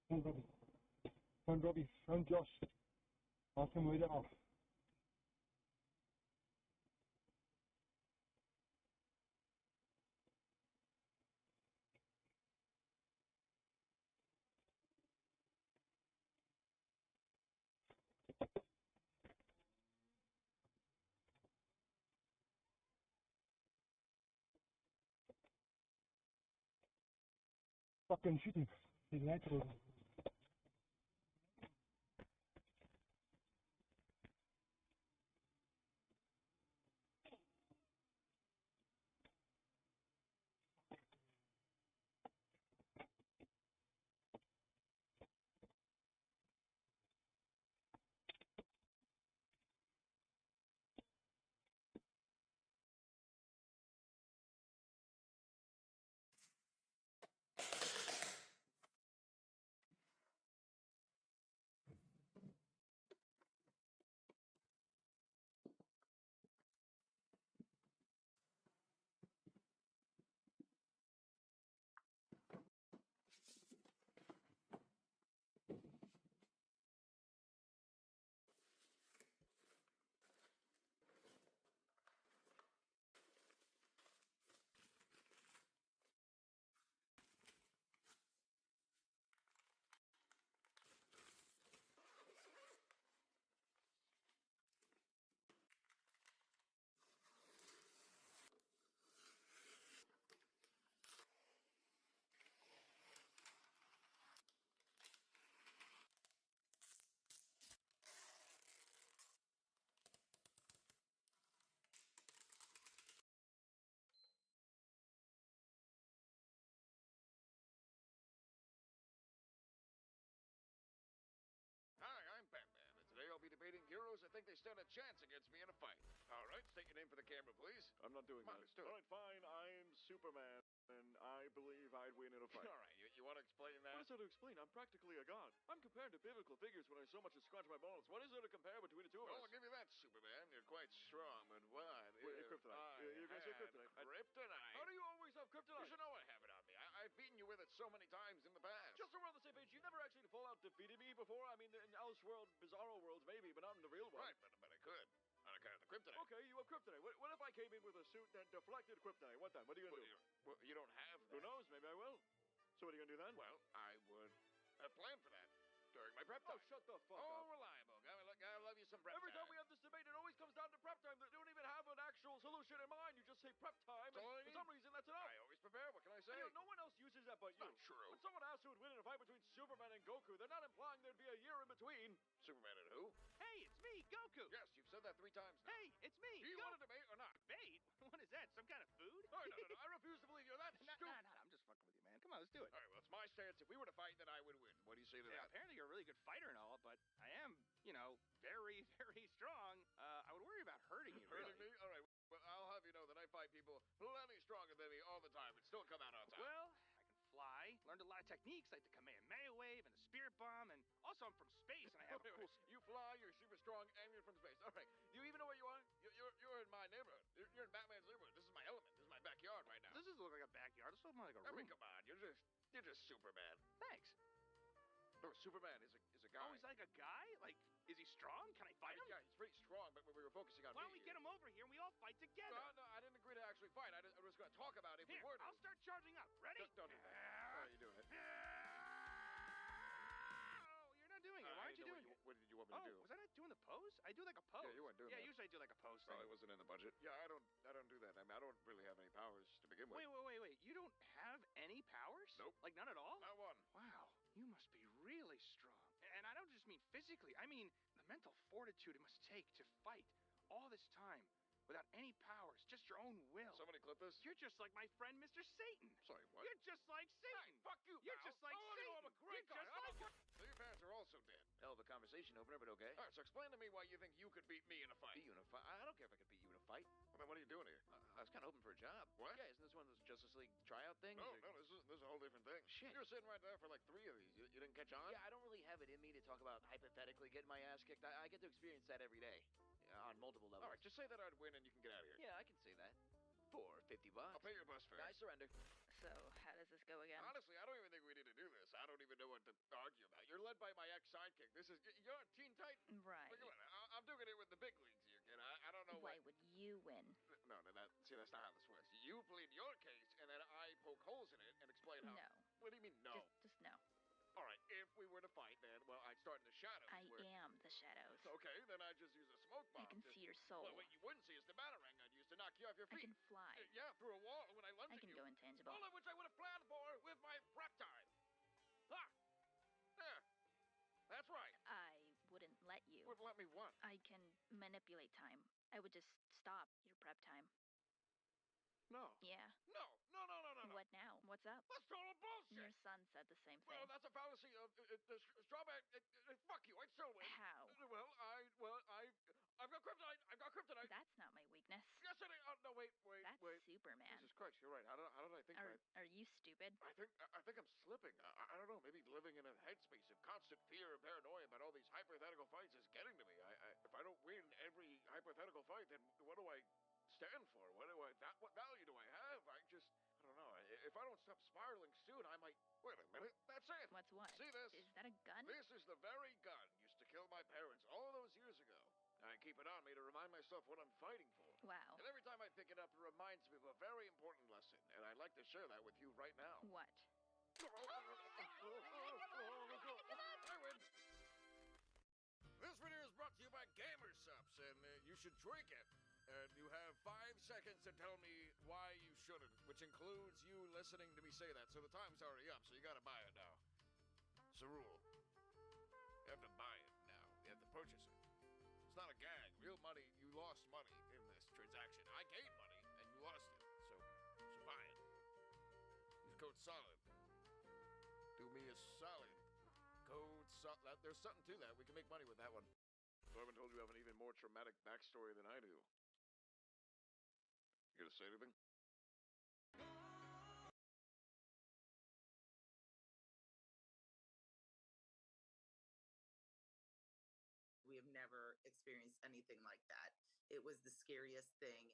Speaker 22: Front Robbie. Front Robbie. Front Josh. Ask him with it off. Fucking shoot him. He's natural.
Speaker 9: think they stand a chance against me in a fight. All right, state your name for the camera, please.
Speaker 12: I'm not doing
Speaker 9: Come on,
Speaker 12: that.
Speaker 9: let's do it.
Speaker 12: All right, fine. I'm Superman, and I believe I'd win in a fight.
Speaker 9: All right, you want to explain that?
Speaker 12: What is there to explain? I'm practically a god. I'm compared to biblical figures when I so much as scratch my balls. What is there to compare between the two of
Speaker 9: Well,
Speaker 12: us?
Speaker 9: I'll give you that, Superman. You're quite strong, but what?
Speaker 12: Wait, kryptonite. You're going to say kryptonite.
Speaker 9: Kryptonite.
Speaker 12: How do you always have kryptonite?
Speaker 9: You should know I have it on me. I've beaten you with it so many times in the past.
Speaker 12: Just so we're on the same page, you've never actually full out defeated me before? I mean, in Elseworld, Bizarro Worlds, maybe, but not in the real world.
Speaker 9: Right, but I could. On account of the kryptonite.
Speaker 12: Okay, you have kryptonite. What if I came in with a suit that deflected kryptonite? What then? What are you going to do?
Speaker 9: Well, you don't have that.
Speaker 12: Who knows? Maybe I will. So what are you going to do then?
Speaker 9: Well, I would have planned for that during my prep time.
Speaker 12: Oh, shut the fuck
Speaker 9: Oh,
Speaker 12: up.
Speaker 9: reliable. Gotta love you some prep
Speaker 12: Every time
Speaker 9: time.
Speaker 12: we have this debate, it always comes down to prep time. They don't even have an actual solution in mind. You just say prep time,
Speaker 9: That's all I
Speaker 12: and for
Speaker 9: need.
Speaker 12: some reason, that's enough.
Speaker 9: I always prepare. What can I say?
Speaker 12: And, no one else uses that but you.
Speaker 9: Not true.
Speaker 12: When someone asks who would win in a fight between Superman and Goku, they're not implying there'd be a year in between.
Speaker 9: Superman and who?
Speaker 23: Hey, it's me, Goku.
Speaker 9: Yes, you've said that 3 times now.
Speaker 23: Hey, it's me.
Speaker 9: Do you want a debate or not?
Speaker 23: Debate? What is that? Some kind of food?
Speaker 9: No, I refuse to believe you're that
Speaker 23: No,
Speaker 9: stupid.
Speaker 23: no, I'm just fucking with you, man. Come on, let's do it.
Speaker 9: All right, well, it's my stance. If we were to fight, then I would win. What do you say to
Speaker 23: Yeah,
Speaker 9: that?
Speaker 23: apparently you're a really good fighter and all, but I am, very, very strong. I would worry about hurting you,
Speaker 9: Hurting
Speaker 23: really.
Speaker 9: me? All right. Well, I'll have you know that I fight people plenty stronger than me all the time and still come out on top.
Speaker 23: Well, I can fly. Learned a lot of techniques like the Kamehameha wave and the Spirit Bomb, and also I'm from space and I have a cool...
Speaker 9: You fly, you're super strong, and you're from space. All right. Do you even know where you are? You're in my neighborhood. You're in Batman's neighborhood. This is my element. This is my backyard right now.
Speaker 23: This doesn't look like a backyard. This looks more like a
Speaker 9: I
Speaker 23: room.
Speaker 9: mean, come on. You're just Superman.
Speaker 23: Thanks.
Speaker 9: No, Superman is a guy.
Speaker 23: Oh, he's like a guy? Like, is he strong? Can I fight him?
Speaker 9: Yeah, he's pretty strong, but we were focusing on
Speaker 23: Why
Speaker 9: me
Speaker 23: don't we
Speaker 9: here.
Speaker 23: get him over here and we all fight together?
Speaker 9: No, I didn't agree to actually fight. I was going to talk about it if
Speaker 23: Here,
Speaker 9: we were to.
Speaker 23: I'll start charging up. Ready?
Speaker 9: Don't do that. How are you doing it?
Speaker 23: Oh, you're not doing it. Why aren't you doing it?
Speaker 9: What did you want me to do?
Speaker 23: Was I not doing the pose? I do like a pose.
Speaker 9: Yeah, you weren't doing that.
Speaker 23: Yeah, usually I do like a pose thing.
Speaker 9: Probably wasn't in the budget. Yeah, I don't do that. I mean, I don't really have any powers to begin with.
Speaker 23: Wait. You don't have any powers?
Speaker 9: Nope.
Speaker 23: Like none at all?
Speaker 9: Not one.
Speaker 23: Wow, you must be really strong. And I don't just mean physically. I mean the mental fortitude it must take to fight all this time without any powers, just your own will.
Speaker 9: Somebody clip this?
Speaker 23: You're just like my friend, Mr. Satan.
Speaker 9: Sorry, what?
Speaker 23: You're just like Satan.
Speaker 9: Hey, fuck you,
Speaker 23: You're
Speaker 9: pal.
Speaker 23: just like
Speaker 9: Oh,
Speaker 23: Satan.
Speaker 9: I'm a great
Speaker 23: You're
Speaker 9: guy.
Speaker 23: just like...
Speaker 9: So your parents are also dead. Hell of a conversation opener, but okay. All right, so explain to me why you think you could beat me in a fight. Beat you in a fight? I don't care if I could beat you in a fight. Well, then what are you doing here?
Speaker 24: I was kind of hoping for a job.
Speaker 9: What?
Speaker 24: Yeah, isn't this one of those Justice League tryout things?
Speaker 9: No, this is a whole different thing.
Speaker 24: Shit.
Speaker 9: You were sitting right there for like 3 of these. You didn't catch on?
Speaker 24: Yeah, I don't really have it in me to talk about hypothetically getting my ass kicked. I get to experience that every day on multiple levels.
Speaker 9: All right, just say that I'd win and you can get out of here.
Speaker 24: Yeah, I can say that. For $50.
Speaker 9: I'll pay your bus fare.
Speaker 24: I surrender.
Speaker 25: So, how does this go again?
Speaker 9: Honestly, I don't even think we need to do this. I don't even know what to argue about. You're led by my ex-sidekick. You're a Teen Titan.
Speaker 25: Right.
Speaker 9: Look, I'm doing it with the big leagues here, kid. I don't know
Speaker 25: Why would you win?
Speaker 9: No, see, that's not how this works. You plead your case, and then I poke holes in it and explain how...
Speaker 25: No.
Speaker 9: What do you mean, no?
Speaker 25: Just no.
Speaker 9: All right, if we were to fight, then, well, I'd start in the shadows.
Speaker 25: I am the shadows.
Speaker 9: Okay, then I'd just use a smoke bomb.
Speaker 25: I can see your soul.
Speaker 9: Well, what you wouldn't see is the batarang I'd use to knock you off your
Speaker 25: I
Speaker 9: feet.
Speaker 25: can fly.
Speaker 9: Yeah, through a wall when I lunge
Speaker 25: I
Speaker 9: at
Speaker 25: can
Speaker 9: you.
Speaker 25: go intangible.
Speaker 9: All of which I would have planned for with my prep time. Ah! There. That's right.
Speaker 25: I wouldn't let you.
Speaker 9: Wouldn't let me what?
Speaker 25: I can manipulate time. I would just stop your prep time.
Speaker 9: No.
Speaker 25: Yeah.
Speaker 9: No.
Speaker 25: What now? What's up?
Speaker 9: That's total bullshit.
Speaker 25: Your son said the same thing.
Speaker 9: Well, that's a fallacy. Strawberry. Fuck you. I'd still win.
Speaker 25: How?
Speaker 9: I've got kryptonite.
Speaker 25: That's not my weakness.
Speaker 9: Yes, it is. Oh, no, wait.
Speaker 25: That's Superman.
Speaker 9: Jesus Christ, you're right. How did I think that?
Speaker 25: Are you stupid?
Speaker 9: I think I'm slipping. I don't know. Maybe living in a headspace of constant fear and paranoia about all these hypothetical fights is getting to me. If I don't win every hypothetical fight, then what do I stand for? What value do I have? I don't know. If I don't stop spiraling soon, I might... Wait a minute. That's it.
Speaker 25: What's what?
Speaker 9: See this?
Speaker 25: Is that a gun?
Speaker 9: This is the very gun used to kill my parents all those years ago. I keep it on me to remind myself what I'm fighting for.
Speaker 25: Wow.
Speaker 9: And every time I pick it up, it reminds me of a very important lesson, and I'd like to share that with you right now.
Speaker 25: What?
Speaker 9: I win. This video is brought to you by Gamersupps, and you should drink it. And you have 5 seconds to tell me why you shouldn't, which includes you listening to me say that. So the time's already up, so you gotta buy it now. It's a rule. You have to buy it now. You have to purchase it. It's not a gag. Real money, you lost money in this transaction. I gained money, and you lost it. So buy it. Use code SOLID. Do me a solid. Code SOLID. There's something to that. We can make money with that one. So I've been told you have an even more traumatic backstory than I do. You gonna say anything?
Speaker 2: We have never experienced anything like that. It was the scariest thing.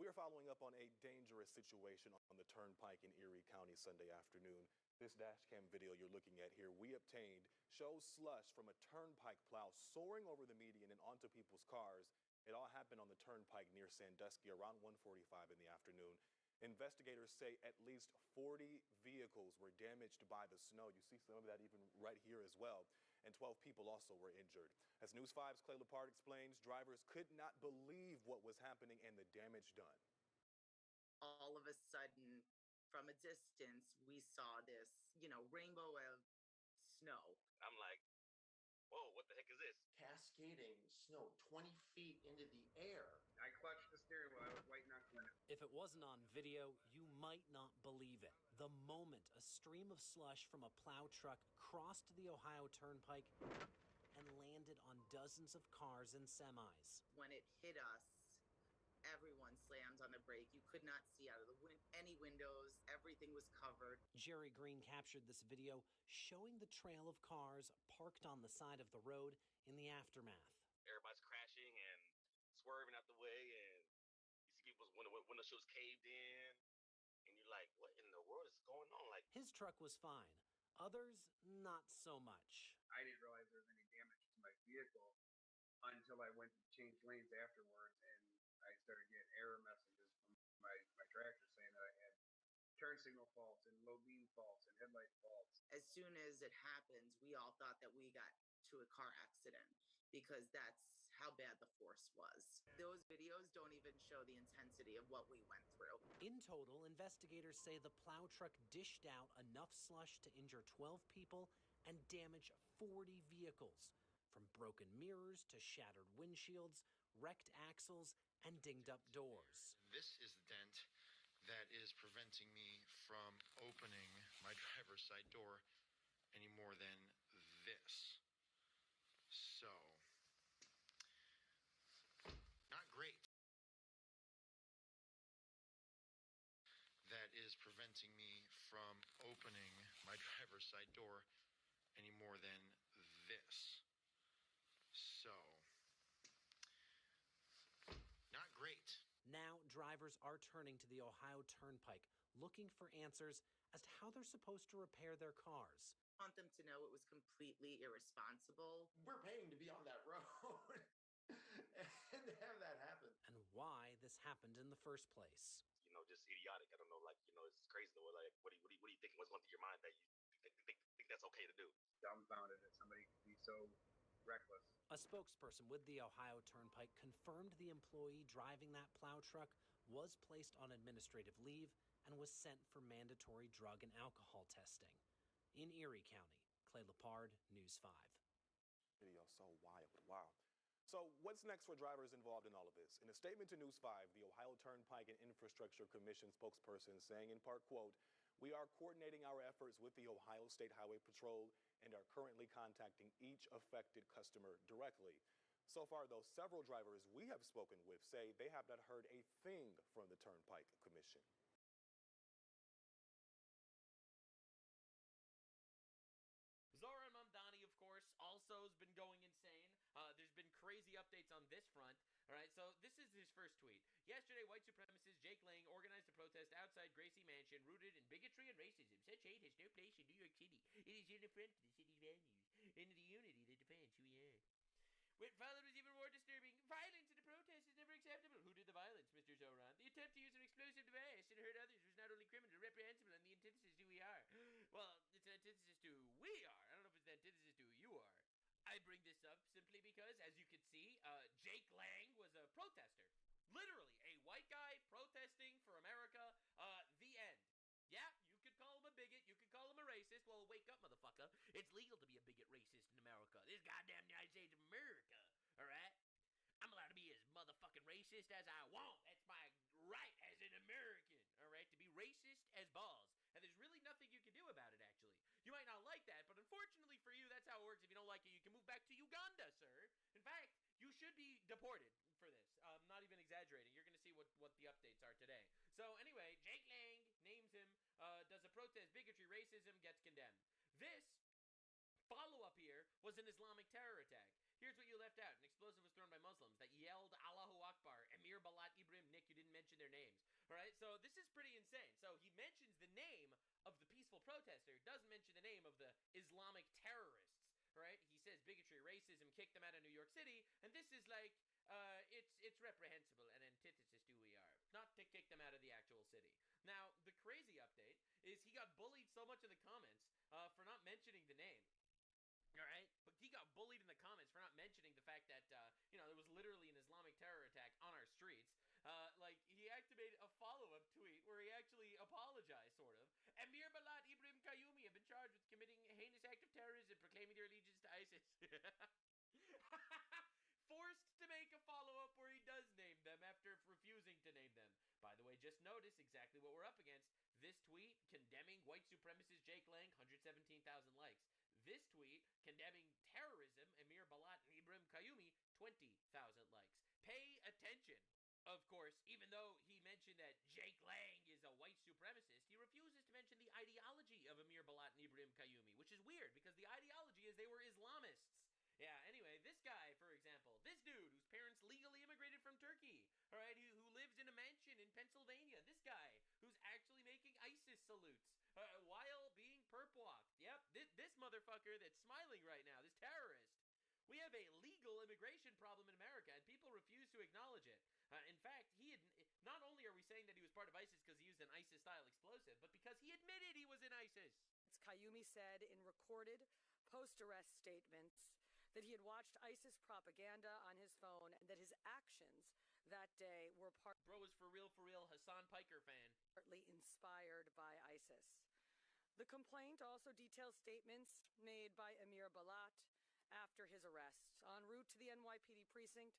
Speaker 5: We are following up on a dangerous situation on the Turnpike in Erie County Sunday afternoon. This dash cam video you're looking at here we obtained shows slush from a turnpike plow soaring over the median and onto people's cars. It all happened on the Turnpike near Sandusky around 1:45 in the afternoon. Investigators say at least 40 vehicles were damaged by the snow. You see some of that even right here as well. And 12 people also were injured. As News 5's Clay Lepard explains, drivers could not believe what was happening and the damage done.
Speaker 2: All of a sudden, from a distance, we saw this, rainbow of snow.
Speaker 13: I'm like, whoa, what the heck is this?
Speaker 14: Cascading snow 20 feet into the air.
Speaker 16: I clutched the steering wheel. I was waiting on it.
Speaker 26: If it wasn't on video, you might not believe it. The moment a stream of slush from a plow truck crossed the Ohio Turnpike and landed on dozens of cars and semis.
Speaker 2: When it hit us, everyone slammed on the brake. You could not see out of any windows. Everything was covered.
Speaker 26: Jerry Green captured this video showing the trail of cars parked on the side of the road in the aftermath.
Speaker 13: Everybody's crashing and swerving out the way, and you see people's window shields caved in, and you're like, what in the world is going on? Like,
Speaker 26: his truck was fine. Others, not so much.
Speaker 16: I didn't realize there was any damage to my vehicle until I went to change lanes afterwards, and I started getting error messages from my tractor saying that I had turn signal faults and low beam faults and headlight faults.
Speaker 2: As soon as it happens, we all thought that we got to a car accident because that's how bad the force was. Those videos don't even show the intensity of what we went through.
Speaker 26: In total, investigators say the plow truck dished out enough slush to injure 12 people and damage 40 vehicles, from broken mirrors to shattered windshields, wrecked axles, and dinged up doors.
Speaker 27: This is the dent that is preventing me from opening my driver's side door any more than this. So, not great. That is preventing me from opening my driver's side door any more than this. So, not great.
Speaker 26: Now, drivers are turning to the Ohio Turnpike, looking for answers as to how they're supposed to repair their cars.
Speaker 2: I want them to know it was completely irresponsible.
Speaker 14: We're paying to be on that road. And to have that happen.
Speaker 26: And why this happened in the first place.
Speaker 13: Just idiotic. I don't know, it's crazy though. Like, what do you think? What's going through your mind that you think that's okay to do?
Speaker 16: Dumbfounded that somebody could be so reckless.
Speaker 26: A spokesperson with the Ohio Turnpike confirmed the employee driving that plow truck was placed on administrative leave and was sent for mandatory drug and alcohol testing. In Erie County, Clay Lepard, News 5.
Speaker 5: Video so wild. Wow. So what's next for drivers involved in all of this? In a statement to News 5, the Ohio Turnpike and Infrastructure Commission spokesperson saying in part, quote, "We are coordinating our efforts with the Ohio State Highway Patrol and are currently contacting each affected customer directly." So far, though, several drivers we have spoken with say they have not heard a thing from the Turnpike Commission.
Speaker 18: Zoran Mamdani, of course, also has been going insane. There's been crazy updates on this front. All right, so this is his first tweet. Yesterday, white supremacist Jake Lang organized a protest outside Gracie Mansion rooted in bigotry and racism. Such hate has no place in New York City. It is an affront to the city's values and to the unity that defines who we are. What followed was even more disturbing. Violence in a protest is never acceptable. Who did the violence, Mr. Zoran? The attempt to use an explosive device and hurt others was not only criminal, reprehensible, and the antithesis to who we are. Well, it's an antithesis to who we are. I don't know if it's an antithesis to who you are. I bring this up simply because, as you can see, Jake Lang was a protester. Literally, a white guy protesting for America. The end. Yeah, you could call him a bigot. You could call him a racist. Well, wake up, motherfucker. It's legal to be a bigot racist in America. This goddamn United States of America. All right? I'm allowed to be as motherfucking racist as I want. That's my right as an American. All right? To be racist as balls. And there's really nothing you can do about it, actually. You might not like that, but unfortunately for you, that's how it works. If you don't like it, you can move back to Uganda, sir. In fact, you should be deported for this. I'm not even exaggerating. You're going to see what the updates are today. So anyway, Jake Lang names him, does a protest bigotry, racism, gets condemned. This follow-up here was an Islamic terror attack. Here's what you left out. An explosive was thrown by Muslims that yelled Allahu Akbar, Amir Balat Ibrahim. Nick, you didn't mention their names. All right, so this is pretty insane. So he mentions the name of the peaceful protester, doesn't mention the name of the Islamic terrorists. All right, he says bigotry, racism, kicked them out of New York City, and this is like, it's reprehensible and antithesis to who we are. Not to kick them out of the actual city. Now, the crazy update is he got bullied so much in the comments for not mentioning the name. All right, but he got bullied in the comments for not mentioning the fact that, there was literally an Islamic terror attack on our streets. Like, he activated a follow-up tweet where he actually apologized, sort of. Amir Balat Ibrahim Qayyumi have been charged with committing a heinous act of terrorism, proclaiming their allegiance to ISIS. Forced to make a follow-up where he does name them after refusing to name them. By the way, just notice exactly what we're up against. This tweet condemning white supremacist Jake Lang, 117,000 likes. This tweet condemning terrorism, Amir Balat and Ibrahim Qayyumi, 20,000 likes. Pay attention. Of course, even though he mentioned that Jake Lang is a white supremacist, he refuses to mention the ideology of Amir Balat and Ibrahim Qayyumi, which is weird because the ideology is they were Islamists. Yeah, anyway, this guy, for example, this dude whose parents legally immigrated from Turkey, all right, who lives in a mansion in Pennsylvania, this guy who's actually making ISIS salutes while being perp-walked. Yep, this motherfucker that's smiling right now, this terrorist. We have a legal immigration problem in America, and people refuse to acknowledge it. In fact, not only are we saying that he was part of ISIS because he used an ISIS-style explosive, but because he admitted he was in ISIS.
Speaker 1: Qayyumi said in recorded post-arrest statements that he had watched ISIS propaganda on his phone and that his actions that day were
Speaker 18: Bro is for real, Hassan Piker fan.
Speaker 1: Partly inspired by ISIS. The complaint also details statements made by Amir Balat after his arrest. En route to the NYPD precinct,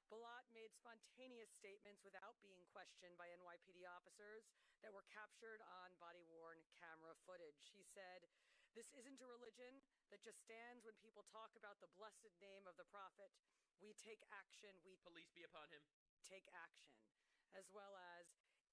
Speaker 1: Balat made spontaneous statements without being questioned by NYPD officers that were captured on body-worn camera footage. He said, "This isn't a religion that just stands when people talk about the blessed name of the Prophet. We take action. We
Speaker 18: police be upon him.
Speaker 1: Take action." As well as,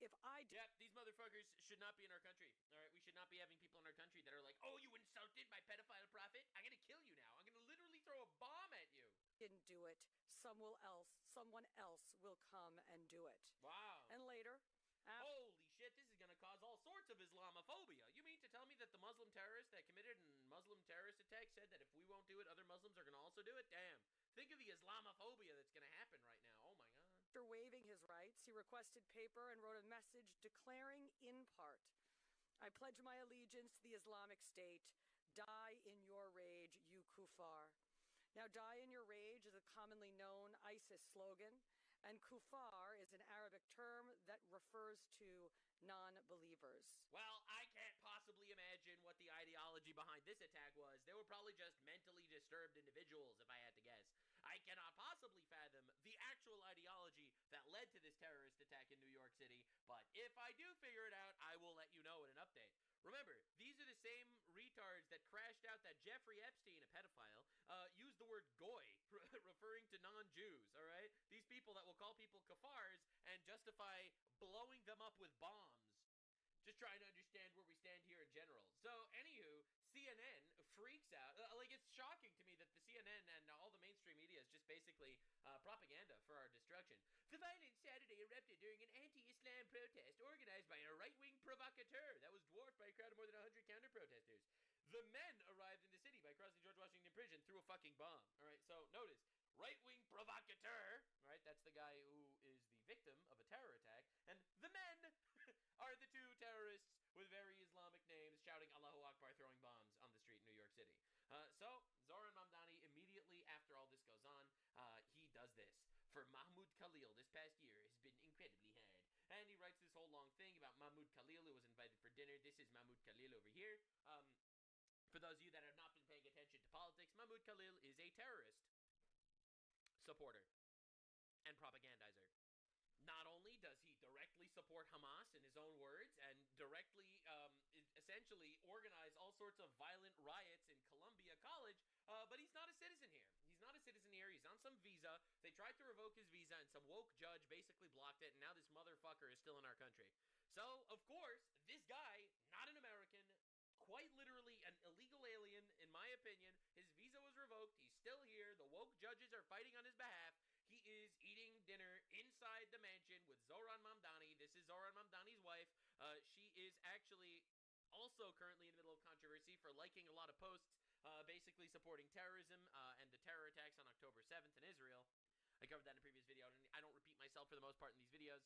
Speaker 1: if I do...
Speaker 18: Yep, these motherfuckers should not be in our country. All right, we should not be having people in our country that are like, oh, you insulted my pedophile prophet? I'm going to kill you now. I'm going to literally throw a bomb at you.
Speaker 1: Didn't do it. Someone else will come and do it.
Speaker 18: Wow.
Speaker 1: And later...
Speaker 18: Holy shit, this is going to cause all sorts of Islamophobia. You mean to tell me that the Muslim terrorist that committed a Muslim terrorist attack said that if we won't do it, other Muslims are going to also do it? Damn. Think of the Islamophobia that's going to happen right now. Oh, my God.
Speaker 1: After waiving his rights, he requested paper and wrote a message declaring in part, "I pledge my allegiance to the Islamic State. Die in your rage, you kuffar." Now, die in your rage is a commonly known ISIS slogan, and kuffar is an Arabic term that refers to non-believers.
Speaker 18: Well, I can't possibly imagine what the ideology behind this attack was. They were probably just mentally disturbed individuals, if I had to guess. I cannot possibly fathom the actual ideology that led to this terrorist attack in New York City, but if I do figure it out, I will let you know in an update. Remember, these are the same retards that crashed out that Jeffrey Epstein, a pedophile, used the word goy, referring to non-Jews, all right? These people that will call people kafars and justify blowing them up with bombs. Just trying to understand where we stand here in general. So, anywho, CNN freaks out. Like, it's shocking to me that the CNN and all the mainstream media is just basically propaganda for our destruction. The violence Saturday erupted during an anti-Islam protest organized by a right-wing provocateur that was dwarfed by a crowd of more than 100 counter-protesters. The men arrived in the city by crossing George Washington Bridge and threw a fucking bomb. All right, so notice, right-wing provocateur, right? That's the guy who is the victim of a terror attack, and the men are the two terrorists with very Islamic names shouting Allahu Akbar, throwing bombs on the street in New York City. So Zohran Mamdani, immediately after all this goes on, he does this. For Mahmoud Khalil, this past year has been incredibly hard. And he writes this whole long thing about Mahmoud Khalil, who was invited for dinner. This is Mahmoud Khalil over here. For those of you that have not been paying attention to politics, Mahmoud Khalil is a terrorist supporter and propagandizer. Not only does he directly support Hamas in his own words and directly, essentially organize all sorts of violent riots in Columbia College, but he's not a citizen here. He's not a citizen here. He's He's on some visa. They tried to revoke his visa, and some woke judge basically blocked it, and now this motherfucker is still in our country. So, of course, this guy, not an American, quite literally an illegal alien, in my opinion, his visa was revoked. He's still here. The woke judges are fighting on his behalf. He is eating dinner inside the mansion with Zohran Mamdani. This is Zohran Mamdani's wife. She is actually also currently in the middle of controversy for liking a lot of posts, basically supporting terrorism and the terror attacks on October 7th in Israel. I covered that in a previous video, and I don't repeat myself for the most part in these videos.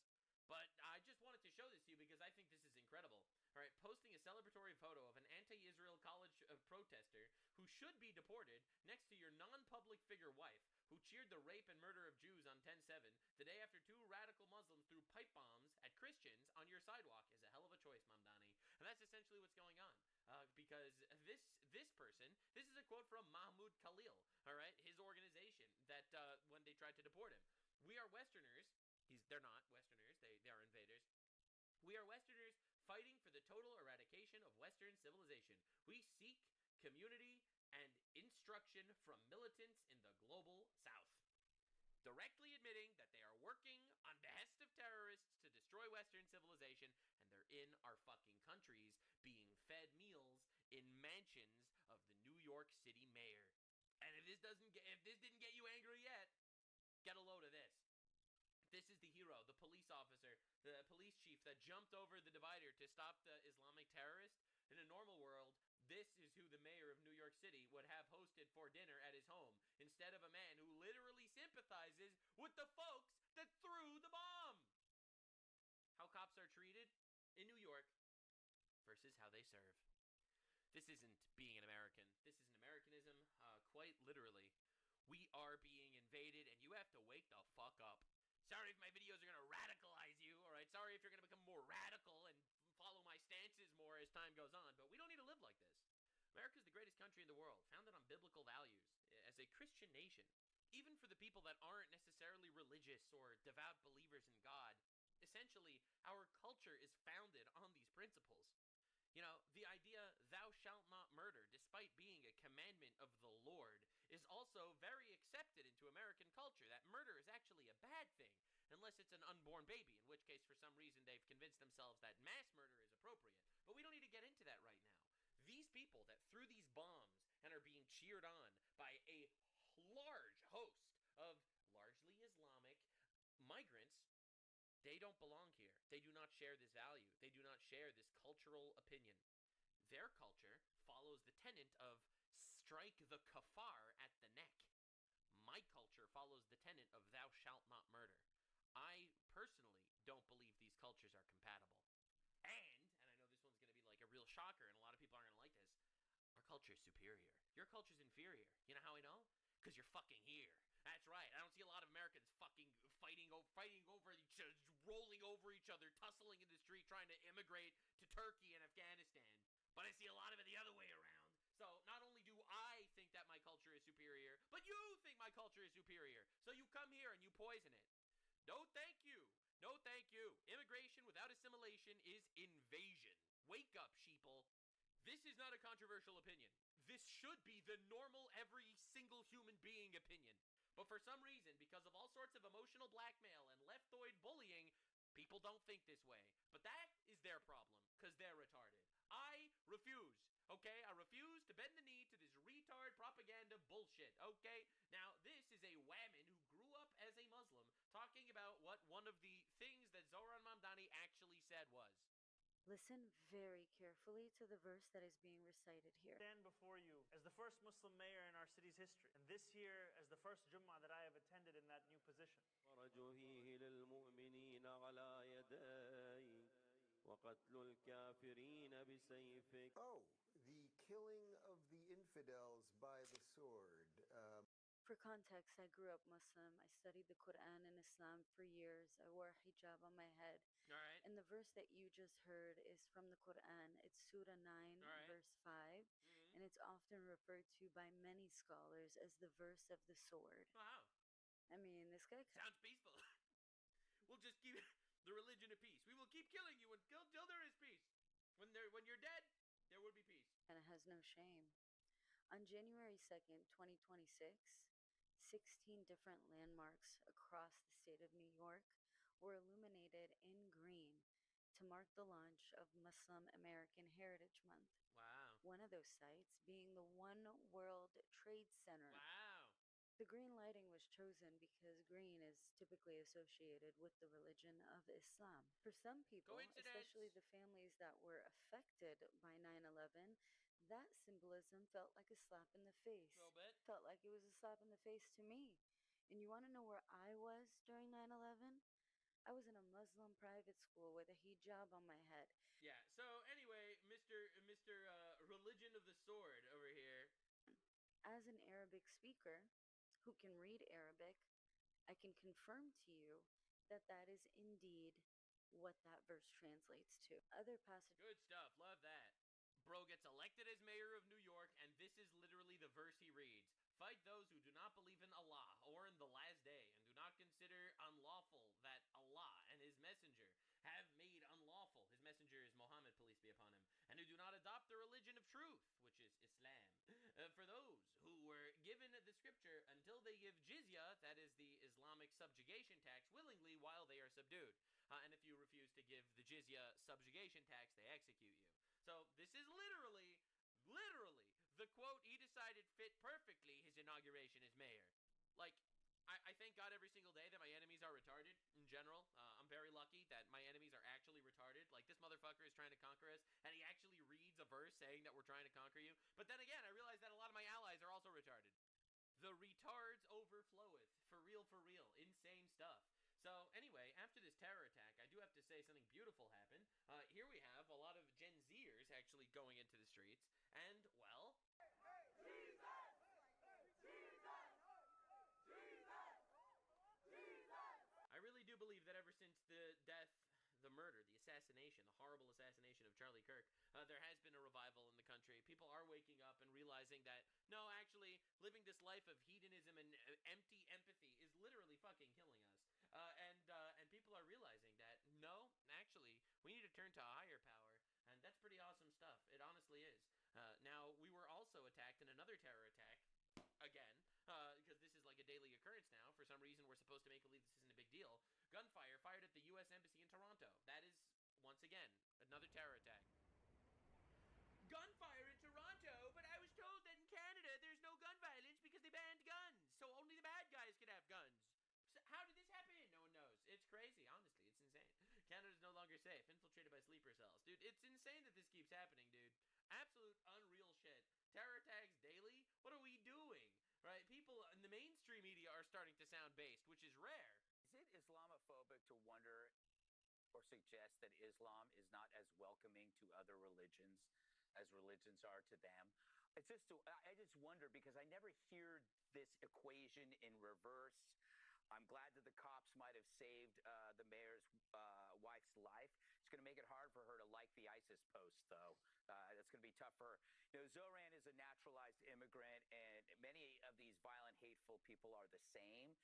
Speaker 18: But I just wanted to show this to you because I think this is incredible. All right, posting a celebratory photo of an anti-Israel college protester who should be deported next to your non-public figure wife who cheered the rape and murder of Jews on 10/7 the day after two radical Muslims threw pipe bombs at Christians on your sidewalk is a hell of a choice, Mamdani. And that's essentially what's going on. Because this person, this is a quote from Mahmoud Khalil, all right, his organization that when they tried to deport him. We are Westerners. They're not Westerners. They are invaders. We are Westerners fighting for the total eradication of Western civilization. We seek community and instruction from militants in the global South. Directly admitting that they are working on behest of terrorists to destroy Western civilization, and they're in our fucking countries being fed meals in mansions of the New York City mayor. And if this didn't get you angry yet, get a load of this. This is the hero, the police officer, the police chief that jumped over the divider to stop the Islamic terrorist. In a normal world, this is who the mayor of New York City would have hosted for dinner at his home, instead of a man who literally sympathizes with the folks that threw the bomb. How cops are treated in New York versus how they serve. This isn't being an American. This is an Americanism, quite literally. We are being invaded, and you have to wake the fuck up. Sorry if my videos are going to radicalize you, all right? Sorry if you're going to become more radical and follow my stances more as time goes on, but we don't need to live like this. America's the greatest country in the world, founded on biblical values, as a Christian nation. Even for the people that aren't necessarily religious or devout believers in God, essentially, our culture is founded on these principles. You know, the idea, thou shalt not murder, despite being a commandment of the Lord, is also very accepted into American culture, that murder is actually a bad thing, unless it's an unborn baby, in which case, for some reason, they've convinced themselves that mass murder is appropriate. But we don't need to get into that right now. These people that threw these bombs and are being cheered on by a large host of largely Islamic migrants, they don't belong here. They do not share this value. They do not share this cultural opinion. Their culture follows the tenet of strike the kafar at the neck. My culture follows the tenet of thou shalt not murder. I personally don't believe these cultures are compatible. And I know this one's going to be like a real shocker, and a lot of people aren't going to like this, our culture is superior. Your culture's inferior. You know how I know? Because you're fucking here. That's right. I don't see a lot of Americans fucking fighting over each other, rolling over each other, tussling in the street, trying to immigrate to Turkey and Afghanistan. But I see a lot of it the other way around. So not only do I think that my culture is superior, but you think my culture is superior. So you come here and you poison it. No thank you. No thank you. Immigration without assimilation is invasion. Wake up, sheeple. This is not a controversial opinion. This should be the normal, every single human being opinion. But for some reason, because of all sorts of emotional blackmail and leftoid bullying, people don't think this way. But that is their problem, because they're retarded. I refuse, okay? I refuse to bend the knee to this retard propaganda bullshit, okay? Now, this is a whammon who grew up as a Muslim talking about what one of the things that Zohran Mamdani actually said was.
Speaker 3: Listen very carefully to the verse that is being recited here.
Speaker 10: I stand before you as the first Muslim mayor in our city's history, and this year as the first Jummah that I have attended in that new position.
Speaker 14: Oh, the killing of the infidels by the sword.
Speaker 3: For context, I grew up Muslim. I studied the Quran and Islam for years. I wore a hijab on my head.
Speaker 18: All right.
Speaker 3: And the verse that you just heard is from the Quran. It's Surah 9,
Speaker 18: right.
Speaker 3: verse 5.
Speaker 18: Mm-hmm.
Speaker 3: And it's often referred to by many scholars as the verse of the sword.
Speaker 18: Wow.
Speaker 3: I mean, this guy
Speaker 18: sounds peaceful. We'll just keep the religion of peace. We will keep killing you until there is peace. When you're dead, there will be peace.
Speaker 3: And it has no shame. On January 2nd, 2026, 16 different landmarks across the state of New York were illuminated in green to mark the launch of Muslim American Heritage Month.
Speaker 18: Wow.
Speaker 3: One of those sites being the One World Trade Center.
Speaker 18: Wow.
Speaker 3: The green lighting was chosen because green is typically associated with the religion of Islam. For some people, especially the families that were affected by 9/11, that symbolism felt like a slap in the face.
Speaker 18: A little bit.
Speaker 3: Felt like it was a slap in the face to me. And you want to know where I was during 9/11? I was in a Muslim private school with a hijab on my head.
Speaker 18: Yeah. So anyway, Mr. Religion of the Sword over here.
Speaker 3: As an Arabic speaker who can read Arabic, I can confirm to you that that is indeed what that verse translates to. Other passages.
Speaker 18: Good stuff. Love that. Bro gets elected as mayor of New York, and this is literally the verse he reads. Fight those who do not believe in Allah or in the last day, and do not consider unlawful that Allah and his messenger have made unlawful. His messenger is Muhammad, peace be upon him, and who do not adopt the religion of truth, which is Islam. For those who were given the scripture until they give jizya, that is the Islamic subjugation tax, willingly while they are subdued. And if you refuse to give the jizya subjugation tax, they execute you. So this is literally the quote he decided fit perfectly his inauguration as mayor. Like, I thank God every single day that my enemies are retarded in general. I'm very lucky that my enemies are actually retarded. Like, this motherfucker is trying to conquer us, and he actually reads a verse saying that we're trying to conquer you. But then again, I realize that a lot of my allies are also retarded. The retards overfloweth. For real, insane stuff. So anyway, after this terror attack, I do have to say something beautiful happened. Here we have a lot of Gen Zers actually going into the streets, and, well... I really do believe that ever since the death, the murder, the assassination, the horrible assassination of Charlie Kirk, there has been a revival in the country. People are waking up and realizing that, no, actually, living this life of hedonism and empty empathy is literally fucking killing us. And people are realizing that, no, actually, we need to turn to a higher power, and that's pretty awesome stuff. It honestly is. Now, we were also attacked in another terror attack, again, because this is like a daily occurrence now. For some reason, we're supposed to make believe this isn't a big deal. Gunfire fired at the U.S. Embassy in Toronto. That is, once again, another terror attack. Gunfire in Toronto, but I was told that in Canada there's no gun violence because they banned guns, so only the bad guys can have guns. So how did this happen? No one knows. It's crazy, honestly. It's insane. Canada's no longer safe, infiltrated by sleeper cells. Dude, it's insane that this keeps happening, dude. Absolute unreal shit. Terror attacks daily? What are we doing? Right? People in the mainstream media are starting to sound based, which is rare.
Speaker 7: Is it Islamophobic to wonder or suggest that Islam is not as welcoming to other religions as religions are to them? I just wonder, because I never hear this equation in reverse. I'm glad that the cops might have saved the mayor's wife's life. It's going to make it hard for her to like the ISIS post, though. That's going to be tough for her. You know, Zoran is a naturalized immigrant, and many of these violent, hateful people are the same.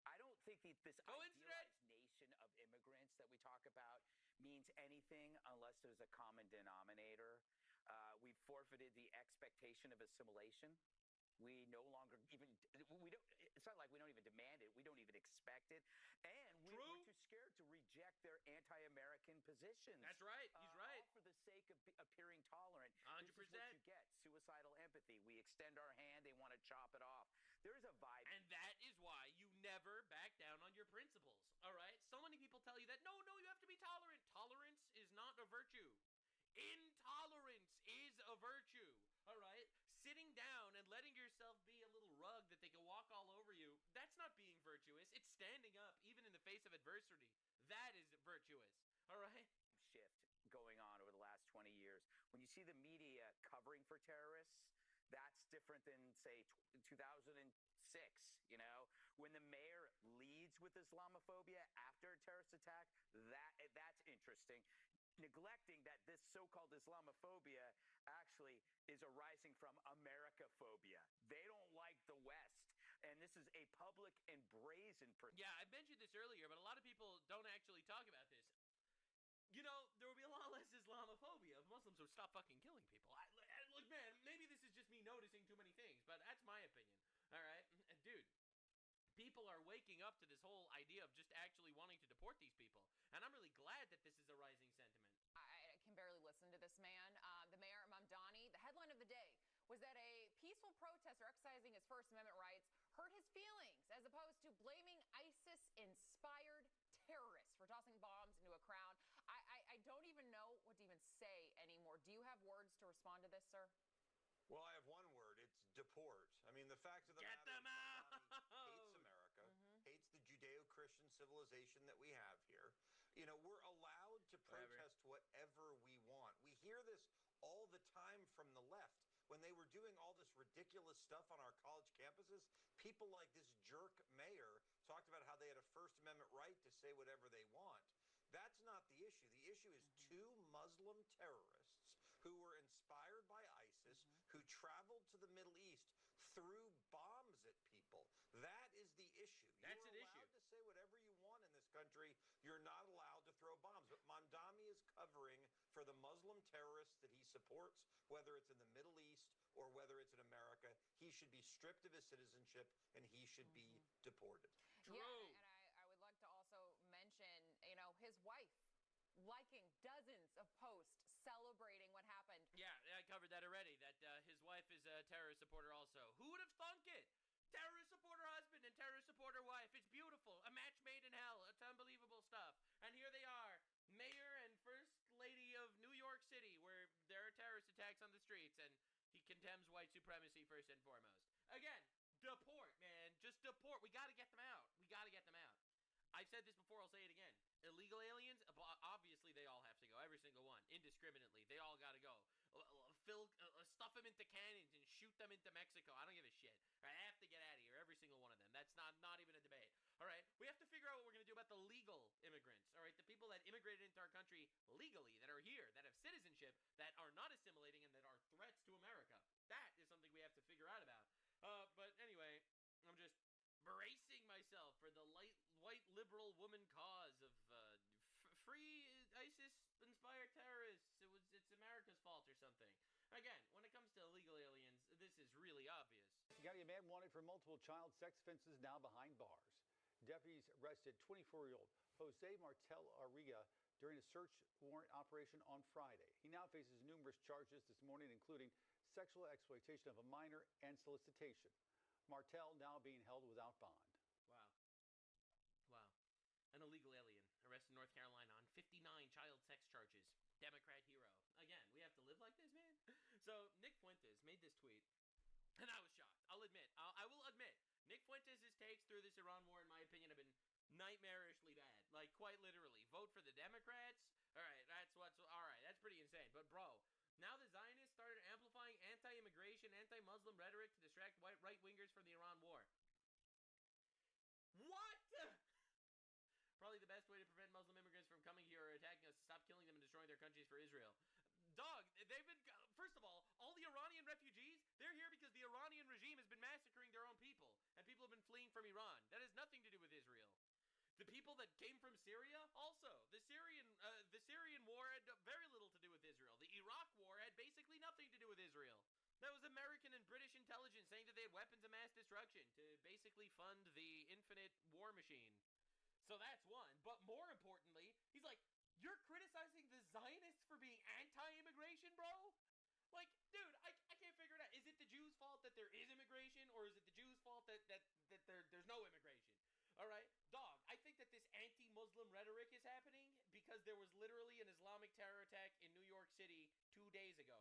Speaker 7: I don't think this idealized nation of immigrants that we talk about means anything unless there's a common denominator. We've forfeited the expectation of assimilation. We no longer even, it's not like we don't even demand it. We don't even expect it. And we're too scared to reject their anti-American positions.
Speaker 18: That's right. He's right.
Speaker 7: All for the sake of appearing tolerant.
Speaker 18: 100%.
Speaker 7: This is what you get. Suicidal empathy. We extend our hand. They want to chop it off. There's a vibe.
Speaker 18: And that is why you never back down on your principles. All right? So many people tell you that, no, you have to be tolerant. Tolerance is not a virtue. Intolerance is a virtue. All right? Sitting down and letting yourself be a little rug that they can walk all over you, that's not being virtuous. It's standing up, even in the face of adversity. That is virtuous. All right?
Speaker 7: Shift going on over the last 20 years. When you see the media covering for terrorists, that's different than, say, 2006, you know? When the mayor leads with Islamophobia after a terrorist attack, that's interesting. Neglecting that this so-called Islamophobia actually is arising from Americaphobia. They don't like the West. And this is a public and brazen...
Speaker 18: Yeah, I mentioned this earlier, but a lot of people don't actually talk about this. You know, there would be a lot less Islamophobia if Muslims would stop fucking killing people. Look, man, maybe this is just me noticing too many things, but people are waking up to this whole idea of just actually wanting to deport these people. And I'm really glad that this is a rising sentiment.
Speaker 6: I can barely listen to this man. The mayor, Mamdani, the headline of the day was that a peaceful protester exercising his First Amendment rights hurt his feelings, as opposed to blaming ISIS-inspired terrorists for tossing bombs into a crowd. I don't even know what to even say anymore. Do you have words to respond to this, sir?
Speaker 27: Well, I have one word. It's deport. I mean, the fact of the
Speaker 18: Get
Speaker 27: matter
Speaker 18: them
Speaker 27: is
Speaker 18: out!
Speaker 27: Mamdani hates America, hates the Judeo-Christian civilization that we have here. You know, we're allowed to protest whatever we want. We hear this all the time from the left. When they were doing all this ridiculous stuff on our college campuses, people like this jerk mayor talked about how they had a First Amendment right to say whatever they want. That's not the issue. The issue is two Muslim terrorists who were inspired by ISIS, who traveled to the Middle East, threw bombs at people. That is the issue.
Speaker 18: That's
Speaker 27: You're
Speaker 18: an
Speaker 27: allowed
Speaker 18: issue.
Speaker 27: to say whatever you want in this country. You're not allowed to throw bombs. But Mamdani is covering for the Muslim terrorists that he supports, whether it's in the Middle East or whether it's in America. He should be stripped of his citizenship and he should be deported.
Speaker 6: Yeah, and I would like to also mention, you know, his wife liking dozens of posts celebrating what happened.
Speaker 18: Yeah, I covered that already, that his wife is a terrorist supporter also. Who would have thunk it? Terrorist supporter husband and terrorist supporter wife. It's beautiful. A match made in hell. It's unbelievable stuff. And here they are, mayor and first lady of New York City, where there are terrorist attacks on the streets, and he condemns white supremacy first and foremost. Again, deport, man. Just deport. We got to get them out. We got to get them out. I've said this before, I'll say it again. Illegal aliens, obviously they all have to go. Every single one, indiscriminately. They all got to go. Stuff them into cannons and shoot them into Mexico. I don't give a shit. I have to get out of here, every single one of them. That's not even a debate. All right, we have to figure out what we're going to do about the legal immigrants. All right, the people that immigrated into our country legally, that are here, that have citizenship, that are not assimilating, and that are threats to America. That is something we have to figure out about. But anyway, I'm just bracing myself for the white liberal woman cause of free ISIS-inspired terrorists. It's America's fault or something. Again, when it comes to illegal aliens, this is really obvious.
Speaker 11: County, a man wanted for multiple child sex offenses now behind bars. Deputies arrested 24-year-old Jose Martel Arriga during a search warrant operation on Friday. He now faces numerous charges this morning, including sexual exploitation of a minor and solicitation. Martel now being held without bond.
Speaker 18: Wow. An illegal alien arrested in North Carolina on 59 child sex charges. Democrat hero. Again, we have to live like this, man? So, Nick Fuentes made this tweet, and I was shocked. I will admit, Nick Fuentes' takes through this Iran war, in my opinion, have been nightmarishly bad. Like, quite literally. Vote for the Democrats? Alright, that's pretty insane. But, bro, now the Zionists started amplifying anti-immigration, anti-Muslim rhetoric to distract right-wingers from the Iran war. What? Probably the best way to prevent Muslim immigrants from coming here or attacking us is stop killing them and destroying their countries for Israel. Dog, they've been, first of all the Iranian refugees, they're here because the Iranian regime has been massacring their own people, and people have been fleeing from Iran. That has nothing to do with Israel. The people that came from Syria, also. The Syrian war had very little to do with Israel. The Iraq war had basically nothing to do with Israel. That was American and British intelligence saying that they had weapons of mass destruction to basically fund the infinite war machine. So that's one. But more importantly, he's like, you're criticizing the Zionists for being anti-immigration, bro? Like, dude, I can't figure it out. Is it the Jews' fault that there is immigration, or is it the Jews' fault that there's no immigration? All right, dog, I think that this anti-Muslim rhetoric is happening because there was literally an Islamic terror attack in New York City 2 days ago.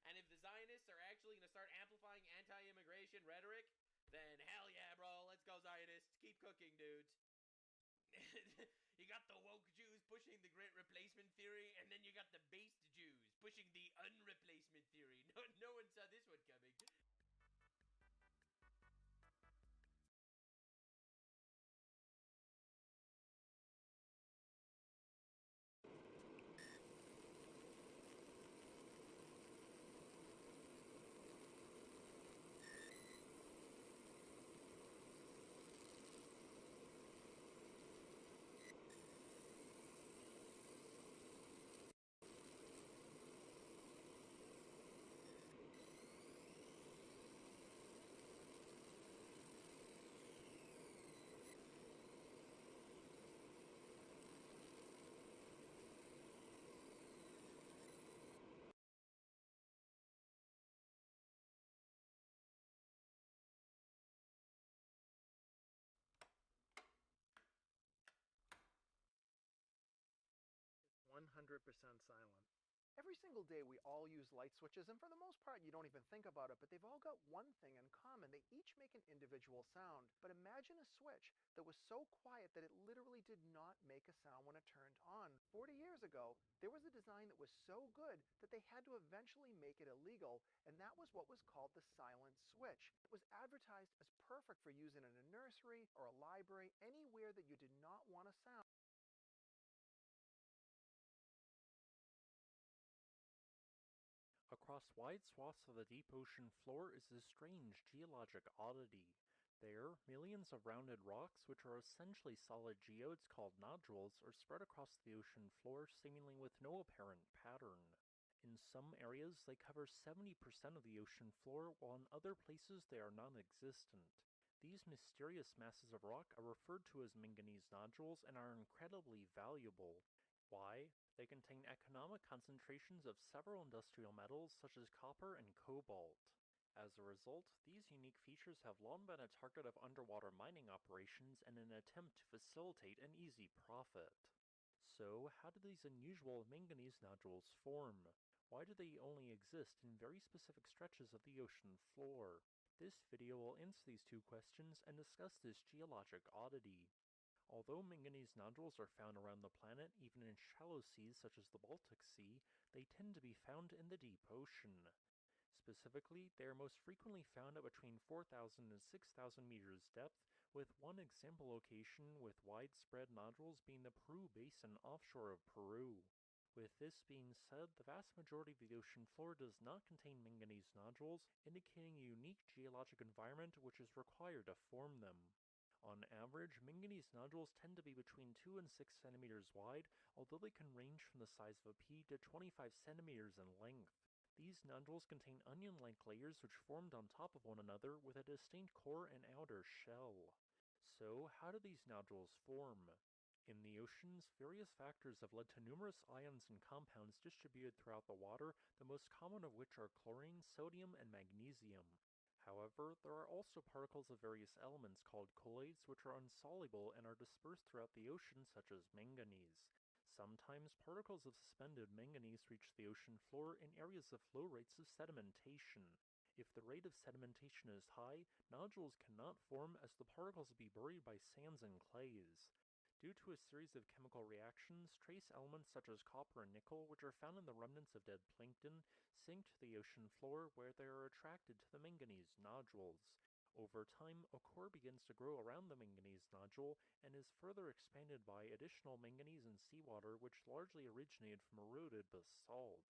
Speaker 18: And if the Zionists are actually going to start amplifying anti-immigration rhetoric, then hell yeah, bro, let's go Zionists. Keep cooking, dudes. You got the woke Jews pushing the great replacement theory, and then you got the based Jews pushing the unreplacement theory. No one saw this one coming.
Speaker 4: silent. Every single day we all use light switches, and for the most part you don't even think about it, but they've all got one thing in common. They each make an individual sound. But imagine a switch that was so quiet that it literally did not make a sound when it turned on. 40 years ago, there was a design that was so good that they had to eventually make it illegal, and that was what was called the silent switch. It was advertised as perfect for using in a nursery or a library, anywhere that you did not want a sound.
Speaker 8: Across wide swaths of the deep ocean floor is this strange geologic oddity. There, millions of rounded rocks, which are essentially solid geodes called nodules, are spread across the ocean floor seemingly with no apparent pattern. In some areas, they cover 70% of the ocean floor, while in other places they are non-existent. These mysterious masses of rock are referred to as manganese nodules and are incredibly valuable. Why? They contain economic concentrations of several industrial metals such as copper and cobalt. As a result, these unique features have long been a target of underwater mining operations in an attempt to facilitate an easy profit. So, how do these unusual manganese nodules form? Why do they only exist in very specific stretches of the ocean floor? This video will answer these two questions and discuss this geologic oddity. Although manganese nodules are found around the planet, even in shallow seas such as the Baltic Sea, they tend to be found in the deep ocean. Specifically, they are most frequently found at between 4,000 and 6,000 meters depth, with one example location with widespread nodules being the Peru Basin offshore of Peru. With this being said, the vast majority of the ocean floor does not contain manganese nodules, indicating a unique geologic environment which is required to form them. On average, manganese nodules tend to be between 2 and 6 centimeters wide, although they can range from the size of a pea to 25 centimeters in length. These nodules contain onion-like layers which formed on top of one another with a distinct core and outer shell. So, how do these nodules form? In the oceans, various factors have led to numerous ions and compounds distributed throughout the water, the most common of which are chlorine, sodium, and magnesium. However, there are also particles of various elements called colloids which are insoluble and are dispersed throughout the ocean, such as manganese. Sometimes particles of suspended manganese reach the ocean floor in areas of low rates of sedimentation. If the rate of sedimentation is high, nodules cannot form as the particles will be buried by sands and clays. Due to a series of chemical reactions, trace elements such as copper and nickel, which are found in the remnants of dead plankton, sink to the ocean floor where they are attracted to the manganese nodules. Over time, a core begins to grow around the manganese nodule and is further expanded by additional manganese and seawater which largely originated from eroded basalt.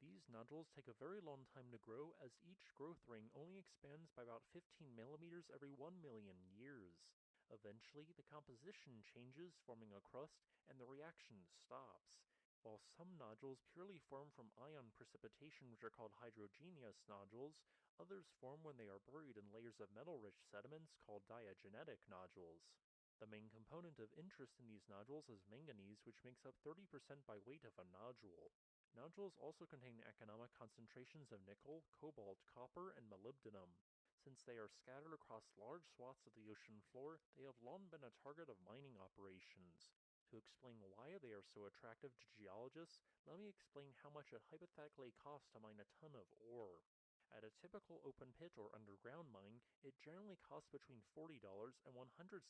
Speaker 8: These nodules take a very long time to grow as each growth ring only expands by about 15 millimeters every 1 million years. Eventually, the composition changes, forming a crust, and the reaction stops. While some nodules purely form from ion precipitation, which are called hydrogenous nodules, others form when they are buried in layers of metal-rich sediments called diagenetic nodules. The main component of interest in these nodules is manganese, which makes up 30% by weight of a nodule. Nodules also contain economic concentrations of nickel, cobalt, copper, and molybdenum. Since they are scattered across large swaths of the ocean floor, they have long been a target of mining operations. To explain why they are so attractive to geologists, let me explain how much it hypothetically costs to mine a ton of ore. At a typical open pit or underground mine, it generally costs between $40 and $160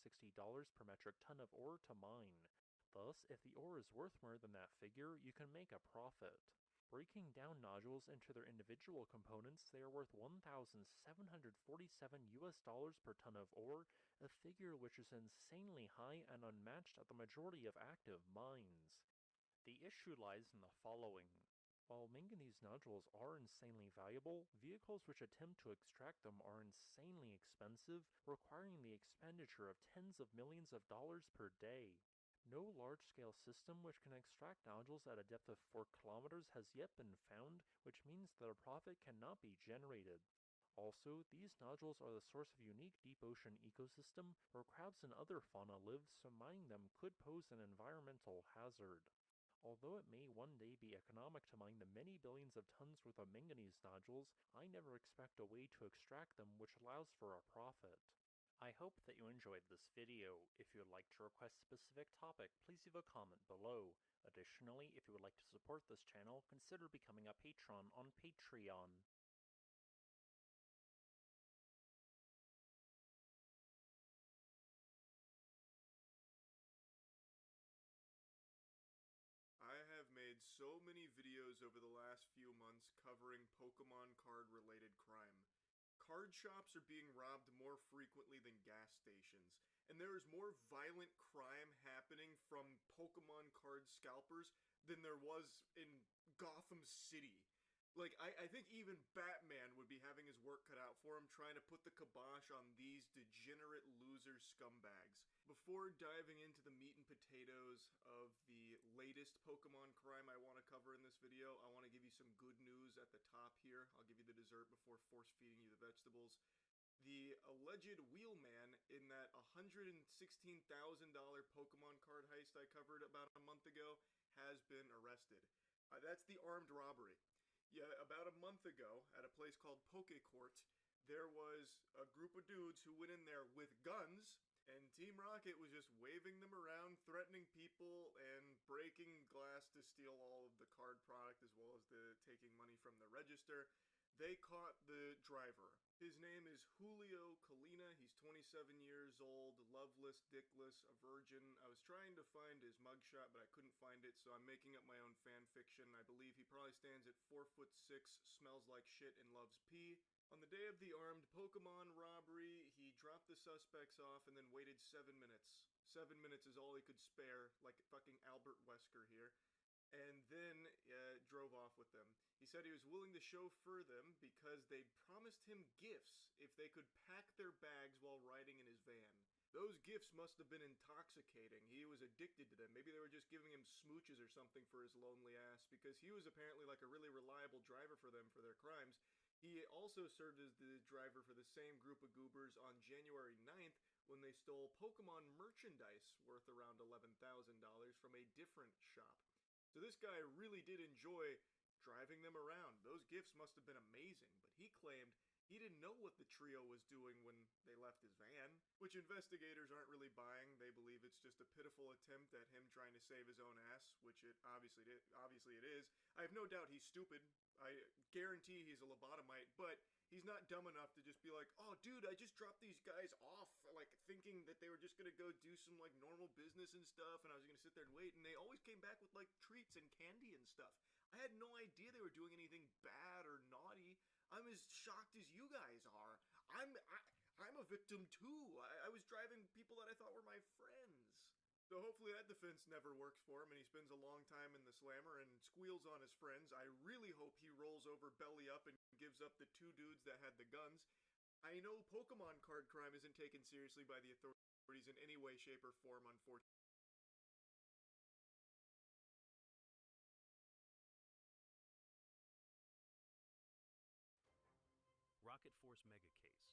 Speaker 8: per metric ton of ore to mine. Thus, if the ore is worth more than that figure, you can make a profit. Breaking down nodules into their individual components, they are worth $1,747 per ton of ore, a figure which is insanely high and unmatched at the majority of active mines. The issue lies in the following. While manganese nodules are insanely valuable, vehicles which attempt to extract them are insanely expensive, requiring the expenditure of tens of millions of dollars per day. No large-scale system which can extract nodules at a depth of 4 kilometers has yet been found, which means that a profit cannot be generated. Also, these nodules are the source of a unique deep ocean ecosystem where crabs and other fauna live, so mining them could pose an environmental hazard. Although it may one day be economic to mine the many billions of tons worth of manganese nodules, I never expect a way to extract them which allows for a profit. I hope that you enjoyed this video. If you would like to request a specific topic, please leave a comment below. Additionally, if you would like to support this channel, consider becoming a patron on Patreon.
Speaker 12: I have made so many videos over the last few months covering Pokemon card related crime. Card shops are being robbed more frequently than gas stations, and there is more violent crime happening from Pokemon card scalpers than there was in Gotham City. Like, I think even Batman would be having his work cut out for him trying to put the kibosh on these degenerate loser scumbags. Before diving into the meat and potatoes of the latest Pokemon crime I want to cover in this video, I want to give you some good news at the top here. I'll give you the dessert before force-feeding you the vegetables. The alleged wheelman in that $116,000 Pokemon card heist I covered about a month ago has been arrested. That's the armed robbery. Yeah, about a month ago, at a place called Pokecourt, there was a group of dudes who went in there with guns, and Team Rocket was just waving them around, threatening people, and breaking glass to steal all of the card product as well as taking money from the register. They caught the driver. His name is Julio Colina. He's 27 years old, loveless, dickless, a virgin. I was trying to find his mugshot, but I couldn't find it, so I'm making up my own fan fiction. I believe he probably stands at 4'6", smells like shit, and loves pee. On the day of the armed Pokemon robbery, he dropped the suspects off and then waited 7 minutes. 7 minutes is all he could spare, like fucking Albert Wesker here. And then drove off with them. He said he was willing to chauffeur them because they'd promised him gifts if they could pack their bags while riding in his van. Those gifts must have been intoxicating. He was addicted to them. Maybe they were just giving him smooches or something for his lonely ass, because he was apparently like a really reliable driver for them for their crimes. He also served as the driver for the same group of goobers on January 9th when they stole Pokemon merchandise worth around $11,000 from a different shop. So this guy really did enjoy driving them around. Those gifts must have been amazing, but he claimed he didn't know what the trio was doing when they left his van, which investigators aren't really buying. They believe it's just a pitiful attempt at him trying to save his own ass, which it obviously it is. I have no doubt he's stupid. I guarantee he's a lobotomite, but he's not dumb enough to just be like, oh, dude, I just dropped these guys off, like, thinking that they were just gonna go do some, like, normal business and stuff, and I was gonna sit there and wait, and they always came back with, like, treats and candy and stuff. I had no idea they were doing anything bad or naughty. I'm as shocked as you guys are. I'm a victim, too. I was driving people that I thought were my friends. So hopefully that defense never works for him and he spends a long time in the slammer and squeals on his friends. I really hope he rolls over belly up and gives up the two dudes that had the guns. I know Pokemon card crime isn't taken seriously by the authorities in any way, shape, or form, unfortunately.
Speaker 15: Rocket Force Mega Case.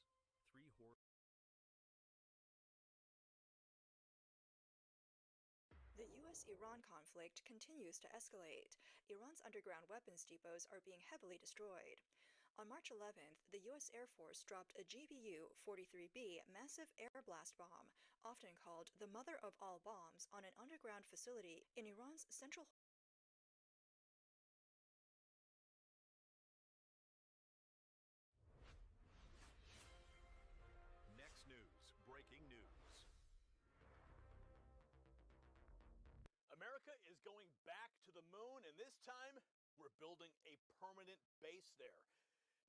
Speaker 15: 3 horror.
Speaker 17: The U.S.-Iran conflict continues to escalate. Iran's underground weapons depots are being heavily destroyed. On March 11th, the U.S. Air Force dropped a GBU-43B massive air blast bomb, often called the mother of all bombs, on an underground facility in Iran's central.
Speaker 15: Next news, breaking news.
Speaker 19: America is going back to the moon, and this time we're building a permanent base there.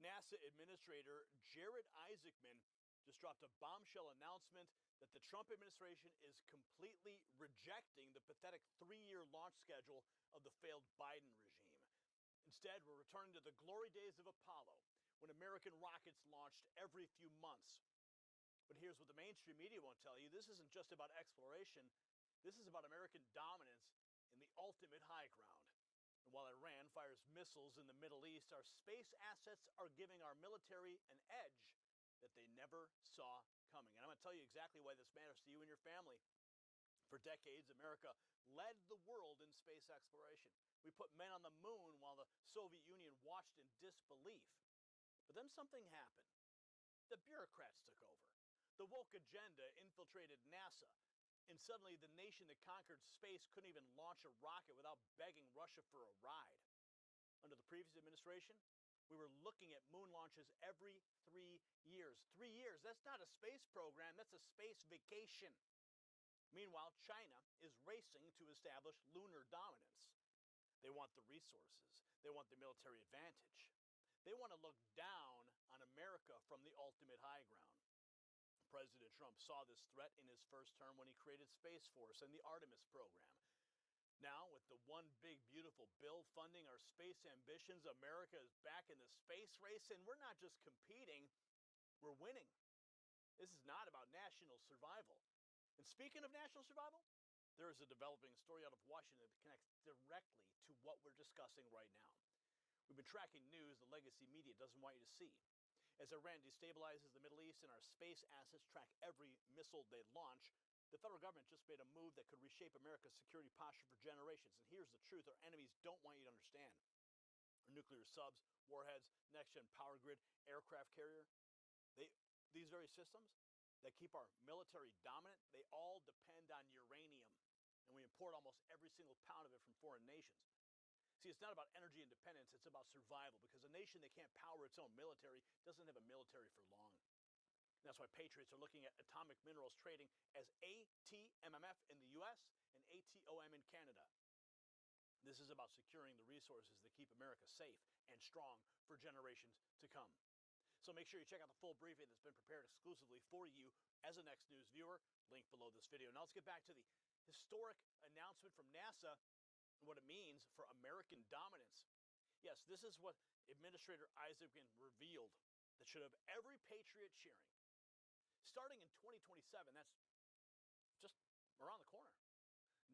Speaker 19: NASA Administrator Jared Isaacman just dropped a bombshell announcement that the Trump administration is completely rejecting the pathetic 3-year launch schedule of the failed Biden regime. Instead, we're returning to the glory days of Apollo, when American rockets launched every few months. But here's what the mainstream media won't tell you. This isn't just about exploration. This is about American dominance in the ultimate high ground. And while Iran fires missiles in the Middle East, our space assets are giving our military an edge that they never saw coming. And I'm going to tell you exactly why this matters to you and your family. For decades, America led the world in space exploration. We put men on the moon while the Soviet Union watched in disbelief. But then something happened. The bureaucrats took over. The woke agenda infiltrated NASA, and suddenly the nation that conquered space couldn't even launch a rocket without begging Russia for a ride. Under the previous administration, we were looking at moon launches every 3 years. 3 years, that's not a space program, that's a space vacation. Meanwhile, China is racing to establish lunar dominance. They want the resources. They want the military advantage. They want to look down on America from the ultimate high ground. President Trump saw this threat in his first term when he created Space Force and the Artemis program. Now, with the one big beautiful bill funding our space ambitions, America is back in the space race, and we're not just competing, we're winning. This is not about national survival. And speaking of national survival, there is a developing story out of Washington that connects directly to what we're discussing right now. We've been tracking news the legacy media doesn't want you to see. As Iran destabilizes the Middle East and our space assets track every missile they launch, the federal government just made a move that could reshape America's security posture for generations. And here's the truth: our enemies don't want you to understand. Our nuclear subs, warheads, next-gen power grid, aircraft carrier, these very systems that keep our military dominant, they all depend on uranium. And we import almost every single pound of it from foreign nations. See, it's not about energy independence, it's about survival, because a nation that can't power its own military doesn't have a military for long. And that's why patriots are looking at atomic minerals trading as ATMMF in the US and ATOM in Canada. This is about securing the resources that keep America safe and strong for generations to come. So make sure you check out the full briefing that's been prepared exclusively for you as a Next News viewer. Link below this video. Now let's get back to the historic announcement from NASA and what it means for American dominance. Yes, this is what Administrator Isaacman revealed that should have every patriot cheering. Starting in 2027, that's just around the corner,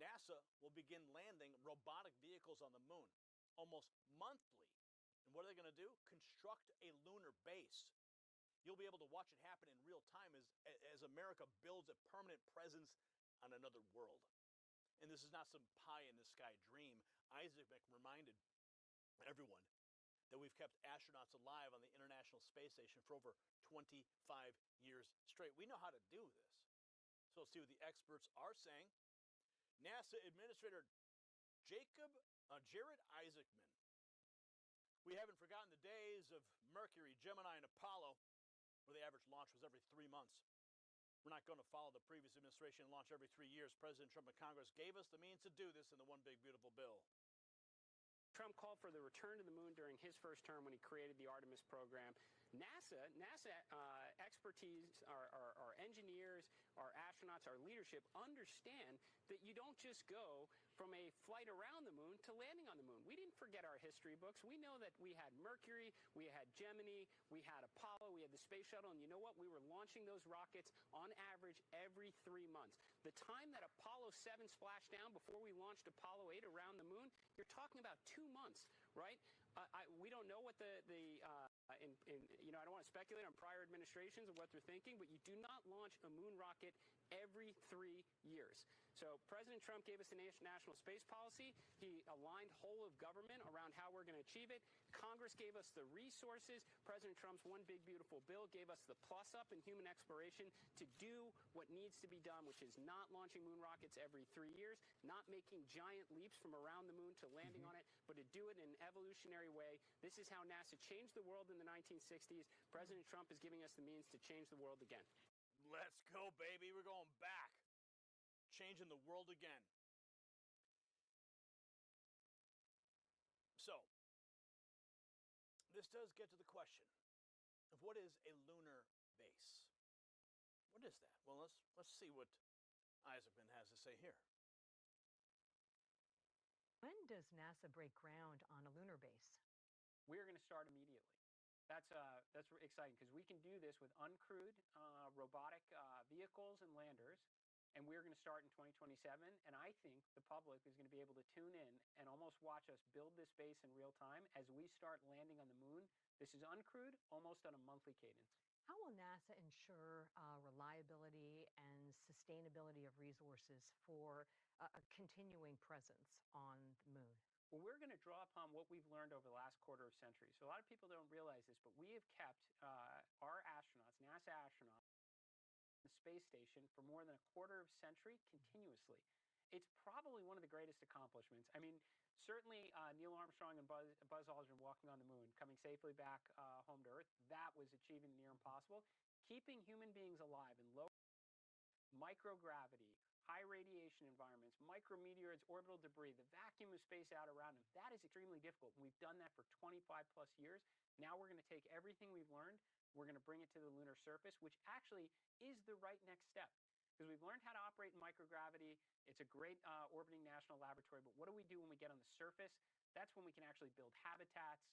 Speaker 19: NASA will begin landing robotic vehicles on the moon almost monthly. And what are they going to do? Construct a lunar base. You'll be able to watch it happen in real time as America builds a permanent presence on another world. And this is not some pie-in-the-sky dream. Isaacman reminded everyone that we've kept astronauts alive on the International Space Station for over 25 years straight. We know how to do this. So let's see what the experts are saying. NASA Administrator Jared Isaacman. We haven't forgotten the days of Mercury, Gemini, and Apollo, where the average launch was every 3 months. We're not going to follow the previous administration and launch every 3 years. President Trump and Congress gave us the means to do this in the one big beautiful bill.
Speaker 9: Trump called for the return to the moon during his first term when he created the Artemis program. NASA expertise, our engineers, our astronauts, our leadership understand that you don't just go from a flight around the moon to landing on the moon. We didn't forget our history books. We know that we had Mercury, we had Gemini, we had Apollo, we had the space shuttle, and you know what? We were launching those rockets on average every 3 months. The time that Apollo 7 splashed down before we launched Apollo 8 around the moon, you're talking about 2 months, right? We don't know what I don't want to speculate on prior administrations and what they're thinking, but you do not launch a moon rocket every 3 years. So President Trump gave us the national space policy. He aligned whole of government around how we're going to achieve it. Congress gave us the resources. President Trump's one big beautiful bill gave us the plus up in human exploration to do what needs to be done, which is not launching moon rockets every 3 years, not making giant leaps from around the moon to landing on it, but to do it in an evolutionary way. This is how NASA changed the world in the 1960s. President Trump is giving us the means to change the world again.
Speaker 19: Let's go, baby. We're going back. Changing the world again. So, this does get to the question of what is a lunar base? What is that? Well, let's see what Isaacman has to say here.
Speaker 20: When does NASA break ground on a lunar base?
Speaker 9: We're going to start immediately. That's exciting because we can do this with uncrewed robotic vehicles and landers, and we're going to start in 2027. And I think the public is going to be able to tune in and almost watch us build this base in real time as we start landing on the moon. This is uncrewed, almost on a monthly cadence.
Speaker 20: How will NASA ensure reliability and sustainability of resources for a continuing presence on the moon?
Speaker 9: Well, we're going to draw upon what we've learned over the last quarter of century. So a lot of people don't realize this, but we have kept our astronauts, NASA astronauts, space station for more than a quarter of a century continuously. It's probably one of the greatest accomplishments. I mean, certainly Neil Armstrong and Buzz Aldrin walking on the moon, coming safely back home to Earth, that was achieving the near impossible. Keeping human beings alive in low microgravity, high radiation environments, micrometeoroids, orbital debris, the vacuum of space out around them, that is extremely difficult. We've done that for 25 plus years. Now we're going to take everything we've learned, we're going to bring it to the lunar surface, which actually is the right next step. Because we've learned how to operate in microgravity. It's a great orbiting national laboratory, but what do we do when we get on the surface? That's when we can actually build habitats.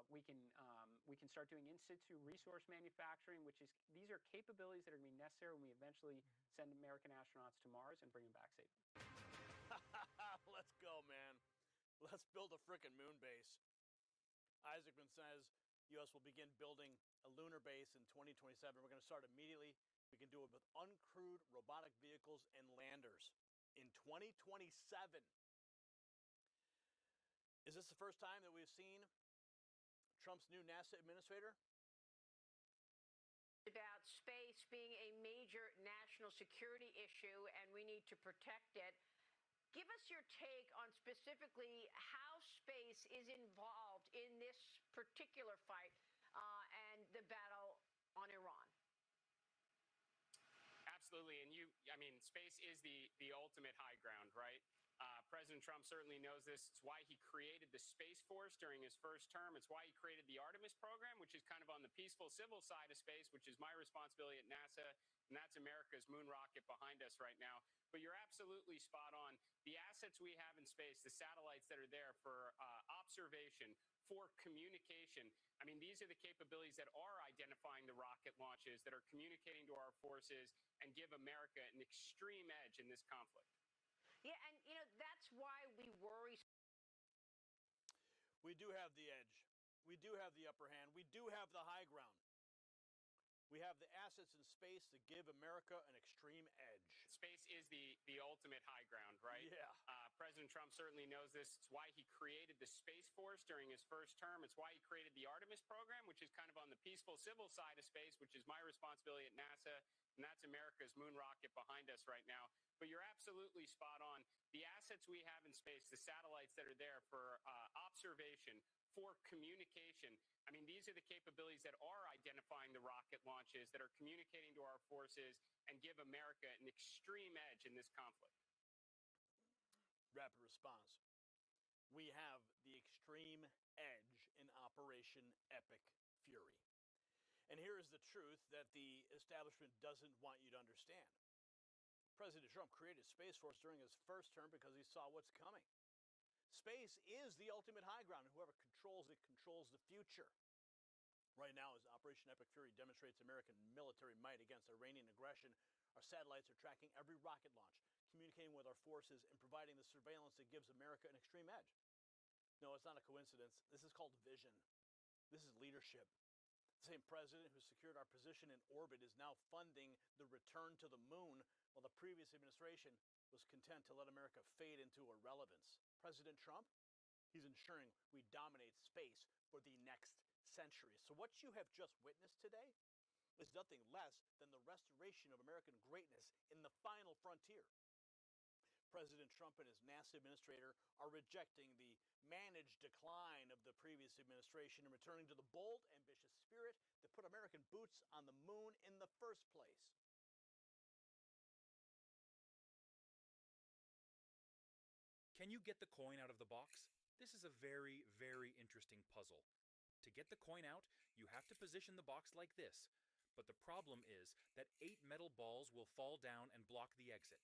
Speaker 9: We can start doing in situ resource manufacturing, these are capabilities that are going to be necessary when we eventually send American astronauts to Mars and bring them back safely.
Speaker 19: Let's go, man. Let's build a frickin' moon base. Isaacman says U.S. will begin building a lunar base in 2027. We're going to start immediately. We can do it with uncrewed robotic vehicles and landers in 2027. Is this the first time that we've seen Trump's new NASA administrator?
Speaker 2: About space being a major national security issue and we need to protect it. Give us your take on specifically how space is involved in this particular fight and the battle on Iran.
Speaker 13: Absolutely, and space is the ultimate high ground, right? President Trump certainly knows this. It's why he created the Space Force during his first term. It's why he created the Artemis program, which is kind of on the peaceful civil side of space, which is my responsibility at NASA, and that's America's moon rocket behind us right now. But you're absolutely spot on. The assets we have in space, the satellites that are there for observation, for communication, these are the capabilities that are identifying the rocket launches, that are communicating to our forces, and give America an extreme edge in this conflict.
Speaker 2: Yeah, and that's why we worry.
Speaker 19: We do have the edge. We do have the upper hand. We do have the high ground. We have the assets in space that give America an extreme edge.
Speaker 13: Space is the ultimate high ground, right?
Speaker 19: Yeah.
Speaker 13: President Trump certainly knows this. It's why he created the Space Force during his first term. It's why he created the Artemis program, which is kind of on the peaceful civil side of space, which is my responsibility at NASA, and that's America's moon rocket behind us right now. But you're absolutely spot on. The assets we have in space, the satellites that are there for observation, for communication, these are the capabilities that are identifying the rocket launches, that are communicating to our forces, and give America an extreme edge in this conflict.
Speaker 19: Rapid response. We have the extreme edge in Operation Epic Fury. And here is the truth that the establishment doesn't want you to understand. President Trump created Space Force during his first term because he saw what's coming. Space is the ultimate high ground, and whoever controls it controls the future. Right now, as Operation Epic Fury demonstrates American military might against Iranian aggression, our satellites are tracking every rocket launch, communicating with our forces, and providing the surveillance that gives America an extreme edge. No, it's not a coincidence. This is called vision. This is leadership. The same president who secured our position in orbit is now funding the return to the moon, while the previous administration was content to let America fade into irrelevance. President Trump, he's ensuring we dominate space for the next century. So what you have just witnessed today is nothing less than the restoration of American greatness in the final frontier. President Trump and his NASA administrator are rejecting the managed decline of the previous administration and returning to the bold, ambitious spirit that put American boots on the moon in the first place.
Speaker 21: Can you get the coin out of the box? This is a very, very interesting puzzle. To get the coin out, you have to position the box like this. But the problem is that 8 metal balls will fall down and block the exit.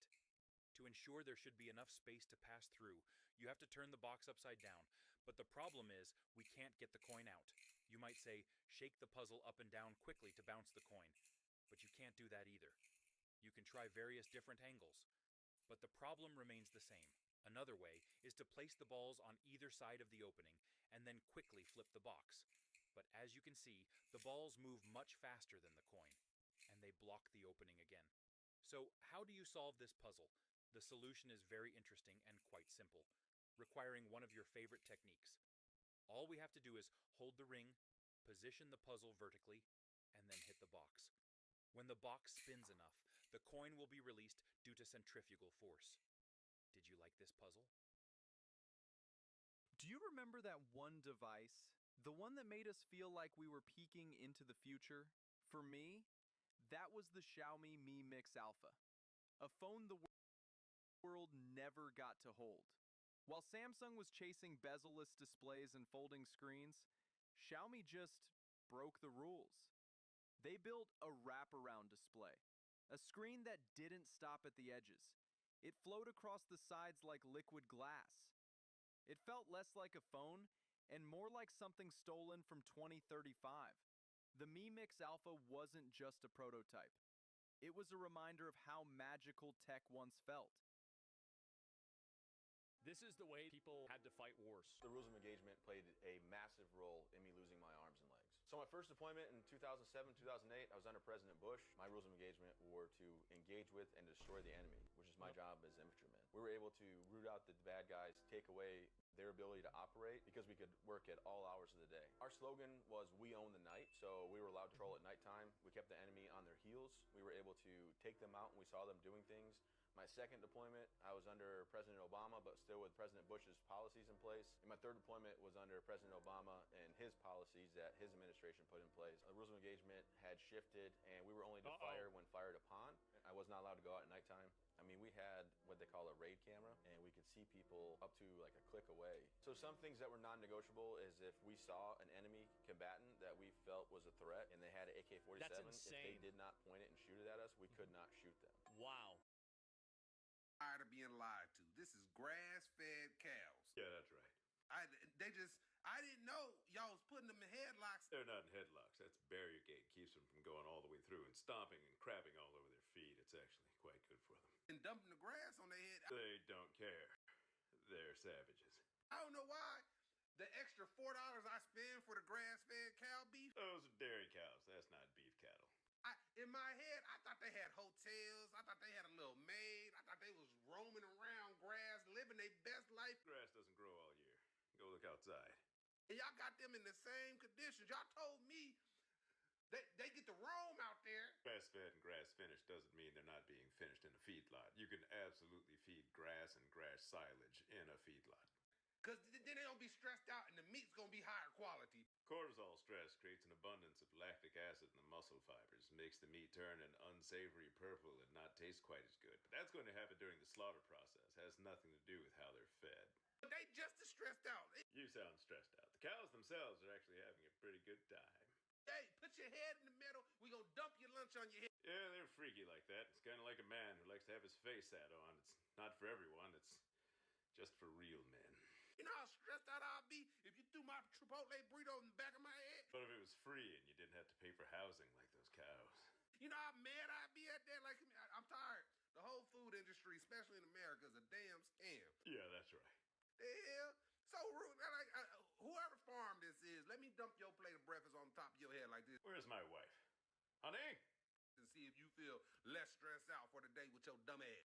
Speaker 21: To ensure there should be enough space to pass through, you have to turn the box upside down. But the problem is, we can't get the coin out. You might say, shake the puzzle up and down quickly to bounce the coin. But you can't do that either. You can try various different angles. But the problem remains the same. Another way is to place the balls on either side of the opening, and then quickly flip the box. But as you can see, the balls move much faster than the coin, and they block the opening again. So how do you solve this puzzle? The solution is very interesting and quite simple, requiring one of your favorite techniques. All we have to do is hold the ring, position the puzzle vertically, and then hit the box. When the box spins enough, the coin will be released due to centrifugal force. Did you like this puzzle?
Speaker 5: Do you remember that one device? The one that made us feel like we were peeking into the future? For me, that was the Xiaomi Mi Mix Alpha, a phone the world never got to hold. While Samsung was chasing bezel-less displays and folding screens, Xiaomi just broke the rules. They built a wraparound display, a screen that didn't stop at the edges. It flowed across the sides like liquid glass. It felt less like a phone and more like something stolen from 2035. The Mi Mix Alpha wasn't just a prototype. It was a reminder of how magical tech once felt.
Speaker 16: This is the way people had to fight wars.
Speaker 22: The rules of engagement played a massive role in me losing my arms and legs. So my first deployment in 2007, 2008, I was under President Bush. My rules of engagement were to engage with and destroy the enemy, which is my job as infantryman. We were able to root out the bad guys, take away their ability to operate because we could work at all hours of the day. Our slogan was "We own the night," so we were allowed to patrol at nighttime. We kept the enemy on their heels. We were able to take them out when we saw them doing things. My second deployment, I was under President Obama, but still with President Bush's policies in place. And my third deployment was under President Obama and his policies that his administration put in place. The rules of engagement had shifted, and we were only to fire when fired upon. I was not allowed to go out at nighttime. I mean, we had what they call a raid camera, and we could see people up to like a click away. So some things that were non-negotiable is if we saw an enemy combatant that we felt was a threat, and they had an AK-47, if they did not point it and shoot it at us, we could not shoot them.
Speaker 16: Wow.
Speaker 23: Tired of being lied to. This is grass-fed cows.
Speaker 24: Yeah, that's right.
Speaker 23: I didn't know y'all was putting them in headlocks.
Speaker 24: They're not in headlocks. That's barrier gate. Keeps them from going all the way through and stomping and crabbing all over their feet. It's actually quite good for them.
Speaker 23: And dumping the grass on their head.
Speaker 24: They don't care. They're savages.
Speaker 23: I don't know why. The extra $4 I spend for the grass-fed cow beef.
Speaker 24: Those are dairy cows. That's not beef cattle.
Speaker 23: In my head, I thought they had hotels. I thought they had a little maid. I thought they was roaming around grass, living their best life.
Speaker 24: Grass doesn't grow all year. Go look outside.
Speaker 23: And y'all got them in the same conditions. Y'all told me they get to roam out there.
Speaker 24: Grass-fed and grass-finished doesn't mean they're not being finished in a feedlot. You can absolutely feed grass and grass silage in a feedlot.
Speaker 23: Because then they don't be stressed out and the meat's going to be higher quality.
Speaker 24: Cortisol stress creates an abundance of lactic acid in the muscle fibers, makes the meat turn an unsavory purple and not taste quite as good. But that's going to happen during the slaughter process. Has nothing to do with how they're fed.
Speaker 23: But they just as stressed out.
Speaker 24: You sound stressed out. The cows themselves are actually having a pretty good time.
Speaker 23: Hey, put your head in the middle. We're going to dump your lunch on your head.
Speaker 24: Yeah, they're freaky like that. It's kind of like a man who likes to have his face sat on. It's not for everyone. It's just for real men.
Speaker 23: You know how stressed out I'll be if you threw my Chipotle burrito in the back of my head?
Speaker 24: What if it was free and you didn't have to pay for housing like those cows?
Speaker 23: You know how mad I'd be at that? Like, I'm tired. The whole food industry, especially in America, is a damn scam.
Speaker 24: Yeah, that's right.
Speaker 23: The hell? So rude. Whoever farm this is, let me dump your plate of breakfast on top of your head like this.
Speaker 24: Where's my wife? Honey?
Speaker 23: And see if you feel less stressed out for the day with your dumb ass.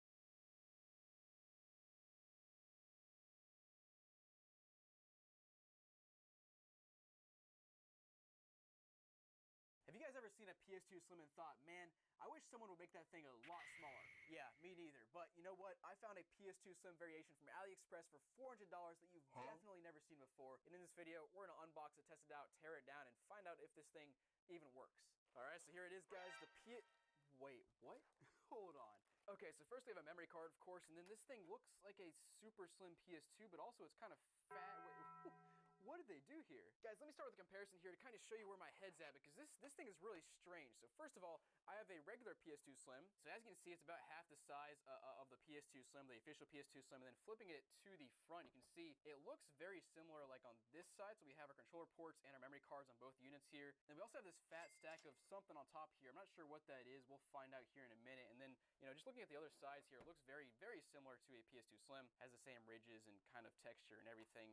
Speaker 25: Have you guys ever seen a PS2 Slim and thought, man, I wish someone would make that thing a lot smaller? Yeah, me neither. But you know what? I found a PS2 Slim variation from AliExpress for $400 that you've definitely never seen before. And in this video, we're going to unbox it, test it out, tear it down, and find out if this thing even works. Alright, so here it is, guys. Wait, what? Hold on. Okay, so first we have a memory card, of course, and then this thing looks like a super slim PS2, but also it's kind of fat. Wait, what did they do here? Guys, let me start with a comparison here to kind of show you where my head's at, because this thing is really strange. So first of all, I have a regular PS2 Slim. So as you can see, it's about half the size of the PS2 Slim, the official PS2 Slim, and then flipping it to the front, you can see it looks very similar like on this side. So we have our controller ports and our memory cards on both units here. And we also have this fat stack of something on top here. I'm not sure what that is. We'll find out here in a minute. And then, you know, just looking at the other sides here, it looks very, very similar to a PS2 Slim. Has the same ridges and kind of texture and everything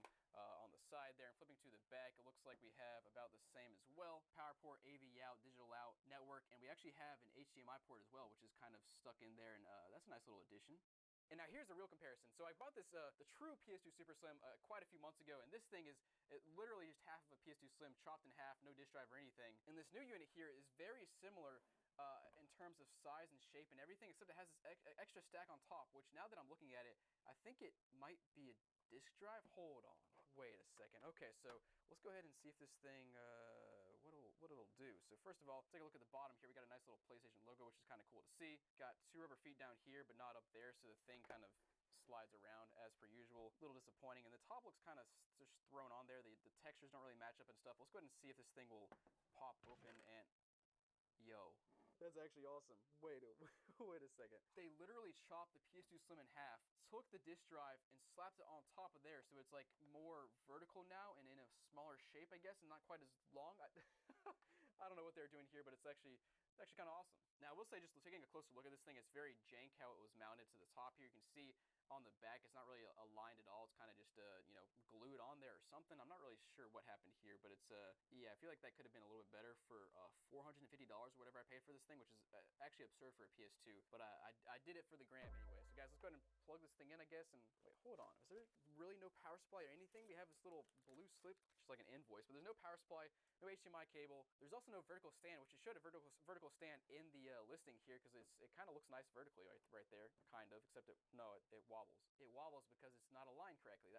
Speaker 25: on the side there. And flipping to the back, it looks like we have about the same as well. Power port, AV out, digital out, network, and we actually have an HDMI port as well, which is kind of stuck in there, and that's a nice little addition. And now here's the real comparison. So I bought this, the true PS2 Super Slim quite a few months ago, and this thing is literally just half of a PS2 Slim chopped in half, no disk drive or anything. And this new unit here is very similar in terms of size and shape and everything, except it has this extra stack on top, which now that I'm looking at it, I think it might be a disk drive. Hold on. Wait a second. Okay, so let's go ahead and see if this thing, what it'll do. So first of all, take a look at the bottom here. We got a nice little PlayStation logo, which is kind of cool to see. Got 2 rubber feet down here, but not up there, so the thing kind of slides around as per usual. A little disappointing, and the top looks kind of just thrown on there. The textures don't really match up and stuff. Let's go ahead and see if this thing will pop open and... Yo, that's actually awesome. Wait a second. They literally chopped the PS2 Slim in half, took the disk drive, and slapped it on top of there, so it's like more vertical now and in a smaller shape, I guess, and not quite as long. I don't know what they're doing here, but it's actually kind of awesome. Now, I will say, just taking a closer look at this thing, it's very jank how it was mounted to the top here. You can see on the back, it's not really aligned at all. It's kind of just, glued on there or something. I'm not really sure what happened here, but it's, yeah, I feel like that could have been a little bit better for $450 or whatever I paid for this thing, which is actually absurd for a PS2, but I did it for the gram anyway. So guys, let's go ahead and plug this thing in, I guess, and wait, hold on. Is there really no power supply or anything? We have this little blue slip, which is like an invoice, but there's no power supply, no HDMI cable. There's also no vertical stand, which it should have vertical stand in the listing here, because it kind of looks nice vertically right there, kind of, except it wobbles. It wobbles because it's not aligned correctly.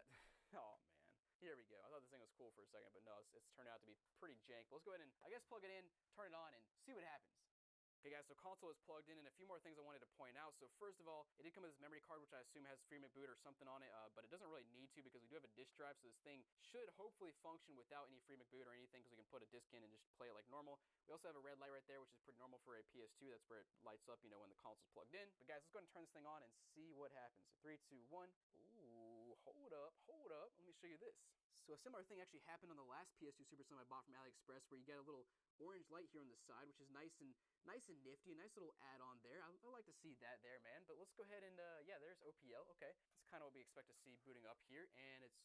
Speaker 25: Oh man. Here we go. I thought this thing was cool for a second, but no, it's turned out to be pretty jank. But let's go ahead and, I guess, plug it in, turn it on, and see what happens. Okay guys, so console is plugged in, and a few more things I wanted to point out. So first of all, it did come with this memory card, which I assume has FreeMcBoot or something on it, but it doesn't really need to because we do have a disk drive, so this thing should hopefully function without any FreeMcBoot or anything, because we can put a disk in and just play it like normal. We also have a red light right there, which is pretty normal for a PS2. That's where it lights up, when the console's plugged in. But guys, let's go ahead and turn this thing on and see what happens. So 3, 2, 1. Ooh, hold up. Let me show you this. So a similar thing actually happened on the last PS2 Super Slim I bought from AliExpress, where you get a little orange light here on the side, which is nice and nifty, a nice little add-on there. I like to see that there, man. But let's go ahead and, yeah, there's OPL. Okay, that's kind of what we expect to see booting up here, and it's...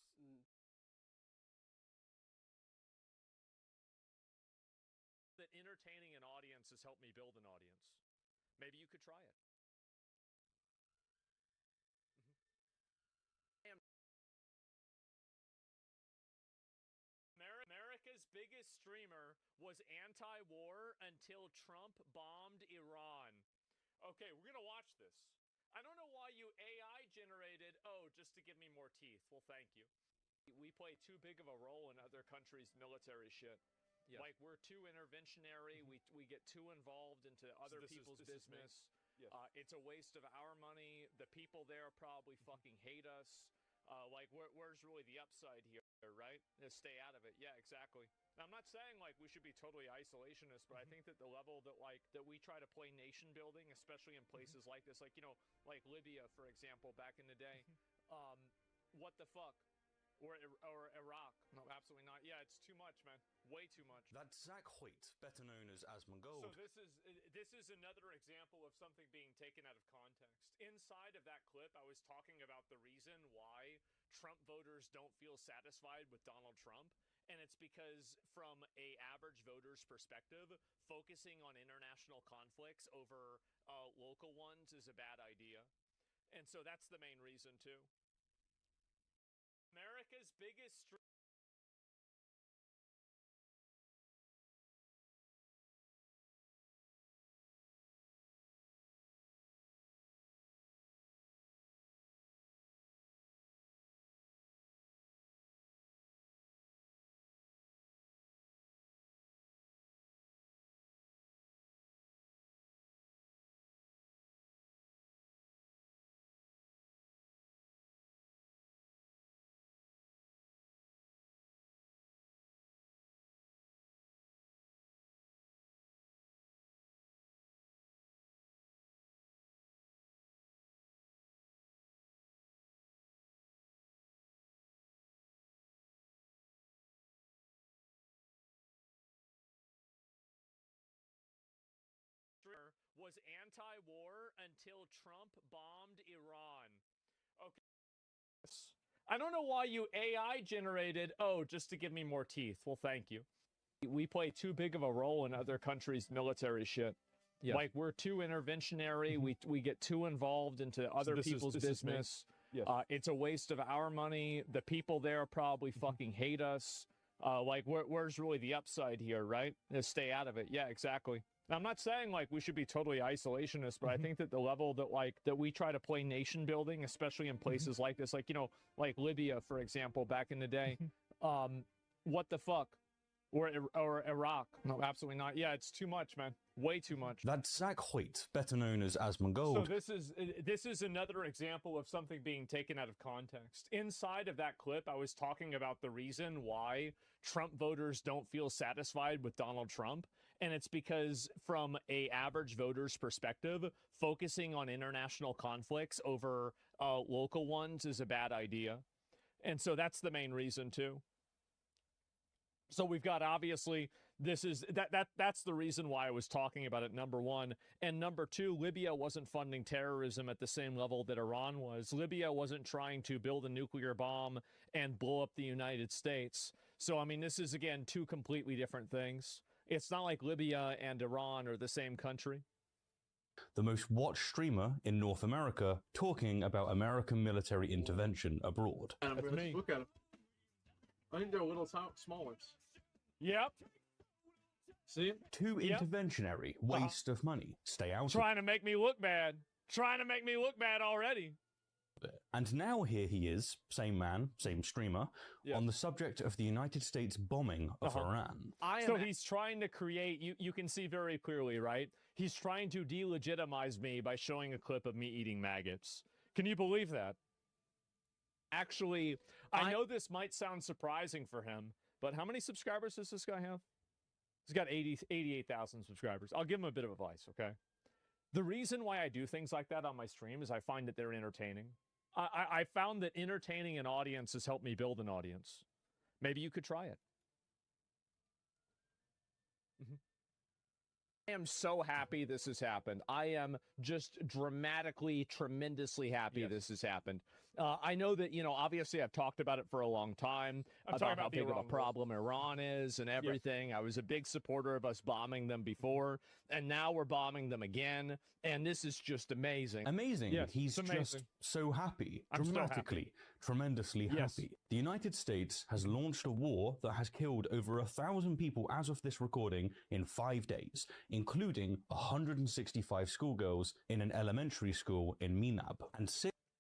Speaker 16: That entertaining an audience has helped me build an audience. Maybe you could try it. America's biggest streamer was anti-war until Trump bombed Iran. Okay, we're gonna watch this. I don't know why you AI generated, just to give me more teeth. Well, thank you. We play too big of a role in other countries' military shit. Yes. Like, we're too interventionary. We get too involved into other people's business. Yes. It's a waste of our money. The people there probably fucking hate us. Where's really the upside here, right? Stay out of it. Yeah, exactly. Now, I'm not saying, we should be totally isolationist, but I think that the level that we try to play nation building, especially in places like this, like Libya, for example, back in the day, what the fuck? Or Iraq. No, absolutely not. Yeah, it's too much, man. Way too much.
Speaker 15: That's Zach Hoyt, better known as Asmongold.
Speaker 16: So this is another example of something being taken out of context. Inside of that clip, I was talking about the reason why Trump voters don't feel satisfied with Donald Trump, and it's because from a average voter's perspective, focusing on international conflicts over local ones is a bad idea. And so that's the main reason, too. America's biggest was anti-war until Trump bombed Iran. Okay. I don't know why you AI generated, just to give me more teeth. Well, thank you. We play too big of a role in other countries' military shit. Yes. We're too interventionary. We get too involved into other people's business. Yes. It's a waste of our money. The people there probably fucking hate us.
Speaker 1: Like, where's really the upside here, right? Stay out of it. Yeah, exactly. Now, I'm not saying like we should be totally isolationist, but I think that the level that we try to play nation building, especially in places like this, like, you know, like Libya, for example, back in the day, what the fuck? Or Iraq. No, absolutely not. Yeah, it's too much, man. Way too much.
Speaker 3: That's Zach Hoyt, better known as Asmongold.
Speaker 1: So this is another example of something being taken out of context. Inside of that clip, I was talking about the reason why Trump voters don't feel satisfied with Donald Trump, and it's because from a average voter's perspective, focusing on international conflicts over local ones is a bad idea. And so that's the main reason too. So we've got, obviously, that's the reason why I was talking about it, number one. And number two, Libya wasn't funding terrorism at the same level that Iran was. Libya wasn't trying to build a nuclear bomb and blow up the United States. So, I mean, this is, again, two completely different things. It's not like Libya and Iran are the same country.
Speaker 3: The most watched streamer in North America talking about American military intervention abroad.
Speaker 1: Look at them.
Speaker 7: I think they're a little smaller.
Speaker 1: Yep.
Speaker 7: See?
Speaker 3: Too interventionary, waste of money. Stay out
Speaker 1: Trying to make me look bad. Trying to make me look bad already.
Speaker 3: And now here he is, same man, same streamer, on the subject of the United States bombing of Iran.
Speaker 1: So he's trying to create, you can see very clearly, right? He's trying to delegitimize me by showing a clip of me eating maggots. Can you believe that? Actually, I know this might sound surprising for him, but how many subscribers does this guy have? He's got 88,000 subscribers. I'll give him a bit of advice, okay? The reason why I do things like that on my stream is I find that they're entertaining. I found that entertaining an audience has helped me build an audience. Maybe you could try it. I am so happy this has happened. I am just dramatically, tremendously happy this has happened. I know that, you know, obviously I've talked about it for a long time, about how big of a problem Iran is and everything. I was a big supporter of us bombing them before, and now we're bombing them again, and this is just amazing.
Speaker 3: Amazing.
Speaker 1: Yes,
Speaker 3: He's just so happy, dramatically, tremendously happy. The United States has launched a war that has killed over 1,000 people as of this recording in 5 days, including 165 schoolgirls in an elementary school in Minab. And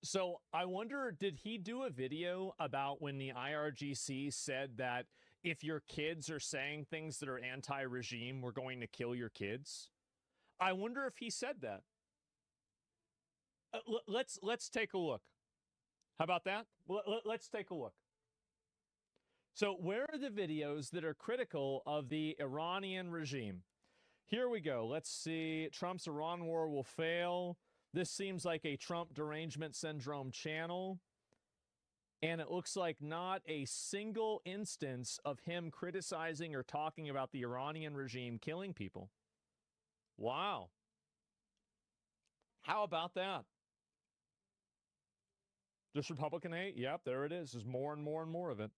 Speaker 1: So I wonder, did he do a video about when the IRGC said that if your kids are saying things that are anti-regime, we're going to kill your kids? I wonder if he said that. Let's take a look. How about that? Let's take a look. So where are the videos that are critical of the Iranian regime? Here we go. Let's see. Trump's Iran war will fail. This seems like a Trump derangement syndrome channel. And it looks like not a single instance of him criticizing or talking about the Iranian regime killing people. Wow. How about that? Just Republican hate? Yep, there it is. There's more and more and more of it.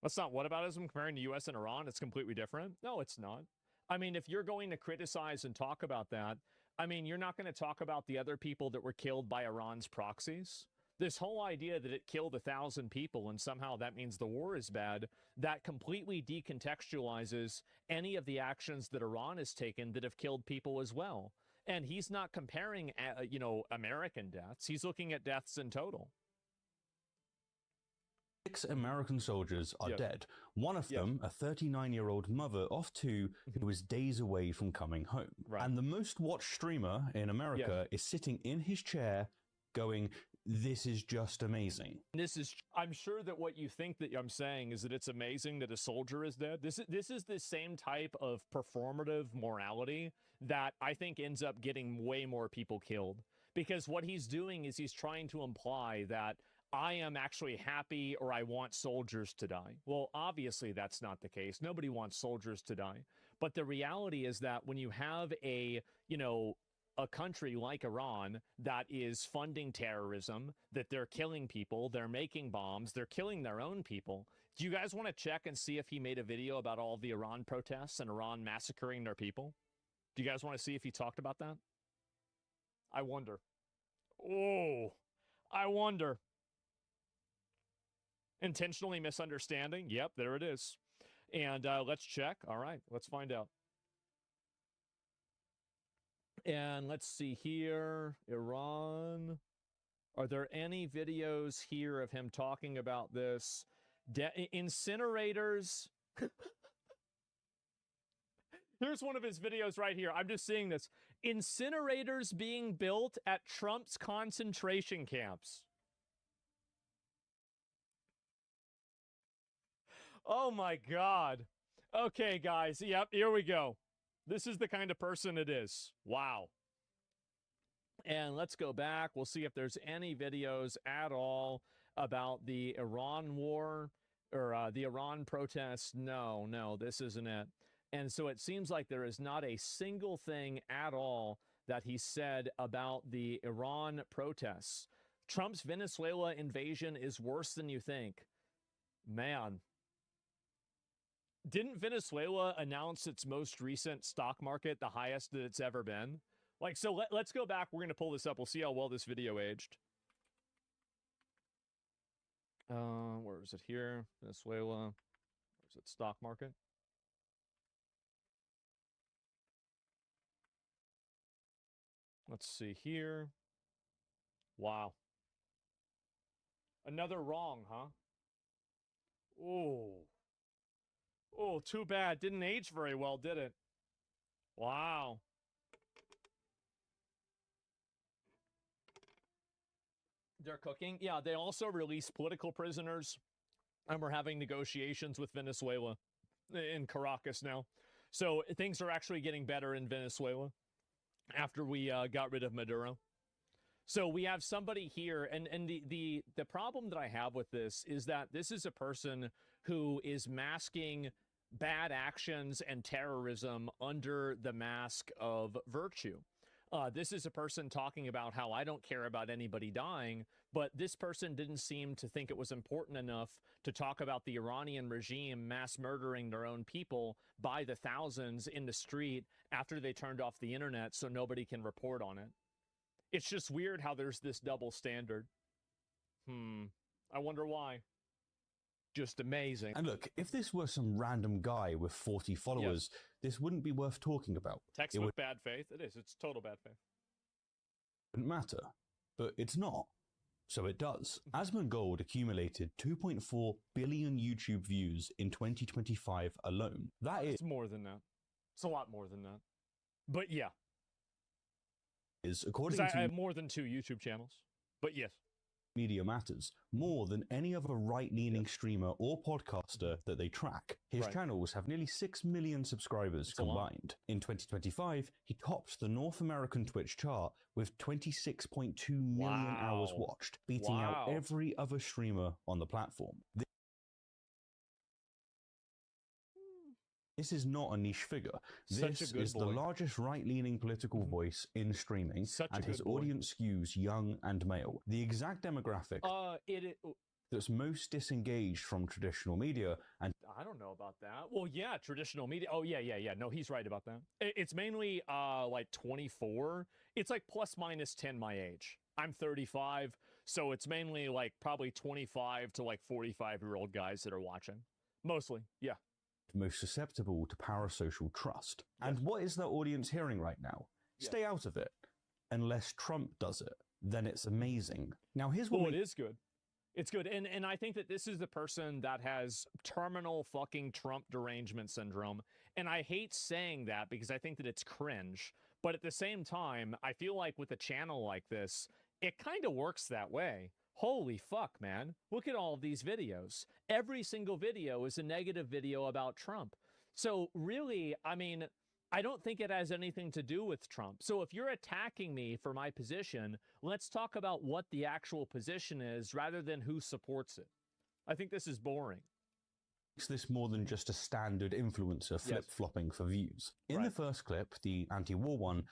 Speaker 1: That's not whataboutism comparing the U.S. and Iran. It's completely different. No, it's not. I mean, if you're going to criticize and talk about that, I mean, you're not going to talk about the other people that were killed by Iran's proxies. This whole idea that it killed 1,000 people and somehow that means the war is bad, that completely decontextualizes any of the actions that Iran has taken that have killed people as well. And he's not comparing, you know, American deaths. He's looking at deaths in total.
Speaker 3: 6 American soldiers are dead. One of them, a 39-year-old mother of 2 who was days away from coming home. And the most watched streamer in America is sitting in his chair going, this is just amazing.
Speaker 1: I'm sure that what you think that I'm saying is that it's amazing that a soldier is dead. This is the same type of performative morality that I think ends up getting way more people killed. Because what he's doing is he's trying to imply that I am actually happy or I want soldiers to die. Well, obviously that's not the case. Nobody wants soldiers to die. But the reality is that when you have a, you know, a country like Iran that is funding terrorism, that they're killing people, they're making bombs, they're killing their own people. Do you guys want to check and see if he made a video about all the Iran protests and Iran massacring their people? Do you guys want to see if he talked about that? I wonder. Oh, I wonder. Intentionally misunderstanding. Yep, there it is. And let's check. All right, let's find out. And let's see here. Iran. Are there any videos here of him talking about this? Incinerators. Here's one of his videos right here. I'm just seeing this. Incinerators being built at Trump's concentration camps. Oh my God. Okay, guys. Yep, here we go. This is the kind of person it is. Wow. And let's go back. We'll see if there's any videos at all about the Iran war or the Iran protests. No, this isn't it. And so it seems like there is not a single thing at all that he said about the Iran protests. Trump's Venezuela invasion is worse than you think. Man. Didn't Venezuela announce its most recent stock market, the highest that it's ever been? Like, so let's go back. We're going to pull this up. We'll see how well this video aged. Where is it here? Venezuela. Where's it? Stock market. Let's see here. Wow. Another wrong, huh? Oh. Oh, too bad. Didn't age very well, did it? Wow. They're cooking. Yeah, they also released political prisoners, and we're having negotiations with Venezuela in Caracas now. So things are actually getting better in Venezuela after we got rid of Maduro. So we have somebody here, and the problem that I have with this is that this is a person who is masking bad actions and terrorism under the mask of virtue. This is a person talking about how I don't care about anybody dying, but this person didn't seem to think it was important enough to talk about the Iranian regime mass murdering their own people by the thousands in the street after they turned off the internet so nobody can report on it. It's just weird how there's this double standard. I wonder why. Just amazing.
Speaker 3: And look, if this were some random guy with 40 followers, this wouldn't be worth talking about.
Speaker 1: Textbook bad faith. It is. It's total bad faith.
Speaker 3: Wouldn't matter. But it's not. So it does. Asmongold accumulated 2.4 billion YouTube views in 2025 alone.
Speaker 1: It's more than that. It's a lot more than that. But yeah.
Speaker 3: Is according to
Speaker 1: I have more than 2 YouTube channels. But yes.
Speaker 3: Media Matters, more than any other right-leaning streamer or podcaster that they track. His channels have nearly 6 million subscribers combined. In 2025, he topped the North American Twitch chart with 26.2 million hours watched, beating out every other streamer on the platform. This is not a niche figure. This is the largest right-leaning political voice in streaming, and his audience skews young and male. The exact demographic that's most disengaged from traditional media, and
Speaker 1: I don't know about that. Well, yeah, traditional media. Oh, yeah. No, he's right about that. It's mainly like 24. It's like plus minus 10 my age. I'm 35, so it's mainly like probably 25 to like 45-year-old guys that are watching. Mostly, yeah.
Speaker 3: Most susceptible to parasocial trust. And what is the audience hearing right now? Stay out of it. Unless Trump does it, then it's amazing. Now here's what
Speaker 1: it is good. It's good. And I think that this is the person that has terminal fucking Trump derangement syndrome. And I hate saying that because I think that it's cringe. But at the same time, I feel like with a channel like this, it kind of works that way. Holy fuck, man. Look at all of these videos. Every single video is a negative video about Trump. So really, I mean, I don't think it has anything to do with Trump. So if you're attacking me for my position, let's talk about what the actual position is rather than who supports it. I think this is boring.
Speaker 3: Makes this more than just a standard influencer flip-flopping for views. In the first clip, the anti-war one,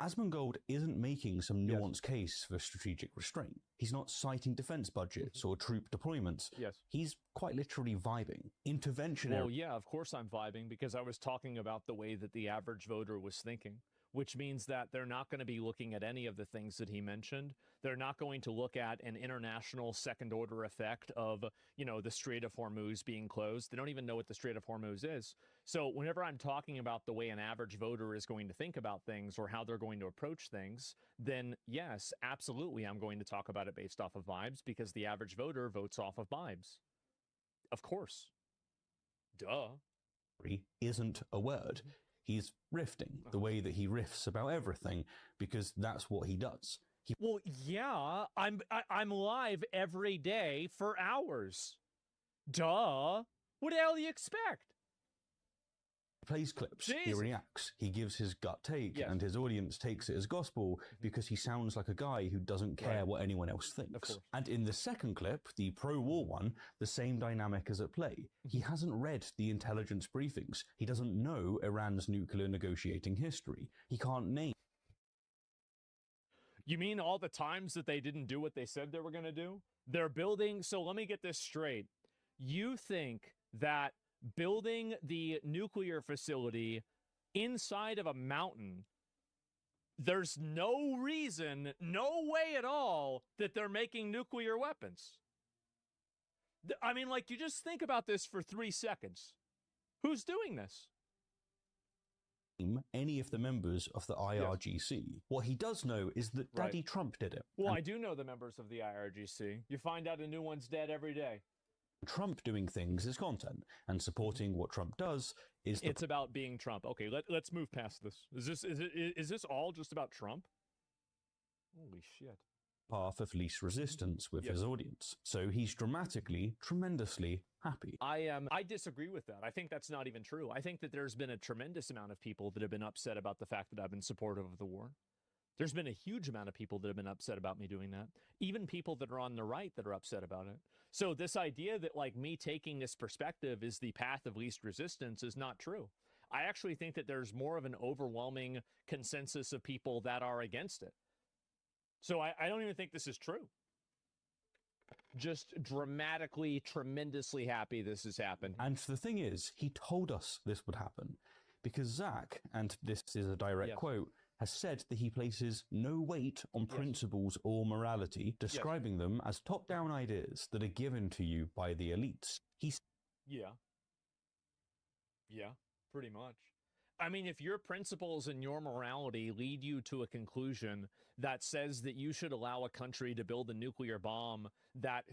Speaker 3: Asmongold isn't making some nuanced case for strategic restraint. He's not citing defense budgets or troop deployments. He's quite literally vibing. Interventionary.
Speaker 1: Well, yeah, of course I'm vibing because I was talking about the way that the average voter was thinking. which means that they're not going to be looking at any of the things that he mentioned. They're not going to look at an international second order effect of, you know, the Strait of Hormuz being closed. They don't even know what the Strait of Hormuz is. So whenever I'm talking about the way an average voter is going to think about things or how they're going to approach things, then yes, absolutely, I'm going to talk about it based off of vibes, because the average voter votes off of vibes. Of course. Duh.
Speaker 3: Isn't a word. He's riffing the way that he riffs about everything, because that's what he does.
Speaker 1: Well, yeah, I'm live every day for hours. Duh. What the hell do you expect?
Speaker 3: He plays clips,
Speaker 1: Jesus.
Speaker 3: he reacts, he gives his gut take,
Speaker 1: Yes.
Speaker 3: and his audience takes it as gospel because he sounds like a guy who doesn't care what anyone else thinks. And in the second clip, the pro-war one, the same dynamic is at play. He hasn't read the intelligence briefings. He doesn't know Iran's nuclear negotiating history. He can't name.
Speaker 1: You mean all the times that they didn't do what they said they were going to do? They're building... So let me get this straight. You think that building the nuclear facility inside of a mountain, there's no reason, no way at all, that they're making nuclear weapons? I mean, like, you just think about this for 3 seconds. Who's doing this?
Speaker 3: Any of the members of the IRGC. Yes. What he does know is that Daddy Trump did it.
Speaker 1: Well, I do know the members of the IRGC. You find out a new one's dead every day.
Speaker 3: Trump doing things is content, and supporting what Trump does is...
Speaker 1: It's about being Trump. Okay, let's move past this. Is this all just about Trump? Holy shit.
Speaker 3: Path of least resistance with his audience. So he's dramatically, tremendously happy.
Speaker 1: I disagree with that. I think that's not even true. I think that there's been a tremendous amount of people that have been upset about the fact that I've been supportive of the war. There's been a huge amount of people that have been upset about me doing that. Even people that are on the right that are upset about it. So this idea that, like, me taking this perspective is the path of least resistance is not true. I actually think that there's more of an overwhelming consensus of people that are against it. So I don't even think this is true. Just dramatically, tremendously happy this has happened.
Speaker 3: And the thing is, he told us this would happen. Because Zach, and this is a direct quote, has said that he places no weight on principles or morality, describing them as top-down ideas that are given to you by the elites.
Speaker 1: Yeah, pretty much. I mean, if your principles and your morality lead you to a conclusion that says that you should allow a country to build a nuclear bomb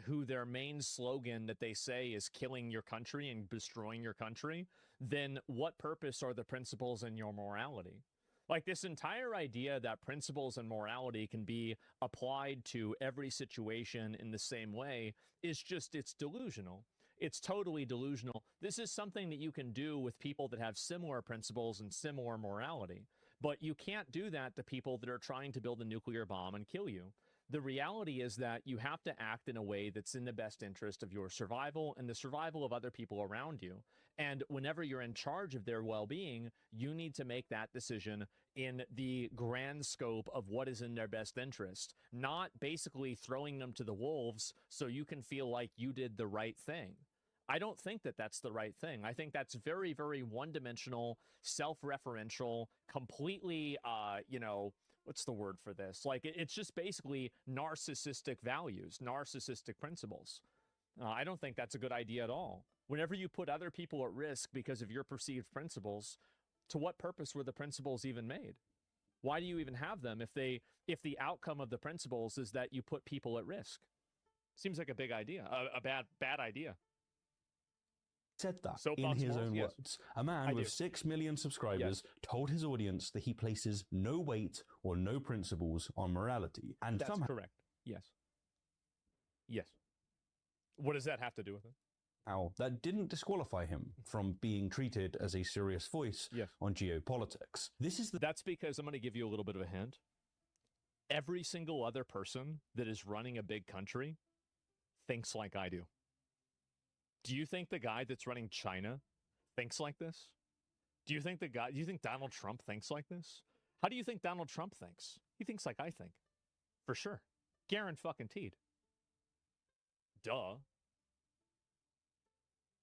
Speaker 1: who their main slogan that they say is killing your country and destroying your country, then what purpose are the principles and your morality? Like, this entire idea that principles and morality can be applied to every situation in the same way is just, it's delusional. It's totally delusional. This is something that you can do with people that have similar principles and similar morality, but you can't do that to people that are trying to build a nuclear bomb and kill you. The reality is that you have to act in a way that's in the best interest of your survival and the survival of other people around you. And whenever you're in charge of their well-being, you need to make that decision in the grand scope of what is in their best interest, not basically throwing them to the wolves so you can feel like you did the right thing. I don't think that that's the right thing. I think that's very, very one-dimensional, self-referential, completely, what's the word for this? Like, it's just basically narcissistic values, narcissistic principles. I don't think that's a good idea at all. Whenever you put other people at risk because of your perceived principles, to what purpose were the principles even made? Why do you even have them if the outcome of the principles is that you put people at risk? Seems like a big idea, a bad idea.
Speaker 3: Said that in his own words. A man with 6 million subscribers told his audience that he places no weight or no principles on morality. And
Speaker 1: that's correct. Yes. What does that have to do with it?
Speaker 3: That didn't disqualify him from being treated as a serious voice on geopolitics. That's
Speaker 1: because I'm going to give you a little bit of a hint. Every single other person that is running a big country thinks like I do. Do you think the guy that's running China thinks like this? Do you think Donald Trump thinks like this? How do you think Donald Trump thinks? He thinks like I think. For sure. Guaranteed. Duh.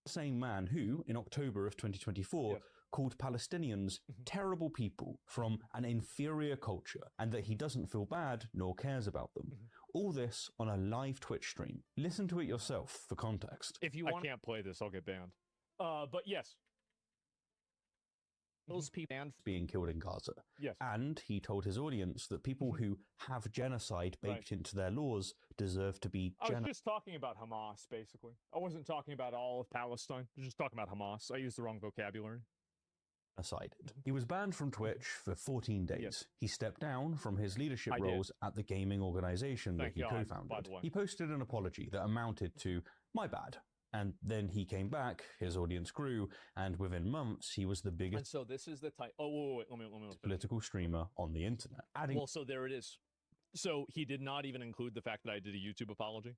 Speaker 3: The same man who, in October of 2024, called Palestinians terrible people from an inferior culture, and that he doesn't feel bad nor cares about them. All this on a live Twitch stream. Listen to it yourself for context.
Speaker 1: If you want, I can't play this, I'll get banned. But yes. Those people
Speaker 3: being killed in Gaza.
Speaker 1: Yes.
Speaker 3: And he told his audience that people who have genocide baked into their laws deserve to be
Speaker 1: I was just talking about Hamas, basically. I wasn't talking about all of Palestine. I was just talking about Hamas. I used the wrong vocabulary.
Speaker 3: Genocided. He was banned from Twitch for 14 days.
Speaker 1: Yes.
Speaker 3: He stepped down from his leadership roles at the gaming organization that he co-founded. He posted an apology that amounted to, "My bad." And then he came back, his audience grew, and within months, he was the biggest
Speaker 1: And so this is the type... Oh, wait. Let me
Speaker 3: political streamer on the internet.
Speaker 1: Well, so there it is. So he did not even include the fact that I did a YouTube apology.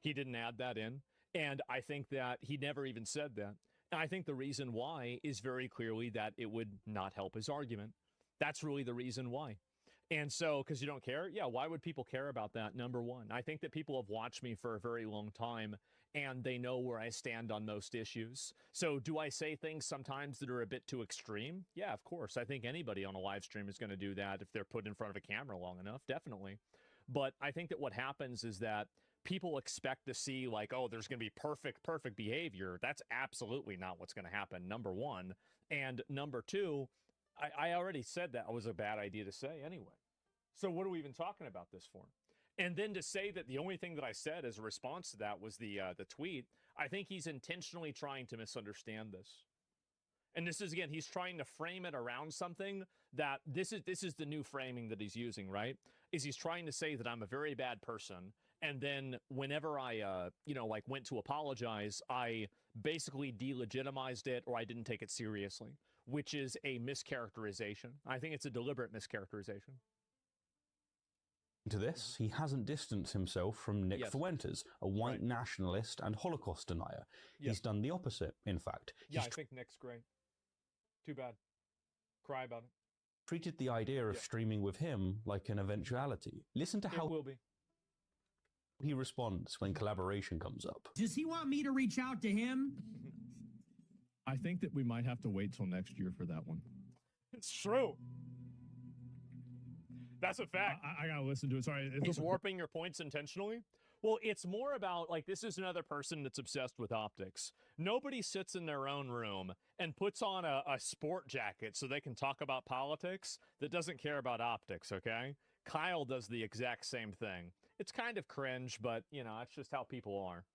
Speaker 1: He didn't add that in. And I think that he never even said that. And I think the reason why is very clearly that it would not help his argument. That's really the reason why. And so, because you don't care? Yeah, why would people care about that? Number one, I think that people have watched me for a very long time, and they know where I stand on most issues. So do I say things sometimes that are a bit too extreme? Yeah, of course. I think anybody on a live stream is going to do that if they're put in front of a camera long enough, definitely. But I think that what happens is that people expect to see like, oh, there's going to be perfect behavior. That's absolutely not what's going to happen, number one. And number two, I already said that was a bad idea to say anyway. So what are we even talking about this for? And then to say that the only thing that I said as a response to that was the tweet, I think he's intentionally trying to misunderstand this. And this is, again, he's trying to frame it around something that this is the new framing that he's using, right? Is he's trying to say that I'm a very bad person. And then whenever I, went to apologize, I basically delegitimized it or I didn't take it seriously, which is a mischaracterization. I think it's a deliberate mischaracterization.
Speaker 3: To this, he hasn't distanced himself from Nick Fuentes, a white nationalist and Holocaust denier. He's done the opposite, in fact.
Speaker 1: Yeah, I think Nick's great. Too bad. Cry about it.
Speaker 3: Treated the idea of streaming with him like an eventuality. Listen to how
Speaker 1: it will be.
Speaker 3: He responds when collaboration comes up.
Speaker 6: Does he want me to reach out to him?
Speaker 10: I think that we might have to wait till next year for that one.
Speaker 1: It's true. That's a fact.
Speaker 10: I gotta listen to it. Sorry.
Speaker 1: He's warping your points intentionally. Well, it's more about, like, this is another person that's obsessed with optics. Nobody sits in their own room and puts on a sport jacket so they can talk about politics that doesn't care about optics, okay? Kyle does the exact same thing. It's kind of cringe, but, it's just how people are.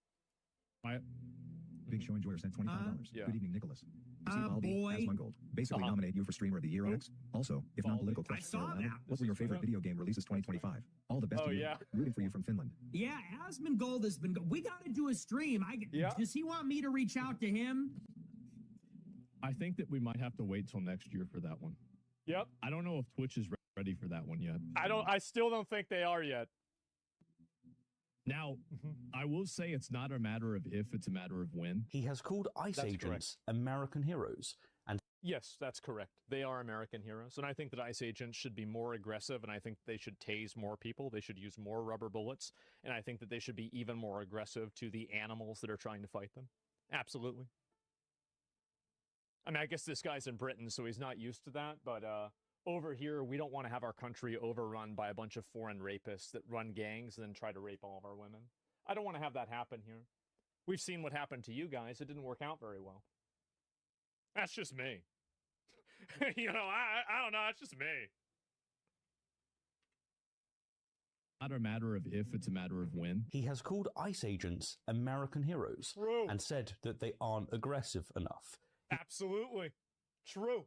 Speaker 11: Big Show Enjoyer sent $25.
Speaker 1: Yeah.
Speaker 11: Good evening, Nicholas. Receive Aldi as one gold. Basically nominate you for Streamer of the Year, Onyx. Also, if non-political questions are allowed, what were your favorite video game releases 2025? All the best to you. Rooting for you from Finland.
Speaker 6: Yeah, Asmongold has been... We got to do a stream. Does he want me to reach out to him?
Speaker 10: I think that we might have to wait till next year for that one.
Speaker 1: Yep.
Speaker 10: I don't know if Twitch is ready for that one yet.
Speaker 1: I still don't think they are yet.
Speaker 10: Now, I will say it's not a matter of if, it's a matter of when.
Speaker 3: He has called ICE agents American heroes. And
Speaker 1: yes, that's correct. They are American heroes. And I think that ICE agents should be more aggressive, and I think they should tase more people. They should use more rubber bullets. And I think that they should be even more aggressive to the animals that are trying to fight them. Absolutely. I mean, I guess this guy's in Britain, so he's not used to that, but over here, we don't want to have our country overrun by a bunch of foreign rapists that run gangs and then try to rape all of our women. I don't want to have that happen here. We've seen what happened to you guys. It didn't work out very well. That's just me. I don't know. It's just me.
Speaker 10: Not a matter of if, it's a matter of when.
Speaker 3: He has called ICE agents American heroes and said that they aren't aggressive enough.
Speaker 1: Absolutely. True.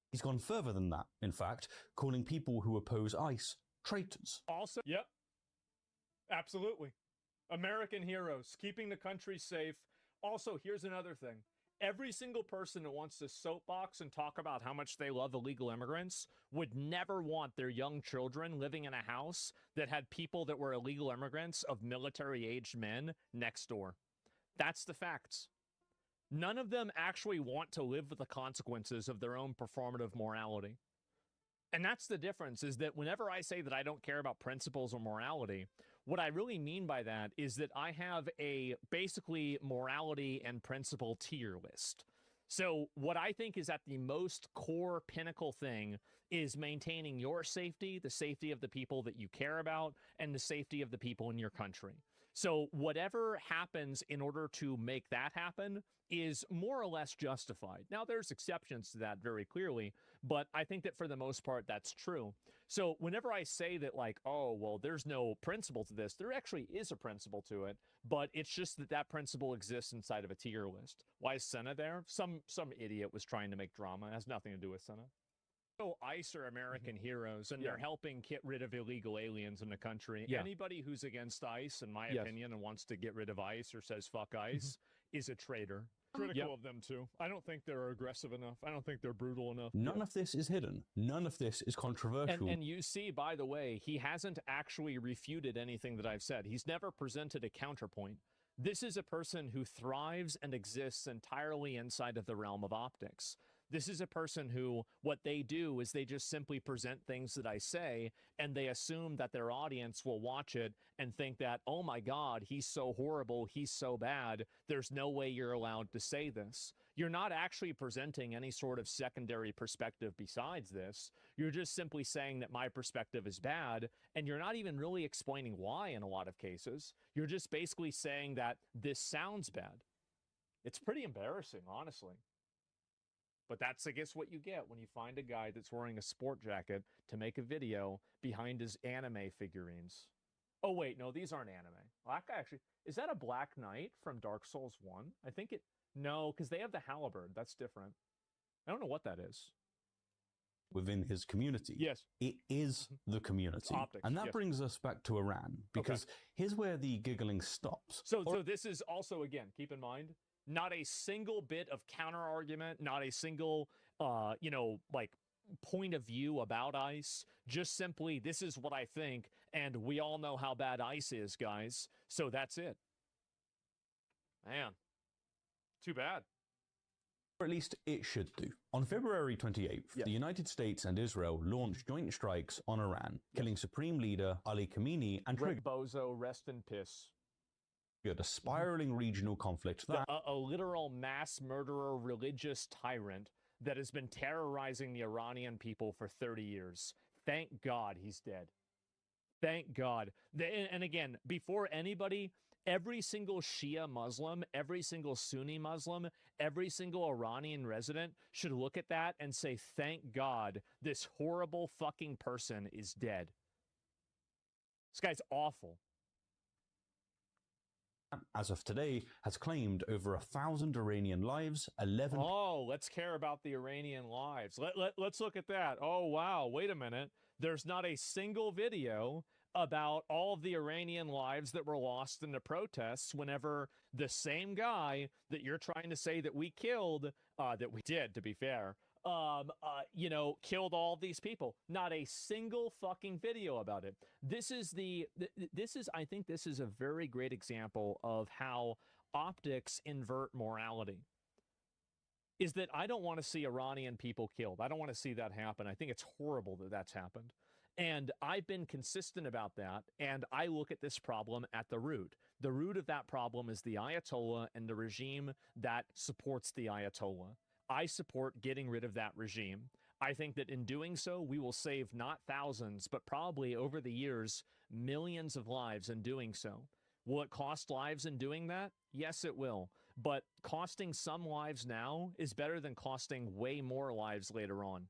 Speaker 3: He's gone further than that, in fact, calling people who oppose ICE traitors.
Speaker 1: Also, yep. Absolutely. American heroes, keeping the country safe. Also, here's another thing. Every single person that wants to soapbox and talk about how much they love illegal immigrants would never want their young children living in a house that had people that were illegal immigrants of military-aged men next door. That's the facts. None of them actually want to live with the consequences of their own performative morality. And that's the difference, is that whenever I say that I don't care about principles or morality, what I really mean by that is that I have a basically morality and principle tier list. So what I think is at the most core pinnacle thing is maintaining your safety, the safety of the people that you care about, and the safety of the people in your country. So whatever happens in order to make that happen is more or less justified. Now, there's exceptions to that very clearly, but I think that for the most part, that's true. So whenever I say that, like, oh, well, there's no principle to this, there actually is a principle to it, but it's just that that principle exists inside of a tier list. Why is Senna there? Some idiot was trying to make drama. It has nothing to do with Senna. So ICE are American heroes, and they're helping get rid of illegal aliens in the country. Anybody who's against ICE, in my opinion, and wants to get rid of ICE or says fuck ICE is a traitor. Critical of them, too. I don't think they're aggressive enough. I don't think they're brutal enough.
Speaker 3: None of this is hidden. None of this is controversial.
Speaker 1: And you see, by the way, he hasn't actually refuted anything that I've said. He's never presented a counterpoint. This is a person who thrives and exists entirely inside of the realm of optics. This is a person who, what they do is they just simply present things that I say, and they assume that their audience will watch it and think that, oh my God, he's so horrible, he's so bad, there's no way you're allowed to say this. You're not actually presenting any sort of secondary perspective besides this. You're just simply saying that my perspective is bad, and you're not even really explaining why in a lot of cases. You're just basically saying that this sounds bad. It's pretty embarrassing, honestly. But that's, I guess, what you get when you find a guy that's wearing a sport jacket to make a video behind his anime figurines. Oh, wait, no, these aren't anime. Well, that guy actually, is that a Black Knight from Dark Souls 1? I think it, no, because they have the halberd. That's different. I don't know what that is.
Speaker 3: Within his community.
Speaker 1: Yes.
Speaker 3: It is the community.
Speaker 1: Optics,
Speaker 3: and that brings us back to Iran, because here's where the giggling stops.
Speaker 1: So this is also, again, keep in mind, not a single bit of counter argument, not a single, like point of view about ICE. Just simply, this is what I think, and we all know how bad ICE is, guys. So that's it. Man, too bad.
Speaker 3: Or at least it should do. On February 28th, the United States and Israel launched joint strikes on Iran, killing Supreme Leader Ali Khamenei and
Speaker 1: Rick Bozo, rest in piss.
Speaker 3: A spiraling regional conflict that
Speaker 1: a literal mass murderer religious tyrant that has been terrorizing the Iranian people for 30 years. Thank God he's dead. Thank God. And again, before anybody, every single Shia Muslim, every single Sunni Muslim, every single Iranian resident should look at that and say, thank God this horrible fucking person is dead. This guy's awful.
Speaker 3: As of today, has claimed over 1,000 Iranian lives, 11...
Speaker 1: Oh, let's care about the Iranian lives. Let's look at that. Oh, wow, wait a minute. There's not a single video about all of the Iranian lives that were lost in the protests whenever the same guy that you're trying to say that we killed, that we did, to be fair, killed all these people. Not a single fucking video about it. I think this is a very great example of how optics invert morality. Is that I don't want to see Iranian people killed. I don't want to see that happen. I think it's horrible that that's happened. And I've been consistent about that, and I look at this problem at the root. The root of that problem is the Ayatollah and the regime that supports the Ayatollah. I support getting rid of that regime. I think that in doing so, we will save not thousands, but probably over the years, millions of lives in doing so. Will it cost lives in doing that? Yes, it will. But costing some lives now is better than costing way more lives later on.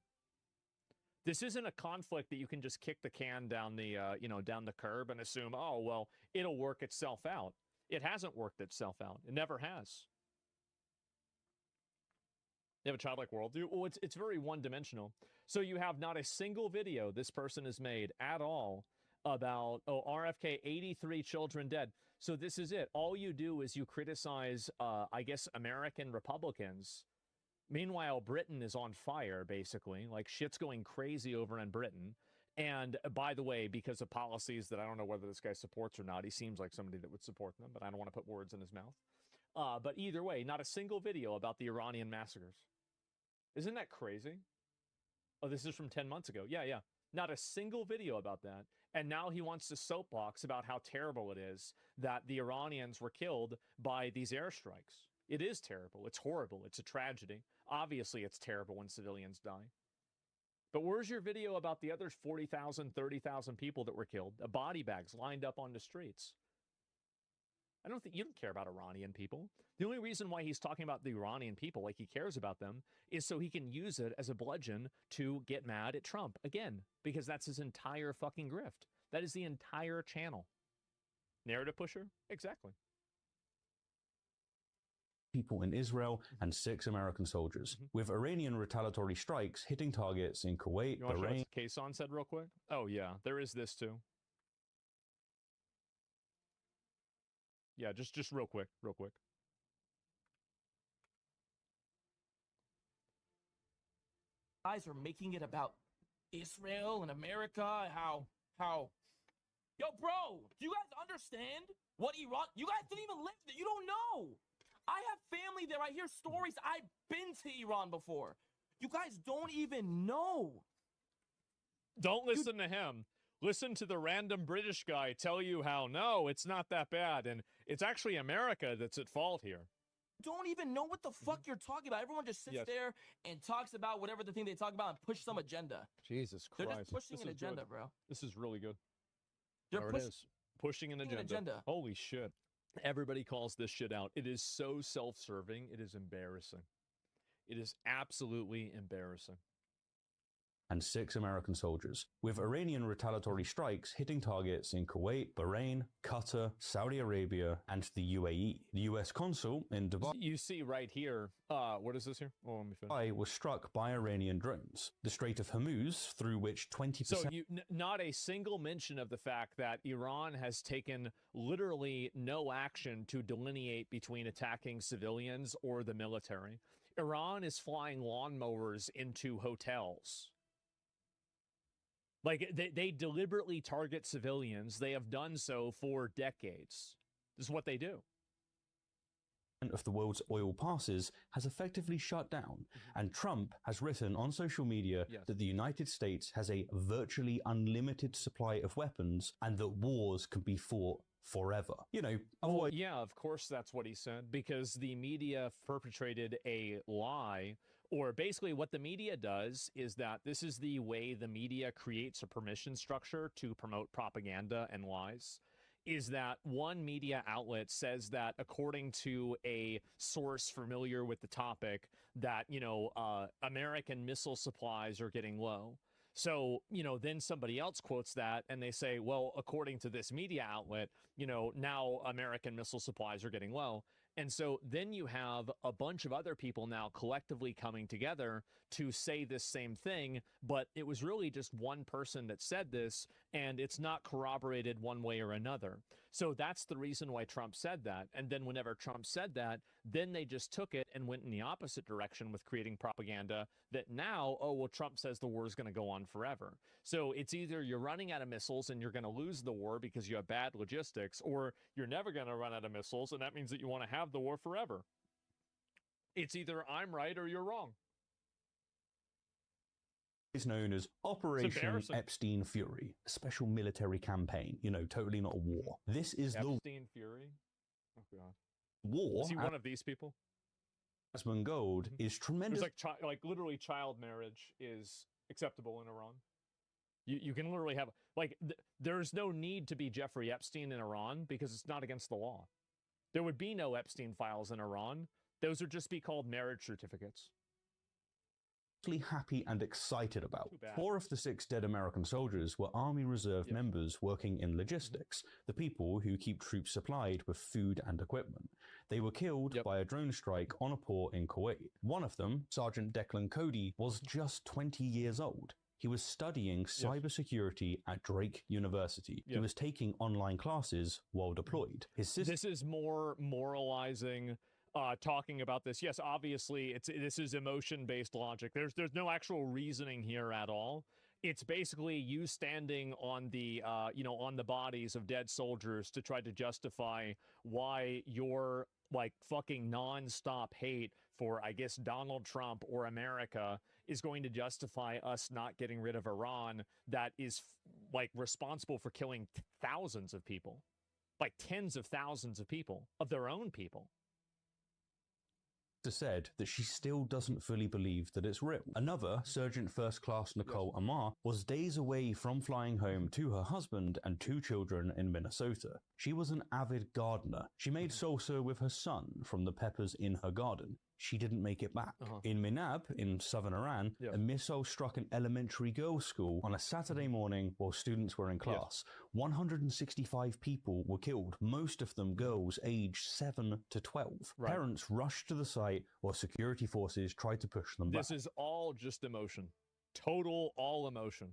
Speaker 1: This isn't a conflict that you can just kick the can down the, down the curb and assume, oh, well, it'll work itself out. It hasn't worked itself out. It never has. You have a childlike worldview? Well, it's very one-dimensional. So you have not a single video this person has made at all about, RFK, 83 children dead. So this is it. All you do is you criticize, I guess, American Republicans. Meanwhile, Britain is on fire, basically. Like, shit's going crazy over in Britain. And by the way, because of policies that I don't know whether this guy supports or not, he seems like somebody that would support them, but I don't want to put words in his mouth. But either way, not a single video about the Iranian massacres. Isn't that crazy? Oh, this is from 10 months ago. Yeah. Not a single video about that. And now he wants to soapbox about how terrible it is that the Iranians were killed by these airstrikes. It is terrible. It's horrible. It's a tragedy. Obviously, it's terrible when civilians die. But where's your video about the other 40,000, 30,000 people that were killed? Body bags lined up on the streets. I don't think you don't care about Iranian people. The only reason why he's talking about the Iranian people, like he cares about them, is so he can use it as a bludgeon to get mad at Trump again, because that's his entire fucking grift. That is the entire channel. Narrative pusher? Exactly.
Speaker 3: People in Israel and 6 American soldiers, with Iranian retaliatory strikes hitting targets in Kuwait,
Speaker 1: You want to show
Speaker 3: Bahrain.
Speaker 1: what Kason said real quick? Oh, yeah. There is this, too. Yeah, just real quick, real quick.
Speaker 4: Guys are making it about Israel and America, how, yo, bro, do you guys understand what Iran, you guys didn't even live there, you don't know. I have family there, I hear stories, I've been to Iran before. You guys don't even know.
Speaker 1: Don't listen to him. Listen to the random British guy tell you how, no, it's not that bad, and it's actually America that's at fault here.
Speaker 4: Don't even know what the fuck you're talking about. Everyone just sits there and talks about whatever the thing they talk about and push some agenda.
Speaker 1: Jesus Christ.
Speaker 4: They're just pushing an agenda,
Speaker 1: good.
Speaker 4: bro.
Speaker 1: This is really good.
Speaker 4: They're
Speaker 1: There it is. Pushing an agenda. Holy shit. Everybody calls this shit out. It is so self-serving. It is embarrassing. It is absolutely embarrassing.
Speaker 3: And 6 American soldiers, with Iranian retaliatory strikes hitting targets in Kuwait, Bahrain, Qatar, Saudi Arabia, and the UAE. The US consul in Dubai.
Speaker 1: You see right here, what is this here? Oh, let me finish.
Speaker 3: Dubai was struck by Iranian drones. The Strait of Hormuz, through which 20%.
Speaker 1: So not a single mention of the fact that Iran has taken literally no action to delineate between attacking civilians or the military. Iran is flying lawnmowers into hotels. Like, they deliberately target civilians. They have done so for decades. This is what they do.
Speaker 3: Of the world's oil passes has effectively shut down, and Trump has written on social media that the United States has a virtually unlimited supply of weapons and that wars can be fought forever. You know,
Speaker 1: well, yeah, of course that's what he said, because the media perpetrated a lie. Or basically what the media does is that this is the way the media creates a permission structure to promote propaganda and lies, is that one media outlet says that according to a source familiar with the topic that, you know, American missile supplies are getting low. So, you know, then somebody else quotes that and they say, well, according to this media outlet, you know, now American missile supplies are getting low. And so then you have a bunch of other people now collectively coming together to say this same thing, but it was really just one person that said this, and it's not corroborated one way or another. So that's the reason why Trump said that. And then whenever Trump said that, then they just took it and went in the opposite direction with creating propaganda that now, oh, well, Trump says the war is going to go on forever. So it's either you're running out of missiles and you're going to lose the war because you have bad logistics, or you're never going to run out of missiles, and that means that you want to have the war forever. It's either I'm right or you're wrong.
Speaker 3: Is known as Operation Epstein Fury, a special military campaign, you know, totally not a war. This is
Speaker 1: Epstein Fury? Oh, God.
Speaker 3: War.
Speaker 1: Is he one of these people?
Speaker 3: Asmund Gold is tremendous.
Speaker 1: It's like literally child marriage is acceptable in Iran. You can literally have, like, there's no need to be Jeffrey Epstein in Iran because it's not against the law. There would be no Epstein files in Iran. Those would just be called marriage certificates.
Speaker 3: Happy and excited about. 4 of the 6 dead American soldiers were Army Reserve members working in logistics, the people who keep troops supplied with food and equipment. They were killed by a drone strike on a port in Kuwait. One of them, Sergeant Declan Cody, was just 20 years old. He was studying cybersecurity at Drake University. He was taking online classes while deployed. His sister—
Speaker 1: This is more moralizing. Talking about this, yes, obviously this is emotion-based logic. There's no actual reasoning here at all. It's basically you standing on the on the bodies of dead soldiers to try to justify why your like fucking non-stop hate for, I guess, Donald Trump or America is going to justify us not getting rid of Iran, that is like responsible for killing thousands of people, like tens of thousands of people, of their own people.
Speaker 3: said that she still doesn't fully believe that it's real. Another, Sergeant First Class Nicole Amar, was days away from flying home to her husband and 2 children in Minnesota. She was an avid gardener. She made salsa with her son from the peppers in her garden. She didn't make it back. In Minab, in southern Iran, a missile struck an elementary girls' school on a Saturday morning while students were in class. 165 people were killed, most of them girls aged 7 to 12. Parents rushed to the site while security forces tried to push them back.
Speaker 1: This is all just emotion. Total all emotion.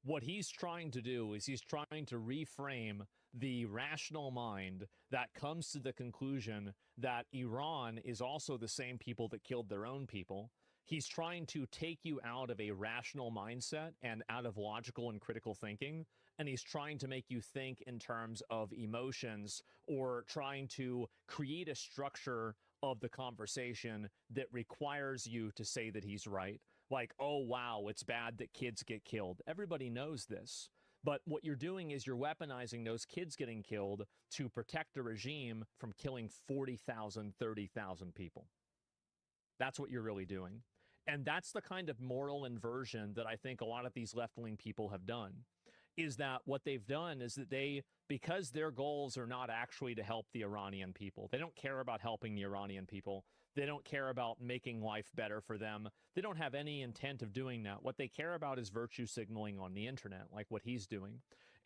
Speaker 1: What he's trying to do is he's trying to reframe the rational mind that comes to the conclusion that Iran is also the same people that killed their own people. He's trying to take you out of a rational mindset and out of logical and critical thinking, and he's trying to make you think in terms of emotions or trying to create a structure of the conversation that requires you to say that he's right. Like, oh, wow, it's bad that kids get killed. Everybody knows this. But what you're doing is you're weaponizing those kids getting killed to protect a regime from killing 40,000, 30,000 people. That's what you're really doing. And that's the kind of moral inversion that I think a lot of these left-wing people have done, is that what they've done is that they, because their goals are not actually to help the Iranian people, they don't care about helping the Iranian people. They don't care about making life better for them. They don't have any intent of doing that. What they care about is virtue signaling on the internet, like what he's doing.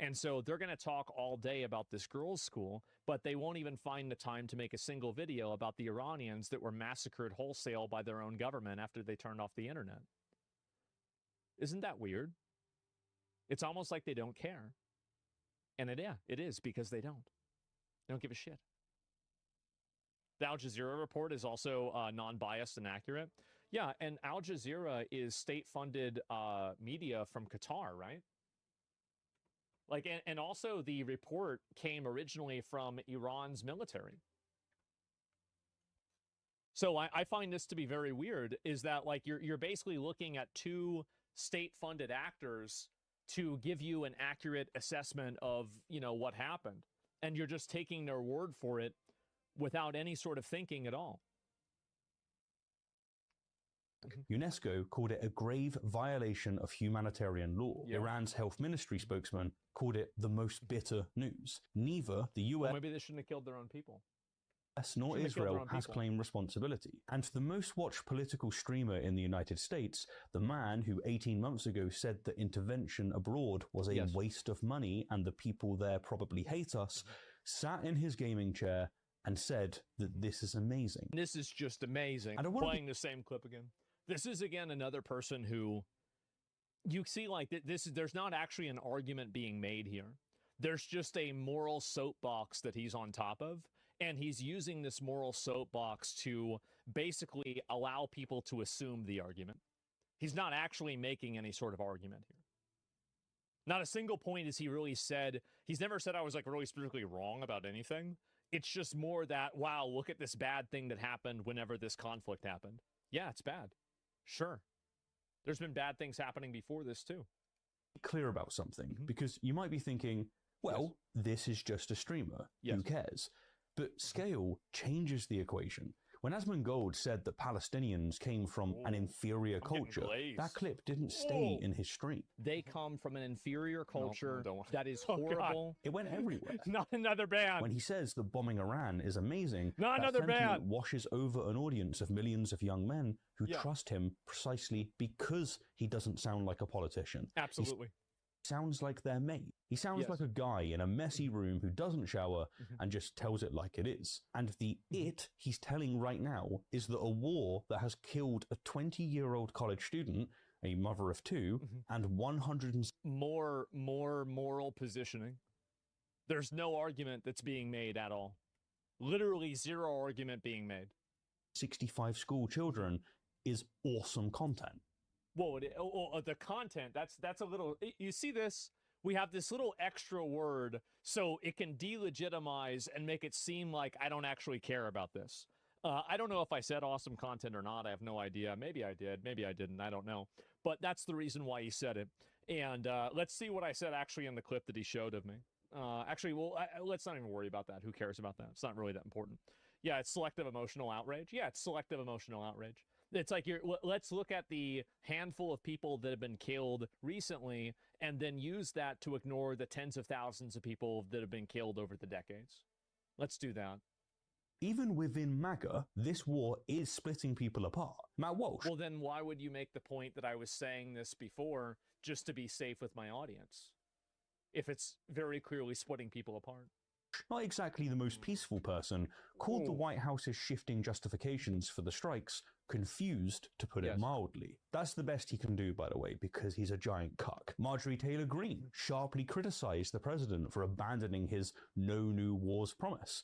Speaker 1: And so they're going to talk all day about this girls' school, but they won't even find the time to make a single video about the Iranians that were massacred wholesale by their own government after they turned off the internet. Isn't that weird? It's almost like they don't care. And it is, because they don't. They don't give a shit. The Al Jazeera report is also non-biased and accurate. Yeah, and Al Jazeera is state-funded media from Qatar, right? Like, and also the report came originally from Iran's military. So I find this to be very weird, is that like you're basically looking at 2 state-funded actors to give you an accurate assessment of, you know, what happened. And you're just taking their word for it without any sort of thinking at all.
Speaker 3: UNESCO called it a grave violation of humanitarian law. Iran's health ministry spokesman called it the most bitter news. Neither the US...
Speaker 1: Well, maybe they shouldn't have killed their own people.
Speaker 3: Nor Israel has claimed responsibility. And the most watched political streamer in the United States, the man who 18 months ago said that intervention abroad was a waste of money and the people there probably hate us, sat in his gaming chair and said that this is amazing.
Speaker 1: This is just amazing. Playing the same clip again. This is, again, another person who you see, like, there's not actually an argument being made here. There's just a moral soapbox that he's on top of, and he's using this moral soapbox to basically allow people to assume the argument. He's not actually making any sort of argument here. Not a single point has he really said. He's never said I was, like, really specifically wrong about anything. It's just more that, wow, look at this bad thing that happened whenever this conflict happened. Yeah, it's bad. Sure. There's been bad things happening before this too.
Speaker 3: Clear about something, because you might be thinking, well, this is just a streamer. Who cares? But scale changes the equation. When Asmongold said that Palestinians came from an inferior culture, that clip didn't stay in his stream.
Speaker 1: They come from an inferior culture that is horrible.
Speaker 3: It went everywhere.
Speaker 1: Not another ban.
Speaker 3: When he says that bombing Iran is amazing,
Speaker 1: not
Speaker 3: that
Speaker 1: another
Speaker 3: sentiment
Speaker 1: ban.
Speaker 3: washes over an audience of millions of young men who trust him precisely because he doesn't sound like a politician.
Speaker 1: Absolutely.
Speaker 3: Sounds like their mate. He sounds like a guy in a messy room who doesn't shower and just tells it like it is. And the it he's telling right now is that a war that has killed a 20-year-old college student, a mother of 2, and 100
Speaker 1: more moral positioning. There's no argument that's being made at all. Literally zero argument being made.
Speaker 3: 65 school children is awesome content.
Speaker 1: Whoa, the content, that's a little, you see this? We have this little extra word so it can delegitimize and make it seem like I don't actually care about this. I don't know if I said awesome content or not. I have no idea. Maybe I did. Maybe I didn't. I don't know. But that's the reason why he said it. And let's see what I said actually in the clip that he showed of me. Actually, well, let's not even worry about that. Who cares about that? It's not really that important. Yeah, it's selective emotional outrage. Yeah, it's selective emotional outrage. It's like let's look at the handful of people that have been killed recently and then use that to ignore the tens of thousands of people that have been killed over the decades. Let's do that.
Speaker 3: Even within MAGA, this war is splitting people apart. Matt Walsh.
Speaker 1: Well, then why would you make the point that I was saying this before just to be safe with my audience, if it's very clearly splitting people apart?
Speaker 3: Not exactly the most peaceful person, called the White House's shifting justifications for the strikes confused, to put it mildly. That's the best he can do, by the way, because he's a giant cuck. Marjorie Taylor Greene sharply criticized the president for abandoning his no new wars promise.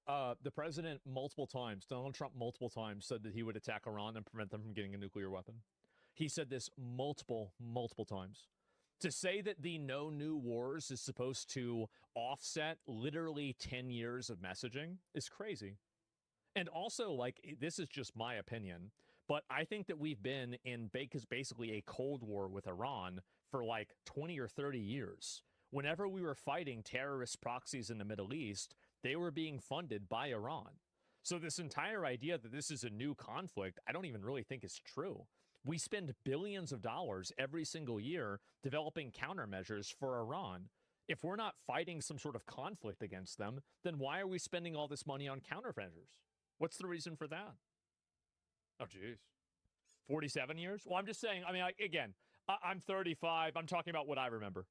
Speaker 1: The president multiple times, Donald Trump multiple times, said that he would attack Iran and prevent them from getting a nuclear weapon. He said this multiple times. To say that the no new wars is supposed to offset literally 10 years of messaging is crazy. And also, like, this is just my opinion, but I think that we've been in basically a Cold War with Iran for like 20 or 30 years. Whenever we were fighting terrorist proxies in the Middle East, they were being funded by Iran. So this entire idea that this is a new conflict, I don't even really think is true. We spend billions of dollars every single year developing countermeasures for Iran. If we're not fighting some sort of conflict against them, then why are we spending all this money on countermeasures? What's the reason for that? Oh, geez. 47 years? Well, I'm just saying, I mean, like, again, I'm 35. I'm talking about what I remember.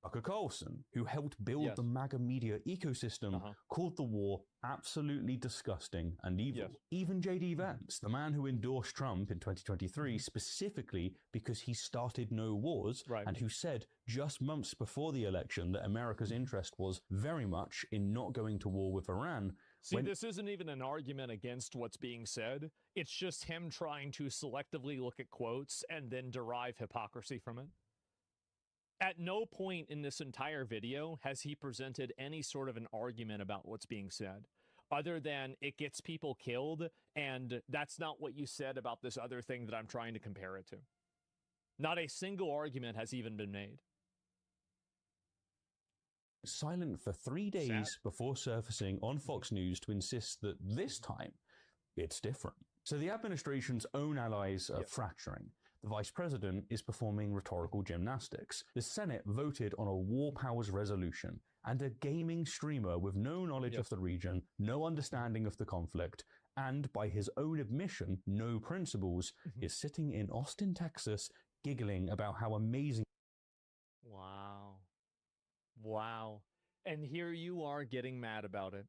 Speaker 3: Tucker Carlson, who helped build the MAGA media ecosystem, called the war absolutely disgusting and evil. Even J.D. Vance, the man who endorsed Trump in 2023 specifically because he started no wars, and who said just months before the election that America's interest was very much in not going to war with Iran.
Speaker 1: See, this isn't even an argument against what's being said. It's just him trying to selectively look at quotes and then derive hypocrisy from it. At no point in this entire video has he presented any sort of an argument about what's being said, other than it gets people killed, and that's not what you said about this other thing that I'm trying to compare it to. Not a single argument has even been made.
Speaker 3: Silent for 3 days before surfacing on Fox News to insist that this time it's different. So the administration's own allies are fracturing. The vice president is performing rhetorical gymnastics. The Senate voted on a war powers resolution, and a gaming streamer with no knowledge of the region, no understanding of the conflict, and by his own admission, no principles, is sitting in Austin, Texas, giggling about how amazing.
Speaker 1: Wow. Wow. And here you are getting mad about it.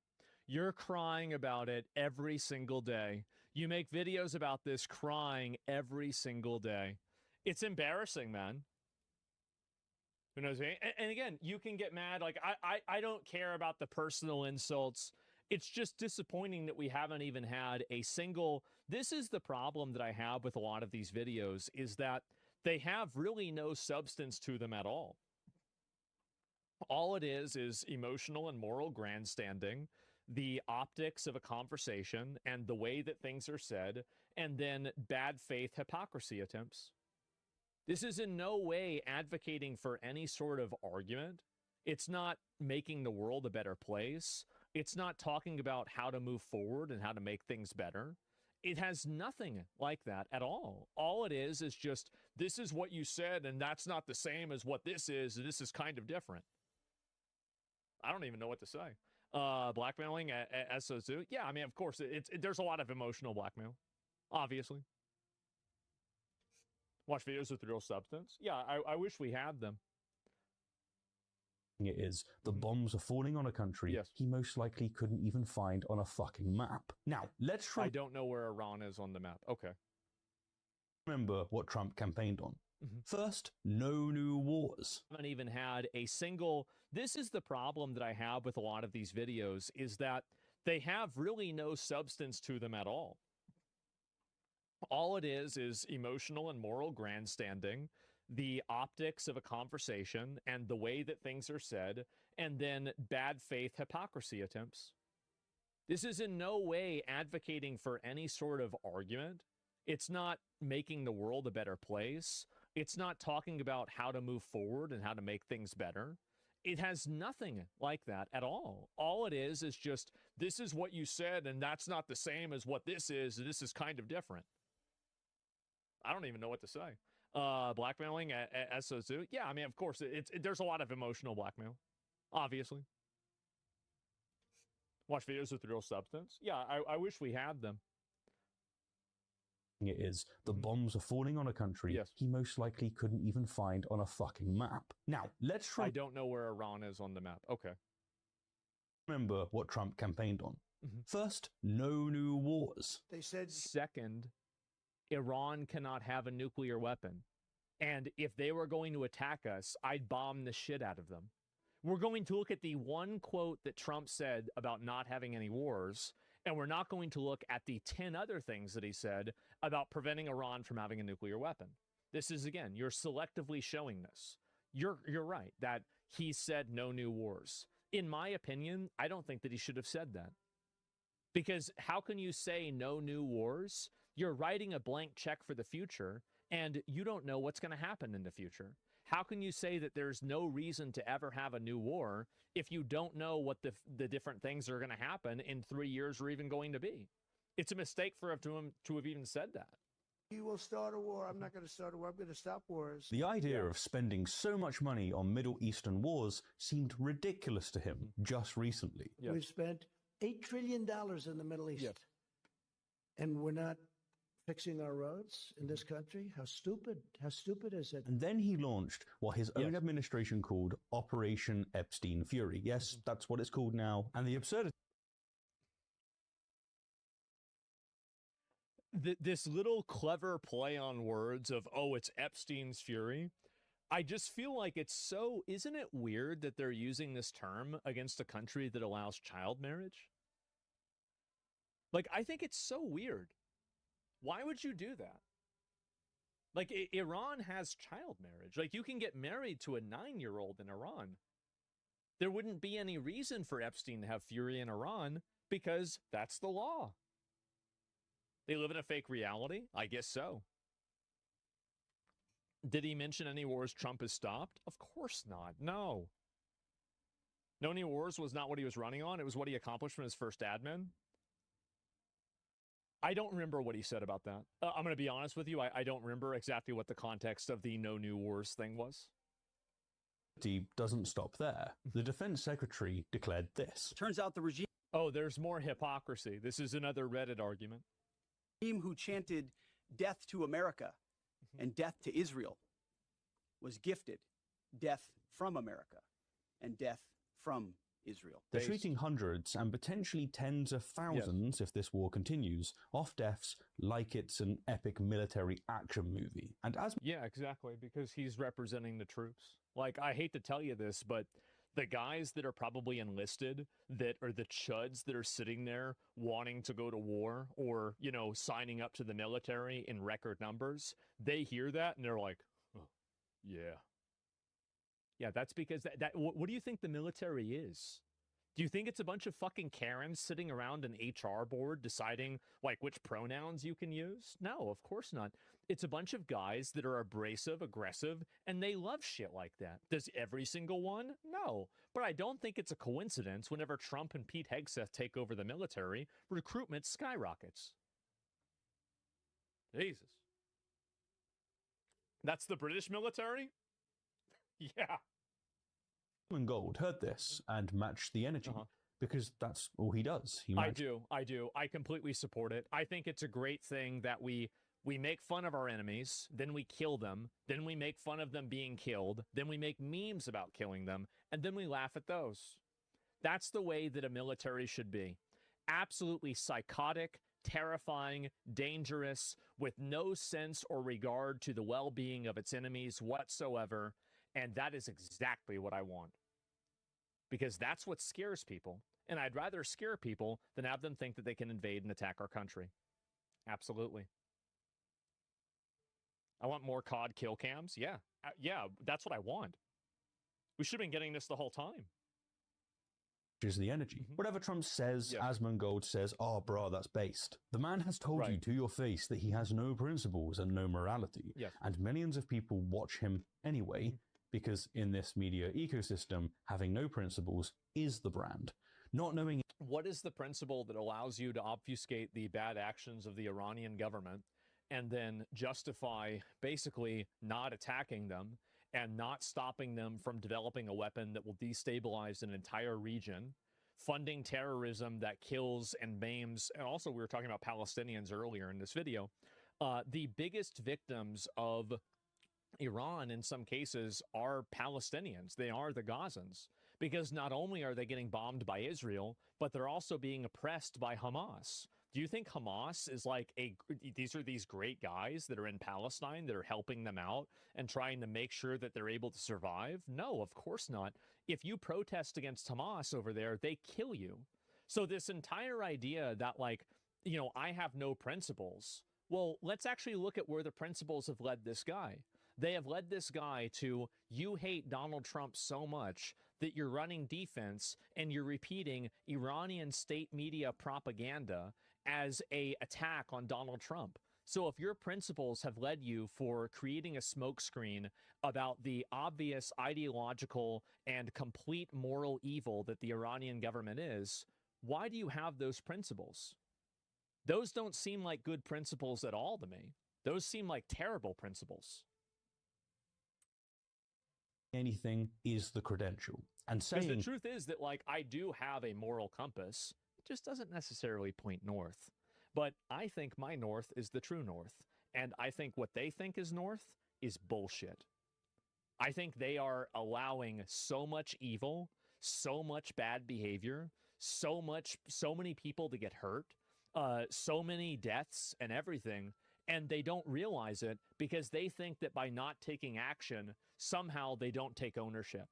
Speaker 1: You're crying about it every single day. You make videos about this crying every single day. It's embarrassing, man. Who knows? And again, you can get mad. Like, I don't care about the personal insults. It's just disappointing that we haven't even had a single... This is the problem that I have with a lot of these videos, is that they have really no substance to them at all. All it is emotional and moral grandstanding, the optics of a conversation and the way that things are said, and then bad faith hypocrisy attempts. This is in no way advocating for any sort of argument. It's not making the world a better place. It's not talking about how to move forward and how to make things better. It has nothing like that at all. All it is just, this is what you said, and that's not the same as what this is, and this is kind of different. I don't even know what to say. Blackmailing SO2? Yeah, I mean, of course, there's a lot of emotional blackmail, obviously. Watch videos with real substance? Yeah, I wish we had them.
Speaker 3: It is. The bombs are falling on a country he most likely couldn't even find on a fucking map. Now, let's try...
Speaker 1: I don't know where Iran is on the map. Okay.
Speaker 3: Remember what Trump campaigned on. First, no new wars.
Speaker 1: I haven't even had a single... This is the problem that I have with a lot of these videos, is that they have really no substance to them at all. All it is emotional and moral grandstanding, the optics of a conversation and the way that things are said, and then bad faith hypocrisy attempts. This is in no way advocating for any sort of argument. It's not making the world a better place. It's not talking about how to move forward and how to make things better. It has nothing like that at all. All it is just, this is what you said, and that's not the same as what this is. This is kind of different. I don't even know what to say. Blackmailing as so too. Yeah, I mean, of course, there's a lot of emotional blackmail, obviously. Watch videos with real substance. Yeah, I wish we had them.
Speaker 3: It is. The bombs are falling on a country he most likely couldn't even find on a fucking map. Now, let's try.
Speaker 1: I don't know where Iran is on the map. Okay.
Speaker 3: Remember what Trump campaigned on. First, no new wars.
Speaker 1: They said. Second, Iran cannot have a nuclear weapon. And if they were going to attack us, I'd bomb the shit out of them. We're going to look at the one quote that Trump said about not having any wars, and we're not going to look at the 10 other things that he said about preventing Iran from having a nuclear weapon. This is, again, you're selectively showing this. You're right that he said no new wars. In my opinion, I don't think that he should have said that. Because how can you say no new wars? You're writing a blank check for the future, and you don't know what's going to happen in the future. How can you say that there's no reason to ever have a new war if you don't know what the different things are going to happen in 3 years or even going to be? It's a mistake for him to have even said that.
Speaker 8: He will start a war. I'm not going to start a war. I'm going to stop wars.
Speaker 3: The idea of spending so much money on Middle Eastern wars seemed ridiculous to him just recently.
Speaker 8: We've spent $8 trillion in the Middle East. And we're not fixing our roads in this country? How stupid is it?
Speaker 3: And then he launched what his own administration called Operation Epstein Fury. Yes, that's what it's called now. And the absurdity.
Speaker 1: This little clever play on words of, oh, it's Epstein's Fury. I just feel like it's so, isn't it weird that they're using this term against a country that allows child marriage? Like, I think it's so weird. Why would you do that? Like, Iran has child marriage. Like, you can get married to a 9-year-old in Iran. There wouldn't be any reason for Epstein to have fury in Iran because that's the law. They live in a fake reality? I guess so. Did he mention any wars Trump has stopped? Of course not. No. No new wars was not what he was running on. It was what he accomplished from his first admin. I don't remember what he said about that. I'm going to be honest with you. I don't remember exactly what the context of the no new wars thing was.
Speaker 3: He doesn't stop there. The defense secretary declared this.
Speaker 12: Turns out the regime...
Speaker 1: Oh, there's more hypocrisy. This is another Reddit argument.
Speaker 12: Regime who chanted death to America and death to Israel was gifted death from America and death from Israel.
Speaker 3: They're treating hundreds and potentially tens of thousands, if this war continues, off deaths like it's an epic military action movie. And as
Speaker 1: yeah, exactly, because he's representing the troops. Like, I hate to tell you this, but the guys that are probably enlisted, that are the chuds that are sitting there wanting to go to war or, you know, signing up to the military in record numbers, they hear that and they're like, oh, yeah. Yeah, that's because what do you think the military is? Do you think it's a bunch of fucking Karens sitting around an HR board deciding, like, which pronouns you can use? No, of course not. It's a bunch of guys that are abrasive, aggressive, and they love shit like that. Does every single one? No. But I don't think it's a coincidence whenever Trump and Pete Hegseth take over the military, recruitment skyrockets. Jesus. That's the British military? Yeah.
Speaker 3: Gold heard this and matched the energy because that's all he does.
Speaker 1: I do. I completely support it. I think it's a great thing that we make fun of our enemies, then we kill them, then we make fun of them being killed, then we make memes about killing them, and then we laugh at those. That's the way that a military should be. Absolutely psychotic, terrifying, dangerous, with no sense or regard to the well-being of its enemies whatsoever. And that is exactly what I want. Because that's what scares people. And I'd rather scare people than have them think that they can invade and attack our country. Absolutely. I want more COD kill cams. Yeah. Yeah, that's what I want. We should have been getting this the whole time.
Speaker 3: Is the energy. Whatever Trump says, Asmongold says, oh, bro, that's based. The man has told you to your face that he has no principles and no morality. And millions of people watch him anyway because in this media ecosystem, having no principles is the brand. Not knowing
Speaker 1: what is the principle that allows you to obfuscate the bad actions of the Iranian government and then justify basically not attacking them and not stopping them from developing a weapon that will destabilize an entire region, funding terrorism that kills and maims, and also we were talking about Palestinians earlier in this video. The biggest victims of Iran in some cases are Palestinians. They are the Gazans, because not only are they getting bombed by Israel, but they're also being oppressed by Hamas. Do you think Hamas is like these are these great guys that are in Palestine that are helping them out and trying to make sure that they're able to survive? No, of course not. If you protest against Hamas over there, they kill you. So this entire idea that, like, you know, I have no principles. Well, let's actually look at where the principles have led this guy. They have led this guy to, you hate Donald Trump so much that you're running defense and you're repeating Iranian state media propaganda as an attack on Donald Trump. So if your principles have led you for creating a smokescreen about the obvious ideological and complete moral evil that the Iranian government is, why do you have those principles? Those don't seem like good principles at all to me. Those seem like terrible principles.
Speaker 3: Anything is the credential. And saying,
Speaker 1: because the truth is that, like, I do have a moral compass. It just doesn't necessarily point north. But I think my north is the true north. And I think what they think is north is bullshit. I think they are allowing so much evil, so much bad behavior, so many people to get hurt, so many deaths and everything. And they don't realize it because they think that by not taking action, somehow they don't take ownership.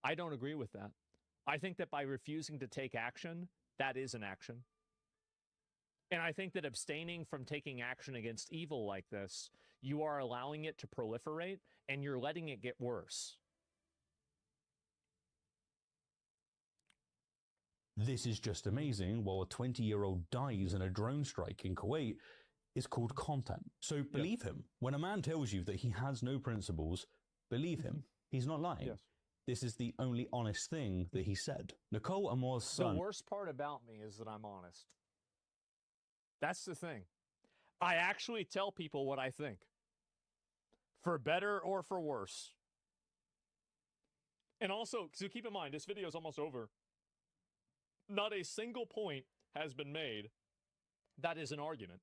Speaker 1: I don't agree with that. I think that by refusing to take action, that is an action. And I think that abstaining from taking action against evil like this, you are allowing it to proliferate and you're letting it get worse.
Speaker 3: This is just amazing. While a 20-year-old dies in a drone strike in Kuwait, is called content. So believe him. When a man tells you that he has no principles, believe him. He's not lying.
Speaker 1: Yes.
Speaker 3: This is the only honest thing that he said. Nicole Amor's son...
Speaker 1: The worst part about me is that I'm honest. That's the thing. I actually tell people what I think. For better or for worse. And also, so keep in mind, this video is almost over. Not a single point has been made that is an argument.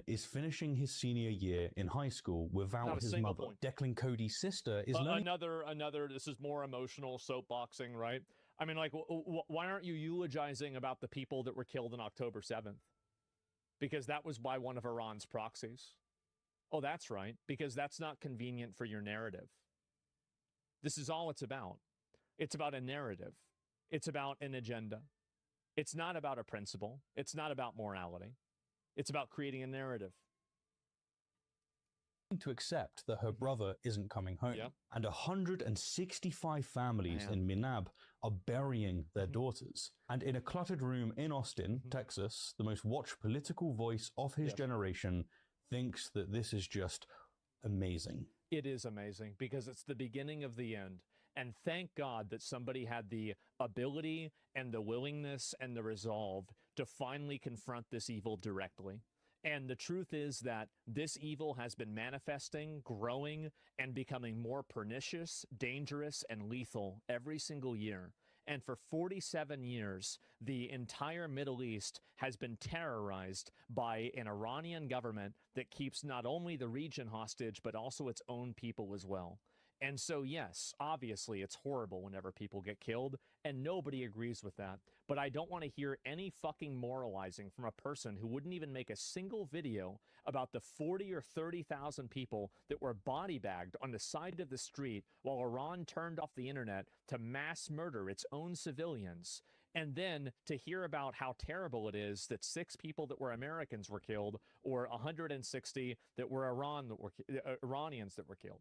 Speaker 3: Is finishing his senior year in high school without his mother.
Speaker 1: Point.
Speaker 3: Declan Cody's sister is
Speaker 1: another. This is more emotional soapboxing, right? I mean, like, why aren't you eulogizing about the people that were killed on October 7th? Because that was by one of Iran's proxies. Oh, that's right. Because that's not convenient for your narrative. This is all it's about. It's about a narrative. It's about an agenda. It's not about a principle. It's not about morality. It's about creating a narrative.
Speaker 3: To accept that her brother isn't coming home. And 165 families in Minab are burying their daughters. And in a cluttered room in Austin, Texas, the most watched political voice of his generation thinks that this is just amazing.
Speaker 1: It is amazing because it's the beginning of the end. And thank God that somebody had the ability and the willingness and the resolve to finally confront this evil directly. And the truth is that this evil has been manifesting, growing, and becoming more pernicious, dangerous, and lethal every single year. And for 47 years, the entire Middle East has been terrorized by an Iranian government that keeps not only the region hostage, but also its own people as well. And so, yes, obviously it's horrible whenever people get killed, and nobody agrees with that. But I don't want to hear any fucking moralizing from a person who wouldn't even make a single video about the 40 or 30,000 people that were body bagged on the side of the street while Iran turned off the internet to mass murder its own civilians. And then to hear about how terrible it is that 6 people that were Americans were killed, or 160 that were Iranians that were killed.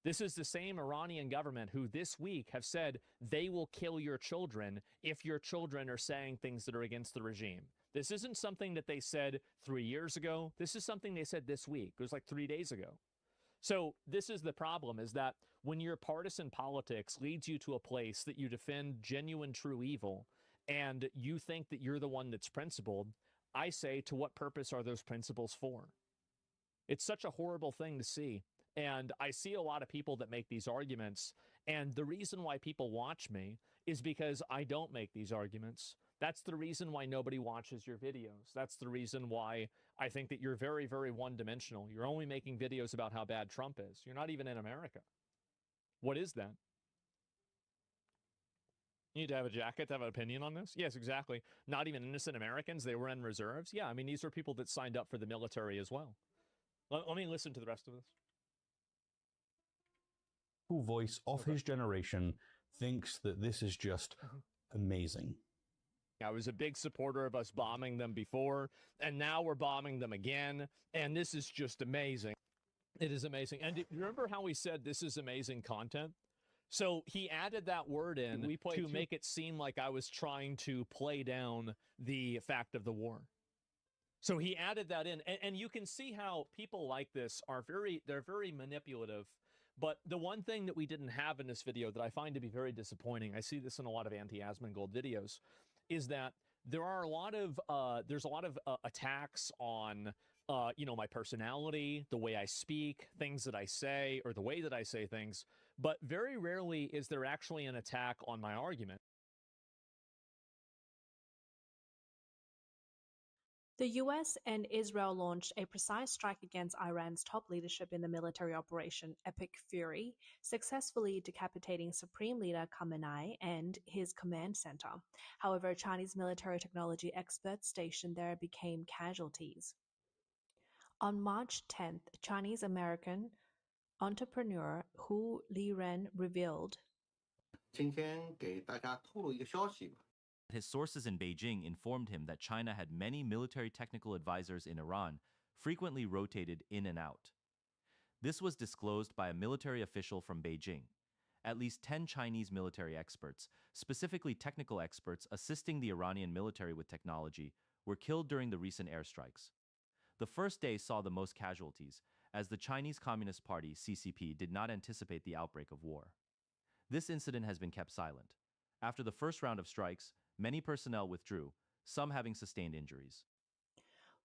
Speaker 1: This is the same Iranian government who this week have said they will kill your children if your children are saying things that are against the regime. This isn't something that they said 3 years ago. This is something they said this week. It was like 3 days ago. So this is the problem, is that when your partisan politics leads you to a place that you defend genuine true evil and you think that you're the one that's principled, I say, to what purpose are those principles for? It's such a horrible thing to see. And I see a lot of people that make these arguments. And the reason why people watch me is because I don't make these arguments. That's the reason why nobody watches your videos. That's the reason why I think that you're very, very one-dimensional. You're only making videos about how bad Trump is. You're not even in America. What is that? You need to have a jacket to have an opinion on this? Yes, exactly. Not even innocent Americans. They were in reserves. Yeah, I mean, these are people that signed up for the military as well. Let me listen to the rest of this.
Speaker 3: Voice of his generation thinks that this is just amazing.
Speaker 1: I was a big supporter of us bombing them before, and now we're bombing them again, and this is just amazing. It is amazing. And remember how we said this is amazing content? So he added that word in to make it seem like I was trying to play down the fact of the war. So he added that in, and you can see how people like this are they're very manipulative. But the one thing that we didn't have in this video that I find to be very disappointing, I see this in a lot of anti-Asmongold videos, is that there are there's a lot of attacks on, my personality, the way I speak, things that I say, or the way that I say things, but very rarely is there actually an attack on my argument.
Speaker 9: The US and Israel launched a precise strike against Iran's top leadership in the military operation Epic Fury, successfully decapitating Supreme Leader Khamenei and his command center. However, Chinese military technology experts stationed there became casualties. On March 10th, Chinese-American entrepreneur Hu Liren revealed,
Speaker 14: 今天给大家透露一个消息。
Speaker 17: His sources in Beijing informed him that China had many military technical advisors in Iran, frequently rotated in and out. This was disclosed by a military official from Beijing. At least 10 Chinese military experts, specifically technical experts assisting the Iranian military with technology, were killed during the recent airstrikes. The first day saw the most casualties, as the Chinese Communist Party, CCP, did not anticipate the outbreak of war. This incident has been kept silent. After the first round of strikes, many personnel withdrew, some having sustained injuries.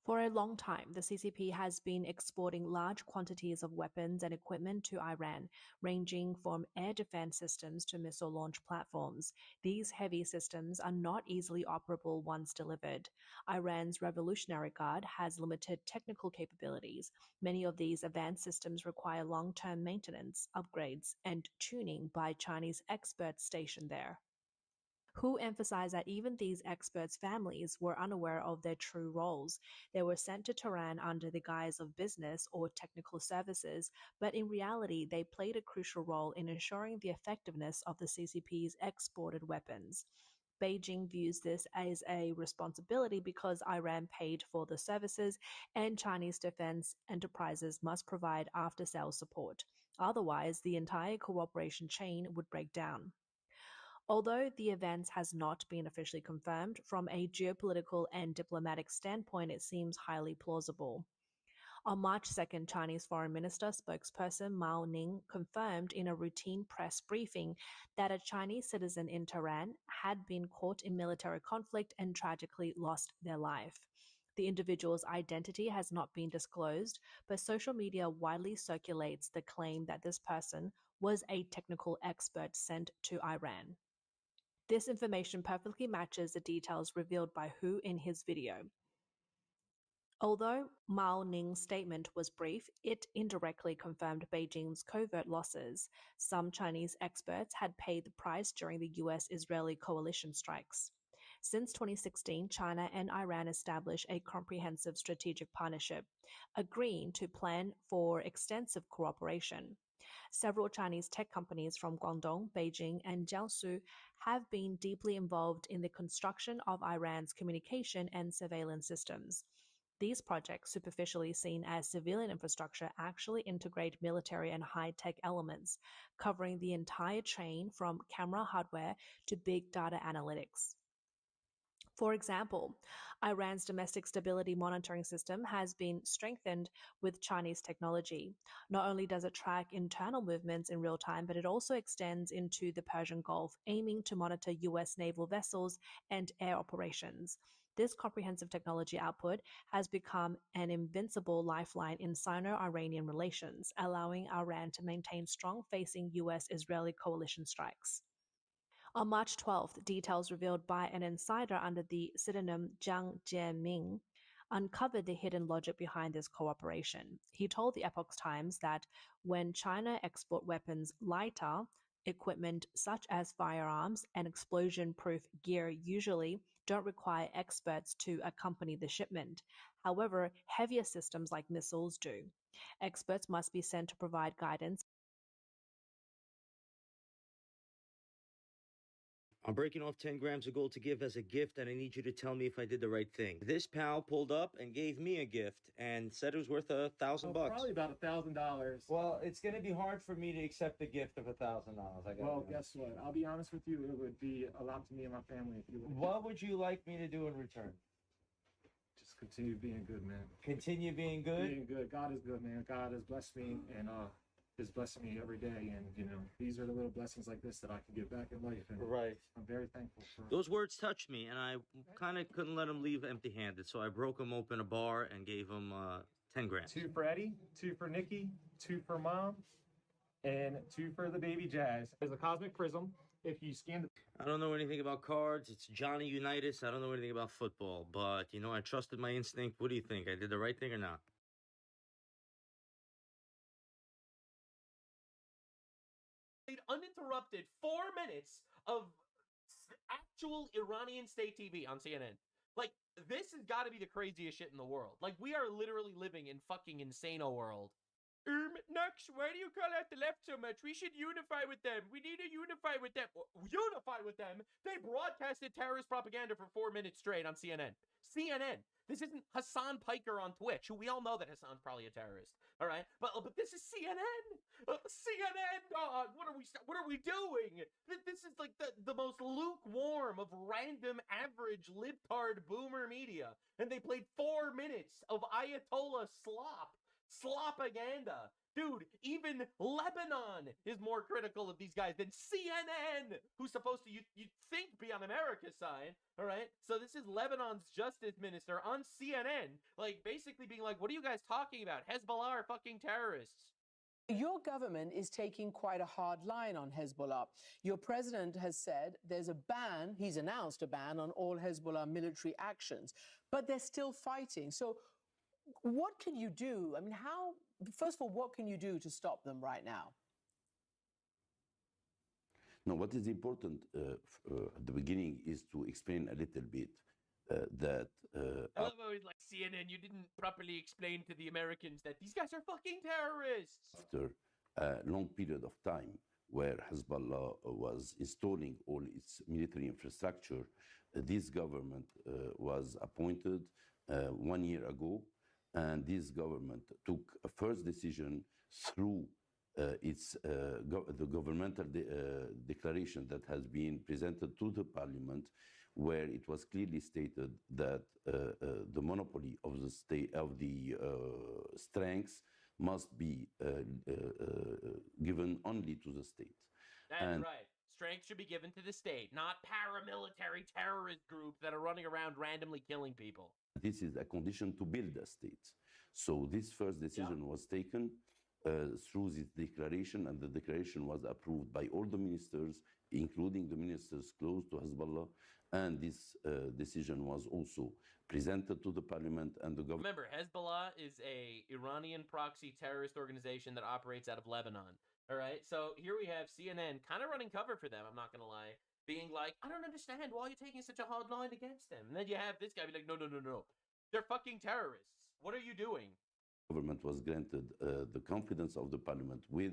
Speaker 9: For a long time, the CCP has been exporting large quantities of weapons and equipment to Iran, ranging from air defense systems to missile launch platforms. These heavy systems are not easily operable once delivered. Iran's Revolutionary Guard has limited technical capabilities. Many of these advanced systems require long-term maintenance, upgrades, and tuning by Chinese experts stationed there. Hu emphasized that even these experts' families were unaware of their true roles. They were sent to Tehran under the guise of business or technical services, but in reality, they played a crucial role in ensuring the effectiveness of the CCP's exported weapons. Beijing views this as a responsibility because Iran paid for the services and Chinese defense enterprises must provide after-sales support. Otherwise, the entire cooperation chain would break down. Although the event has not been officially confirmed, from a geopolitical and diplomatic standpoint, it seems highly plausible. On March 2nd, Chinese Foreign Minister spokesperson Mao Ning confirmed in a routine press briefing that a Chinese citizen in Tehran had been caught in military conflict and tragically lost their life. The individual's identity has not been disclosed, but social media widely circulates the claim that this person was a technical expert sent to Iran. This information perfectly matches the details revealed by Hu in his video. Although Mao Ning's statement was brief, it indirectly confirmed Beijing's covert losses. Some Chinese experts had paid the price during the US-Israeli coalition strikes. Since 2016, China and Iran established a comprehensive strategic partnership, agreeing to plan for extensive cooperation. Several Chinese tech companies from Guangdong, Beijing, and Jiangsu have been deeply involved in the construction of Iran's communication and surveillance systems. These projects, superficially seen as civilian infrastructure, actually integrate military and high-tech elements, covering the entire chain from camera hardware to big data analytics. For example, Iran's domestic stability monitoring system has been strengthened with Chinese technology. Not only does it track internal movements in real time, but it also extends into the Persian Gulf, aiming to monitor US naval vessels and air operations. This comprehensive technology output has become an invincible lifeline in Sino-Iranian relations, allowing Iran to maintain strong-facing US-Israeli coalition strikes. On March 12th, details revealed by an insider under the pseudonym Jiang Jieming uncovered the hidden logic behind this cooperation. He told the Epoch Times that when China export weapons lighter, equipment such as firearms and explosion-proof gear usually don't require experts to accompany the shipment. However, heavier systems like missiles do. Experts must be sent to provide guidance.
Speaker 2: I'm breaking off 10 grams of gold to give as a gift, and I need you to tell me if I did the right thing. This pal pulled up and gave me a gift and said it was worth $1,000 bucks.
Speaker 13: Probably about $1,000.
Speaker 2: Well, it's gonna be hard for me to accept the gift of $1,000.
Speaker 13: Well, guess what? I'll be honest with you, it would be a lot to me and my family if you would.
Speaker 2: What would you like me to do in return?
Speaker 13: Just continue being good, man.
Speaker 2: Continue being good?
Speaker 13: Being good. God is good, man. God has blessed me and is blessing me every day, and these are the little blessings like this that I can give back in life, and
Speaker 2: right.
Speaker 13: I'm very thankful for.
Speaker 2: Those words touched me, and I kind of couldn't let him leave empty-handed, so I broke him open a bar and gave him 10 grams.
Speaker 13: 2 for Eddie, 2 for Nikki, 2 for Mom, and 2 for the baby Jazz. There's a cosmic prism. If you scan the...
Speaker 2: I don't know anything about cards. It's Johnny Unitas. I don't know anything about football, but I trusted my instinct. What do you think? I did the right thing or not?
Speaker 18: Uninterrupted 4 minutes of actual Iranian state TV on CNN. Like, this has got to be the craziest shit in the world. Like, we are literally living in fucking insano world. Nux, why do you call out the left so much? We should unify with them. We need to unify with them. Unify with them? They broadcasted terrorist propaganda for 4 minutes straight on CNN. CNN. This isn't Hassan Piker on Twitch, who we all know that Hassan's probably a terrorist. All right, but this is CNN. CNN, dog. What are we doing? This is like the most lukewarm of random average libtard boomer media, and they played 4 minutes of Ayatollah slopaganda. Dude, even Lebanon is more critical of these guys than CNN, who's supposed to, you'd think, be on America's side, all right? So this is Lebanon's justice minister on CNN, like, basically being like, what are you guys talking about? Hezbollah are fucking terrorists.
Speaker 19: Your government is taking quite a hard line on Hezbollah. Your president has said there's a ban, he's announced a ban on all Hezbollah military actions, but they're still fighting. So what can you do? I mean, first of all, what can you do to stop them right now?
Speaker 20: No, what is important at the beginning is to explain a little bit that...
Speaker 18: I love how he's like, CNN, you didn't properly explain to the Americans that these guys are fucking terrorists.
Speaker 20: After a long period of time where Hezbollah was installing all its military infrastructure, this government was appointed 1 year ago. And this government took a first decision through the governmental declaration that has been presented to the parliament, where it was clearly stated that the monopoly of the state of the strengths must be given only to the state.
Speaker 18: That's right. Strength should be given to the state, not paramilitary terrorist groups that are running around randomly killing people.
Speaker 20: This is a condition to build a state. So this first decision was taken through this declaration, and the declaration was approved by all the ministers, including the ministers close to Hezbollah, and this decision was also presented to the parliament and the government.
Speaker 18: Remember, Hezbollah is a Iranian proxy terrorist organization that operates out of Lebanon. All right, so here we have CNN kind of running cover for them, I'm not going to lie, being like, I don't understand why you're taking such a hard line against them. And then you have this guy be like, no. They're fucking terrorists. What are you doing?
Speaker 20: The government was granted the confidence of the parliament with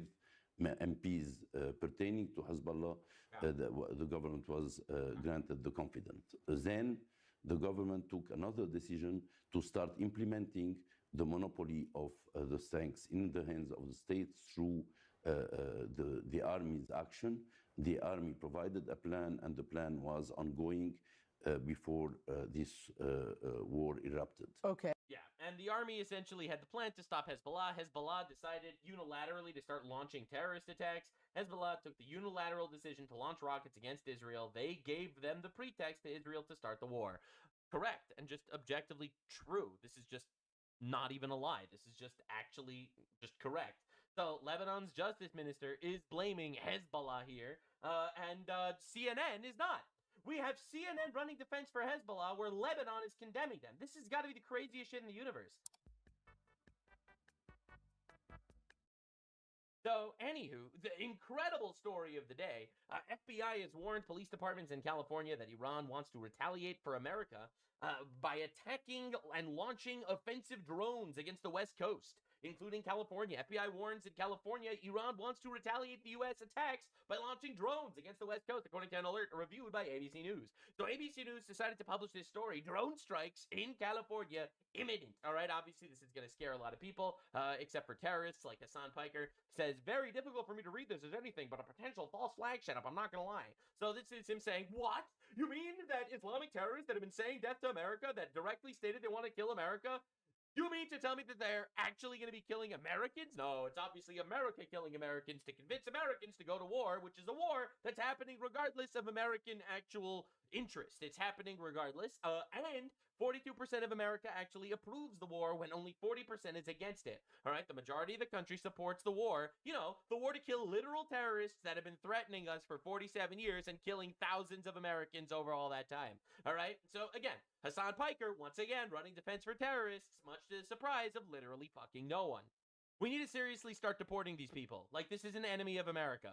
Speaker 20: MPs pertaining to Hezbollah. The government was granted the confidence. Then the government took another decision to start implementing the monopoly of the strengths in the hands of the state through the army's action. The army provided a plan, and the plan was ongoing before this war erupted.
Speaker 19: Okay.
Speaker 18: Yeah, and the army essentially had the plan to stop Hezbollah. Hezbollah decided unilaterally to start launching terrorist attacks. Hezbollah took the unilateral decision to launch rockets against Israel. They gave them the pretext to Israel to start the war. Correct, and just objectively true. This is just not even a lie. This is just actually just correct. So Lebanon's justice minister is blaming Hezbollah here, and CNN is not. We have CNN running defense for Hezbollah where Lebanon is condemning them. This has got to be the craziest shit in the universe. So, anywho, the incredible story of the day, FBI has warned police departments in California that Iran wants to retaliate for America by attacking and launching offensive drones against the West Coast, including California. FBI warns in California, Iran wants to retaliate the U.S. attacks by launching drones against the West Coast, according to an alert reviewed by ABC News. So ABC News decided to publish this story, drone strikes in California imminent. All right, obviously this is going to scare a lot of people, except for terrorists like Hassan Piker. Says, very difficult for me to read this as anything but a potential false flag setup, I'm not going to lie. So this is him saying, what? You mean that Islamic terrorists that have been saying death to America, that directly stated they want to kill America, you mean to tell me that they're actually going to be killing Americans? No, it's obviously America killing Americans to convince Americans to go to war, which is a war that's happening regardless of American actual interest. It's happening regardless, and 42% of America actually approves the war when only 40% is against it. All right, the majority of the country supports the war. You know, the war to kill literal terrorists that have been threatening us for 47 years and killing thousands of Americans over all that time. All right, so again, Hassan Piker, once again, running defense for terrorists, much to the surprise of literally fucking no one. We need to seriously start deporting these people. Like, this is an enemy of America.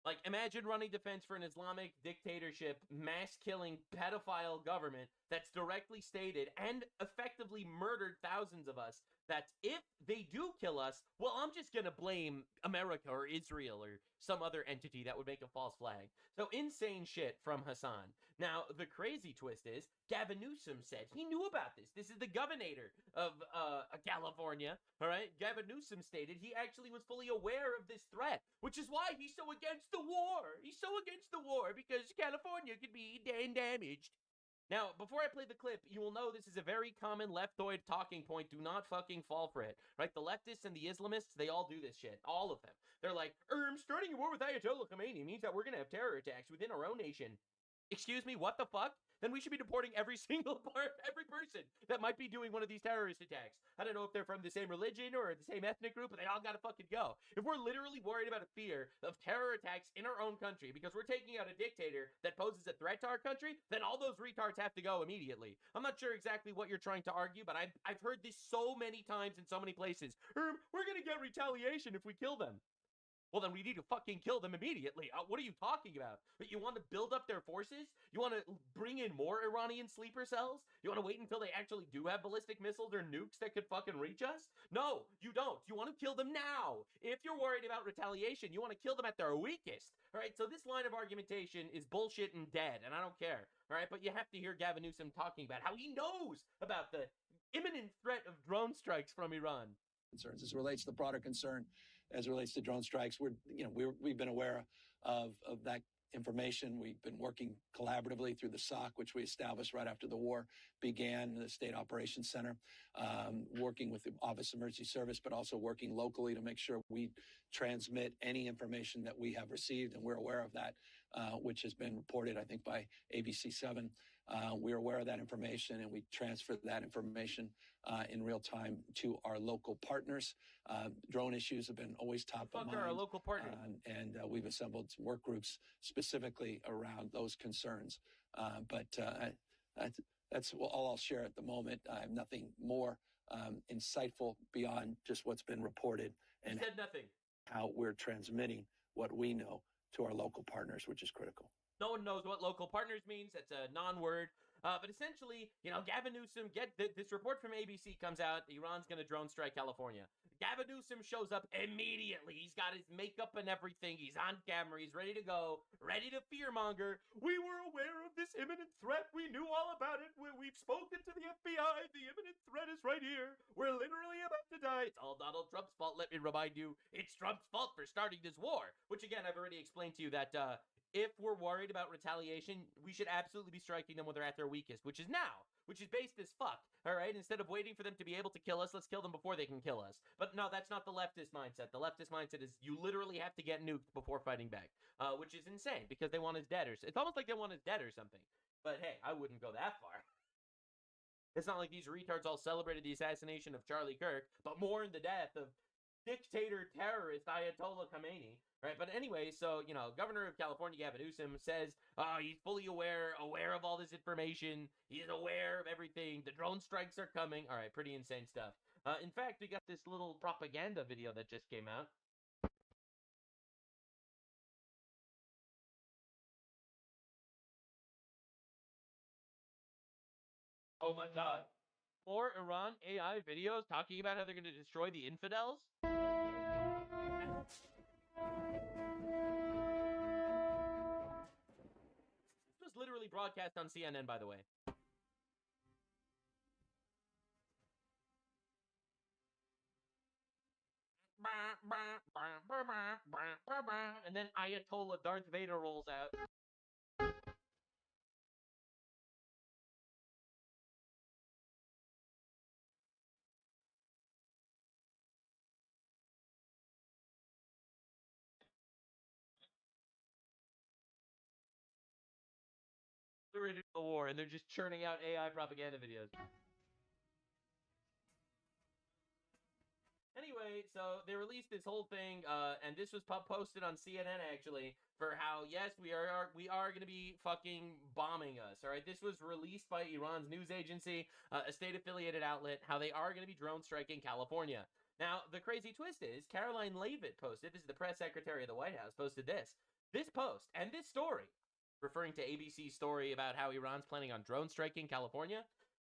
Speaker 18: Like, imagine running defense for an Islamic dictatorship, mass-killing, pedophile government that's directly stated and effectively murdered thousands of us, that if they do kill us, well, I'm just gonna blame America or Israel or some other entity that would make a false flag. So insane shit from Hassan. Now, the crazy twist is, Gavin Newsom said he knew about this. This is the governor of California, all right? Gavin Newsom stated he actually was fully aware of this threat, which is why he's so against the war. He's so against the war because California could be damaged. Now, before I play the clip, you will know this is a very common leftoid talking point. Do not fucking fall for it, right? The leftists and the Islamists, they all do this shit. All of them. They're like, starting a war with Ayatollah Khomeini means that we're going to have terror attacks within our own nation. Excuse me, what the fuck? Then we should be deporting every single every person that might be doing one of these terrorist attacks. I don't know if they're from the same religion or the same ethnic group, but they all gotta fucking go. If we're literally worried about a fear of terror attacks in our own country because we're taking out a dictator that poses a threat to our country, then all those retards have to go immediately. I'm not sure exactly what you're trying to argue, but I've heard this so many times in so many places. We're gonna get retaliation if we kill them. Well, then we need to fucking kill them immediately. What are you talking about? You want to build up their forces? You want to bring in more Iranian sleeper cells? You want to wait until they actually do have ballistic missiles or nukes that could fucking reach us? No, you don't. You want to kill them now. If you're worried about retaliation, you want to kill them at their weakest. All right, so this line of argumentation is bullshit and dead, and I don't care. All right, but you have to hear Gavin Newsom talking about how he knows about the imminent threat of drone strikes from Iran.
Speaker 5: Concerns as it relates to the broader concern as it relates to drone strikes. We've been aware of that information. We've been working collaboratively through the SOC, which we established right after the war began, the State Operations Center, working with the Office of Emergency Service, but also working locally to make sure we transmit any information that we have received, and we're aware of that, which has been reported, I think, by ABC7. We're aware of that information, and we transfer that information in real time to our local partners. Drone issues have been always top of mind.
Speaker 18: Our local partners.
Speaker 5: And we've assembled some work groups specifically around those concerns. But that's all I'll share at the moment. I have nothing more insightful beyond just what's been reported and
Speaker 18: said nothing.
Speaker 5: How we're transmitting what we know to our local partners, which is critical.
Speaker 18: No one knows what local partners means. That's a non-word. But essentially, Gavin Newsom, this report from ABC comes out. Iran's going to drone strike California. Gavin Newsom shows up immediately. He's got his makeup and everything. He's on camera. He's ready to go, ready to fearmonger. We were aware of this imminent threat. We knew all about it. We've spoken to the FBI. The imminent threat is right here. We're literally about to die. It's all Donald Trump's fault. Let me remind you, it's Trump's fault for starting this war. Which, again, I've already explained to you that if we're worried about retaliation, we should absolutely be striking them when they're at their weakest, which is now, which is based as fuck, all right? Instead of waiting for them to be able to kill us, let's kill them before they can kill us. But no, that's not the leftist mindset. The leftist mindset is you literally have to get nuked before fighting back, which is insane because they want us dead. It's almost like they want us dead or something. But hey, I wouldn't go that far. It's not like these retards all celebrated the assassination of Charlie Kirk, but mourned the death of dictator terrorist Ayatollah Khamenei, right? But anyway, so, you know, Governor of California, Gavin Newsom, says he's fully aware of all this information. He's aware of everything. The drone strikes are coming. All right, pretty insane stuff. In fact, we got this little propaganda video that just came out. Oh my god. More Iran AI videos talking about how they're going to destroy the infidels? This was literally broadcast on CNN, by the way. And then Ayatollah Darth Vader rolls out. They're ready for the war, and they're just churning out AI propaganda videos. Anyway, so they released this whole thing, and this was posted on CNN actually, for how yes, we are going to be fucking bombing us. All right, this was released by Iran's news agency, a state-affiliated outlet. How they are going to be drone striking California. Now, the crazy twist is Caroline Leavitt posted. This is the press secretary of the White House. Posted this post and this story, referring to ABC's story about how Iran's planning on drone striking California,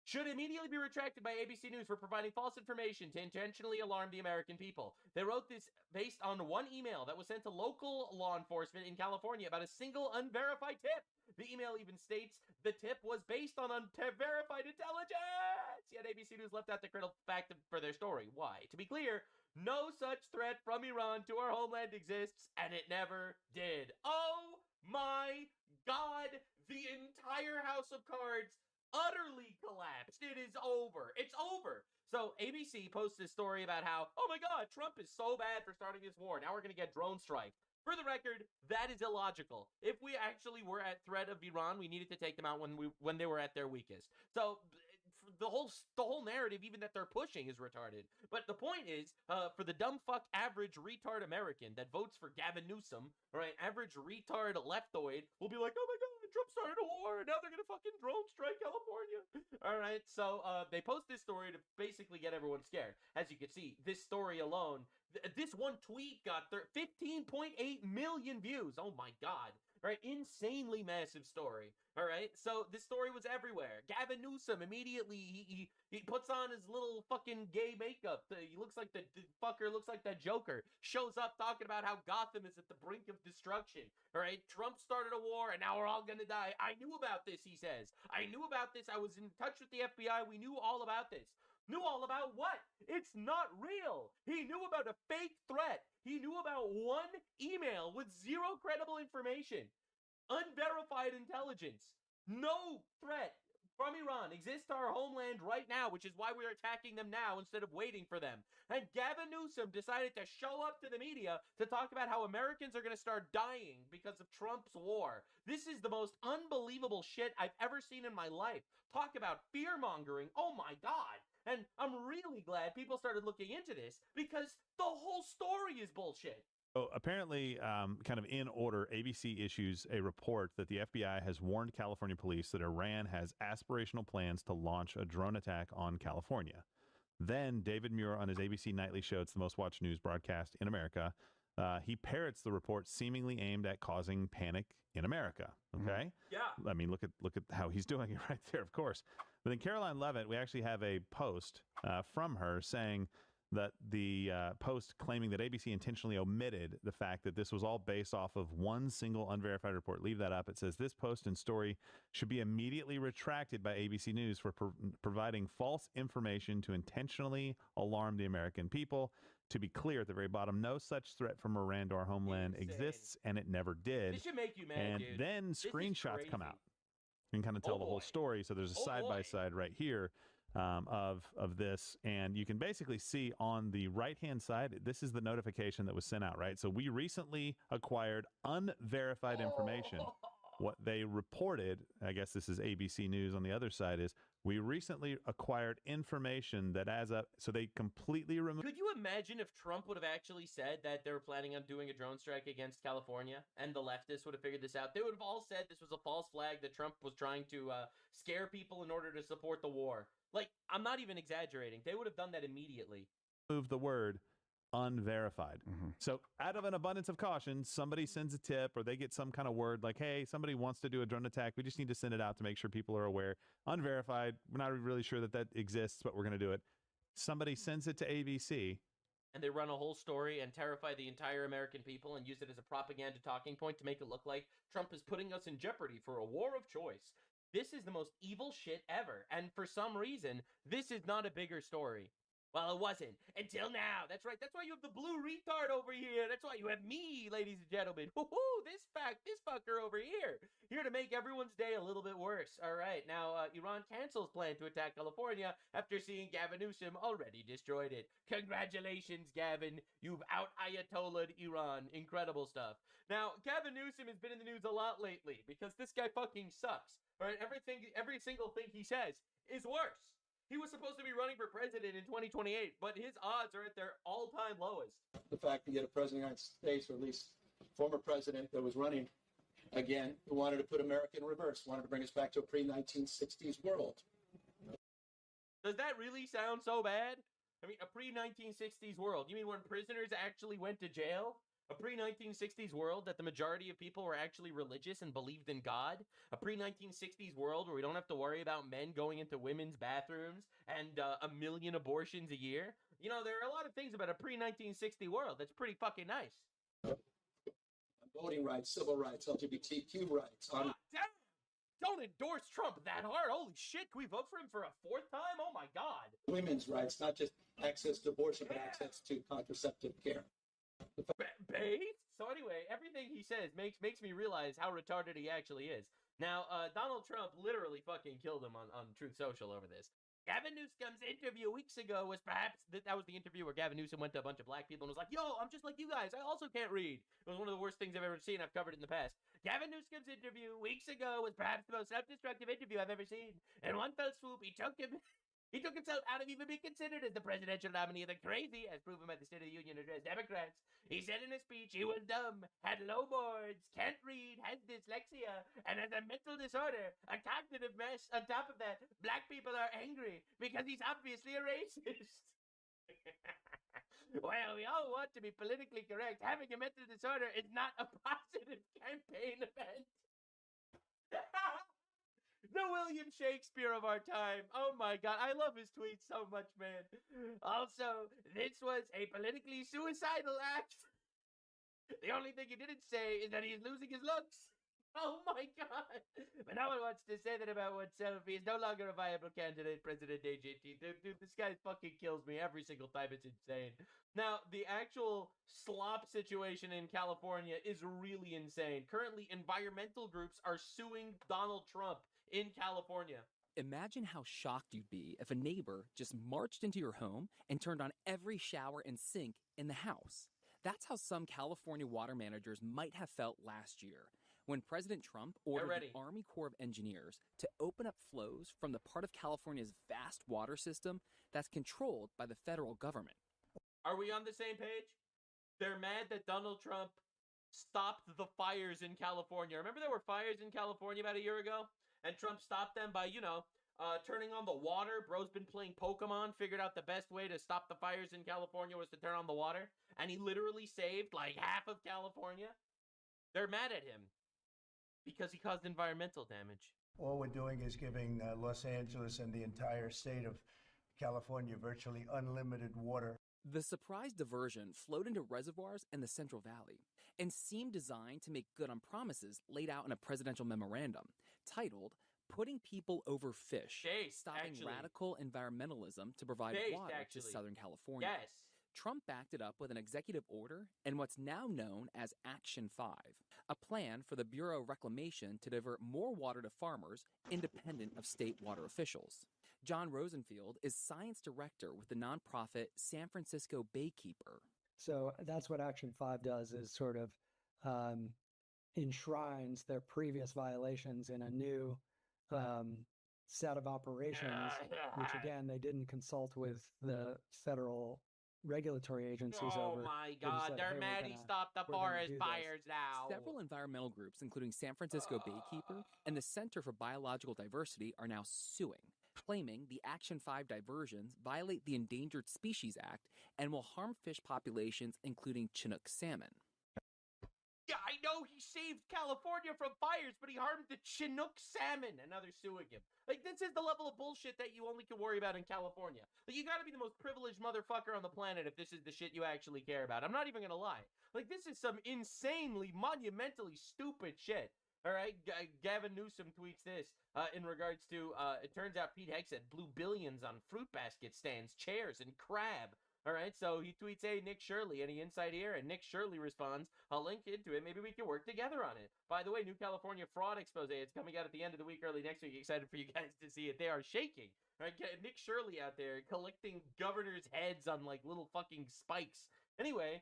Speaker 18: should immediately be retracted by ABC News for providing false information to intentionally alarm the American people. They wrote this based on one email that was sent to local law enforcement in California about a single unverified tip. The email even states the tip was based on unverified intelligence. Yet ABC News left out the critical fact for their story. Why? To be clear, no such threat from Iran to our homeland exists, and it never did. Oh my God, the entire house of cards utterly collapsed. It is over. It's over. So ABC posts this story about how, oh my God, Trump is so bad for starting this war. Now we're going to get drone strike. For the record, that is illogical. If we actually were at threat of Iran, we needed to take them out when they were at their weakest. So the whole narrative, even that they're pushing, is retarded. But the point is, for the dumb fuck average retard American that votes for Gavin Newsom, right, average retard leftoid will be like, oh my God, Trump started a war, and now they're gonna fucking drone strike California. All right, so they post this story to basically get everyone scared. As you can see, this story alone, this one tweet got 15.8 million views. Oh my God. Right, insanely massive story. All right, so this story was everywhere. Gavin Newsom immediately he puts on his little fucking gay makeup. He looks like the fucker, looks like that Joker. Shows up talking about how Gotham is at the brink of destruction. All right, Trump started a war, and now we're all gonna die. I knew about this, he says. I knew about this. I was in touch with the FBI. We knew all about this. Knew all about what? It's not real. He knew about a fake threat. He knew about one email with zero credible information. Unverified intelligence. No threat from Iran exists to our homeland right now, which is why we're attacking them now instead of waiting for them. And Gavin Newsom decided to show up to the media to talk about how Americans are going to start dying because of Trump's war. This is the most unbelievable shit I've ever seen in my life. Talk about fear-mongering. Oh my God. And I'm really glad people started looking into this because the whole story is bullshit.
Speaker 21: So apparently, kind of in order, ABC issues a report that the FBI has warned California police that Iran has aspirational plans to launch a drone attack on California. Then David Muir on his ABC Nightly show, it's the most watched news broadcast in America, he parrots the report seemingly aimed at causing panic in America. Okay?
Speaker 18: Yeah.
Speaker 21: I mean, look at how he's doing it right there, of course. But then Caroline Leavitt, we actually have a post from her saying that the post claiming that ABC intentionally omitted the fact that this was all based off of one single unverified report. Leave that up. It says this post and story should be immediately retracted by ABC News for providing false information to intentionally alarm the American people. To be clear, at the very bottom, no such threat from Iran to our homeland exists, and it never did.
Speaker 18: This should make you mad,
Speaker 21: and
Speaker 18: dude.
Speaker 21: then
Speaker 18: This is
Speaker 21: screenshots come
Speaker 18: crazy.
Speaker 21: out. You can kind of tell the whole story. So there's a side-by-side right here of this, and you can basically see on the right-hand side, this is the notification that was sent out, right? So we recently acquired unverified information. What they reported, I guess this is ABC News on the other side, is we recently acquired information that so they completely removed.
Speaker 18: Could you imagine if Trump would have actually said that they were planning on doing a drone strike against California, and the leftists would have figured this out? They would have all said this was a false flag, that Trump was trying to scare people in order to support the war. Like, I'm not even exaggerating. They would have done that immediately.
Speaker 21: Move the word unverified. So out of an abundance of caution, somebody sends a tip or they get some kind of word like, hey, somebody wants to do a drone attack. We just need to send it out to make sure people are aware. Unverified. We're not really sure that exists, but we're going to do it. Somebody sends it to ABC.
Speaker 18: And they run a whole story and terrify the entire American people and use it as a propaganda talking point to make it look like Trump is putting us in jeopardy for a war of choice. This is the most evil shit ever. And for some reason, this is not a bigger story. Well, it wasn't. Until now. That's right. That's why you have the blue retard over here. That's why you have me, ladies and gentlemen. Woohoo! This fucker over here. Here to make everyone's day a little bit worse. All right. Now, Iran cancels plan to attack California after seeing Gavin Newsom already destroyed it. Congratulations, Gavin. You've out-Ayatollah'd Iran. Incredible stuff. Now, Gavin Newsom has been in the news a lot lately because this guy fucking sucks. All right? Every single thing he says is worse. He was supposed to be running for president in 2028, but his odds are at their all-time lowest.
Speaker 5: The fact that you had a president of the United States, or at least former president, that was running again, who wanted to put America in reverse, wanted to bring us back to a pre-1960s world.
Speaker 18: Does that really sound so bad? I mean, a pre-1960s world. You mean when prisoners actually went to jail? A pre-1960s world that the majority of people were actually religious and believed in God? A pre-1960s world where we don't have to worry about men going into women's bathrooms and 1 million abortions a year? You know, there are a lot of things about a pre-1960 world that's pretty fucking nice.
Speaker 5: Voting rights, civil rights, LGBTQ rights.
Speaker 18: God damn! Don't endorse Trump that hard. Holy shit, can we vote for him for a 4th time? Oh my God.
Speaker 5: Women's rights, not just access to abortion, but access to contraceptive care.
Speaker 18: So anyway, everything he says makes me realize how retarded he actually is. Now, Donald Trump literally fucking killed him on Truth Social over this. Gavin Newsom's interview weeks ago was perhaps, that was the interview where Gavin Newsom went to a bunch of black people and was like, yo, I'm just like you guys. I also can't read. It was one of the worst things I've ever seen. I've covered it in the past. Gavin Newsom's interview weeks ago was perhaps the most self-destructive interview I've ever seen. In one fell swoop, he took himself out of even being considered as the presidential nominee of the crazy, as proven by the State of the Union address, Democrats. He said in his speech he was dumb, had low boards, can't read, has dyslexia, and has a mental disorder, a cognitive mess. On top of that, black people are angry because he's obviously a racist. Well, we all want to be politically correct. Having a mental disorder is not a positive campaign event. The William Shakespeare of our time. Oh my God, I love his tweets so much, man. Also, this was a politically suicidal act. The only thing he didn't say is that he's losing his looks. Oh my God. But no one wants to say that about oneself. He is no longer a viable candidate, President AJT. Dude, this guy fucking kills me every single time. It's insane. Now, the actual slop situation in California is really insane. Currently, environmental groups are suing Donald Trump in California.
Speaker 15: Imagine how shocked you'd be if a neighbor just marched into your home and turned on every shower and sink in the house. That's how some California water managers might have felt last year, when President Trump ordered the Army Corps of Engineers to open up flows from the part of California's vast water system that's controlled by the federal government.
Speaker 18: Are we on the same page? They're mad that Donald Trump stopped the fires in California. Remember there were fires in California about a year ago? And Trump stopped them by, turning on the water. Bro's been playing Pokemon, figured out the best way to stop the fires in California was to turn on the water. And he literally saved like half of California. They're mad at him because he caused environmental damage.
Speaker 8: All we're doing is giving Los Angeles and the entire state of California virtually unlimited water.
Speaker 15: The surprise diversion flowed into reservoirs in the Central Valley and seemed designed to make good on promises laid out in a presidential memorandum titled Putting People Over Fish, Stopping Radical Environmentalism to Provide Water to Southern California.
Speaker 18: Yes.
Speaker 15: Trump backed it up with an executive order and what's now known as Action 5, a plan for the Bureau of Reclamation to divert more water to farmers independent of state water officials. John Rosenfield is science director with the nonprofit San Francisco Baykeeper.
Speaker 16: So that's what Action 5 does, is sort of enshrines their previous violations in a new set of operations, which again, they didn't consult with the federal regulatory agencies over.
Speaker 18: Oh my
Speaker 16: They just
Speaker 18: God,
Speaker 16: said,
Speaker 18: they're
Speaker 16: "Hey,
Speaker 18: mad he stopped the
Speaker 16: we're gonna
Speaker 18: forest
Speaker 16: do this."
Speaker 18: fires now.
Speaker 15: Several environmental groups, including San Francisco Baykeeper and the Center for Biological Diversity, are now suing, claiming the Action 5 diversions violate the Endangered Species Act and will harm fish populations, including Chinook salmon.
Speaker 18: Yeah, I know he saved California from fires, but he harmed the Chinook salmon. And now they're suing him. Like, this is the level of bullshit that you only can worry about in California. Like, you gotta be the most privileged motherfucker on the planet if this is the shit you actually care about. I'm not even gonna lie. Like, this is some insanely, monumentally stupid shit. All right, Gavin Newsom tweets this in regards to, it turns out Pete Hegseth blew billions on fruit basket stands, chairs, and crab. All right, so he tweets, "Hey, Nick Shirley, any insight here?" And Nick Shirley responds, "I'll link into it. Maybe we can work together on it." By the way, new California fraud expose. It's coming out at the end of the week, early next week. Excited for you guys to see it. They are shaking. All right, Nick Shirley out there collecting governors' heads on like little fucking spikes. Anyway,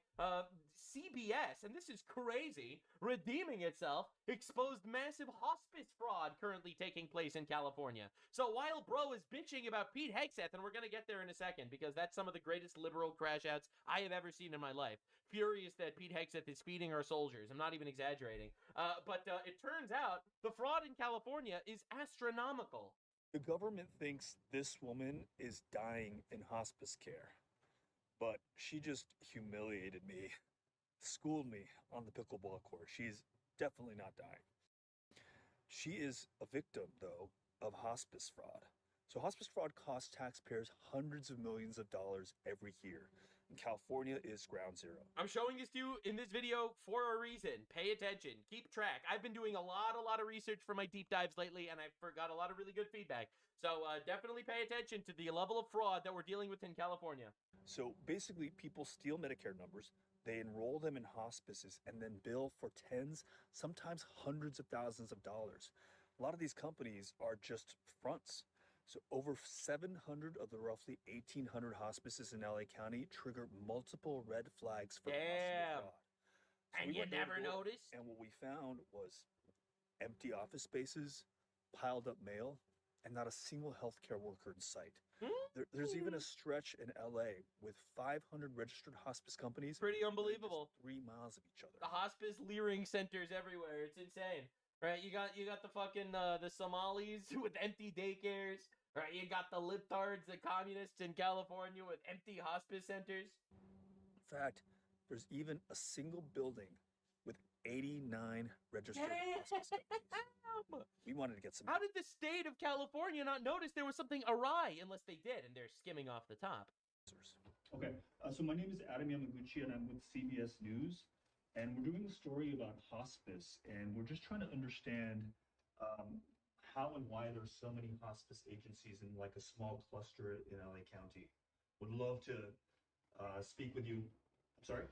Speaker 18: CBS, and this is crazy, redeeming itself, exposed massive hospice fraud currently taking place in California. So while bro is bitching about Pete Hegseth, and we're going to get there in a second, because that's some of the greatest liberal crash outs I have ever seen in my life. Furious that Pete Hegseth is feeding our soldiers. I'm not even exaggerating. But it turns out the fraud in California is astronomical.
Speaker 22: The government thinks this woman is dying in hospice care, but she just humiliated me, schooled me on the pickleball court. She's definitely not dying. She is a victim, though, of hospice fraud. So hospice fraud costs taxpayers hundreds of millions of dollars every year. And California is ground zero.
Speaker 18: I'm showing this to you in this video for a reason. Pay attention. Keep track. I've been doing a lot of research for my deep dives lately, and I've got a lot of really good feedback. So definitely pay attention to the level of fraud that we're dealing with in California.
Speaker 22: So basically, people steal Medicare numbers, they enroll them in hospices, and then bill for tens, sometimes hundreds of thousands of dollars. A lot of these companies are just fronts. So over 700 of the roughly 1,800 hospices in LA County trigger multiple red flags for possible fraud. So
Speaker 18: And
Speaker 22: we
Speaker 18: you
Speaker 22: went door to
Speaker 18: never
Speaker 22: door,
Speaker 18: noticed?
Speaker 22: And what we found was empty office spaces, piled up mail, and not a single healthcare worker in sight. There's even a stretch in LA with 500 registered hospice companies.
Speaker 18: Pretty unbelievable.
Speaker 22: 3 miles of each other.
Speaker 18: The hospice leering centers everywhere. It's insane. Right? You got the fucking the Somalis with empty daycares. Right? You got the libtards, the communists in California with empty hospice centers.
Speaker 22: In fact, there's even a single building with 89 registered hospice companies. We wanted to get some.
Speaker 18: How did the state of California not notice there was something awry? Unless they did, and they're skimming off the top.
Speaker 23: Okay, so my name is Adam Yamaguchi, and I'm with CBS News, and we're doing a story about hospice, and we're just trying to understand how and why there's so many hospice agencies in like a small cluster in LA County. Would love to speak with you. I'm sorry?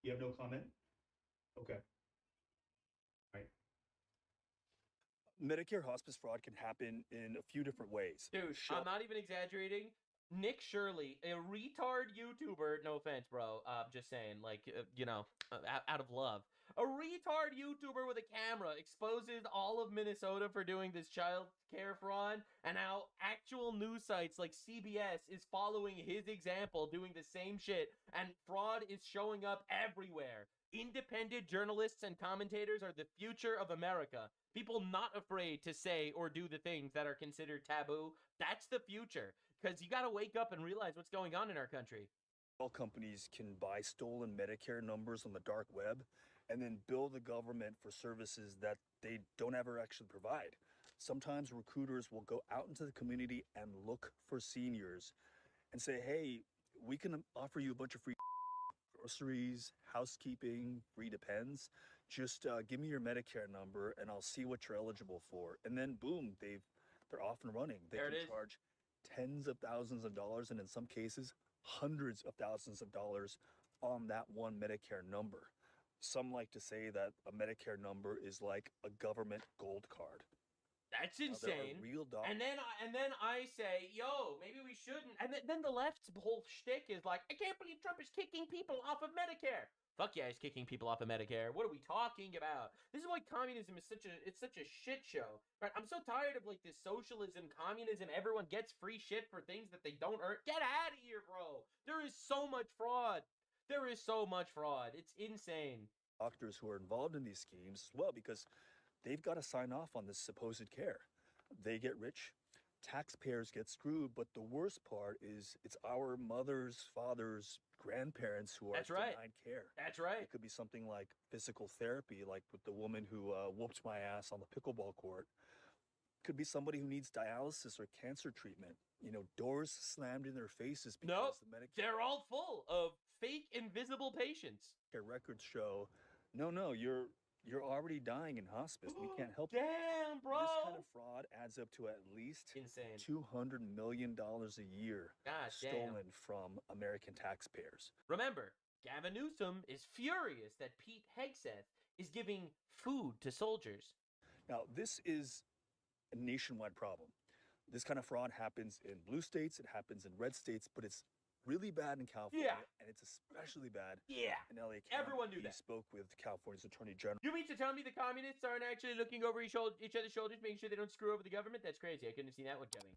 Speaker 23: You have no comment? Okay. All right.
Speaker 22: Medicare hospice fraud can happen in a few different ways.
Speaker 18: Dude, I'm not even exaggerating. Nick Shirley, a retard YouTuber, no offense, bro, just saying, like, out of love. A retard YouTuber with a camera exposes all of Minnesota for doing this child care fraud, and how actual news sites like CBS is following his example, doing the same shit, and fraud is showing up everywhere. Independent journalists and commentators are the future of America. People not afraid to say or do the things that are considered taboo. That's the future. Because you got to wake up and realize what's going on in our country.
Speaker 22: All companies can buy stolen Medicare numbers on the dark web and then bill the government for services that they don't ever actually provide. Sometimes recruiters will go out into the community and look for seniors and say, hey, we can offer you a bunch of free groceries, housekeeping, free Depends. Just give me your Medicare number and I'll see what you're eligible for. And then boom, they're off and running. They can charge tens of thousands of dollars and in some cases hundreds of thousands of dollars on that one Medicare number. Some like to say that a Medicare number is like a government gold card.
Speaker 18: That's
Speaker 22: Now, there are
Speaker 18: insane.
Speaker 22: real dollars.
Speaker 18: And then I say, yo, maybe we shouldn't. And then the left's whole shtick is like, I can't believe Trump is kicking people off of Medicare. Fuck yeah, he's kicking people off of Medicare. What are we talking about? This is why communism is such a shit show. Right? I'm so tired of like this socialism, communism, everyone gets free shit for things that they don't earn. Get out of here, bro. There is so much fraud. There is so much fraud. It's insane.
Speaker 22: Doctors who are involved in these schemes as well, because they've got to sign off on this supposed care. They get rich, taxpayers get screwed, but the worst part is it's our mothers, fathers, grandparents who are denied care.
Speaker 18: That's right.
Speaker 22: It could be something like physical therapy, like with the woman who whooped my ass on the pickleball court. Could be somebody who needs dialysis or cancer treatment. You know, doors slammed in their faces because the Medicare.
Speaker 18: They're all full of fake invisible patients.
Speaker 22: Their records show, no, you're already dying in hospice. We can't help you.
Speaker 18: Damn, bro.
Speaker 22: This kind of fraud adds up to at least
Speaker 18: insane
Speaker 22: $200 million a year stolen from American taxpayers.
Speaker 18: Remember, Gavin Newsom is furious that Pete Hegseth is giving food to soldiers.
Speaker 22: Now, this is a nationwide problem. This kind of fraud happens in blue states, it happens in red states, but it's really bad in California, and it's especially bad in LA County.
Speaker 18: Everyone knew
Speaker 22: We
Speaker 18: that.
Speaker 22: spoke with California's Attorney General.
Speaker 18: You mean to tell me the communists aren't actually looking over each other's shoulders, making sure they don't screw over the government? That's crazy. I couldn't have seen that one coming.